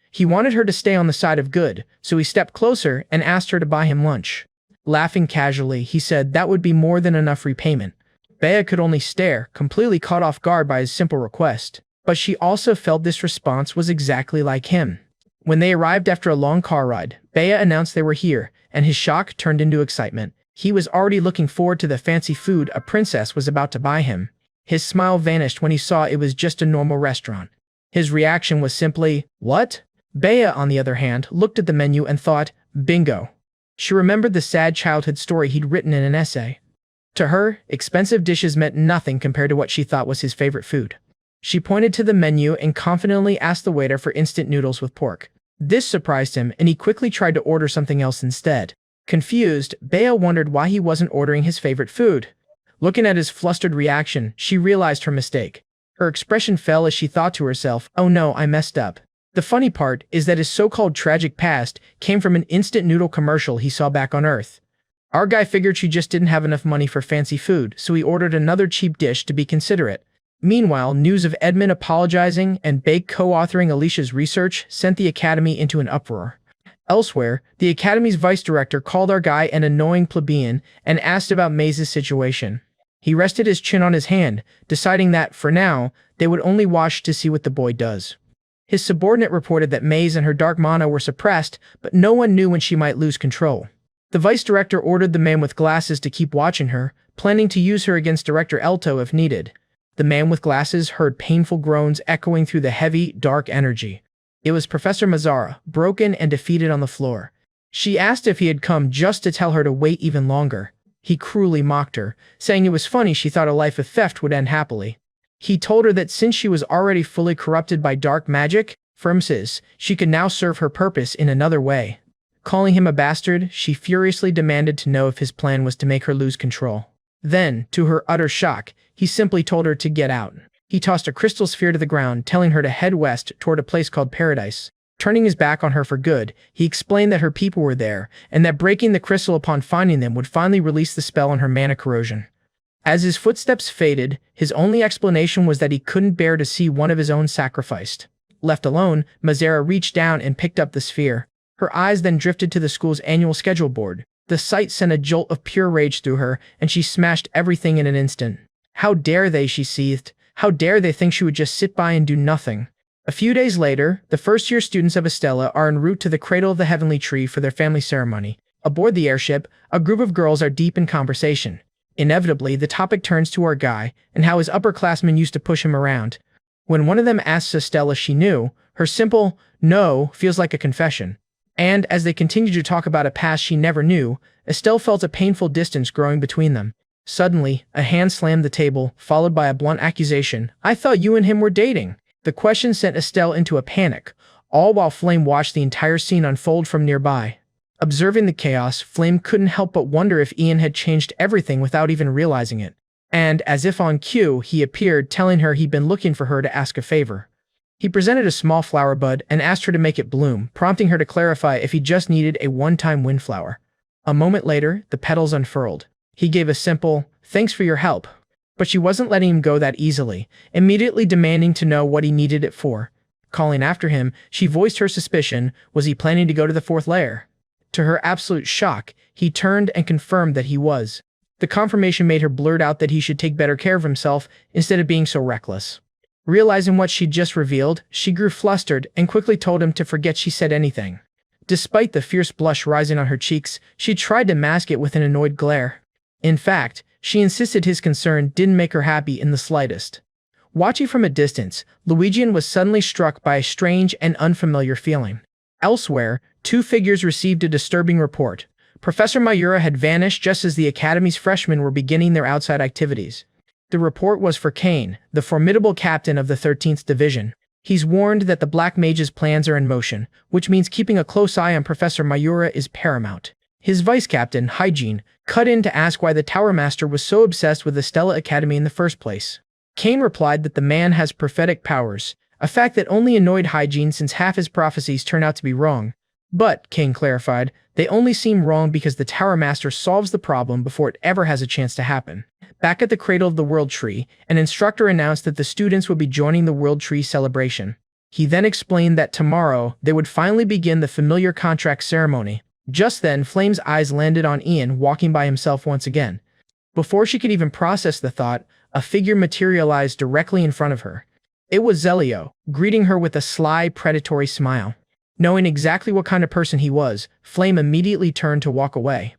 Speaker 1: He wanted her to stay on the side of good, so he stepped closer and asked her to buy him lunch. Laughing casually, he said that would be more than enough repayment. Bea could only stare, completely caught off guard by his simple request. But she also felt this response was exactly like him. When they arrived after a long car ride, Bea announced they were here, and his shock turned into excitement. He was already looking forward to the fancy food a princess was about to buy him. His smile vanished when he saw it was just a normal restaurant. His reaction was simply, "What?" Bea, on the other hand, looked at the menu and thought, "Bingo." She remembered the sad childhood story he'd written in an essay. To her, expensive dishes meant nothing compared to what she thought was his favorite food. She pointed to the menu and confidently asked the waiter for instant noodles with pork. This surprised him, and he quickly tried to order something else instead. Confused, Bea wondered why he wasn't ordering his favorite food. Looking at his flustered reaction, she realized her mistake. Her expression fell as she thought to herself, "Oh no, I messed up." The funny part is that his so-called tragic past came from an instant noodle commercial he saw back on Earth. Our guy figured she just didn't have enough money for fancy food, so he ordered another cheap dish to be considerate. Meanwhile, news of Edmund apologizing and Bake co-authoring Alicia's research sent the Academy into an uproar. Elsewhere, the Academy's vice director called our guy an annoying plebeian and asked about Maze's situation. He rested his chin on his hand, deciding that, for now, they would only watch to see what the boy does. His subordinate reported that Maze and her dark mana were suppressed, but no one knew when she might lose control. The vice director ordered the man with glasses to keep watching her, planning to use her against Director Elto if needed. The man with glasses heard painful groans echoing through the heavy, dark energy. It was Professor Mazzara, broken and defeated on the floor. She asked if he had come just to tell her to wait even longer. He cruelly mocked her, saying it was funny she thought a life of theft would end happily. He told her that since she was already fully corrupted by dark magic, Firmses, she could now serve her purpose in another way. Calling him a bastard, she furiously demanded to know if his plan was to make her lose control. Then, to her utter shock, he simply told her to get out. He tossed a crystal sphere to the ground, telling her to head west toward a place called Paradise. Turning his back on her for good, he explained that her people were there, and that breaking the crystal upon finding them would finally release the spell on her mana corrosion. As his footsteps faded, his only explanation was that he couldn't bear to see one of his own sacrificed. Left alone, Mazzara reached down and picked up the sphere. Her eyes then drifted to the school's annual schedule board. The sight sent a jolt of pure rage through her, and she smashed everything in an instant. How dare they, she seethed. How dare they think she would just sit by and do nothing? A few days later, the first-year students of Estella are en route to the Cradle of the Heavenly Tree for their family ceremony. Aboard the airship, a group of girls are deep in conversation. Inevitably, the topic turns to our guy, and how his upperclassmen used to push him around. When one of them asks Estella if she knew, her simple, "no," feels like a confession. And as they continue to talk about a past she never knew, Estelle felt a painful distance growing between them. Suddenly, a hand slammed the table, followed by a blunt accusation. "I thought you and him were dating." The question sent Estelle into a panic, all while Flame watched the entire scene unfold from nearby. Observing the chaos, Flame couldn't help but wonder if Ian had changed everything without even realizing it. And, as if on cue, he appeared, telling her he'd been looking for her to ask a favor. He presented a small flower bud and asked her to make it bloom, prompting her to clarify if he just needed a one-time windflower. A moment later, the petals unfurled. He gave a simple, "Thanks for your help." But she wasn't letting him go that easily, immediately demanding to know what he needed it for. Calling after him, she voiced her suspicion. Was he planning to go to the fourth layer? To her absolute shock, he turned and confirmed that he was. The confirmation made her blurt out that he should take better care of himself instead of being so reckless. Realizing what she'd just revealed, she grew flustered and quickly told him to forget she said anything. Despite the fierce blush rising on her cheeks, she tried to mask it with an annoyed glare. In fact, she insisted his concern didn't make her happy in the slightest. Watching from a distance, Luigian was suddenly struck by a strange and unfamiliar feeling. Elsewhere, two figures received a disturbing report. Professor Mayura had vanished just as the Academy's freshmen were beginning their outside activities. The report was for Kane, the formidable captain of the 13th Division. He's warned that the Black Mage's plans are in motion, which means keeping a close eye on Professor Mayura is paramount. His vice-captain, Hygiene, cut in to ask why the Tower Master was so obsessed with the Stella Academy in the first place. Kane replied that the man has prophetic powers, a fact that only annoyed Hygiene since half his prophecies turn out to be wrong. But, Kane clarified, they only seem wrong because the Tower Master solves the problem before it ever has a chance to happen. Back at the cradle of the World Tree, an instructor announced that the students would be joining the World Tree celebration. He then explained that tomorrow, they would finally begin the familiar contract ceremony. Just then, Flame's eyes landed on Ian walking by himself once again. Before she could even process the thought, a figure materialized directly in front of her. It was Zelio, greeting her with a sly, predatory smile. Knowing exactly what kind of person he was, Flame immediately turned to walk away.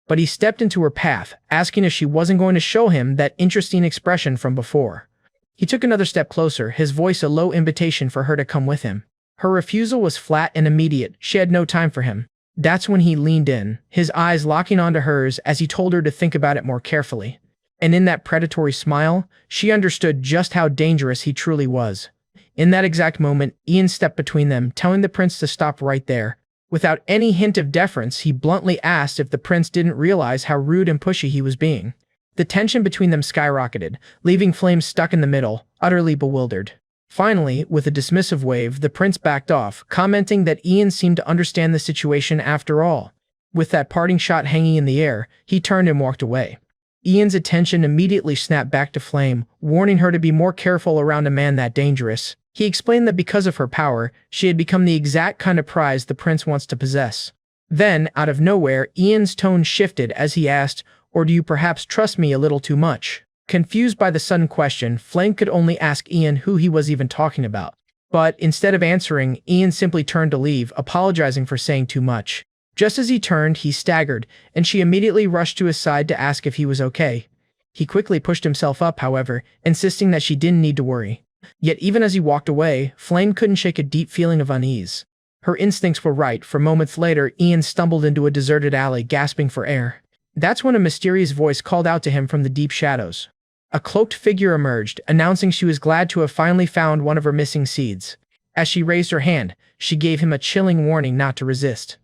Speaker 1: But he stepped into her path, asking if she wasn't going to show him that interesting expression from before. He took another step closer, his voice a low invitation for her to come with him. Her refusal was flat and immediate. She had no time for him. That's when he leaned in, his eyes locking onto hers as he told her to think about it more carefully. And in that predatory smile, she understood just how dangerous he truly was. In that exact moment, Ian stepped between them, telling the prince to stop right there. Without any hint of deference, he bluntly asked if the prince didn't realize how rude and pushy he was being. The tension between them skyrocketed, leaving Flame stuck in the middle, utterly bewildered. Finally, with a dismissive wave, the prince backed off, commenting that Ian seemed to understand the situation after all. With that parting shot hanging in the air, he turned and walked away. Ian's attention immediately snapped back to Flame, warning her to be more careful around a man that dangerous. He explained that because of her power, she had become the exact kind of prize the prince wants to possess. Then, out of nowhere, Ian's tone shifted as he asked, "Or do you perhaps trust me a little too much?" Confused by the sudden question, Flame could only ask Ian who he was even talking about. But instead of answering, Ian simply turned to leave, apologizing for saying too much. Just as he turned, he staggered, and she immediately rushed to his side to ask if he was okay. He quickly pushed himself up, however, insisting that she didn't need to worry. Yet even as he walked away, Flame couldn't shake a deep feeling of unease. Her instincts were right, for moments later, Ian stumbled into a deserted alley, gasping for air. That's when a mysterious voice called out to him from the deep shadows. A cloaked figure emerged, announcing she was glad to have finally found one of her missing seeds. As she raised her hand, she gave him a chilling warning not to resist.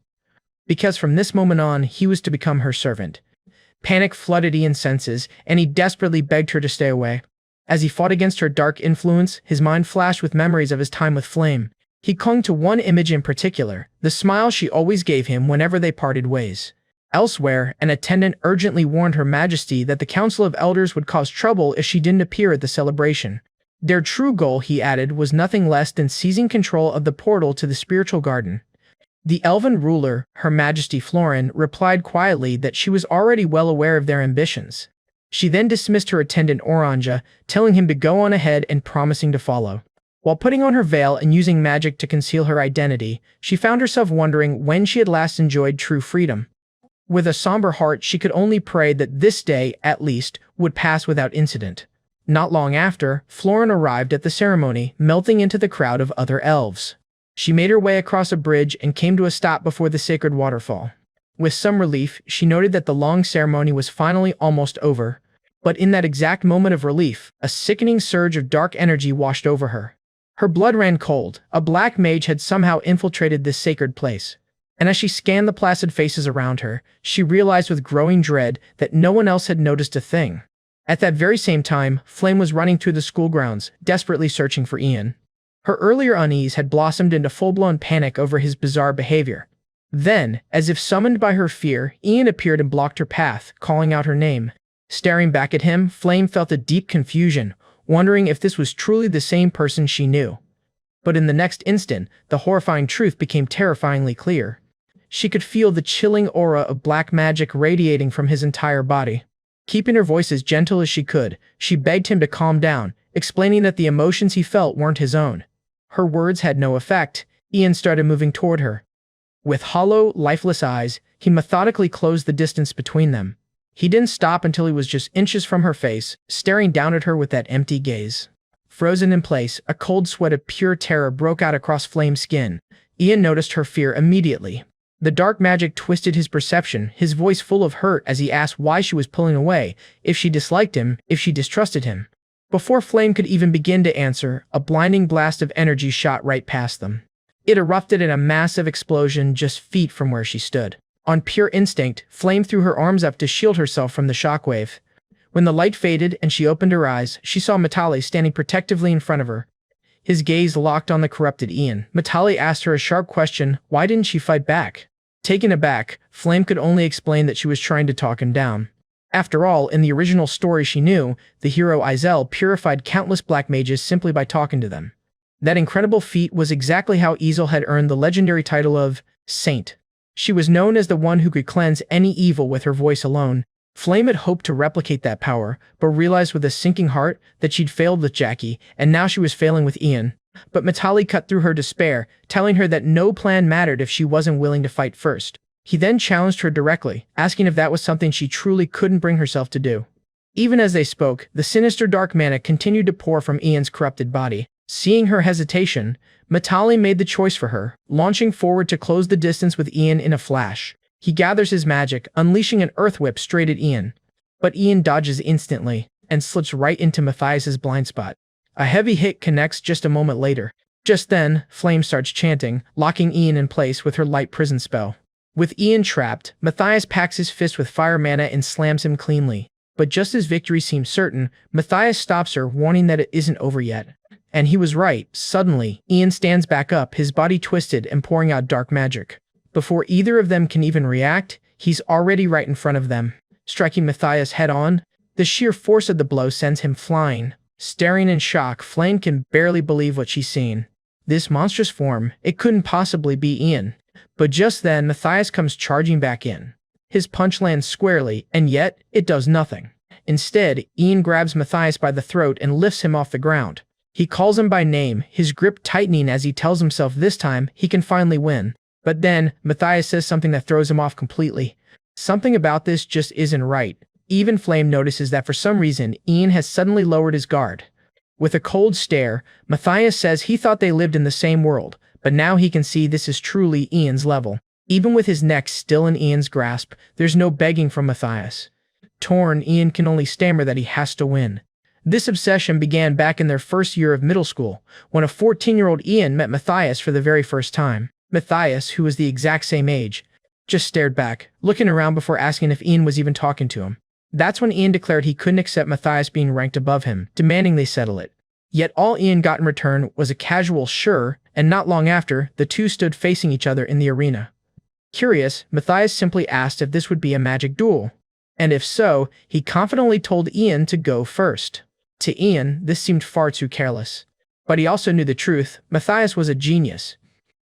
Speaker 1: Because from this moment on, he was to become her servant. Panic flooded Ian's senses, and he desperately begged her to stay away. As he fought against her dark influence, his mind flashed with memories of his time with Flame. He clung to one image in particular, the smile she always gave him whenever they parted ways. Elsewhere, an attendant urgently warned Her Majesty that the Council of Elders would cause trouble if she didn't appear at the celebration. Their true goal, he added, was nothing less than seizing control of the portal to the spiritual garden. The elven ruler, Her Majesty Florin, replied quietly that she was already well aware of their ambitions. She then dismissed her attendant Oranja, telling him to go on ahead and promising to follow. While putting on her veil and using magic to conceal her identity, she found herself wondering when she had last enjoyed true freedom. With a somber heart, she could only pray that this day, at least, would pass without incident. Not long after, Florin arrived at the ceremony, melting into the crowd of other elves. She made her way across a bridge and came to a stop before the sacred waterfall. With some relief, she noted that the long ceremony was finally almost over. But in that exact moment of relief, a sickening surge of dark energy washed over her. Her blood ran cold. A black mage had somehow infiltrated this sacred place. And as she scanned the placid faces around her, she realized with growing dread that no one else had noticed a thing. At that very same time, Flame was running through the school grounds, desperately searching for Ian. Her earlier unease had blossomed into full-blown panic over his bizarre behavior. Then, as if summoned by her fear, Ian appeared and blocked her path, calling out her name. Staring back at him, Flame felt a deep confusion, wondering if this was truly the same person she knew. But in the next instant, the horrifying truth became terrifyingly clear. She could feel the chilling aura of black magic radiating from his entire body. Keeping her voice as gentle as she could, she begged him to calm down, explaining that the emotions he felt weren't his own. Her words had no effect. Ian started moving toward her. With hollow, lifeless eyes, he methodically closed the distance between them. He didn't stop until he was just inches from her face, staring down at her with that empty gaze. Frozen in place, a cold sweat of pure terror broke out across Flame's skin. Ian noticed her fear immediately. The dark magic twisted his perception, his voice full of hurt as he asked why she was pulling away, if she disliked him, if she distrusted him. Before Flame could even begin to answer, a blinding blast of energy shot right past them. It erupted in a massive explosion just feet from where she stood. On pure instinct, Flame threw her arms up to shield herself from the shockwave. When the light faded and she opened her eyes, she saw Matali standing protectively in front of her. His gaze locked on the corrupted Ian. Matali asked her a sharp question: why didn't she fight back? Taken aback, Flame could only explain that she was trying to talk him down. After all, in the original story she knew, the hero Izel purified countless black mages simply by talking to them. That incredible feat was exactly how Izel had earned the legendary title of Saint. She was known as the one who could cleanse any evil with her voice alone. Flame had hoped to replicate that power, but realized with a sinking heart that she'd failed with Jackie, and now she was failing with Ian. But Matali cut through her despair, telling her that no plan mattered if she wasn't willing to fight first. He then challenged her directly, asking if that was something she truly couldn't bring herself to do. Even as they spoke, the sinister dark mana continued to pour from Ian's corrupted body. Seeing her hesitation, Matali made the choice for her, launching forward to close the distance with Ian in a flash. He gathers his magic, unleashing an earth whip straight at Ian. But Ian dodges instantly, and slips right into Matthias's blind spot. A heavy hit connects just a moment later. Just then, Flame starts chanting, locking Ian in place with her light prison spell. With Ian trapped, Matthias packs his fist with fire mana and slams him cleanly. But just as victory seems certain, Matthias stops her, warning that it isn't over yet. And he was right. Suddenly, Ian stands back up, his body twisted and pouring out dark magic. Before either of them can even react, he's already right in front of them. Striking Matthias head-on, the sheer force of the blow sends him flying. Staring in shock, Flame can barely believe what she's seen. This monstrous form, it couldn't possibly be Ian. But just then, Matthias comes charging back in. His punch lands squarely, and yet, it does nothing. Instead, Ian grabs Matthias by the throat and lifts him off the ground. He calls him by name, his grip tightening as he tells himself this time he can finally win. But then, Matthias says something that throws him off completely. Something about this just isn't right. Even Flame notices that for some reason, Ian has suddenly lowered his guard. With a cold stare, Matthias says he thought they lived in the same world, but now he can see this is truly Ian's level. Even with his neck still in Ian's grasp, there's no begging from Matthias. Torn, Ian can only stammer that he has to win. This obsession began back in their first year of middle school, when a 14-year-old Ian met Matthias for the very first time. Matthias, who was the exact same age, just stared back, looking around before asking if Ian was even talking to him. That's when Ian declared he couldn't accept Matthias being ranked above him, demanding they settle it. Yet all Ian got in return was a casual sure, and not long after, the two stood facing each other in the arena. Curious, Matthias simply asked if this would be a magic duel. And if so, he confidently told Ian to go first. To Ian, this seemed far too careless. But he also knew the truth. Matthias was a genius.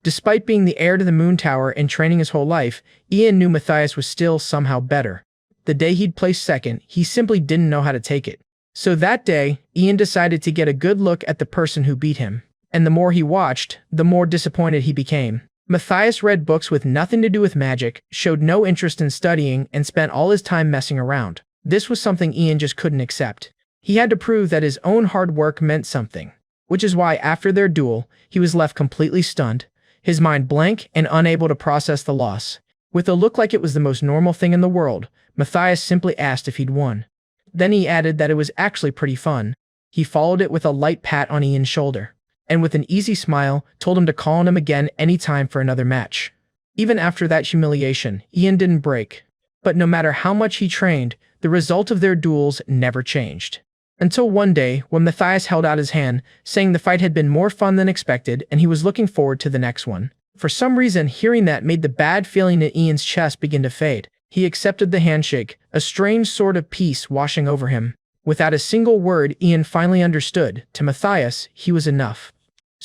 Speaker 1: Despite being the heir to the Moon Tower and training his whole life, Ian knew Matthias was still somehow better. The day he'd placed second, he simply didn't know how to take it. So that day, Ian decided to get a good look at the person who beat him. And the more he watched, the more disappointed he became. Matthias read books with nothing to do with magic, showed no interest in studying, and spent all his time messing around. This was something Ian just couldn't accept. He had to prove that his own hard work meant something. Which is why after their duel, he was left completely stunned, his mind blank and unable to process the loss. With a look like it was the most normal thing in the world, Matthias simply asked if he'd won. Then he added that it was actually pretty fun. He followed it with a light pat on Ian's shoulder, and with an easy smile, told him to call on him again anytime for another match. Even after that humiliation, Ian didn't break. But no matter how much he trained, the result of their duels never changed. Until one day, when Matthias held out his hand, saying the fight had been more fun than expected and he was looking forward to the next one. For some reason, hearing that made the bad feeling in Ian's chest begin to fade. He accepted the handshake, a strange sort of peace washing over him. Without a single word, Ian finally understood. To Matthias, he was enough.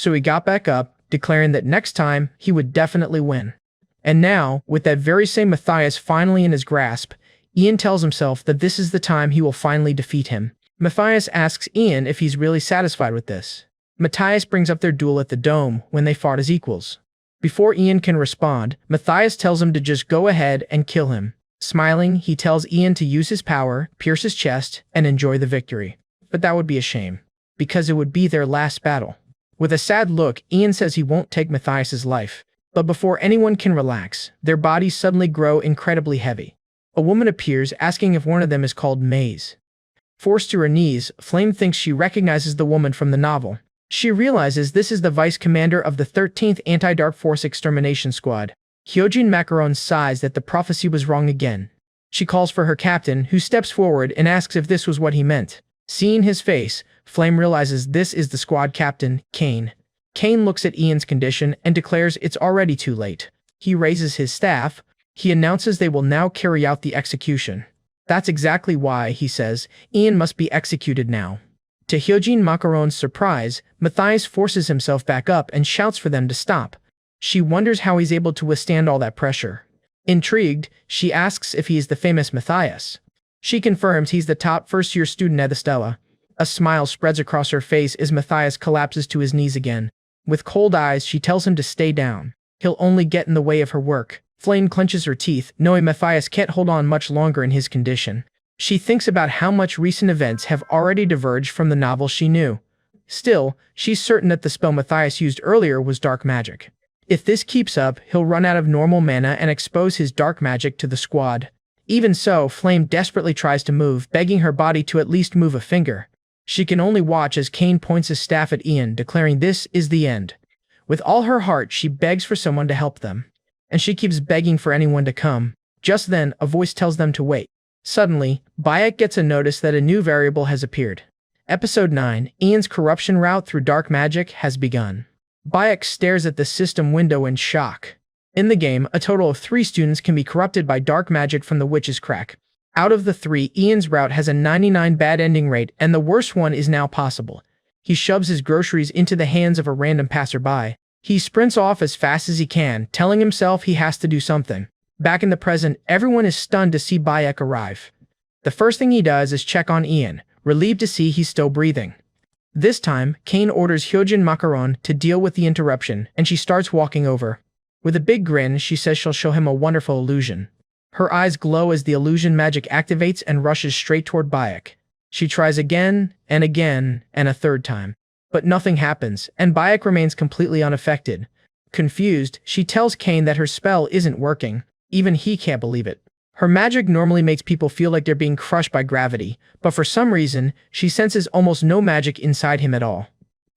Speaker 1: So he got back up, declaring that next time he would definitely win. And now, with that very same Matthias finally in his grasp, Ian tells himself that this is the time he will finally defeat him. Matthias asks Ian if he's really satisfied with this. Matthias brings up their duel at the Dome when they fought as equals. Before Ian can respond, Matthias tells him to just go ahead and kill him. Smiling, he tells Ian to use his power, pierce his chest, and enjoy the victory. But that would be a shame, because it would be their last battle. With a sad look, Ian says he won't take Matthias's life. But before anyone can relax, their bodies suddenly grow incredibly heavy. A woman appears, asking if one of them is called Maze. Forced to her knees, Flame thinks she recognizes the woman from the novel. She realizes this is the vice commander of the 13th Anti-Dark Force Extermination Squad. Hyojin Macaron sighs that the prophecy was wrong again. She calls for her captain, who steps forward and asks if this was what he meant. Seeing his face, Flame realizes this is the squad captain, Kane. Kane looks at Ian's condition and declares it's already too late. He raises his staff. He announces they will now carry out the execution. That's exactly why, he says, Ian must be executed now. To Hyojin Macaron's surprise, Matthias forces himself back up and shouts for them to stop. She wonders how he's able to withstand all that pressure. Intrigued, she asks if he is the famous Matthias. She confirms he's the top first-year student at Estella. A smile spreads across her face as Matthias collapses to his knees again. With cold eyes, she tells him to stay down. He'll only get in the way of her work. Flame clenches her teeth, knowing Matthias can't hold on much longer in his condition. She thinks about how much recent events have already diverged from the novel she knew. Still, she's certain that the spell Matthias used earlier was dark magic. If this keeps up, he'll run out of normal mana and expose his dark magic to the squad. Even so, Flame desperately tries to move, begging her body to at least move a finger. She can only watch as Kane points his staff at Ian, declaring this is the end. With all her heart, she begs for someone to help them. And she keeps begging for anyone to come. Just then, a voice tells them to wait. Suddenly, Bayek gets a notice that a new variable has appeared. Episode 9, Ian's corruption route through dark magic has begun. Bayek stares at the system window in shock. In the game, a total of 3 students can be corrupted by dark magic from the Witch's Crack. Out of the 3, Ian's route has a 99 bad ending rate, and the worst one is now possible. He shoves his groceries into the hands of a random passerby. He sprints off as fast as he can, telling himself he has to do something. Back in the present, everyone is stunned to see Bayek arrive. The first thing he does is check on Ian, relieved to see he's still breathing. This time, Kane orders Hyojin Macaron to deal with the interruption, and she starts walking over. With a big grin, she says she'll show him a wonderful illusion. Her eyes glow as the illusion magic activates and rushes straight toward Bayek. She tries again, and again, and a third time. But nothing happens, and Bayek remains completely unaffected. Confused, she tells Kane that her spell isn't working. Even he can't believe it. Her magic normally makes people feel like they're being crushed by gravity, but for some reason, she senses almost no magic inside him at all.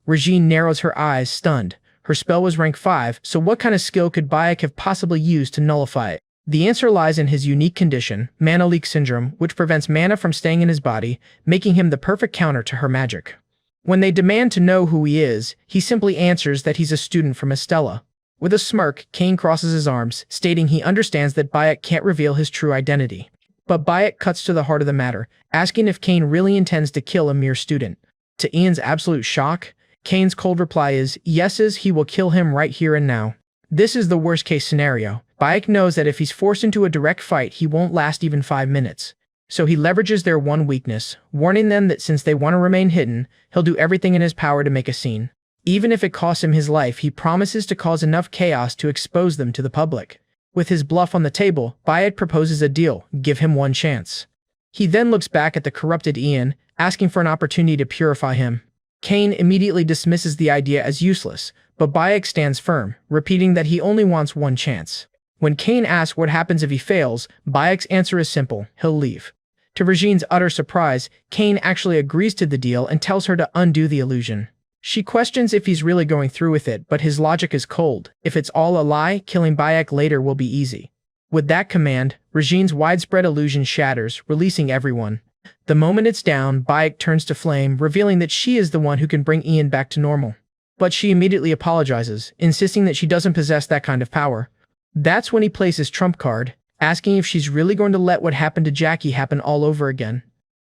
Speaker 1: Regine narrows her eyes, stunned. Her spell was rank 5, so what kind of skill could Bayek have possibly used to nullify it? The answer lies in his unique condition, Mana Leak Syndrome, which prevents mana from staying in his body, making him the perfect counter to her magic. When they demand to know who he is, he simply answers that he's a student from Estella. With a smirk, Kane crosses his arms, stating he understands that Bayek can't reveal his true identity. But Bayek cuts to the heart of the matter, asking if Kane really intends to kill a mere student. To Ian's absolute shock, Kane's cold reply is, yeses, he will kill him right here and now. This is the worst-case scenario. Bayek knows that if he's forced into a direct fight, he won't last even 5 minutes. So he leverages their one weakness, warning them that since they want to remain hidden, he'll do everything in his power to make a scene. Even if it costs him his life, he promises to cause enough chaos to expose them to the public. With his bluff on the table, Bayek proposes a deal, give him one chance. He then looks back at the corrupted Ian, asking for an opportunity to purify him. Kane immediately dismisses the idea as useless, but Bayek stands firm, repeating that he only wants one chance. When Kane asks what happens if he fails, Bayek's answer is simple, he'll leave. To Regine's utter surprise, Kane actually agrees to the deal and tells her to undo the illusion. She questions if he's really going through with it, but his logic is cold. If it's all a lie, killing Bayek later will be easy. With that command, Regine's widespread illusion shatters, releasing everyone. The moment it's down, Bayek turns to Flame, revealing that she is the one who can bring Ian back to normal. But she immediately apologizes, insisting that she doesn't possess that kind of power. That's when he plays his trump card, asking if she's really going to let what happened to Jackie happen all over again.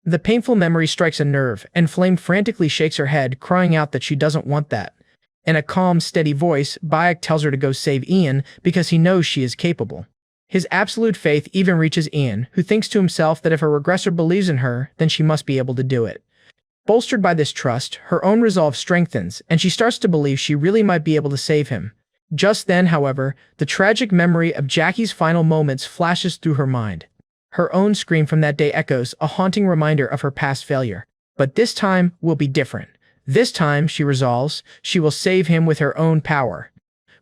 Speaker 1: The painful memory strikes a nerve, and Flame frantically shakes her head, crying out that she doesn't want that. In a calm, steady voice, Bayek tells her to go save Ian because he knows she is capable. His absolute faith even reaches Ian, who thinks to himself that if a regressor believes in her, then she must be able to do it. Bolstered by this trust, her own resolve strengthens, and she starts to believe she really might be able to save him. Just then, however, the tragic memory of Jackie's final moments flashes through her mind. Her own scream from that day echoes, a haunting reminder of her past failure. But this time will be different. This time, she resolves, she will save him with her own power.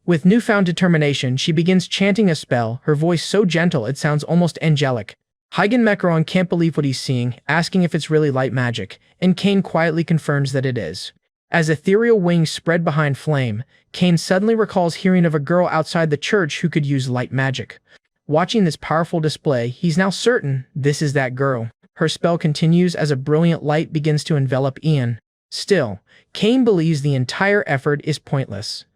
Speaker 1: With newfound determination, she begins chanting a spell, her voice so gentle it sounds almost angelic. Hygen Mekaron can't believe what he's seeing, asking if it's really light magic, and Kane quietly confirms that it is. As ethereal wings spread behind Flame, Kane suddenly recalls hearing of a girl outside the church who could use light magic. Watching this powerful display, he's now certain this is that girl. Her spell continues as a brilliant light begins to envelop Ian. Still, Kane believes the entire effort is pointless.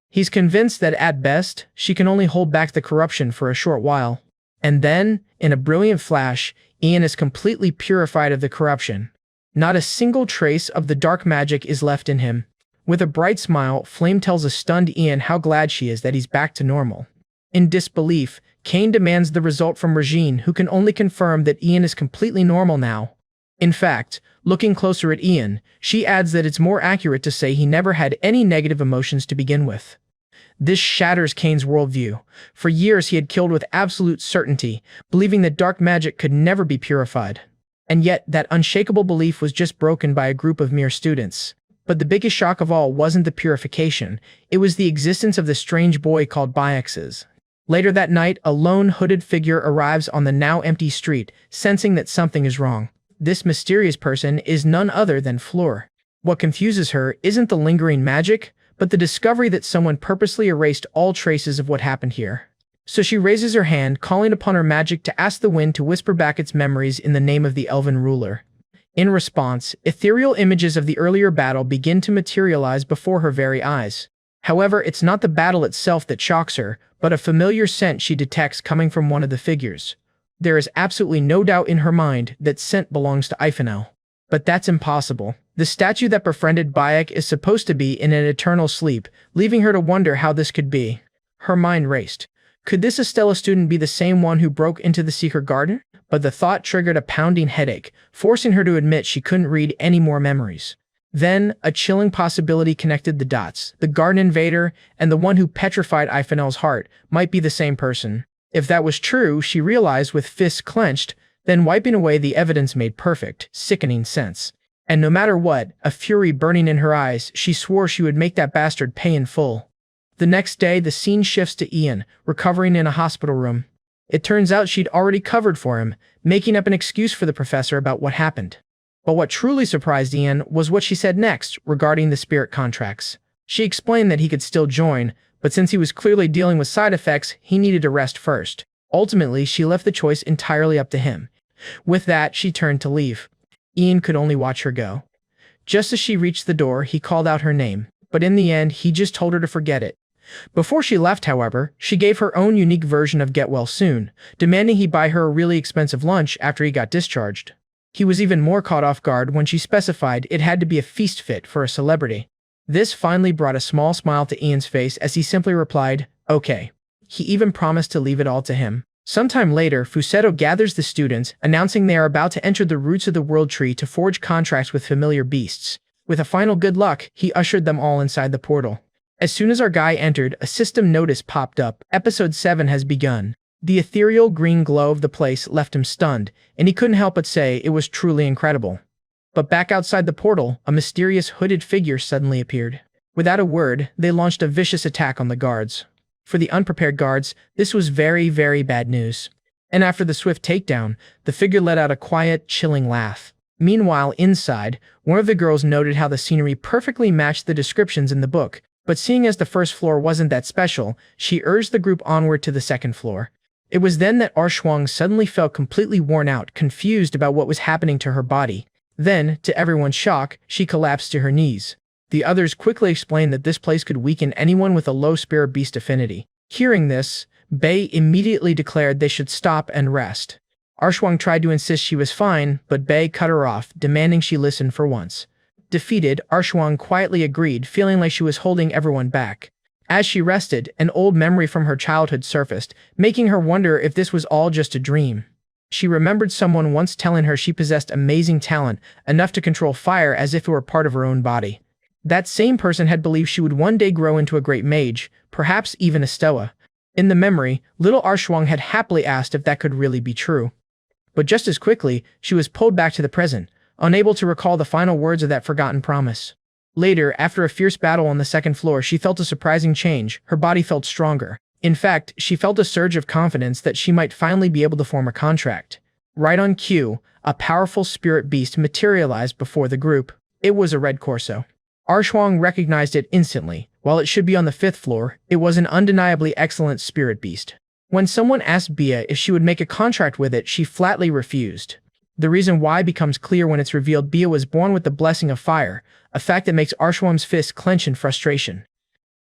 Speaker 1: He's convinced that at best, she can only hold back the corruption for a short while. And then, in a brilliant flash, Ian is completely purified of the corruption. Not a single trace of the dark magic is left in him. With a bright smile, Flame tells a stunned Ian how glad she is that he's back to normal. In disbelief, Kane demands the result from Regine, who can only confirm that Ian is completely normal now. In fact, looking closer at Ian, she adds that it's more accurate to say he never had any negative emotions to begin with. This shatters Kane's worldview. For years he had killed with absolute certainty, believing that dark magic could never be purified. And yet, that unshakable belief was just broken by a group of mere students. But the biggest shock of all wasn't the purification, it was the existence of the strange boy called Bayek. Later that night, a lone hooded figure arrives on the now empty street, sensing that something is wrong. This mysterious person is none other than Fleur. What confuses her isn't the lingering magic, but the discovery that someone purposely erased all traces of what happened here. So she raises her hand, calling upon her magic to ask the wind to whisper back its memories in the name of the elven ruler. In response, ethereal images of the earlier battle begin to materialize before her very eyes. However, it's not the battle itself that shocks her, but a familiar scent she detects coming from one of the figures. There is absolutely no doubt in her mind that scent belongs to Ifenel. But that's impossible. The statue that befriended Bayek is supposed to be in an eternal sleep, leaving her to wonder how this could be. Her mind raced. Could this Estella student be the same one who broke into the secret garden? But the thought triggered a pounding headache, forcing her to admit she couldn't read any more memories. Then, a chilling possibility connected the dots. The garden invader and the one who petrified Ifenel's heart might be the same person. If that was true, she realized with fists clenched, then wiping away the evidence made perfect, sickening sense. And no matter what, a fury burning in her eyes, she swore she would make that bastard pay in full. The next day, the scene shifts to Ian, recovering in a hospital room. It turns out she'd already covered for him, making up an excuse for the professor about what happened. But what truly surprised Ian was what she said next regarding the spirit contracts. She explained that he could still join, but since he was clearly dealing with side effects, he needed to rest first. Ultimately, she left the choice entirely up to him. With that, she turned to leave. Ian could only watch her go. Just as she reached the door, he called out her name, but in the end, he just told her to forget it. Before she left, however, she gave her own unique version of get well soon, demanding he buy her a really expensive lunch after he got discharged. He was even more caught off guard when she specified it had to be a feast fit for a celebrity. This finally brought a small smile to Ian's face as he simply replied, "Okay." He even promised to leave it all to him. Sometime later, Fusetto gathers the students, announcing they are about to enter the roots of the World Tree to forge contracts with familiar beasts. With a final good luck, he ushered them all inside the portal. As soon as our guy entered, a system notice popped up. Episode 7 has begun. The ethereal green glow of the place left him stunned, and he couldn't help but say it was truly incredible. But back outside the portal, a mysterious hooded figure suddenly appeared. Without a word, they launched a vicious attack on the guards. For the unprepared guards, this was very, very bad news. And after the swift takedown, the figure let out a quiet, chilling laugh. Meanwhile, inside, one of the girls noted how the scenery perfectly matched the descriptions in the book, but seeing as the first floor wasn't that special, she urged the group onward to the second floor. It was then that Arshuang suddenly felt completely worn out, confused about what was happening to her body. Then, to everyone's shock, she collapsed to her knees. The others quickly explained that this place could weaken anyone with a low spirit beast affinity. Hearing this, Bei immediately declared they should stop and rest. Arshuang tried to insist she was fine, but Bei cut her off, demanding she listen for once. Defeated, Arshuang quietly agreed, feeling like she was holding everyone back. As she rested, an old memory from her childhood surfaced, making her wonder if this was all just a dream. She remembered someone once telling her she possessed amazing talent, enough to control fire as if it were part of her own body. That same person had believed she would one day grow into a great mage, perhaps even a stoa. In the memory, little Arshuang had happily asked if that could really be true. But just as quickly, she was pulled back to the present, unable to recall the final words of that forgotten promise. Later, after a fierce battle on the second floor, she felt a surprising change. Her body felt stronger. In fact, she felt a surge of confidence that she might finally be able to form a contract. Right on cue, a powerful spirit beast materialized before the group. It was a red Corso. Arshuang recognized it instantly. While it should be on the 5th floor, it was an undeniably excellent spirit beast. When someone asked Bia if she would make a contract with it, she flatly refused. The reason why becomes clear when it's revealed Bia was born with the blessing of fire, a fact that makes Arshuang's fists clench in frustration.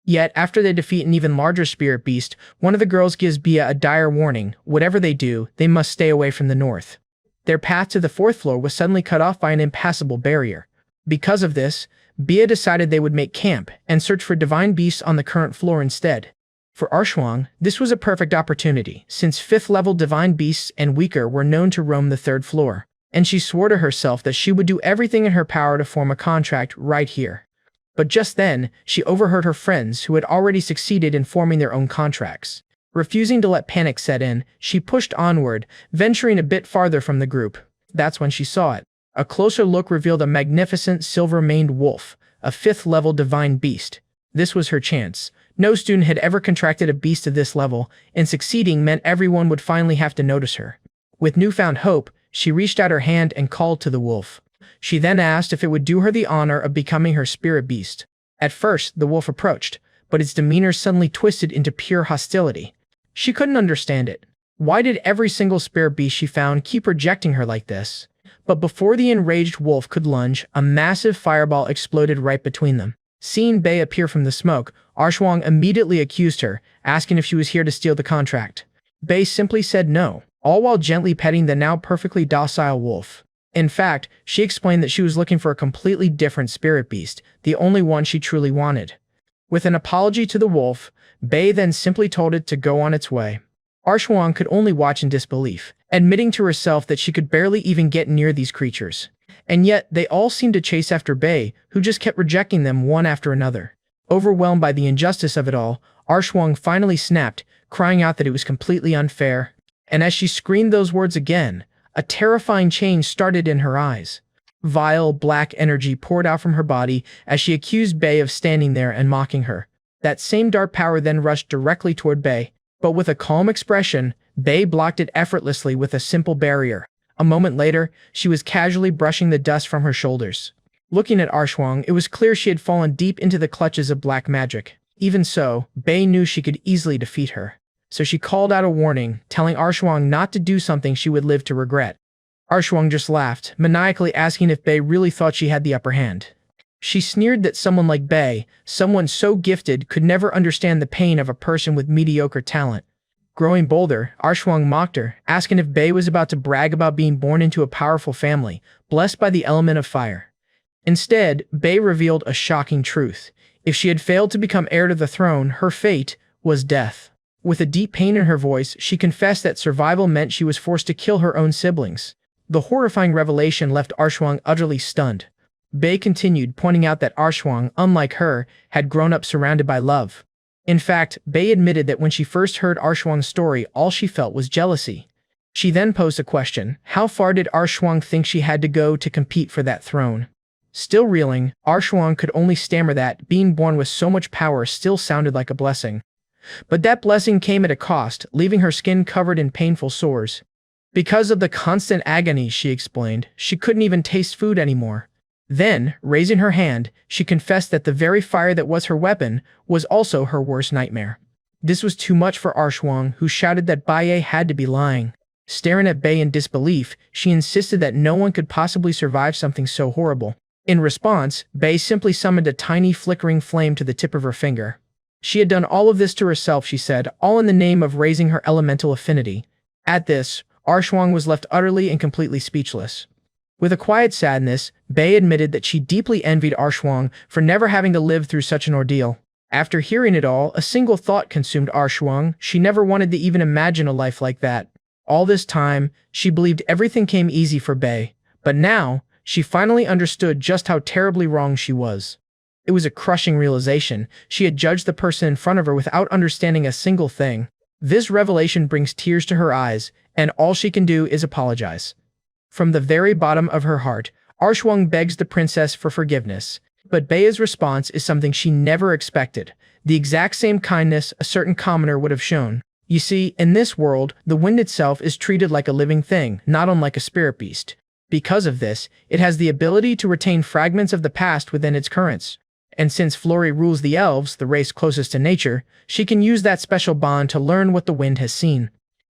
Speaker 1: Yet, after they defeat an even larger spirit beast, one of the girls gives Bia a dire warning: whatever they do, they must stay away from the north. Their path to the 4th floor was suddenly cut off by an impassable barrier. Because of this, Bia decided they would make camp and search for divine beasts on the current floor instead. For Arshuang, this was a perfect opportunity, since 5th-level divine beasts and weaker were known to roam the 3rd floor, and she swore to herself that she would do everything in her power to form a contract right here. But just then, she overheard her friends who had already succeeded in forming their own contracts. Refusing to let panic set in, she pushed onward, venturing a bit farther from the group. That's when she saw it. A closer look revealed a magnificent silver-maned wolf, a 5th-level divine beast. This was her chance. No student had ever contracted a beast of this level, and succeeding meant everyone would finally have to notice her. With newfound hope, she reached out her hand and called to the wolf. She then asked if it would do her the honor of becoming her spirit beast. At first, the wolf approached, but its demeanor suddenly twisted into pure hostility. She couldn't understand it. Why did every single spirit beast she found keep rejecting her like this? But before the enraged wolf could lunge, a massive fireball exploded right between them. Seeing Bei appear from the smoke, Arshuang immediately accused her, asking if she was here to steal the contract. Bei simply said no, all while gently petting the now perfectly docile wolf. In fact, she explained that she was looking for a completely different spirit beast, the only one she truly wanted. With an apology to the wolf, Bei then simply told it to go on its way. Arshuang could only watch in disbelief, admitting to herself that she could barely even get near these creatures. And yet, they all seemed to chase after Bei, who just kept rejecting them one after another. Overwhelmed by the injustice of it all, Arshuang finally snapped, crying out that it was completely unfair. And as she screamed those words again, a terrifying change started in her eyes. Vile, black energy poured out from her body as she accused Bei of standing there and mocking her. That same dark power then rushed directly toward Bei, but with a calm expression, Bei blocked it effortlessly with a simple barrier. A moment later, she was casually brushing the dust from her shoulders. Looking at Arshuang, it was clear she had fallen deep into the clutches of black magic. Even so, Bei knew she could easily defeat her. So she called out a warning, telling Arshuang not to do something she would live to regret. Arshuang just laughed, maniacally asking if Bei really thought she had the upper hand. She sneered that someone like Bei, someone so gifted, could never understand the pain of a person with mediocre talent. Growing bolder, Arshuang mocked her, asking if Bei was about to brag about being born into a powerful family, blessed by the element of fire. Instead, Bei revealed a shocking truth. If she had failed to become heir to the throne, her fate was death. With a deep pain in her voice, she confessed that survival meant she was forced to kill her own siblings. The horrifying revelation left Arshuang utterly stunned. Bei continued, pointing out that Arshuang, unlike her, had grown up surrounded by love. In fact, Bei admitted that when she first heard Arshuang's story, all she felt was jealousy. She then posed a question: how far did Arshuang think she had to go to compete for that throne? Still reeling, Arshuang could only stammer that being born with so much power still sounded like a blessing. But that blessing came at a cost, leaving her skin covered in painful sores. Because of the constant agony, she explained, she couldn't even taste food anymore. Then, raising her hand, she confessed that the very fire that was her weapon was also her worst nightmare. This was too much for Arshuang, who shouted that Bai had to be lying. Staring at Bei in disbelief, she insisted that no one could possibly survive something so horrible. In response, Bei simply summoned a tiny flickering flame to the tip of her finger. She had done all of this to herself, she said, all in the name of raising her elemental affinity. At this, Arshuang was left utterly and completely speechless. With a quiet sadness, Bei admitted that she deeply envied Arshuang for never having to live through such an ordeal. After hearing it all, a single thought consumed Arshuang. She never wanted to even imagine a life like that. All this time, she believed everything came easy for Bei, but now, she finally understood just how terribly wrong she was. It was a crushing realization. She had judged the person in front of her without understanding a single thing. This revelation brings tears to her eyes, and all she can do is apologize. From the very bottom of her heart, Arshuang begs the princess for forgiveness. But Bei's response is something she never expected. The exact same kindness a certain commoner would have shown. You see, in this world, the wind itself is treated like a living thing, not unlike a spirit beast. Because of this, it has the ability to retain fragments of the past within its currents. And since Flori rules the elves, the race closest to nature, she can use that special bond to learn what the wind has seen.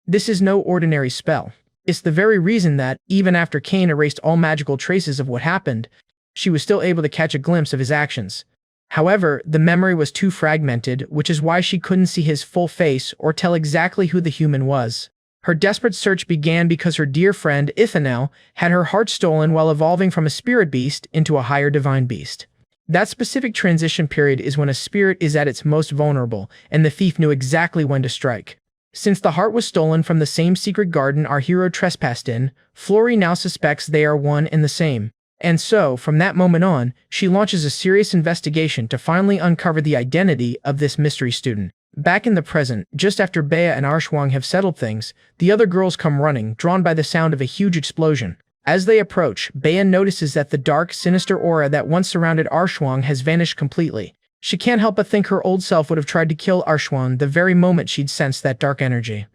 Speaker 1: This is no ordinary spell. It's the very reason that, even after Cain erased all magical traces of what happened, she was still able to catch a glimpse of his actions. However, the memory was too fragmented, which is why she couldn't see his full face or tell exactly who the human was. Her desperate search began because her dear friend, Ithanel, had her heart stolen while evolving from a spirit beast into a higher divine beast. That specific transition period is when a spirit is at its most vulnerable, and the thief knew exactly when to strike. Since the heart was stolen from the same secret garden our hero trespassed in, Flori now suspects they are one and the same. And so, from that moment on, she launches a serious investigation to finally uncover the identity of this mystery student. Back in the present, just after Bea and Arshuang have settled things, the other girls come running, drawn by the sound of a huge explosion. As they approach, Bea notices that the dark, sinister aura that once surrounded Arshuang has vanished completely. She can't help but think her old self would have tried to kill Arshuang the very moment she'd sensed that dark energy.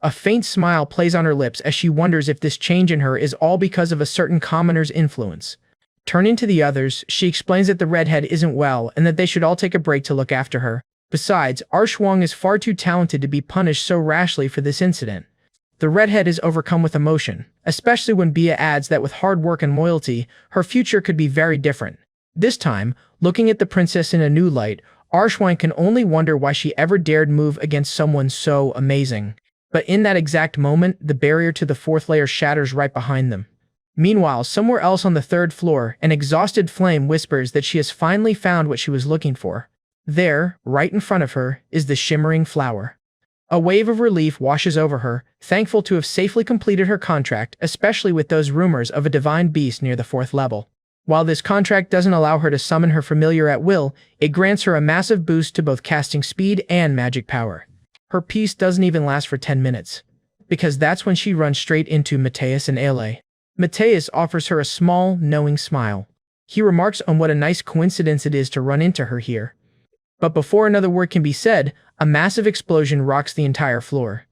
Speaker 1: A faint smile plays on her lips as she wonders if this change in her is all because of a certain commoner's influence. Turning to the others, she explains that the redhead isn't well and that they should all take a break to look after her. Besides, Arshuang is far too talented to be punished so rashly for this incident. The redhead is overcome with emotion, especially when Bea adds that with hard work and loyalty, her future could be very different. This time, looking at the princess in a new light, Arshuang can only wonder why she ever dared move against someone so amazing. But in that exact moment, the barrier to the fourth layer shatters right behind them. Meanwhile, somewhere else on the third floor, an exhausted flame whispers that she has finally found what she was looking for. There, right in front of her, is the shimmering flower. A wave of relief washes over her, thankful to have safely completed her contract, especially with those rumors of a divine beast near the fourth level. While this contract doesn't allow her to summon her familiar at will, it grants her a massive boost to both casting speed and magic power. Her peace doesn't even last for 10 minutes, because that's when she runs straight into Mateus and Ale. Mateus offers her a small, knowing smile. He remarks on what a nice coincidence it is to run into her here. But before another word can be said, a massive explosion rocks the entire floor.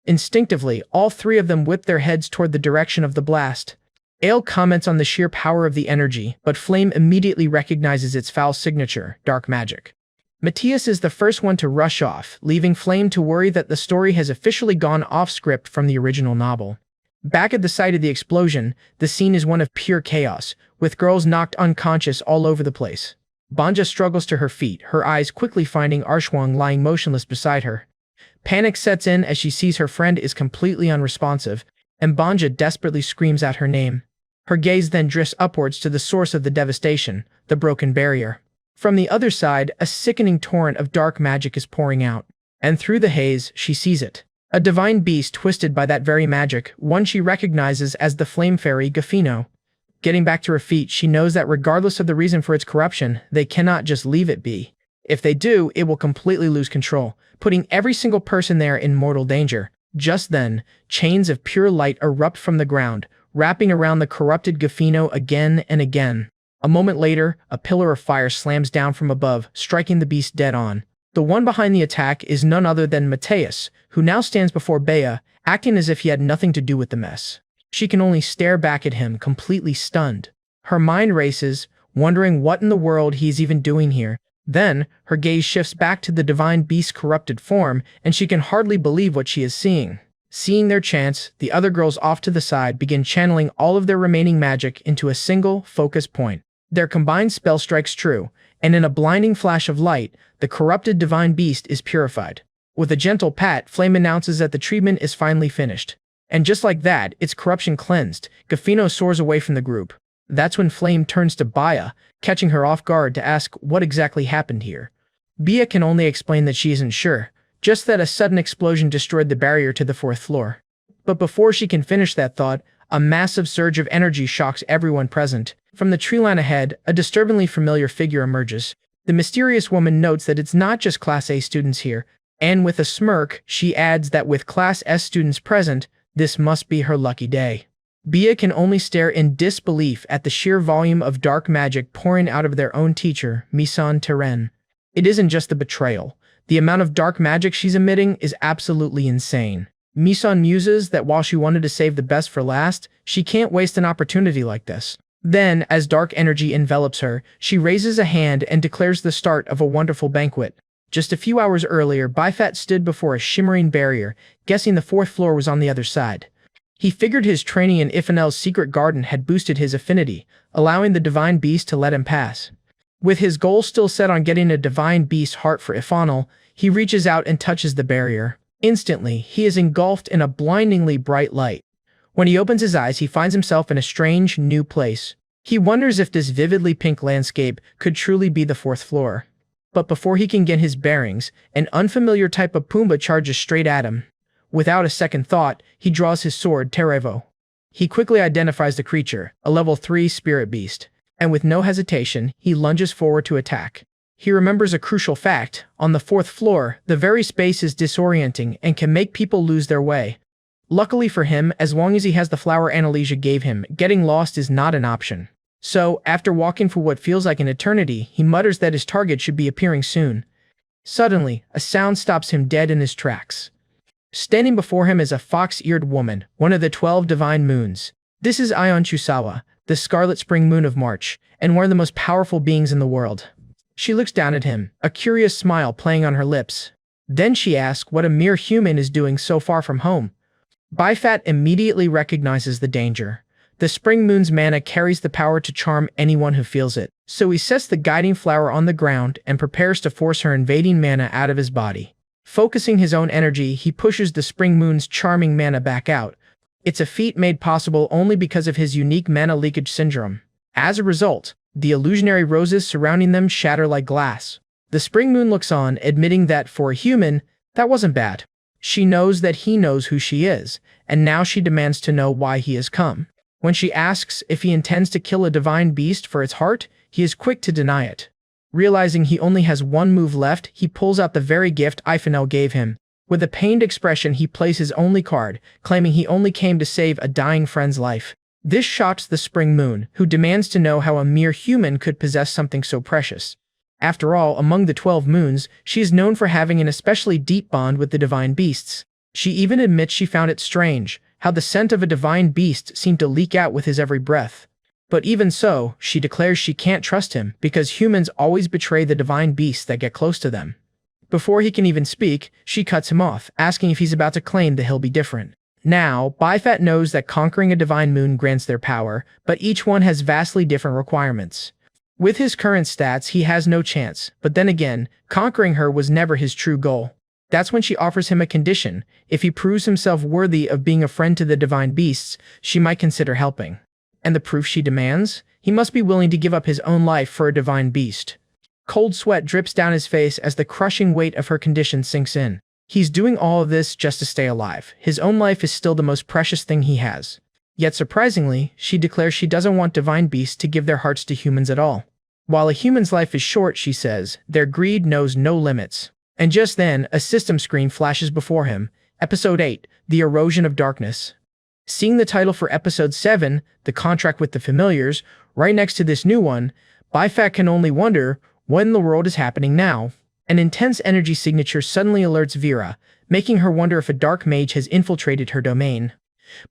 Speaker 1: Instinctively, all three of them whip their heads toward the direction of the blast. Ale comments on the sheer power of the energy, but Flame immediately recognizes its foul signature, dark magic. Mateus is the first one to rush off, leaving Flame to worry that the story has officially gone off script from the original novel. Back at the site of the explosion, the scene is one of pure chaos, with girls knocked unconscious all over the place. Banja struggles to her feet, her eyes quickly finding Arshuang lying motionless beside her. Panic sets in as she sees her friend is completely unresponsive, and Banja desperately screams out her name. Her gaze then drifts upwards to the source of the devastation, the broken barrier. From the other side, a sickening torrent of dark magic is pouring out, and through the haze, she sees it. A divine beast twisted by that very magic, one she recognizes as the flame fairy Gafino. Getting back to her feet, she knows that regardless of the reason for its corruption, they cannot just leave it be. If they do, it will completely lose control, putting every single person there in mortal danger. Just then, chains of pure light erupt from the ground, wrapping around the corrupted Gafino again and again. A moment later, a pillar of fire slams down from above, striking the beast dead on. The one behind the attack is none other than Mateus, who now stands before Bea, acting as if he had nothing to do with the mess. She can only stare back at him, completely stunned. Her mind races, wondering what in the world he's even doing here. Then, her gaze shifts back to the divine beast's corrupted form, and she can hardly believe what she is seeing. Seeing their chance, the other girls off to the side begin channeling all of their remaining magic into a single, focused point. Their combined spell strikes true, and in a blinding flash of light, the corrupted divine beast is purified. With a gentle pat, Flame announces that the treatment is finally finished. And just like that, its corruption cleansed, Gafino soars away from the group. That's when Flame turns to Baya, catching her off guard to ask what exactly happened here. Bia can only explain that she isn't sure, just that a sudden explosion destroyed the barrier to the 4th floor. But before she can finish that thought, a massive surge of energy shocks everyone present. From the tree line ahead, a disturbingly familiar figure emerges. The mysterious woman notes that it's not just Class A students here, and with a smirk, she adds that with Class S students present, this must be her lucky day. Bia can only stare in disbelief at the sheer volume of dark magic pouring out of their own teacher, Misan Teren. It isn't just the betrayal. The amount of dark magic she's emitting is absolutely insane. Misan muses that while she wanted to save the best for last, she can't waste an opportunity like this. Then, as dark energy envelops her, she raises a hand and declares the start of a wonderful banquet. Just a few hours earlier, Bifat stood before a shimmering barrier, guessing the 4th floor was on the other side. He figured his training in Ifanel's secret garden had boosted his affinity, allowing the divine beast to let him pass. With his goal still set on getting a divine beast heart for Ifanel, he reaches out and touches the barrier. Instantly, he is engulfed in a blindingly bright light. When he opens his eyes, he finds himself in a strange, new place. He wonders if this vividly pink landscape could truly be the 4th floor. But before he can get his bearings, an unfamiliar type of Pumbaa charges straight at him. Without a second thought, he draws his sword, Terevo. He quickly identifies the creature, a level 3 spirit beast, and with no hesitation, he lunges forward to attack. He remembers a crucial fact: on the 4th floor, the very space is disorienting and can make people lose their way. Luckily for him, as long as he has the flower Annalisia gave him, getting lost is not an option. So, after walking for what feels like an eternity, he mutters that his target should be appearing soon. Suddenly, a sound stops him dead in his tracks. Standing before him is a fox-eared woman, one of the 12 divine moons. This is Ion Chusawa, the scarlet spring moon of March, and one of the most powerful beings in the world. She looks down at him, a curious smile playing on her lips. Then she asks what a mere human is doing so far from home. Bifat immediately recognizes the danger. The spring moon's mana carries the power to charm anyone who feels it, so he sets the guiding flower on the ground and prepares to force her invading mana out of his body. Focusing his own energy, he pushes the spring moon's charming mana back out. It's a feat made possible only because of his unique mana leakage syndrome. As a result, the illusionary roses surrounding them shatter like glass. The spring moon looks on, admitting that for a human, that wasn't bad. She knows that he knows who she is, and now she demands to know why he has come. When she asks if he intends to kill a divine beast for its heart, he is quick to deny it. Realizing he only has one move left, he pulls out the very gift Ifanel gave him. With a pained expression, he plays his only card, claiming he only came to save a dying friend's life. This shocks the spring moon, who demands to know how a mere human could possess something so precious. After all, among the 12 moons, she is known for having an especially deep bond with the divine beasts. She even admits she found it strange, how the scent of a divine beast seemed to leak out with his every breath. But even so, she declares she can't trust him, because humans always betray the divine beasts that get close to them. Before he can even speak, she cuts him off, asking if he's about to claim that he'll be different. Now, Bifat knows that conquering a divine moon grants their power, but each one has vastly different requirements. With his current stats, he has no chance, but then again, conquering her was never his true goal. That's when she offers him a condition. If he proves himself worthy of being a friend to the divine beasts, she might consider helping. And the proof she demands? He must be willing to give up his own life for a divine beast. Cold sweat drips down his face as the crushing weight of her condition sinks in. He's doing all of this just to stay alive. His own life is still the most precious thing he has. Yet surprisingly, she declares she doesn't want divine beasts to give their hearts to humans at all. While a human's life is short, she says, their greed knows no limits. And just then, a system screen flashes before him. Episode 8, The Erosion of Darkness. Seeing the title for Episode 7, The Contract with the Familiars, right next to this new one, Bifat can only wonder, what in the world is happening now? An intense energy signature suddenly alerts Vera, making her wonder if a dark mage has infiltrated her domain.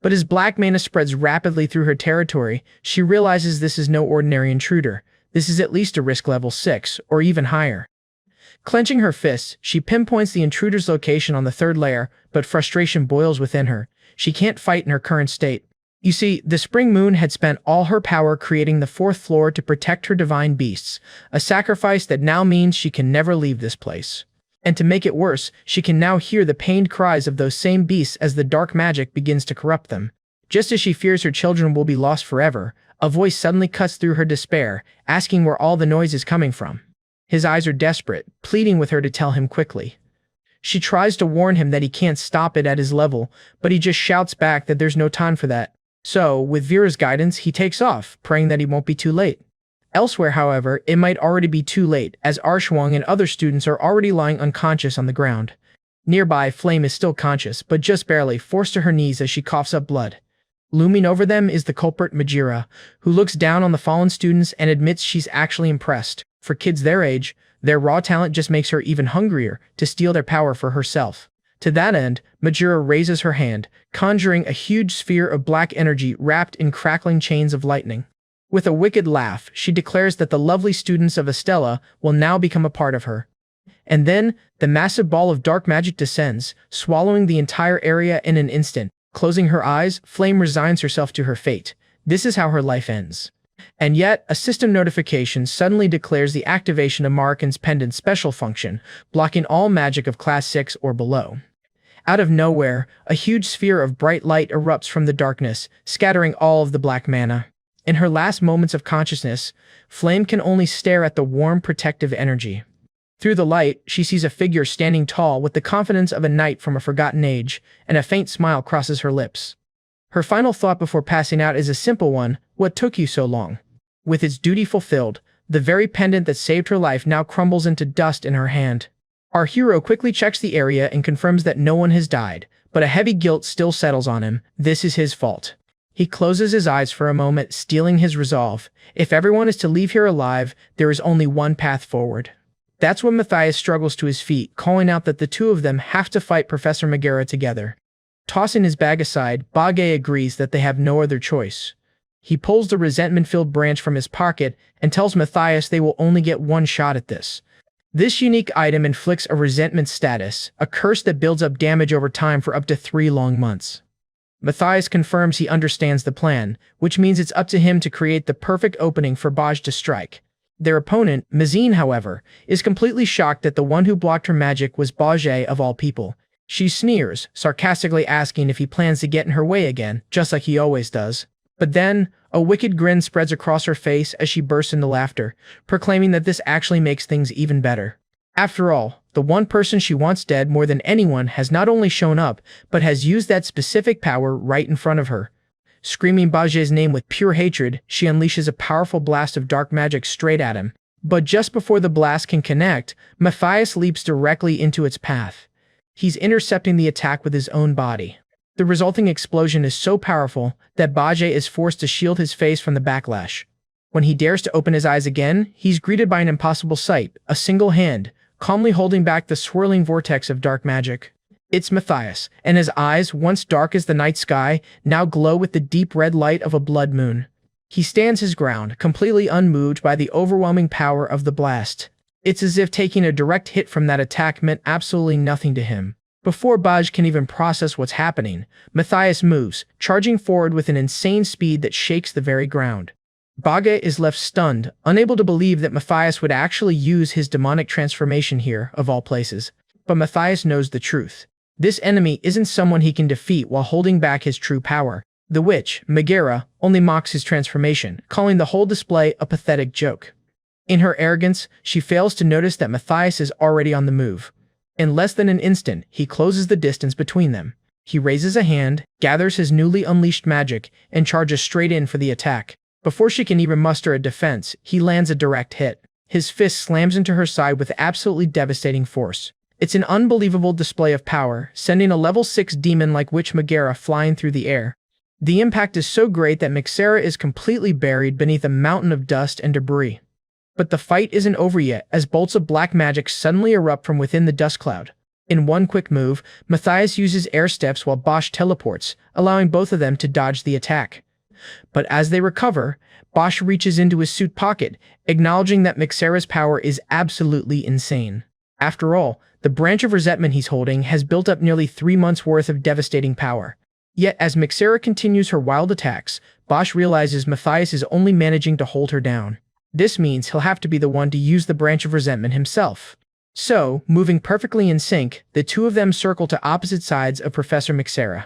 Speaker 1: But as black mana spreads rapidly through her territory, she realizes this is no ordinary intruder. This is at least a risk level 6, or even higher. Clenching her fists, she pinpoints the intruder's location on the 3rd layer, but frustration boils within her. She can't fight in her current state. You see, the spring moon had spent all her power creating the 4th floor to protect her divine beasts, a sacrifice that now means she can never leave this place. And to make it worse, she can now hear the pained cries of those same beasts as the dark magic begins to corrupt them. Just as she fears her children will be lost forever, a voice suddenly cuts through her despair, asking where all the noise is coming from. His eyes are desperate, pleading with her to tell him quickly. She tries to warn him that he can't stop it at his level, but he just shouts back that there's no time for that. So, with Vera's guidance, he takes off, praying that he won't be too late. Elsewhere, however, it might already be too late, as Arshwang and other students are already lying unconscious on the ground. Nearby, Flame is still conscious, but just barely, forced to her knees as she coughs up blood. Looming over them is the culprit Majira, who looks down on the fallen students and admits she's actually impressed. For kids their age, their raw talent just makes her even hungrier to steal their power for herself. To that end, Majira raises her hand, conjuring a huge sphere of black energy wrapped in crackling chains of lightning. With a wicked laugh, she declares that the lovely students of Estella will now become a part of her. And then, the massive ball of dark magic descends, swallowing the entire area in an instant. Closing her eyes, Flame resigns herself to her fate. This is how her life ends. And yet, a system notification suddenly declares the activation of Marikan's pendant special function, blocking all magic of Class 6 or below. Out of nowhere, a huge sphere of bright light erupts from the darkness, scattering all of the black mana. In her last moments of consciousness, Flame can only stare at the warm, protective energy. Through the light, she sees a figure standing tall with the confidence of a knight from a forgotten age, and a faint smile crosses her lips. Her final thought before passing out is a simple one: what took you so long? With its duty fulfilled, the very pendant that saved her life now crumbles into dust in her hand. Our hero quickly checks the area and confirms that no one has died, but a heavy guilt still settles on him. This is his fault. He closes his eyes for a moment, steeling his resolve. If everyone is to leave here alive, there is only one path forward. That's when Matthias struggles to his feet, calling out that the two of them have to fight Professor Megara together. Tossing his bag aside, Bage agrees that they have no other choice. He pulls the resentment-filled branch from his pocket and tells Matthias they will only get one shot at this. This unique item inflicts a resentment status, a curse that builds up damage over time for up to 3 long months. Matthias confirms he understands the plan, which means it's up to him to create the perfect opening for Baj to strike. Their opponent, Mazine, however, is completely shocked that the one who blocked her magic was Bage of all people. She sneers, sarcastically asking if he plans to get in her way again, just like he always does. But then, a wicked grin spreads across her face as she bursts into laughter, proclaiming that this actually makes things even better. After all, the one person she wants dead more than anyone has not only shown up, but has used that specific power right in front of her. Screaming Bage's name with pure hatred, she unleashes a powerful blast of dark magic straight at him. But just before the blast can connect, Matthias leaps directly into its path. He's intercepting the attack with his own body. The resulting explosion is so powerful that Bage is forced to shield his face from the backlash. When he dares to open his eyes again, he's greeted by an impossible sight: a single hand, calmly holding back the swirling vortex of dark magic. It's Matthias, and his eyes, once dark as the night sky, now glow with the deep red light of a blood moon. He stands his ground, completely unmoved by the overwhelming power of the blast. It's as if taking a direct hit from that attack meant absolutely nothing to him. Before Baj can even process what's happening, Matthias moves, charging forward with an insane speed that shakes the very ground. Bage is left stunned, unable to believe that Matthias would actually use his demonic transformation here, of all places. But Matthias knows the truth. This enemy isn't someone he can defeat while holding back his true power. The witch, Megara, only mocks his transformation, calling the whole display a pathetic joke. In her arrogance, she fails to notice that Matthias is already on the move. In less than an instant, he closes the distance between them. He raises a hand, gathers his newly unleashed magic, and charges straight in for the attack. Before she can even muster a defense, he lands a direct hit. His fist slams into her side with absolutely devastating force. It's an unbelievable display of power, sending a level 6 demon like Witch Megara flying through the air. The impact is so great that Mixera is completely buried beneath a mountain of dust and debris. But the fight isn't over yet, as bolts of black magic suddenly erupt from within the dust cloud. In one quick move, Matthias uses air steps while Bosch teleports, allowing both of them to dodge the attack. But as they recover, Bosch reaches into his suit pocket, acknowledging that Mixera's power is absolutely insane. After all, the branch of resentment he's holding has built up nearly 3 months' worth of devastating power. Yet as Mixera continues her wild attacks, Bosch realizes Matthias is only managing to hold her down. This means he'll have to be the one to use the branch of resentment himself. So, moving perfectly in sync, the two of them circle to opposite sides of Professor Mixera.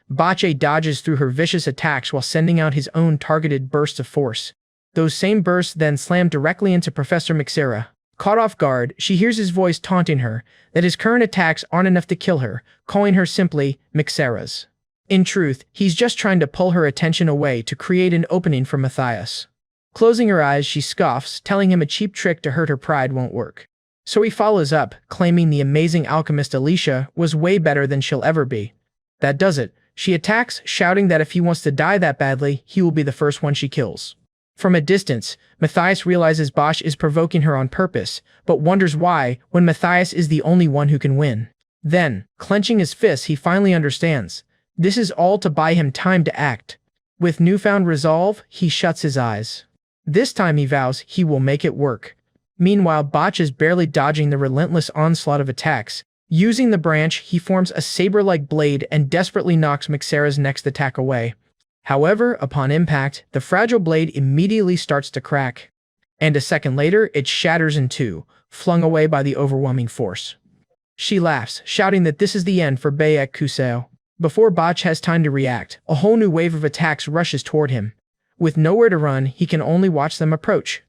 Speaker 1: Bache dodges through her vicious attacks while sending out his own targeted bursts of force. Those same bursts then slam directly into Professor Mixera. Caught off guard, she hears his voice taunting her that his current attacks aren't enough to kill her, calling her simply Mixera's. In truth, he's just trying to pull her attention away to create an opening for Matthias. Closing her eyes, she scoffs, telling him a cheap trick to hurt her pride won't work. So he follows up, claiming the amazing alchemist Alicia was way better than she'll ever be. That does it. She attacks, shouting that if he wants to die that badly, he will be the first one she kills. From a distance, Matthias realizes Bosch is provoking her on purpose, but wonders why when Matthias is the only one who can win. Then, clenching his fists, he finally understands. This is all to buy him time to act. With newfound resolve, he shuts his eyes. This time he vows he will make it work. Meanwhile, Botch is barely dodging the relentless onslaught of attacks. Using the branch, he forms a saber-like blade and desperately knocks Mixera's next attack away. However, upon impact, the fragile blade immediately starts to crack. And a second later, it shatters in two, flung away by the overwhelming force. She laughs, shouting that this is the end for Bayek Kuseo. Before Botch has time to react, a whole new wave of attacks rushes toward him. With nowhere to run, he can only watch them approach.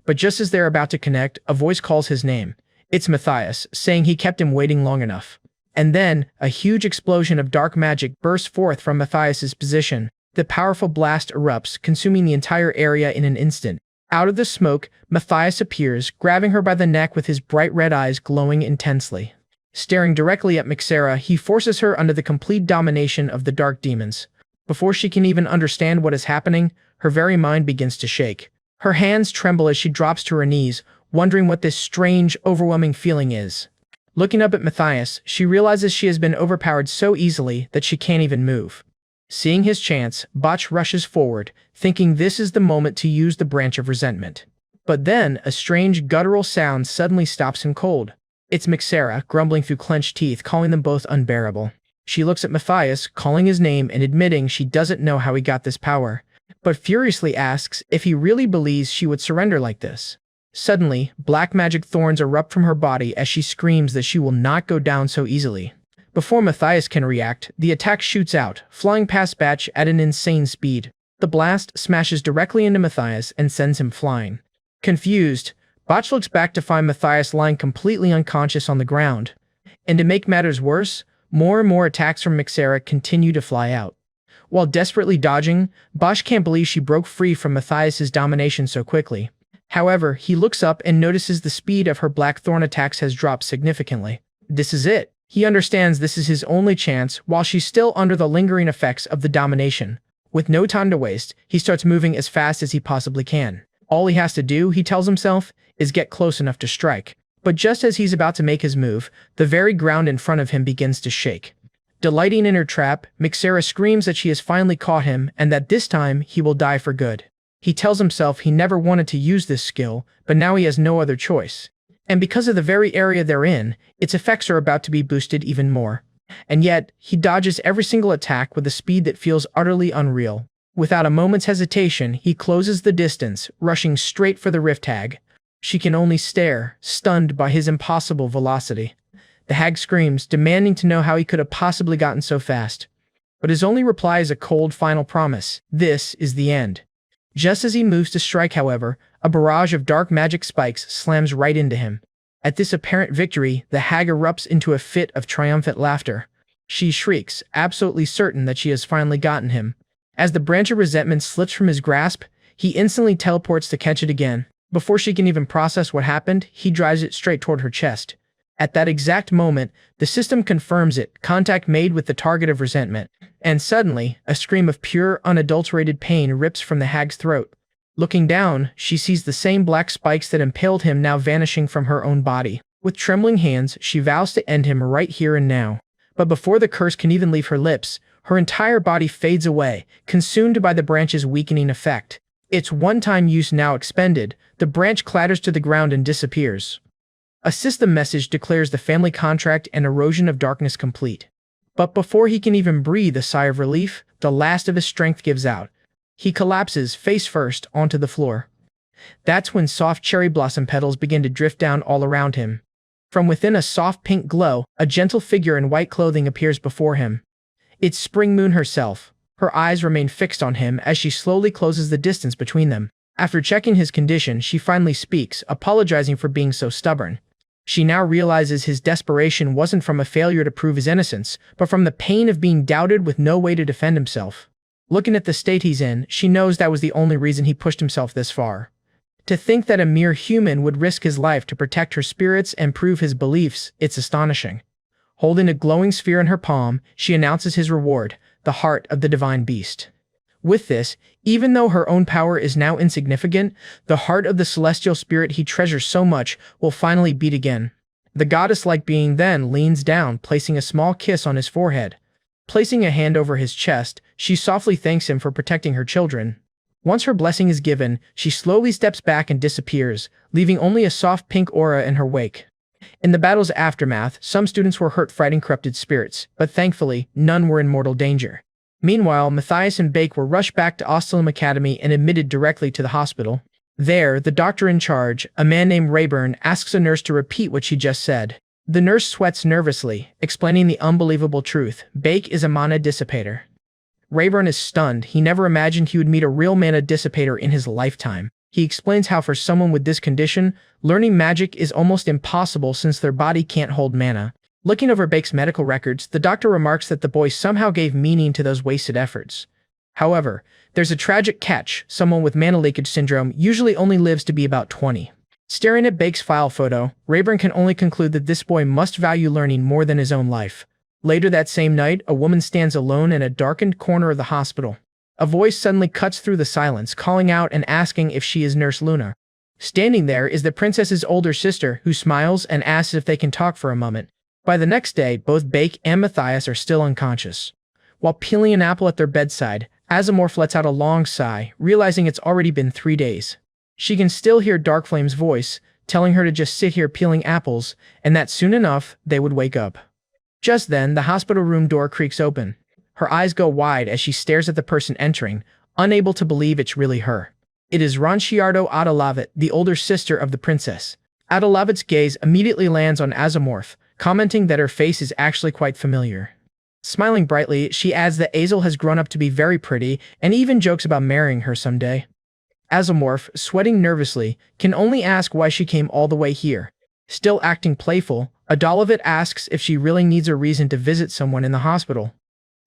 Speaker 1: But just as they're about to connect, a voice calls his name. It's Matthias, saying he kept him waiting long enough. And then, a huge explosion of dark magic bursts forth from Matthias's position. The powerful blast erupts, consuming the entire area in an instant. Out of the smoke, Matthias appears, grabbing her by the neck with his bright red eyes glowing intensely. Staring directly at Mixera, he forces her under the complete domination of the dark demons. Before she can even understand what is happening, her very mind begins to shake. Her hands tremble as she drops to her knees, wondering what this strange, overwhelming feeling is. Looking up at Matthias, she realizes she has been overpowered so easily that she can't even move. Seeing his chance, Botch rushes forward, thinking this is the moment to use the branch of resentment. But then, a strange guttural sound suddenly stops him cold. It's Mixera, grumbling through clenched teeth, calling them both unbearable. She looks at Matthias, calling his name and admitting she doesn't know how he got this power, but furiously asks if he really believes she would surrender like this. Suddenly, black magic thorns erupt from her body as she screams that she will not go down so easily. Before Matthias can react, the attack shoots out, flying past Batch at an insane speed. The blast smashes directly into Matthias and sends him flying. Confused, Botch looks back to find Matthias lying completely unconscious on the ground. And to make matters worse, more and more attacks from Mixera continue to fly out. While desperately dodging, Botch can't believe she broke free from Matthias's domination so quickly. However, he looks up and notices the speed of her black thorn attacks has dropped significantly. This is it. He understands this is his only chance while she's still under the lingering effects of the domination. With no time to waste, he starts moving as fast as he possibly can. All he has to do, he tells himself, is get close enough to strike. But just as he's about to make his move, the very ground in front of him begins to shake. Delighting in her trap, Mixera screams that she has finally caught him and that this time he will die for good. He tells himself he never wanted to use this skill, but now he has no other choice. And because of the very area they're in, its effects are about to be boosted even more. And yet, he dodges every single attack with a speed that feels utterly unreal. Without a moment's hesitation, he closes the distance, rushing straight for the rift hag. She can only stare, stunned by his impossible velocity. The hag screams, demanding to know how he could have possibly gotten so fast. But his only reply is a cold final promise. This is the end. Just as he moves to strike, however, a barrage of dark magic spikes slams right into him. At this apparent victory, the hag erupts into a fit of triumphant laughter. She shrieks, absolutely certain that she has finally gotten him. As the branch of resentment slips from his grasp, he instantly teleports to catch it again. Before she can even process what happened, he drives it straight toward her chest. At that exact moment, the system confirms it, contact made with the target of resentment. And suddenly, a scream of pure, unadulterated pain rips from the hag's throat. Looking down, she sees the same black spikes that impaled him now vanishing from her own body. With trembling hands, she vows to end him right here and now. But before the curse can even leave her lips, her entire body fades away, consumed by the branch's weakening effect. Its one-time use now expended, the branch clatters to the ground and disappears. A system message declares the family contract and erosion of darkness complete. But before he can even breathe a sigh of relief, the last of his strength gives out. He collapses face first onto the floor. That's when soft cherry blossom petals begin to drift down all around him. From within a soft pink glow, a gentle figure in white clothing appears before him. It's Spring Moon herself. Her eyes remain fixed on him as she slowly closes the distance between them. After checking his condition, she finally speaks, apologizing for being so stubborn. She now realizes his desperation wasn't from a failure to prove his innocence, but from the pain of being doubted with no way to defend himself. Looking at the state he's in, she knows that was the only reason he pushed himself this far. To think that a mere human would risk his life to protect her spirits and prove his beliefs, it's astonishing. Holding a glowing sphere in her palm, she announces his reward, the heart of the divine beast. With this, even though her own power is now insignificant, the heart of the celestial spirit he treasures so much will finally beat again. The goddess-like being then leans down, placing a small kiss on his forehead. Placing a hand over his chest, she softly thanks him for protecting her children. Once her blessing is given, she slowly steps back and disappears, leaving only a soft pink aura in her wake. In the battle's aftermath, some students were hurt fighting corrupted spirits, but thankfully, none were in mortal danger. Meanwhile, Matthias and Bake were rushed back to Ostalum Academy and admitted directly to the hospital. There, the doctor in charge, a man named Rayburn, asks a nurse to repeat what she just said. The nurse sweats nervously, explaining the unbelievable truth. Bake is a mana dissipator. Rayburn is stunned. He never imagined he would meet a real mana dissipator in his lifetime. He explains how for someone with this condition, learning magic is almost impossible since their body can't hold mana. Looking over Bake's medical records, the doctor remarks that the boy somehow gave meaning to those wasted efforts. However, there's a tragic catch. Someone with mana leakage syndrome usually only lives to be about 20. Staring at Bake's file photo, Rayburn can only conclude that this boy must value learning more than his own life. Later that same night, a woman stands alone in a darkened corner of the hospital. A voice suddenly cuts through the silence, calling out and asking if she is Nurse Luna. Standing there is the princess's older sister, who smiles and asks if they can talk for a moment. By the next day, both Bake and Matthias are still unconscious. While peeling an apple at their bedside, Azamorph lets out a long sigh, realizing it's already been 3 days. She can still hear Darkflame's voice, telling her to just sit here peeling apples, and that soon enough, they would wake up. Just then, the hospital room door creaks open. Her eyes go wide as she stares at the person entering, unable to believe it's really her. It is Ranciardo Adelavet, the older sister of the princess. Adelavet's gaze immediately lands on Azamorph, commenting that her face is actually quite familiar. Smiling brightly, she adds that Azel has grown up to be very pretty and even jokes about marrying her someday. Azamorph, sweating nervously, can only ask why she came all the way here. Still acting playful, Adelavet asks if she really needs a reason to visit someone in the hospital.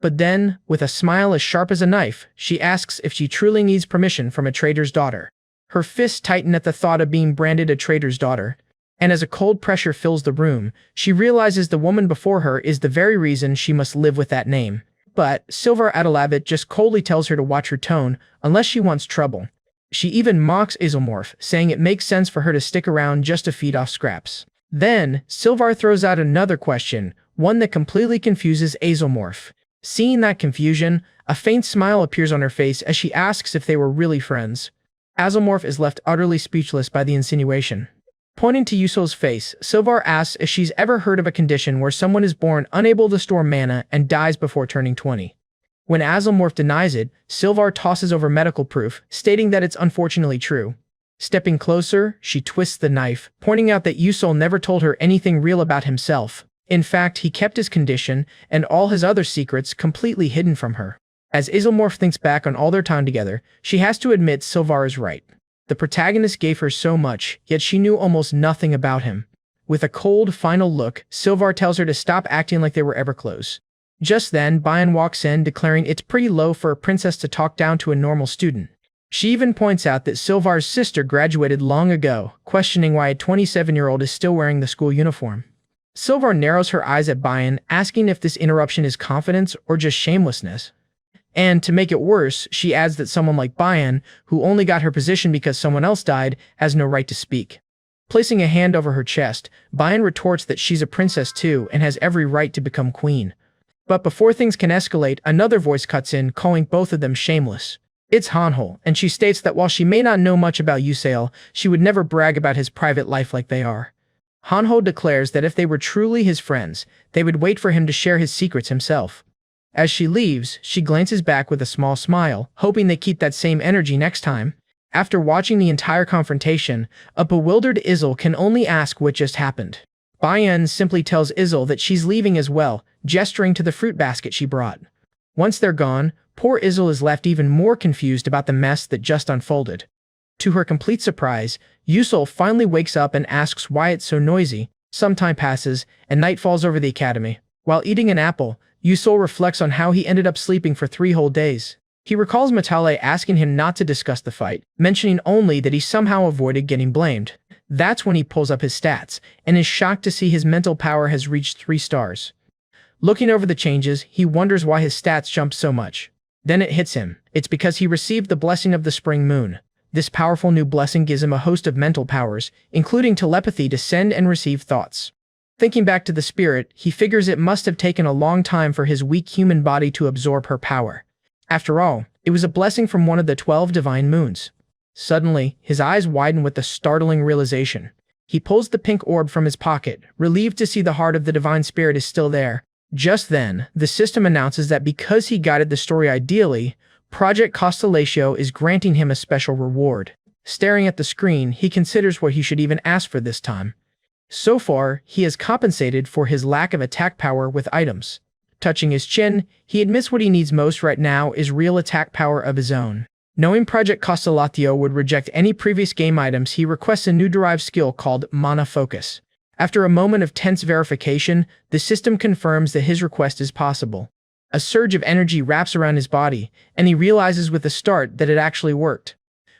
Speaker 1: But then, with a smile as sharp as a knife, she asks if she truly needs permission from a trader's daughter. Her fists tighten at the thought of being branded a trader's daughter. And as a cold pressure fills the room, she realizes the woman before her is the very reason she must live with that name. But Silvar Adelavet just coldly tells her to watch her tone, unless she wants trouble. She even mocks Azamorph, saying it makes sense for her to stick around just to feed off scraps. Then, Silvar throws out another question, one that completely confuses Azamorph. Seeing that confusion, a faint smile appears on her face as she asks if they were really friends. Azamorph is left utterly speechless by the insinuation. Pointing to Yusol's face, Silvar asks if she's ever heard of a condition where someone is born unable to store mana and dies before turning 20. When Azamorph denies it, Silvar tosses over medical proof, stating that it's unfortunately true. Stepping closer, she twists the knife, pointing out that Yusol never told her anything real about himself. In fact, he kept his condition and all his other secrets completely hidden from her. As Azamorph thinks back on all their time together, she has to admit Silvar is right. The protagonist gave her so much, yet she knew almost nothing about him. With a cold, final look, Silvar tells her to stop acting like they were ever close. Just then, Bayan walks in, declaring it's pretty low for a princess to talk down to a normal student. She even points out that Silvar's sister graduated long ago, questioning why a 27-year-old is still wearing the school uniform. Silvar narrows her eyes at Bayan, asking if this interruption is confidence or just shamelessness. And to make it worse, she adds that someone like Bayan, who only got her position because someone else died, has no right to speak. Placing a hand over her chest, Bayan retorts that she's a princess too and has every right to become queen. But before things can escalate, another voice cuts in, calling both of them shameless. It's Hanho, and she states that while she may not know much about Yusale, she would never brag about his private life like they are. Hanho declares that if they were truly his friends, they would wait for him to share his secrets himself. As she leaves, she glances back with a small smile, hoping they keep that same energy next time. After watching the entire confrontation, a bewildered Izel can only ask what just happened. Bayan simply tells Izel that she's leaving as well, gesturing to the fruit basket she brought. Once they're gone, poor Izel is left even more confused about the mess that just unfolded. To her complete surprise, Yusul finally wakes up and asks why it's so noisy. Some time passes, and night falls over the academy. While eating an apple, Yusul reflects on how he ended up sleeping for 3 whole days. He recalls Matale asking him not to discuss the fight, mentioning only that he somehow avoided getting blamed. That's when he pulls up his stats, and is shocked to see his mental power has reached 3 stars. Looking over the changes, he wonders why his stats jumped so much. Then it hits him. It's because he received the blessing of the spring moon. This powerful new blessing gives him a host of mental powers, including telepathy to send and receive thoughts. Thinking back to the spirit, he figures it must have taken a long time for his weak human body to absorb her power. After all, it was a blessing from one of the 12 divine moons. Suddenly, his eyes widen with a startling realization. He pulls the pink orb from his pocket, relieved to see the heart of the divine spirit is still there. Just then, the system announces that because he guided the story ideally, Project Constellatio is granting him a special reward. Staring at the screen, he considers what he should even ask for this time. So far, he has compensated for his lack of attack power with items. Touching his chin, he admits what he needs most right now is real attack power of his own. Knowing Project Constellatio would reject any previous game items, he requests a new derived skill called Mana Focus. After a moment of tense verification, the system confirms that his request is possible. A surge of energy wraps around his body, and he realizes with a start that it actually worked.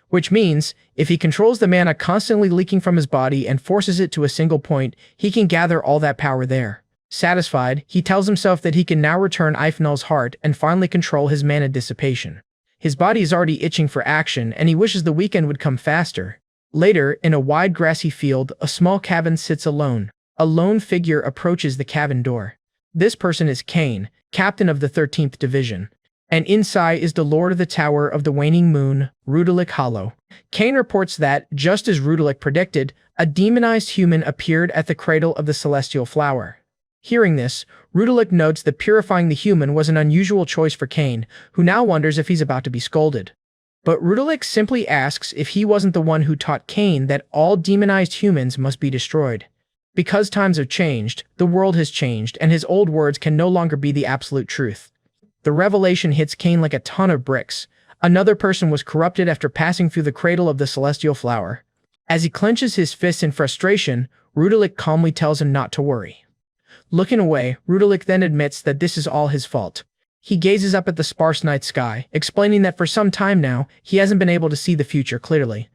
Speaker 1: Which means, if he controls the mana constantly leaking from his body and forces it to a single point, he can gather all that power there. Satisfied, he tells himself that he can now return Ifnal's heart and finally control his mana dissipation. His body is already itching for action, and he wishes the weekend would come faster. Later, in a wide grassy field, a small cabin sits alone. A lone figure approaches the cabin door. This person is Kane, captain of the 13th Division. And inside is the Lord of the Tower of the Waning Moon, Rudelik Hollow. Kane reports that, just as Rudelik predicted, a demonized human appeared at the cradle of the celestial flower. Hearing this, Rudelik notes that purifying the human was an unusual choice for Kane, who now wonders if he's about to be scolded. But Rudelik simply asks if he wasn't the one who taught Kane that all demonized humans must be destroyed. Because times have changed, the world has changed, and his old words can no longer be the absolute truth. The revelation hits Kane like a ton of bricks. Another person was corrupted after passing through the cradle of the celestial flower. As he clenches his fists in frustration, Rudelik calmly tells him not to worry. Looking away, Rudelik then admits that this is all his fault. He gazes up at the sparse night sky, explaining that for some time now, he hasn't been able to see the future clearly.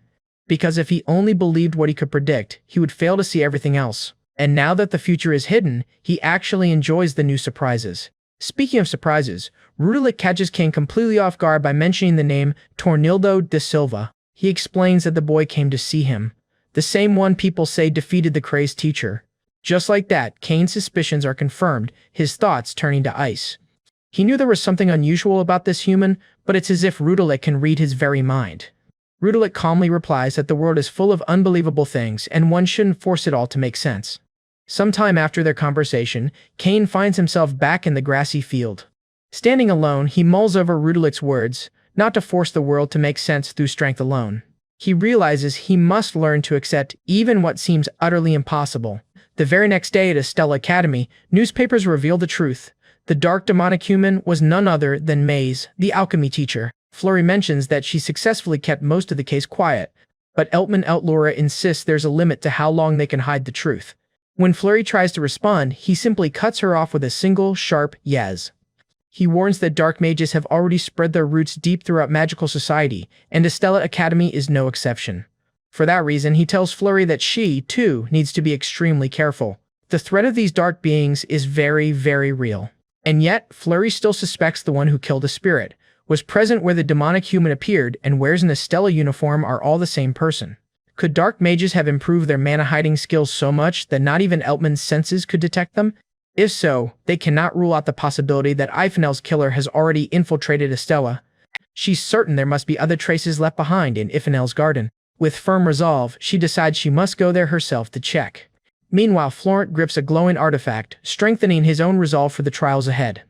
Speaker 1: Because if he only believed what he could predict, he would fail to see everything else. And now that the future is hidden, he actually enjoys the new surprises. Speaking of surprises, Rudelik catches Kane completely off guard by mentioning the name Tornildo de Silva. He explains that the boy came to see him. The same one people say defeated the crazed teacher. Just like that, Kane's suspicions are confirmed, his thoughts turning to ice. He knew there was something unusual about this human, but it's as if Rudelik can read his very mind. Rudelik calmly replies that the world is full of unbelievable things and one shouldn't force it all to make sense. Sometime after their conversation, Kane finds himself back in the grassy field. Standing alone, he mulls over Rudelik's words, not to force the world to make sense through strength alone. He realizes he must learn to accept even what seems utterly impossible. The very next day at Estella Academy, newspapers reveal the truth. The dark demonic human was none other than Maze, the alchemy teacher. Flurry mentions that she successfully kept most of the case quiet, but Eltman Eltlora insists there's a limit to how long they can hide the truth. When Flurry tries to respond, he simply cuts her off with a single, sharp yes. He warns that dark mages have already spread their roots deep throughout magical society, and Estella Academy is no exception. For that reason, he tells Flurry that she, too, needs to be extremely careful. The threat of these dark beings is very, very real. And yet, Flurry still suspects the one who killed a spirit, was present where the demonic human appeared, and wears an Estella uniform are all the same person. Could dark mages have improved their mana-hiding skills so much that not even Eltman's senses could detect them? If so, they cannot rule out the possibility that Ifnal's killer has already infiltrated Estella. She's certain there must be other traces left behind in Ifnal's garden. With firm resolve, she decides she must go there herself to check. Meanwhile, Florent grips a glowing artifact, strengthening his own resolve for the trials ahead.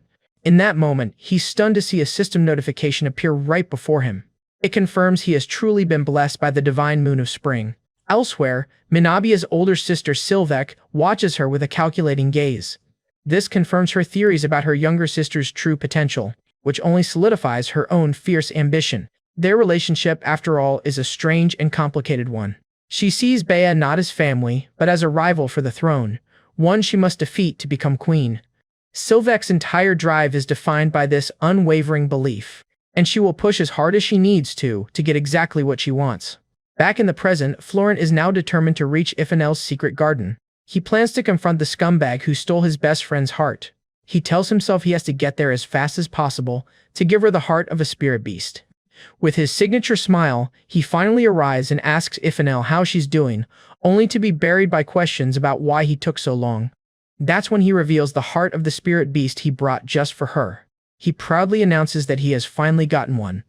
Speaker 1: In that moment, he's stunned to see a system notification appear right before him. It confirms he has truly been blessed by the divine moon of spring. Elsewhere, Minabia's older sister Sylvek watches her with a calculating gaze. This confirms her theories about her younger sister's true potential, which only solidifies her own fierce ambition. Their relationship, after all, is a strange and complicated one. She sees Bea not as family, but as a rival for the throne, one she must defeat to become queen. Sylvek's entire drive is defined by this unwavering belief, and she will push as hard as she needs to get exactly what she wants. Back in the present, Florent is now determined to reach Ifanel's secret garden. He plans to confront the scumbag who stole his best friend's heart. He tells himself he has to get there as fast as possible to give her the heart of a spirit beast. With his signature smile, he finally arrives and asks Ifanel how she's doing, only to be buried by questions about why he took so long. That's when he reveals the heart of the spirit beast he brought just for her. He proudly announces that he has finally gotten one.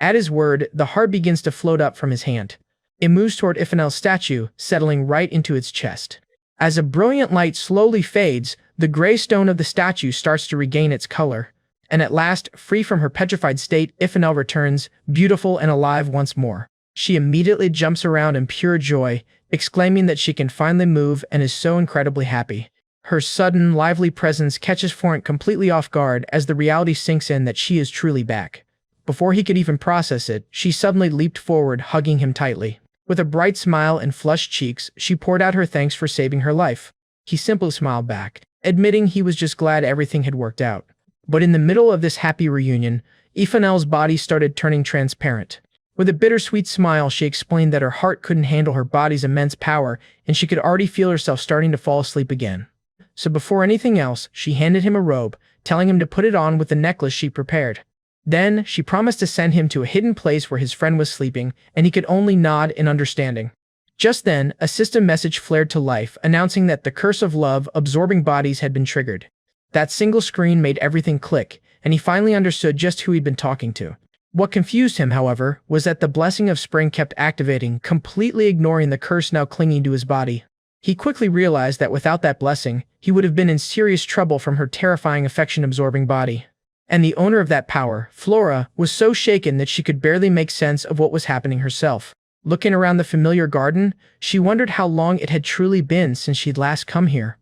Speaker 1: At his word, the heart begins to float up from his hand. It moves toward Ifanel's statue, settling right into its chest. As a brilliant light slowly fades, the gray stone of the statue starts to regain its color. And at last, free from her petrified state, Ifanel returns, beautiful and alive once more. She immediately jumps around in pure joy, exclaiming that she can finally move and is so incredibly happy. Her sudden, lively presence catches Florent completely off guard as the reality sinks in that she is truly back. Before he could even process it, she suddenly leaped forward, hugging him tightly. With a bright smile and flushed cheeks, she poured out her thanks for saving her life. He simply smiled back, admitting he was just glad everything had worked out. But in the middle of this happy reunion, Ifanel's body started turning transparent. With a bittersweet smile, she explained that her heart couldn't handle her body's immense power, and she could already feel herself starting to fall asleep again. So before anything else, she handed him a robe, telling him to put it on with the necklace she prepared. Then, she promised to send him to a hidden place where his friend was sleeping, and he could only nod in understanding. Just then, a system message flared to life, announcing that the curse of love absorbing bodies had been triggered. That single screen made everything click, and he finally understood just who he'd been talking to. What confused him, however, was that the blessing of spring kept activating, completely ignoring the curse now clinging to his body. He quickly realized that without that blessing, he would have been in serious trouble from her terrifying affection-absorbing body. And the owner of that power, Flora, was so shaken that she could barely make sense of what was happening herself. Looking around the familiar garden, she wondered how long it had truly been since she'd last come here.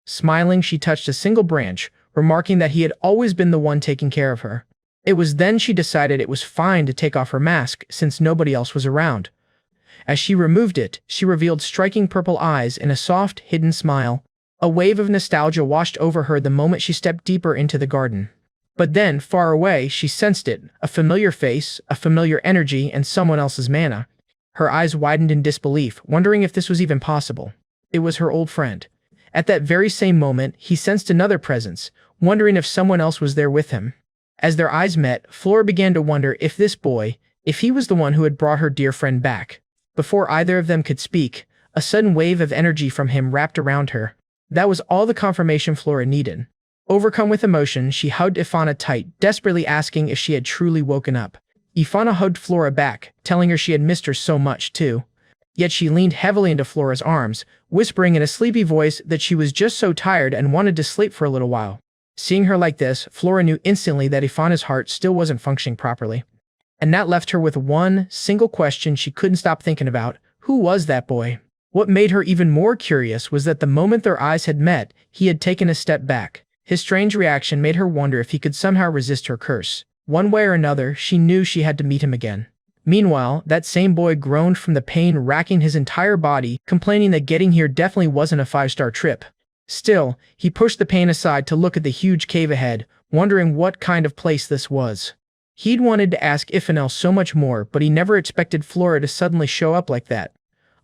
Speaker 1: Smiling, she touched a single branch, remarking that he had always been the one taking care of her. It was then she decided it was fine to take off her mask since nobody else was around. As she removed it, she revealed striking purple eyes and a soft, hidden smile. A wave of nostalgia washed over her the moment she stepped deeper into the garden. But then, far away, she sensed it, a familiar face, a familiar energy, and someone else's mana. Her eyes widened in disbelief, wondering if this was even possible. It was her old friend. At that very same moment, he sensed another presence, wondering if someone else was there with him. As their eyes met, Flora began to wonder if this boy, if he was the one who had brought her dear friend back. Before either of them could speak, a sudden wave of energy from him wrapped around her. That was all the confirmation Flora needed. Overcome with emotion, she hugged Ifana tight, desperately asking if she had truly woken up. Ifana hugged Flora back, telling her she had missed her so much too. Yet she leaned heavily into Flora's arms, whispering in a sleepy voice that she was just so tired and wanted to sleep for a little while. Seeing her like this, Flora knew instantly that Ifana's heart still wasn't functioning properly. And that left her with one single question she couldn't stop thinking about. Who was that boy? What made her even more curious was that the moment their eyes had met, he had taken a step back. His strange reaction made her wonder if he could somehow resist her curse. One way or another, she knew she had to meet him again. Meanwhile, that same boy groaned from the pain racking his entire body, complaining that getting here definitely wasn't a 5-star trip. Still, he pushed the pain aside to look at the huge cave ahead, wondering what kind of place this was. He'd wanted to ask Ifanel so much more, but he never expected Flora to suddenly show up like that.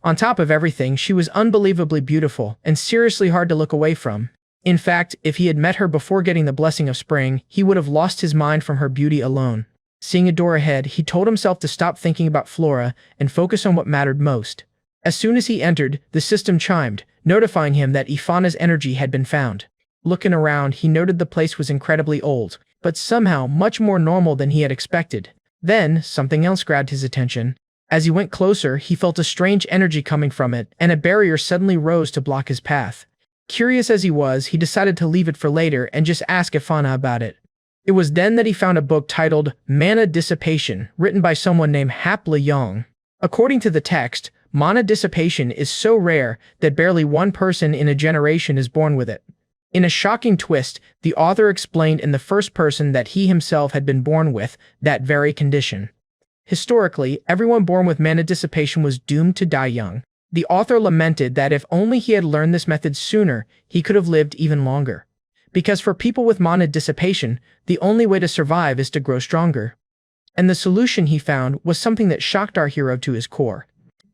Speaker 1: On top of everything, she was unbelievably beautiful, and seriously hard to look away from. In fact, if he had met her before getting the blessing of spring, he would have lost his mind from her beauty alone. Seeing a door ahead, he told himself to stop thinking about Flora and focus on what mattered most. As soon as he entered, the system chimed, notifying him that Ifana's energy had been found. Looking around, he noted the place was incredibly old, but somehow much more normal than he had expected. Then, something else grabbed his attention. As he went closer, he felt a strange energy coming from it, and a barrier suddenly rose to block his path. Curious as he was, he decided to leave it for later and just ask Ifana about it. It was then that he found a book titled Mana Dissipation, written by someone named Hap Le Yong. According to the text, Mana dissipation is so rare that barely one person in a generation is born with it. In a shocking twist, the author explained in the first person that he himself had been born with that very condition. Historically, everyone born with mana dissipation was doomed to die young. The author lamented that if only he had learned this method sooner, he could have lived even longer. Because for people with mana dissipation, the only way to survive is to grow stronger. And the solution he found was something that shocked our hero to his core.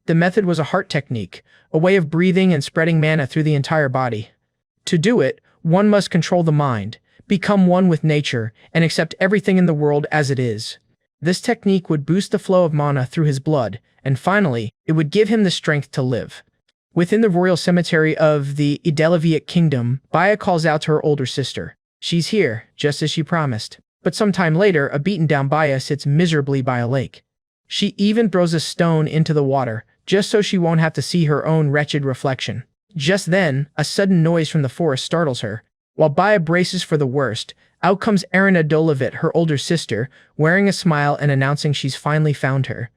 Speaker 1: The method was a heart technique, a way of breathing and spreading mana through the entire body. To do it, one must control the mind, become one with nature, and accept everything in the world as it is. This technique would boost the flow of mana through his blood, and finally, it would give him the strength to live. Within the royal cemetery of the Idelaviat kingdom, Baya calls out to her older sister. She's here, just as she promised. But sometime later, a beaten-down Baya sits miserably by a lake. She even throws a stone into the water, just so she won't have to see her own wretched reflection. Just then, a sudden noise from the forest startles her. While Baya braces for the worst, out comes Erina Dolovit, her older sister, wearing a smile and announcing she's finally found her.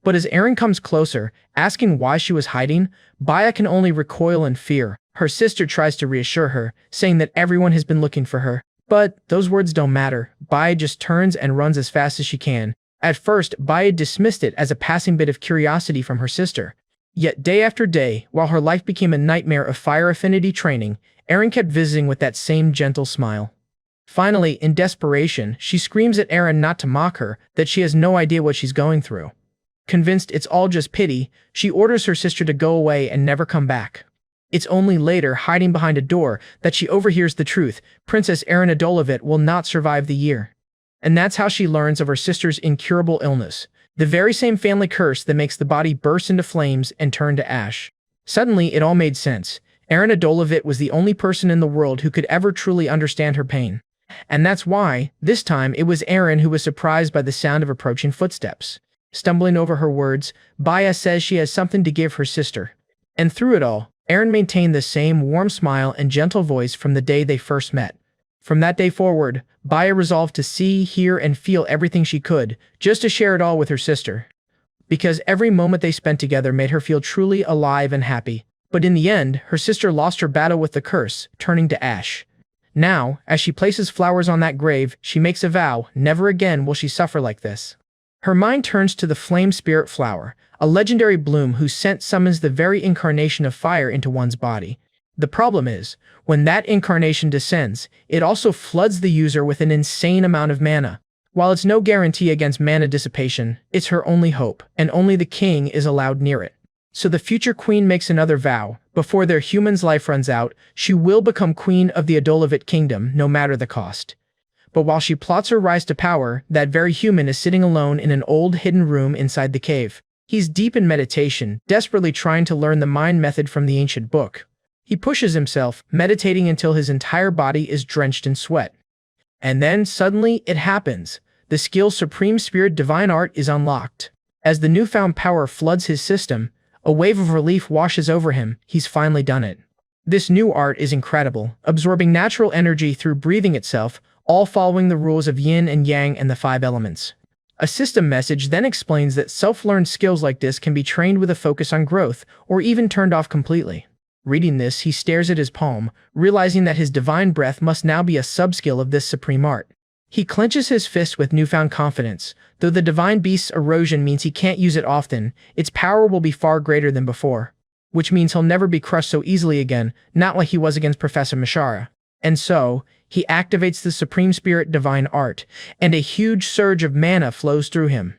Speaker 1: But as Erin comes closer, asking why she was hiding, Baya can only recoil in fear. Her sister tries to reassure her, saying that everyone has been looking for her. But those words don't matter. Baya just turns and runs as fast as she can. At first, Baya dismissed it as a passing bit of curiosity from her sister. Yet day after day, while her life became a nightmare of fire affinity training, Erin kept visiting with that same gentle smile. Finally, in desperation, she screams at Erin not to mock her, that she has no idea what she's going through. Convinced it's all just pity, she orders her sister to go away and never come back. It's only later, hiding behind a door, that she overhears the truth. Princess Erina Dolovit will not survive the year. And that's how she learns of her sister's incurable illness, the very same family curse that makes the body burst into flames and turn to ash. Suddenly, it all made sense. Erina Dolovit was the only person in the world who could ever truly understand her pain. And that's why, this time, it was Erin who was surprised by the sound of approaching footsteps. Stumbling over her words, Baya says she has something to give her sister. And through it all, Erin maintained the same warm smile and gentle voice from the day they first met. From that day forward, Baya resolved to see, hear, and feel everything she could, just to share it all with her sister. Because every moment they spent together made her feel truly alive and happy. But in the end, her sister lost her battle with the curse, turning to ash. Now, as she places flowers on that grave, she makes a vow, never again will she suffer like this. Her mind turns to the flame spirit flower, a legendary bloom whose scent summons the very incarnation of fire into one's body. The problem is, when that incarnation descends, it also floods the user with an insane amount of mana. While it's no guarantee against mana dissipation, it's her only hope, and only the king is allowed near it. So the future queen makes another vow. Before their human's life runs out, she will become queen of the Adolovit kingdom, no matter the cost. But while she plots her rise to power, that very human is sitting alone in an old hidden room inside the cave. He's deep in meditation, desperately trying to learn the mind method from the ancient book. He pushes himself, meditating until his entire body is drenched in sweat. And then, suddenly, it happens. The skill Supreme Spirit Divine Art is unlocked. As the newfound power floods his system, a wave of relief washes over him. He's finally done it. This new art is incredible, absorbing natural energy through breathing itself, all following the rules of yin and yang and the 5 elements. A system message then explains that self-learned skills like this can be trained with a focus on growth, or even turned off completely. Reading this, he stares at his palm, realizing that his divine breath must now be a sub-skill of this supreme art. He clenches his fist with newfound confidence. Though the divine beast's erosion means he can't use it often, its power will be far greater than before. Which means he'll never be crushed so easily again, not like he was against Professor Mishara. And so, he activates the Supreme Spirit Divine Art, and a huge surge of mana flows through him.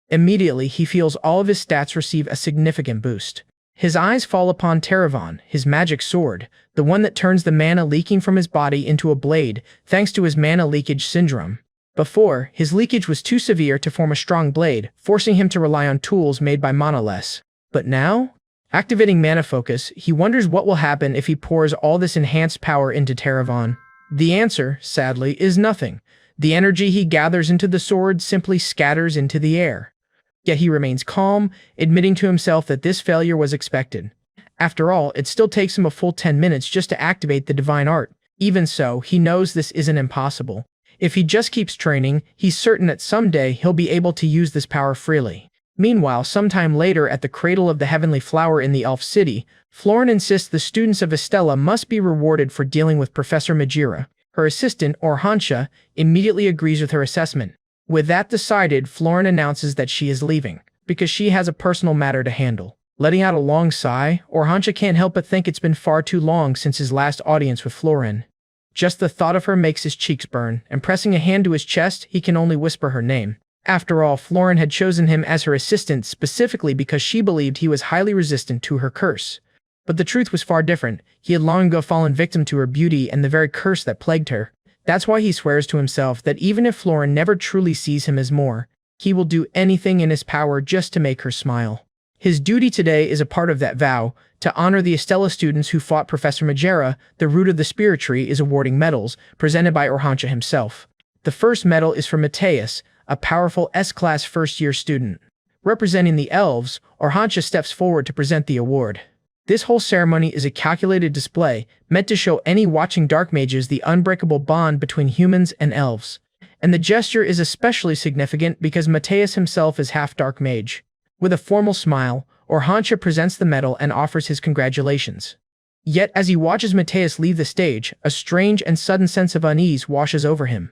Speaker 1: Immediately, he feels all of his stats receive a significant boost. His eyes fall upon Teravan, his magic sword, the one that turns the mana leaking from his body into a blade, thanks to his mana leakage syndrome. Before, his leakage was too severe to form a strong blade, forcing him to rely on tools made by Manaless. But now, activating mana focus, he wonders what will happen if he pours all this enhanced power into Teravan. The answer, sadly, is nothing. The energy he gathers into the sword simply scatters into the air. Yet he remains calm, admitting to himself that this failure was expected. After all, it still takes him a full 10 minutes just to activate the divine art. Even so, he knows this isn't impossible. If he just keeps training, he's certain that someday he'll be able to use this power freely. Meanwhile, sometime later at the cradle of the Heavenly Flower in the Elf City, Florin insists the students of Estella must be rewarded for dealing with Professor Majira. Her assistant, Orhancha, immediately agrees with her assessment. With that decided, Florin announces that she is leaving, because she has a personal matter to handle. Letting out a long sigh, Orhancha can't help but think it's been far too long since his last audience with Florin. Just the thought of her makes his cheeks burn, and pressing a hand to his chest, he can only whisper her name. After all, Florin had chosen him as her assistant specifically because she believed he was highly resistant to her curse. But the truth was far different. He had long ago fallen victim to her beauty and the very curse that plagued her. That's why he swears to himself that even if Florin never truly sees him as more, he will do anything in his power just to make her smile. His duty today is a part of that vow. To honor the Estella students who fought Professor Majera, the root of the spirit tree is awarding medals, presented by Orhancha himself. The first medal is for Mateus, a powerful S-class first-year student. Representing the elves, Orhancha steps forward to present the award. This whole ceremony is a calculated display, meant to show any watching dark mages the unbreakable bond between humans and elves. And the gesture is especially significant because Mateus himself is half dark mage. With a formal smile, Orhancha presents the medal and offers his congratulations. Yet as he watches Mateus leave the stage, a strange and sudden sense of unease washes over him.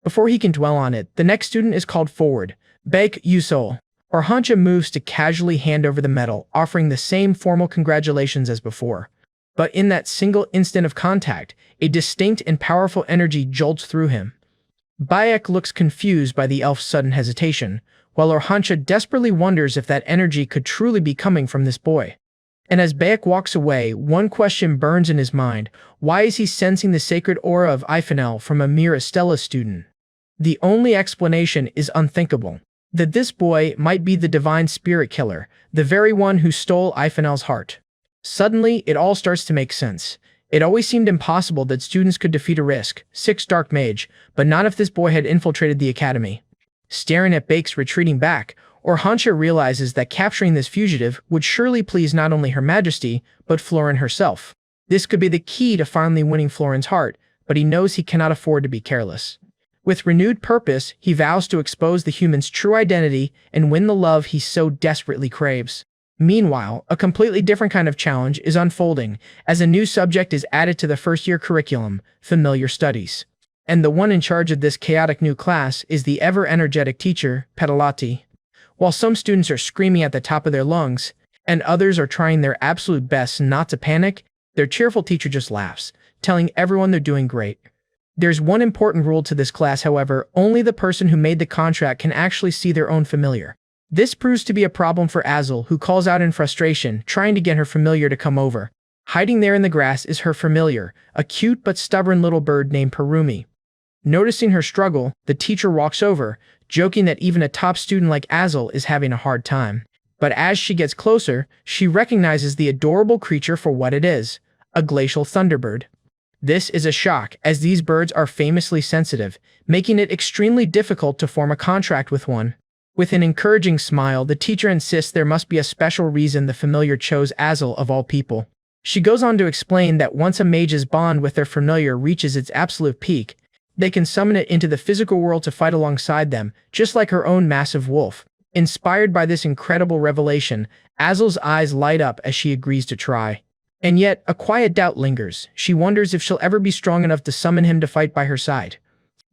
Speaker 1: Before he can dwell on it, the next student is called forward. Baek Yusol. Orhancha moves to casually hand over the medal, offering the same formal congratulations as before. But in that single instant of contact, a distinct and powerful energy jolts through him. Baek looks confused by the elf's sudden hesitation, while Orhancha desperately wonders if that energy could truly be coming from this boy. And as Baek walks away, one question burns in his mind: why is he sensing the sacred aura of Ifanel from a mere Estella student? The only explanation is unthinkable. That this boy might be the divine spirit killer, the very one who stole Ifanel's heart. Suddenly, it all starts to make sense. It always seemed impossible that students could defeat a Risk 6 dark mage, but not if this boy had infiltrated the academy. Staring at Baek's retreating back, Orhancha realizes that capturing this fugitive would surely please not only Her Majesty, but Florin herself. This could be the key to finally winning Florin's heart, but he knows he cannot afford to be careless. With renewed purpose, he vows to expose the human's true identity and win the love he so desperately craves. Meanwhile, a completely different kind of challenge is unfolding, as a new subject is added to the first-year curriculum, Familiar Studies. And the one in charge of this chaotic new class is the ever-energetic teacher, Pedalati. While some students are screaming at the top of their lungs, and others are trying their absolute best not to panic, their cheerful teacher just laughs, telling everyone they're doing great. There's one important rule to this class, however: only the person who made the contract can actually see their own familiar. This proves to be a problem for Azul, who calls out in frustration, trying to get her familiar to come over. Hiding there in the grass is her familiar, a cute but stubborn little bird named Perumi. Noticing her struggle, the teacher walks over, joking that even a top student like Azul is having a hard time. But as she gets closer, she recognizes the adorable creature for what it is: a glacial thunderbird. This is a shock, as these birds are famously sensitive, making it extremely difficult to form a contract with one. With an encouraging smile, the teacher insists there must be a special reason the familiar chose Azul of all people. She goes on to explain that once a mage's bond with their familiar reaches its absolute peak, they can summon it into the physical world to fight alongside them, just like her own massive wolf. Inspired by this incredible revelation, Azul's eyes light up as she agrees to try. And yet, a quiet doubt lingers. She wonders if she'll ever be strong enough to summon him to fight by her side.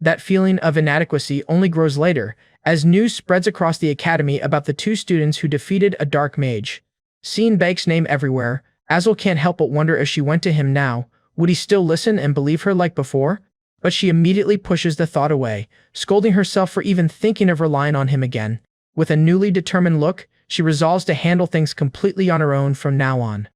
Speaker 1: That feeling of inadequacy only grows later, as news spreads across the academy about the two students who defeated a dark mage. Seeing Baek's name everywhere, Azul can't help but wonder if she went to him now, would he still listen and believe her like before? But she immediately pushes the thought away, scolding herself for even thinking of relying on him again. With a newly determined look, she resolves to handle things completely on her own from now on.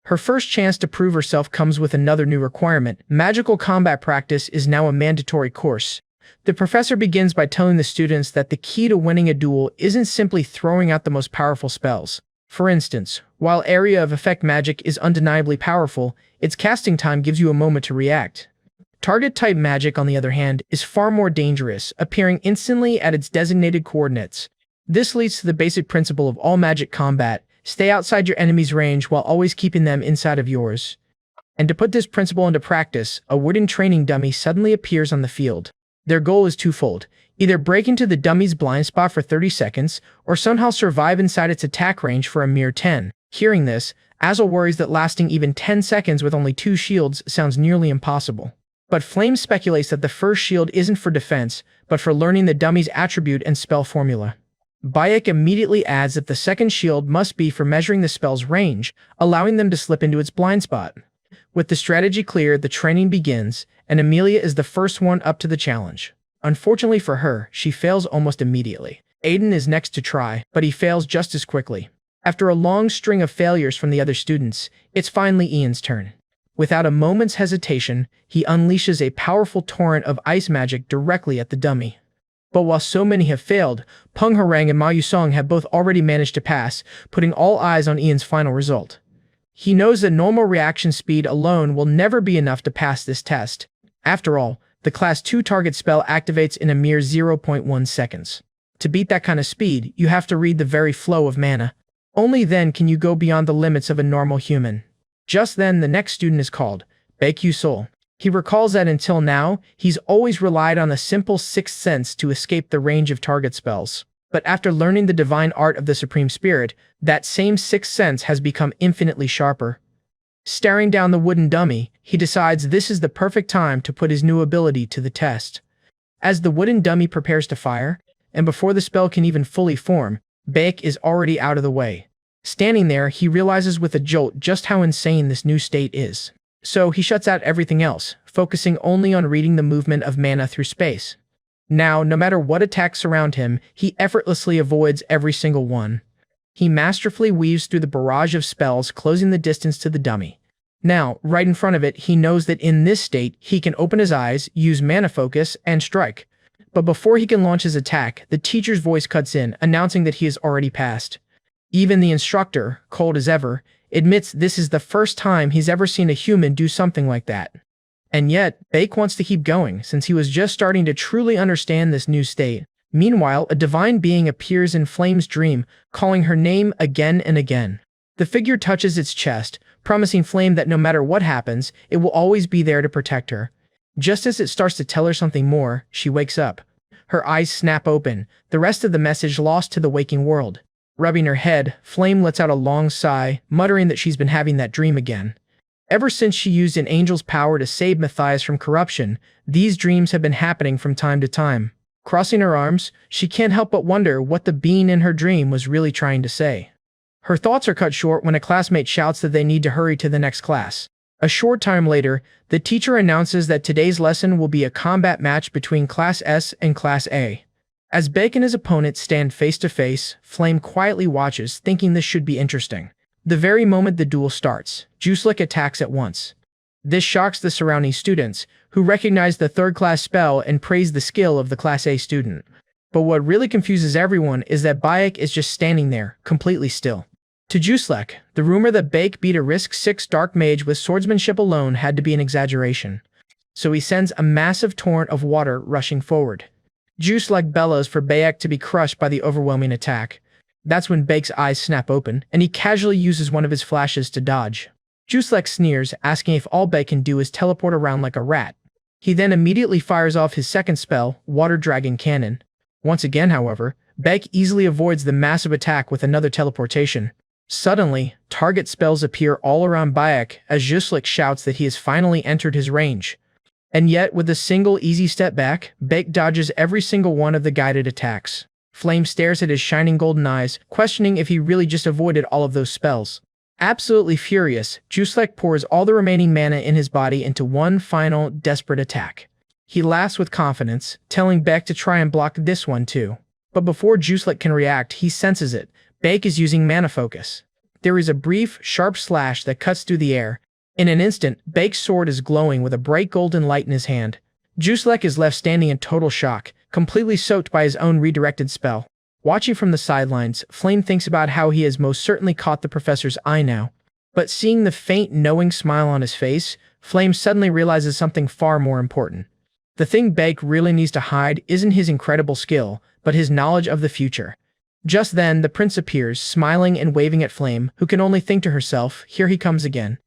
Speaker 1: Her first chance to prove herself comes with another new requirement. Magical combat practice is now a mandatory course. The professor begins by telling the students that the key to winning a duel isn't simply throwing out the most powerful spells. For instance, while area of effect magic is undeniably powerful, its casting time gives you a moment to react. Target-type magic, on the other hand, is far more dangerous, appearing instantly at its designated coordinates. This leads to the basic principle of all magic combat: stay outside your enemy's range while always keeping them inside of yours. And to put this principle into practice, a wooden training dummy suddenly appears on the field. Their goal is twofold: Either break into the dummy's blind spot for 30 seconds, or somehow survive inside its attack range for a mere 10. Hearing this, Azel worries that lasting even 10 seconds with only 2 shields sounds nearly impossible. But Flame speculates that the first shield isn't for defense, but for learning the dummy's attribute and spell formula. Bayek immediately adds that the second shield must be for measuring the spell's range, allowing them to slip into its blind spot. With the strategy clear, the training begins, and Amelia is the first one up to the challenge. Unfortunately for her, she fails almost immediately. Aiden is next to try, but he fails just as quickly. After a long string of failures from the other students, it's finally Ian's turn. Without a moment's hesitation, he unleashes a powerful torrent of ice magic directly at the dummy. But while so many have failed, Peng Harang and Ma Yusong have both already managed to pass, putting all eyes on Ian's final result. He knows that normal reaction speed alone will never be enough to pass this test. After all, the Class 2 target spell activates in a mere 0.1 seconds. To beat that kind of speed, you have to read the very flow of mana. Only then can you go beyond the limits of a normal human. Just then, the next student is called, Baekyu Sol. He recalls that until now, he's always relied on a simple sixth sense to escape the range of target spells. But after learning the divine art of the Supreme Spirit, that same sixth sense has become infinitely sharper. Staring down the wooden dummy, he decides this is the perfect time to put his new ability to the test. As the wooden dummy prepares to fire, and before the spell can even fully form, Baek is already out of the way. Standing there, he realizes with a jolt just how insane this new state is. So he shuts out everything else, focusing only on reading the movement of mana through space. Now, no matter what attacks surround him, he effortlessly avoids every single one. He masterfully weaves through the barrage of spells, closing the distance to the dummy. Now, right in front of it, he knows that in this state, he can open his eyes, use mana focus, and strike. But before he can launch his attack, the teacher's voice cuts in, announcing that he has already passed. Even the instructor, cold as ever, admits this is the first time he's ever seen a human do something like that. And yet, Baek wants to keep going, since he was just starting to truly understand this new state. Meanwhile, a divine being appears in Flame's dream, calling her name again and again. The figure touches its chest, promising Flame that no matter what happens, it will always be there to protect her. Just as it starts to tell her something more, she wakes up. Her eyes snap open, the rest of the message lost to the waking world. Rubbing her head, Flame lets out a long sigh, muttering that she's been having that dream again. Ever since she used an angel's power to save Matthias from corruption, these dreams have been happening from time to time. Crossing her arms, she can't help but wonder what the being in her dream was really trying to say. Her thoughts are cut short when a classmate shouts that they need to hurry to the next class. A short time later, the teacher announces that today's lesson will be a combat match between Class S and Class A. As Baek and his opponent stand face to face, Flame quietly watches, thinking this should be interesting. The very moment the duel starts, Juslik attacks at once. This shocks the surrounding students, who recognize the third-class spell and praise the skill of the Class A student. But what really confuses everyone is that Bayek is just standing there, completely still. To Juslik, the rumor that Baek beat a Risk 6 Dark Mage with swordsmanship alone had to be an exaggeration. So he sends a massive torrent of water rushing forward. Juslik bellows for Bayek to be crushed by the overwhelming attack. That's when Baek's eyes snap open, and he casually uses one of his flashes to dodge. Juslik sneers, asking if all Baek can do is teleport around like a rat. He then immediately fires off his second spell, Water Dragon Cannon. Once again, however, Baek easily avoids the massive attack with another teleportation. Suddenly, target spells appear all around Bayek as Juslik shouts that he has finally entered his range. And yet, with a single easy step back, Baek dodges every single one of the guided attacks. Flame stares at his shining golden eyes, questioning if he really just avoided all of those spells. Absolutely furious, Juslik pours all the remaining mana in his body into one final, desperate attack. He laughs with confidence, telling Baek to try and block this one too. But before Juslik can react, he senses it. Baek is using mana focus. There is a brief, sharp slash that cuts through the air. In an instant, Baek's sword is glowing with a bright golden light in his hand. Juslik is left standing in total shock, completely soaked by his own redirected spell. Watching from the sidelines, Flame thinks about how he has most certainly caught the professor's eye now. But seeing the faint, knowing smile on his face, Flame suddenly realizes something far more important. The thing Baek really needs to hide isn't his incredible skill, but his knowledge of the future. Just then, the prince appears, smiling and waving at Flame, who can only think to herself, here he comes again.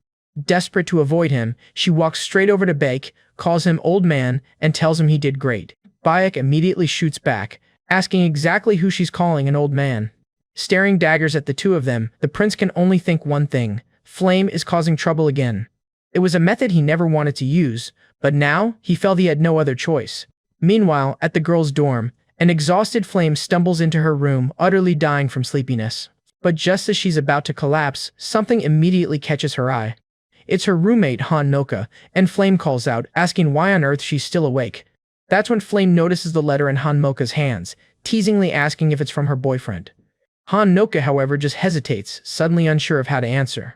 Speaker 1: Desperate to avoid him, she walks straight over to Baek, calls him old man, and tells him he did great. Bayek immediately shoots back, asking exactly who she's calling an old man. Staring daggers at the two of them, the prince can only think one thing: Flame is causing trouble again. It was a method he never wanted to use, but now he felt he had no other choice. Meanwhile, at the girls' dorm, an exhausted Flame stumbles into her room, utterly dying from sleepiness. But just as she's about to collapse, something immediately catches her eye. It's her roommate Noka, and Flame calls out, asking why on earth she's still awake. That's when Flame notices the letter in Noka's hands, teasingly asking if it's from her boyfriend. Noka, however, just hesitates, suddenly unsure of how to answer.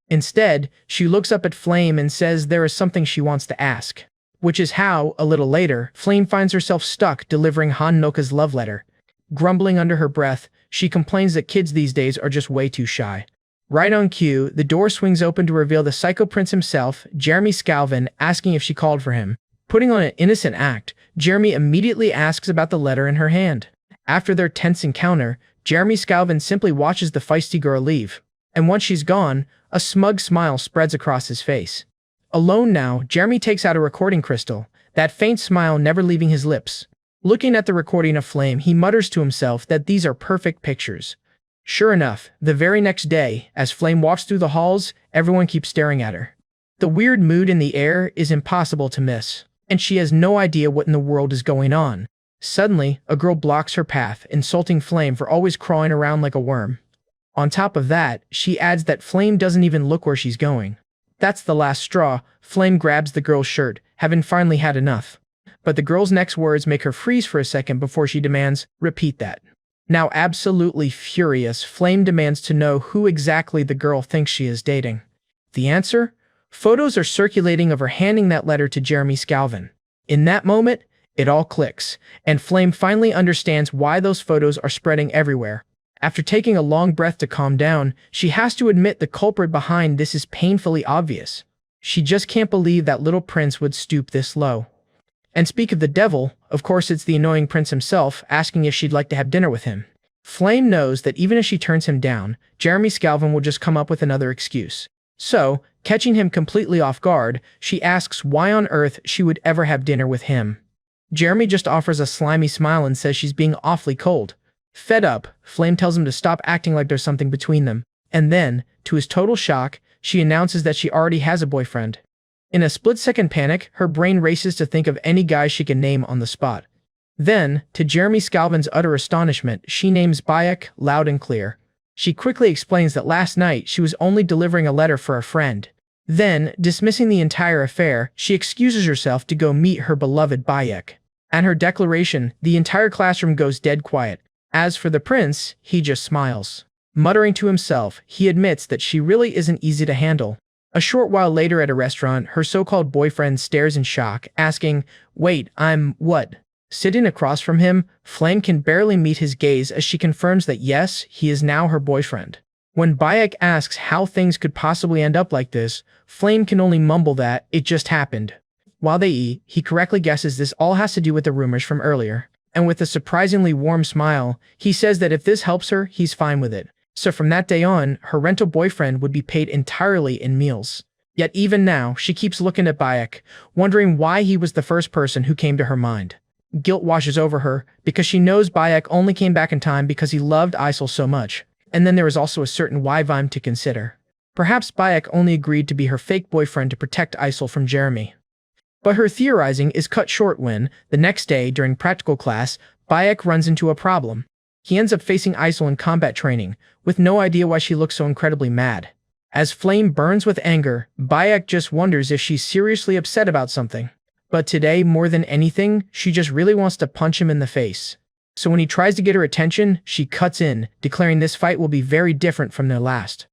Speaker 1: Instead, she looks up at Flame and says there is something she wants to ask. Which is how, a little later, Flame finds herself stuck delivering Noka's love letter. Grumbling under her breath, she complains that kids these days are just way too shy. Right on cue, the door swings open to reveal the Psycho Prince himself, Jeremy Scalvin, asking if she called for him. Putting on an innocent act, Jeremy immediately asks about the letter in her hand. After their tense encounter, Jeremy Scalvin simply watches the feisty girl leave. And once she's gone, a smug smile spreads across his face. Alone now, Jeremy takes out a recording crystal, that faint smile never leaving his lips. Looking at the recording of Flame, he mutters to himself that these are perfect pictures. Sure enough, the very next day, as Flame walks through the halls, everyone keeps staring at her. The weird mood in the air is impossible to miss, and she has no idea what in the world is going on. Suddenly, a girl blocks her path, insulting Flame for always crawling around like a worm. On top of that, she adds that Flame doesn't even look where she's going. That's the last straw. Flame grabs the girl's shirt, having finally had enough. But the girl's next words make her freeze for a second before she demands, "Repeat that." Now absolutely furious, Flame demands to know who exactly the girl thinks she is dating. The answer? Photos are circulating of her handing that letter to Jeremy Scalvin. In that moment, it all clicks, and Flame finally understands why those photos are spreading everywhere. After taking a long breath to calm down, she has to admit the culprit behind this is painfully obvious. She just can't believe that little prince would stoop this low. And speak of the devil, of course it's the annoying prince himself, asking if she'd like to have dinner with him. Flame knows that even if she turns him down, Jeremy Scalvin will just come up with another excuse. So, catching him completely off guard, she asks why on earth she would ever have dinner with him. Jeremy just offers a slimy smile and says she's being awfully cold. Fed up, Flame tells him to stop acting like there's something between them, and then, to his total shock, she announces that she already has a boyfriend. In a split-second panic, her brain races to think of any guy she can name on the spot. Then, to Jeremy Scalvin's utter astonishment, she names Bayek loud and clear. She quickly explains that last night she was only delivering a letter for a friend. Then, dismissing the entire affair, she excuses herself to go meet her beloved Bayek. At her declaration, the entire classroom goes dead quiet. As for the prince, he just smiles. Muttering to himself, he admits that she really isn't easy to handle. A short while later at a restaurant, her so-called boyfriend stares in shock, asking, "Wait, I'm what?" Sitting across from him, Flame can barely meet his gaze as she confirms that yes, he is now her boyfriend. When Bayek asks how things could possibly end up like this, Flame can only mumble that it just happened. While they eat, he correctly guesses this all has to do with the rumors from earlier. And with a surprisingly warm smile, he says that if this helps her, he's fine with it. So from that day on, her rental boyfriend would be paid entirely in meals. Yet even now, she keeps looking at Bayek, wondering why he was the first person who came to her mind. Guilt washes over her, because she knows Bayek only came back in time because he loved Isol so much. And then there is also a certain why vibe to consider. Perhaps Bayek only agreed to be her fake boyfriend to protect Isol from Jeremy. But her theorizing is cut short when, the next day during practical class, Bayek runs into a problem. He ends up facing Isol in combat training, with no idea why she looks so incredibly mad. As Flame burns with anger, Bayek just wonders if she's seriously upset about something. But today, more than anything, she just really wants to punch him in the face. So when he tries to get her attention, she cuts in, declaring this fight will be very different from their last.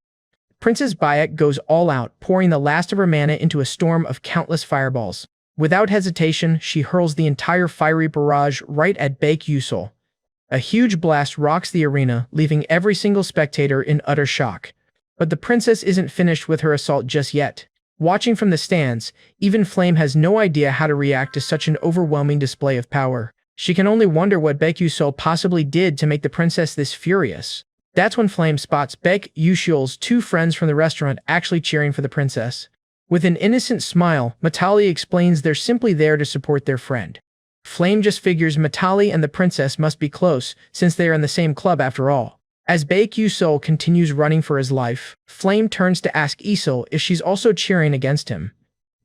Speaker 1: Princess Bayek goes all out, pouring the last of her mana into a storm of countless fireballs. Without hesitation, she hurls the entire fiery barrage right at Baek Yusol. A huge blast rocks the arena, leaving every single spectator in utter shock. But the princess isn't finished with her assault just yet. Watching from the stands, even Flame has no idea how to react to such an overwhelming display of power. She can only wonder what Baek Yusol possibly did to make the princess this furious. That's when Flame spots Baek Yusol's two friends from the restaurant actually cheering for the princess. With an innocent smile, Matali explains they're simply there to support their friend. Flame just figures Matali and the princess must be close, since they are in the same club after all. As Baek-Yu-Sol continues running for his life, Flame turns to ask Isol if she's also cheering against him.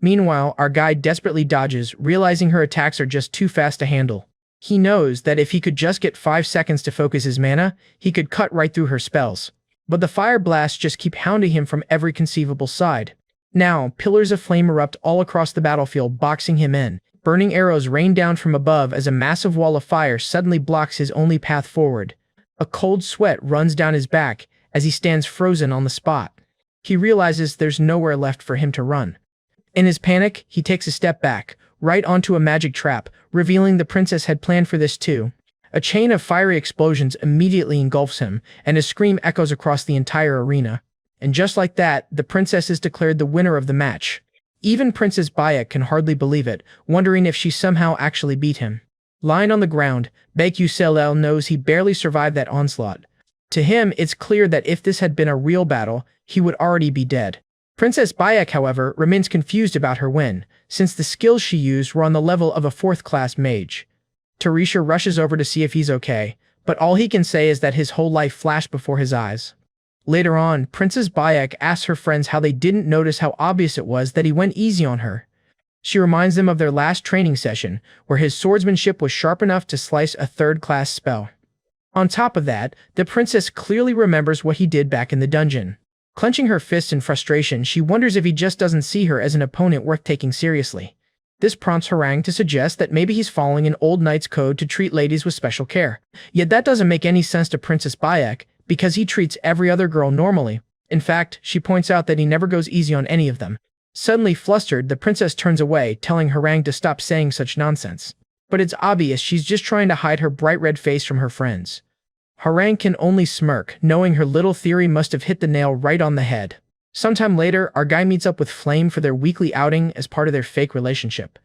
Speaker 1: Meanwhile, our guy desperately dodges, realizing her attacks are just too fast to handle. He knows that if he could just get 5 seconds to focus his mana, he could cut right through her spells. But the fire blasts just keep hounding him from every conceivable side. Now, pillars of flame erupt all across the battlefield, boxing him in. Burning arrows rain down from above as a massive wall of fire suddenly blocks his only path forward. A cold sweat runs down his back as he stands frozen on the spot. He realizes there's nowhere left for him to run. In his panic, he takes a step back, right onto a magic trap, revealing the princess had planned for this too. A chain of fiery explosions immediately engulfs him, and his scream echoes across the entire arena. And just like that, the princess is declared the winner of the match. Even Princess Bayek can hardly believe it, wondering if she somehow actually beat him. Lying on the ground, Baek-Yu-Sol knows he barely survived that onslaught. To him, it's clear that if this had been a real battle, he would already be dead. Princess Bayek, however, remains confused about her win, since the skills she used were on the level of a 4th-class mage. Tarisha rushes over to see if he's okay, but all he can say is that his whole life flashed before his eyes. Later on, Princess Bayek asks her friends how they didn't notice how obvious it was that he went easy on her. She reminds them of their last training session, where his swordsmanship was sharp enough to slice a 3rd-class spell. On top of that, the princess clearly remembers what he did back in the dungeon. Clenching her fists in frustration, she wonders if he just doesn't see her as an opponent worth taking seriously. This prompts Harang to suggest that maybe he's following an old knight's code to treat ladies with special care. Yet that doesn't make any sense to Princess Bayek, because he treats every other girl normally. In fact, she points out that he never goes easy on any of them. Suddenly flustered, the princess turns away, telling Harang to stop saying such nonsense. But it's obvious she's just trying to hide her bright red face from her friends. Harang can only smirk, knowing her little theory must have hit the nail right on the head. Sometime later, our guy meets up with Flame for their weekly outing as part of their fake relationship.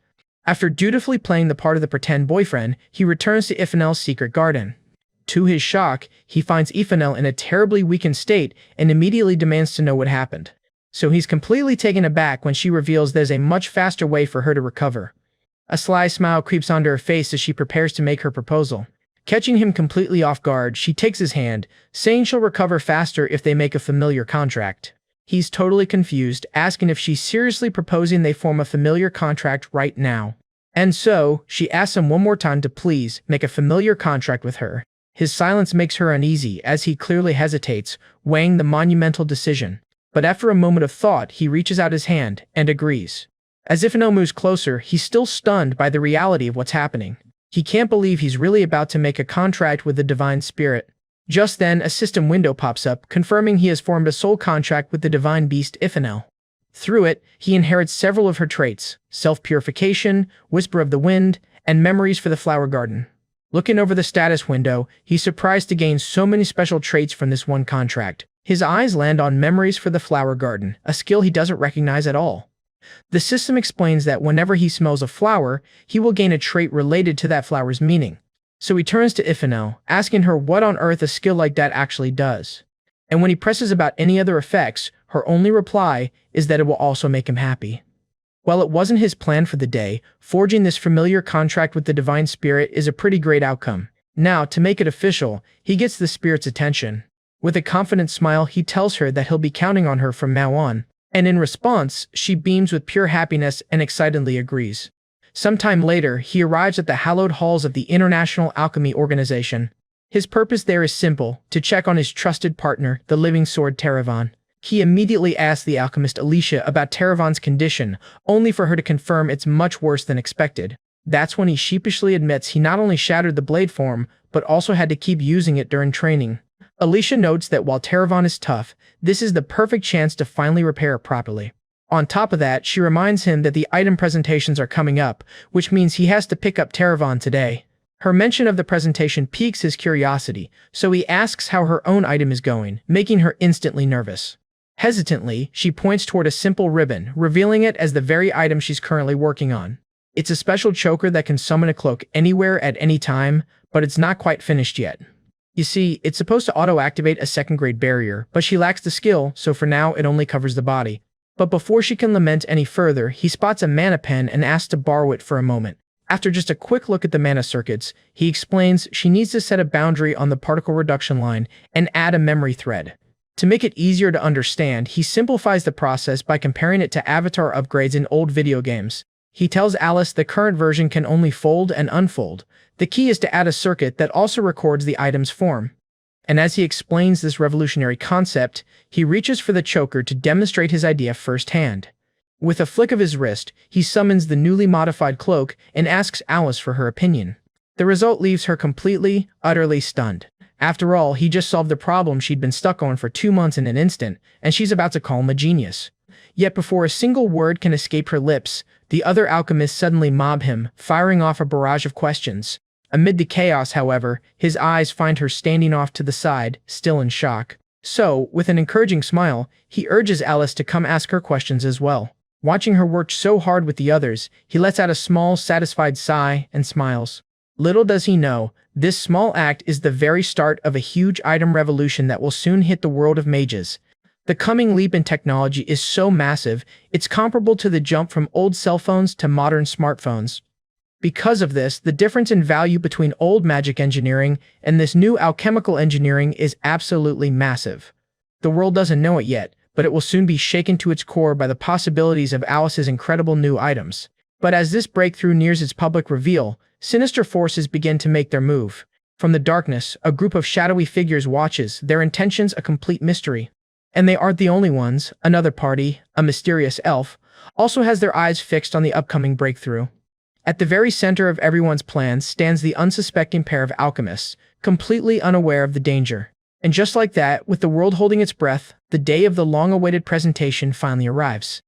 Speaker 1: After dutifully playing the part of the pretend boyfriend, he returns to Ifanel's secret garden. To his shock, he finds Ifanel in a terribly weakened state and immediately demands to know what happened. So he's completely taken aback when she reveals there's a much faster way for her to recover. A sly smile creeps onto her face as she prepares to make her proposal. Catching him completely off guard, she takes his hand, saying she'll recover faster if they make a familiar contract. He's totally confused, asking if she's seriously proposing they form a familiar contract right now. And so, she asks him one more time to please make a familiar contract with her. His silence makes her uneasy as he clearly hesitates, weighing the monumental decision. But after a moment of thought, he reaches out his hand and agrees. As Ifanel moves closer, he's still stunned by the reality of what's happening. He can't believe he's really about to make a contract with the Divine Spirit. Just then, a system window pops up, confirming he has formed a soul contract with the Divine Beast Ifanel. Through it, he inherits several of her traits: self-purification, whisper of the wind, and memories for the flower garden. Looking over the status window, he's surprised to gain so many special traits from this one contract. His eyes land on memories for the flower garden, a skill he doesn't recognize at all. The system explains that whenever he smells a flower, he will gain a trait related to that flower's meaning. So he turns to Ifanel, asking her what on earth a skill like that actually does. And when he presses about any other effects, her only reply is that it will also make him happy. While it wasn't his plan for the day, forging this familiar contract with the Divine Spirit is a pretty great outcome. Now, to make it official, he gets the spirit's attention. With a confident smile, he tells her that he'll be counting on her from now on. And in response, she beams with pure happiness and excitedly agrees. Sometime later, he arrives at the hallowed halls of the International Alchemy Organization. His purpose there is simple: to check on his trusted partner, the living sword Taravan. He immediately asks the alchemist Alicia about Taravan's condition, only for her to confirm it's much worse than expected. That's when he sheepishly admits he not only shattered the blade form, but also had to keep using it during training. Alicia notes that while Taravan is tough, this is the perfect chance to finally repair it properly. On top of that, she reminds him that the item presentations are coming up, which means he has to pick up Taravan today. Her mention of the presentation piques his curiosity, so he asks how her own item is going, making her instantly nervous. Hesitantly, she points toward a simple ribbon, revealing it as the very item she's currently working on. It's a special choker that can summon a cloak anywhere at any time, but it's not quite finished yet. You see, it's supposed to auto-activate a second-grade barrier, but she lacks the skill, so for now it only covers the body. But before she can lament any further, he spots a mana pen and asks to borrow it for a moment. After just a quick look at the mana circuits, he explains she needs to set a boundary on the particle reduction line and add a memory thread. To make it easier to understand, he simplifies the process by comparing it to avatar upgrades in old video games. He tells Alice the current version can only fold and unfold. The key is to add a circuit that also records the item's form. And as he explains this revolutionary concept, he reaches for the choker to demonstrate his idea firsthand. With a flick of his wrist, he summons the newly modified cloak and asks Alice for her opinion. The result leaves her completely, utterly stunned. After all, he just solved the problem she'd been stuck on for 2 months in an instant, and she's about to call him a genius. Yet before a single word can escape her lips, the other alchemists suddenly mob him, firing off a barrage of questions. Amid the chaos, however, his eyes find her standing off to the side, still in shock. So, with an encouraging smile, he urges Alice to come ask her questions as well. Watching her work so hard with the others, he lets out a small, satisfied sigh and smiles. Little does he know, this small act is the very start of a huge item revolution that will soon hit the world of mages. The coming leap in technology is so massive, it's comparable to the jump from old cell phones to modern smartphones. Because of this, the difference in value between old magic engineering and this new alchemical engineering is absolutely massive. The world doesn't know it yet, but it will soon be shaken to its core by the possibilities of Alice's incredible new items. But as this breakthrough nears its public reveal, sinister forces begin to make their move. From the darkness, a group of shadowy figures watches, their intentions a complete mystery. And they aren't the only ones. Another party, a mysterious elf, also has their eyes fixed on the upcoming breakthrough. At the very center of everyone's plans stands the unsuspecting pair of alchemists, completely unaware of the danger. And just like that, with the world holding its breath, the day of the long-awaited presentation finally arrives.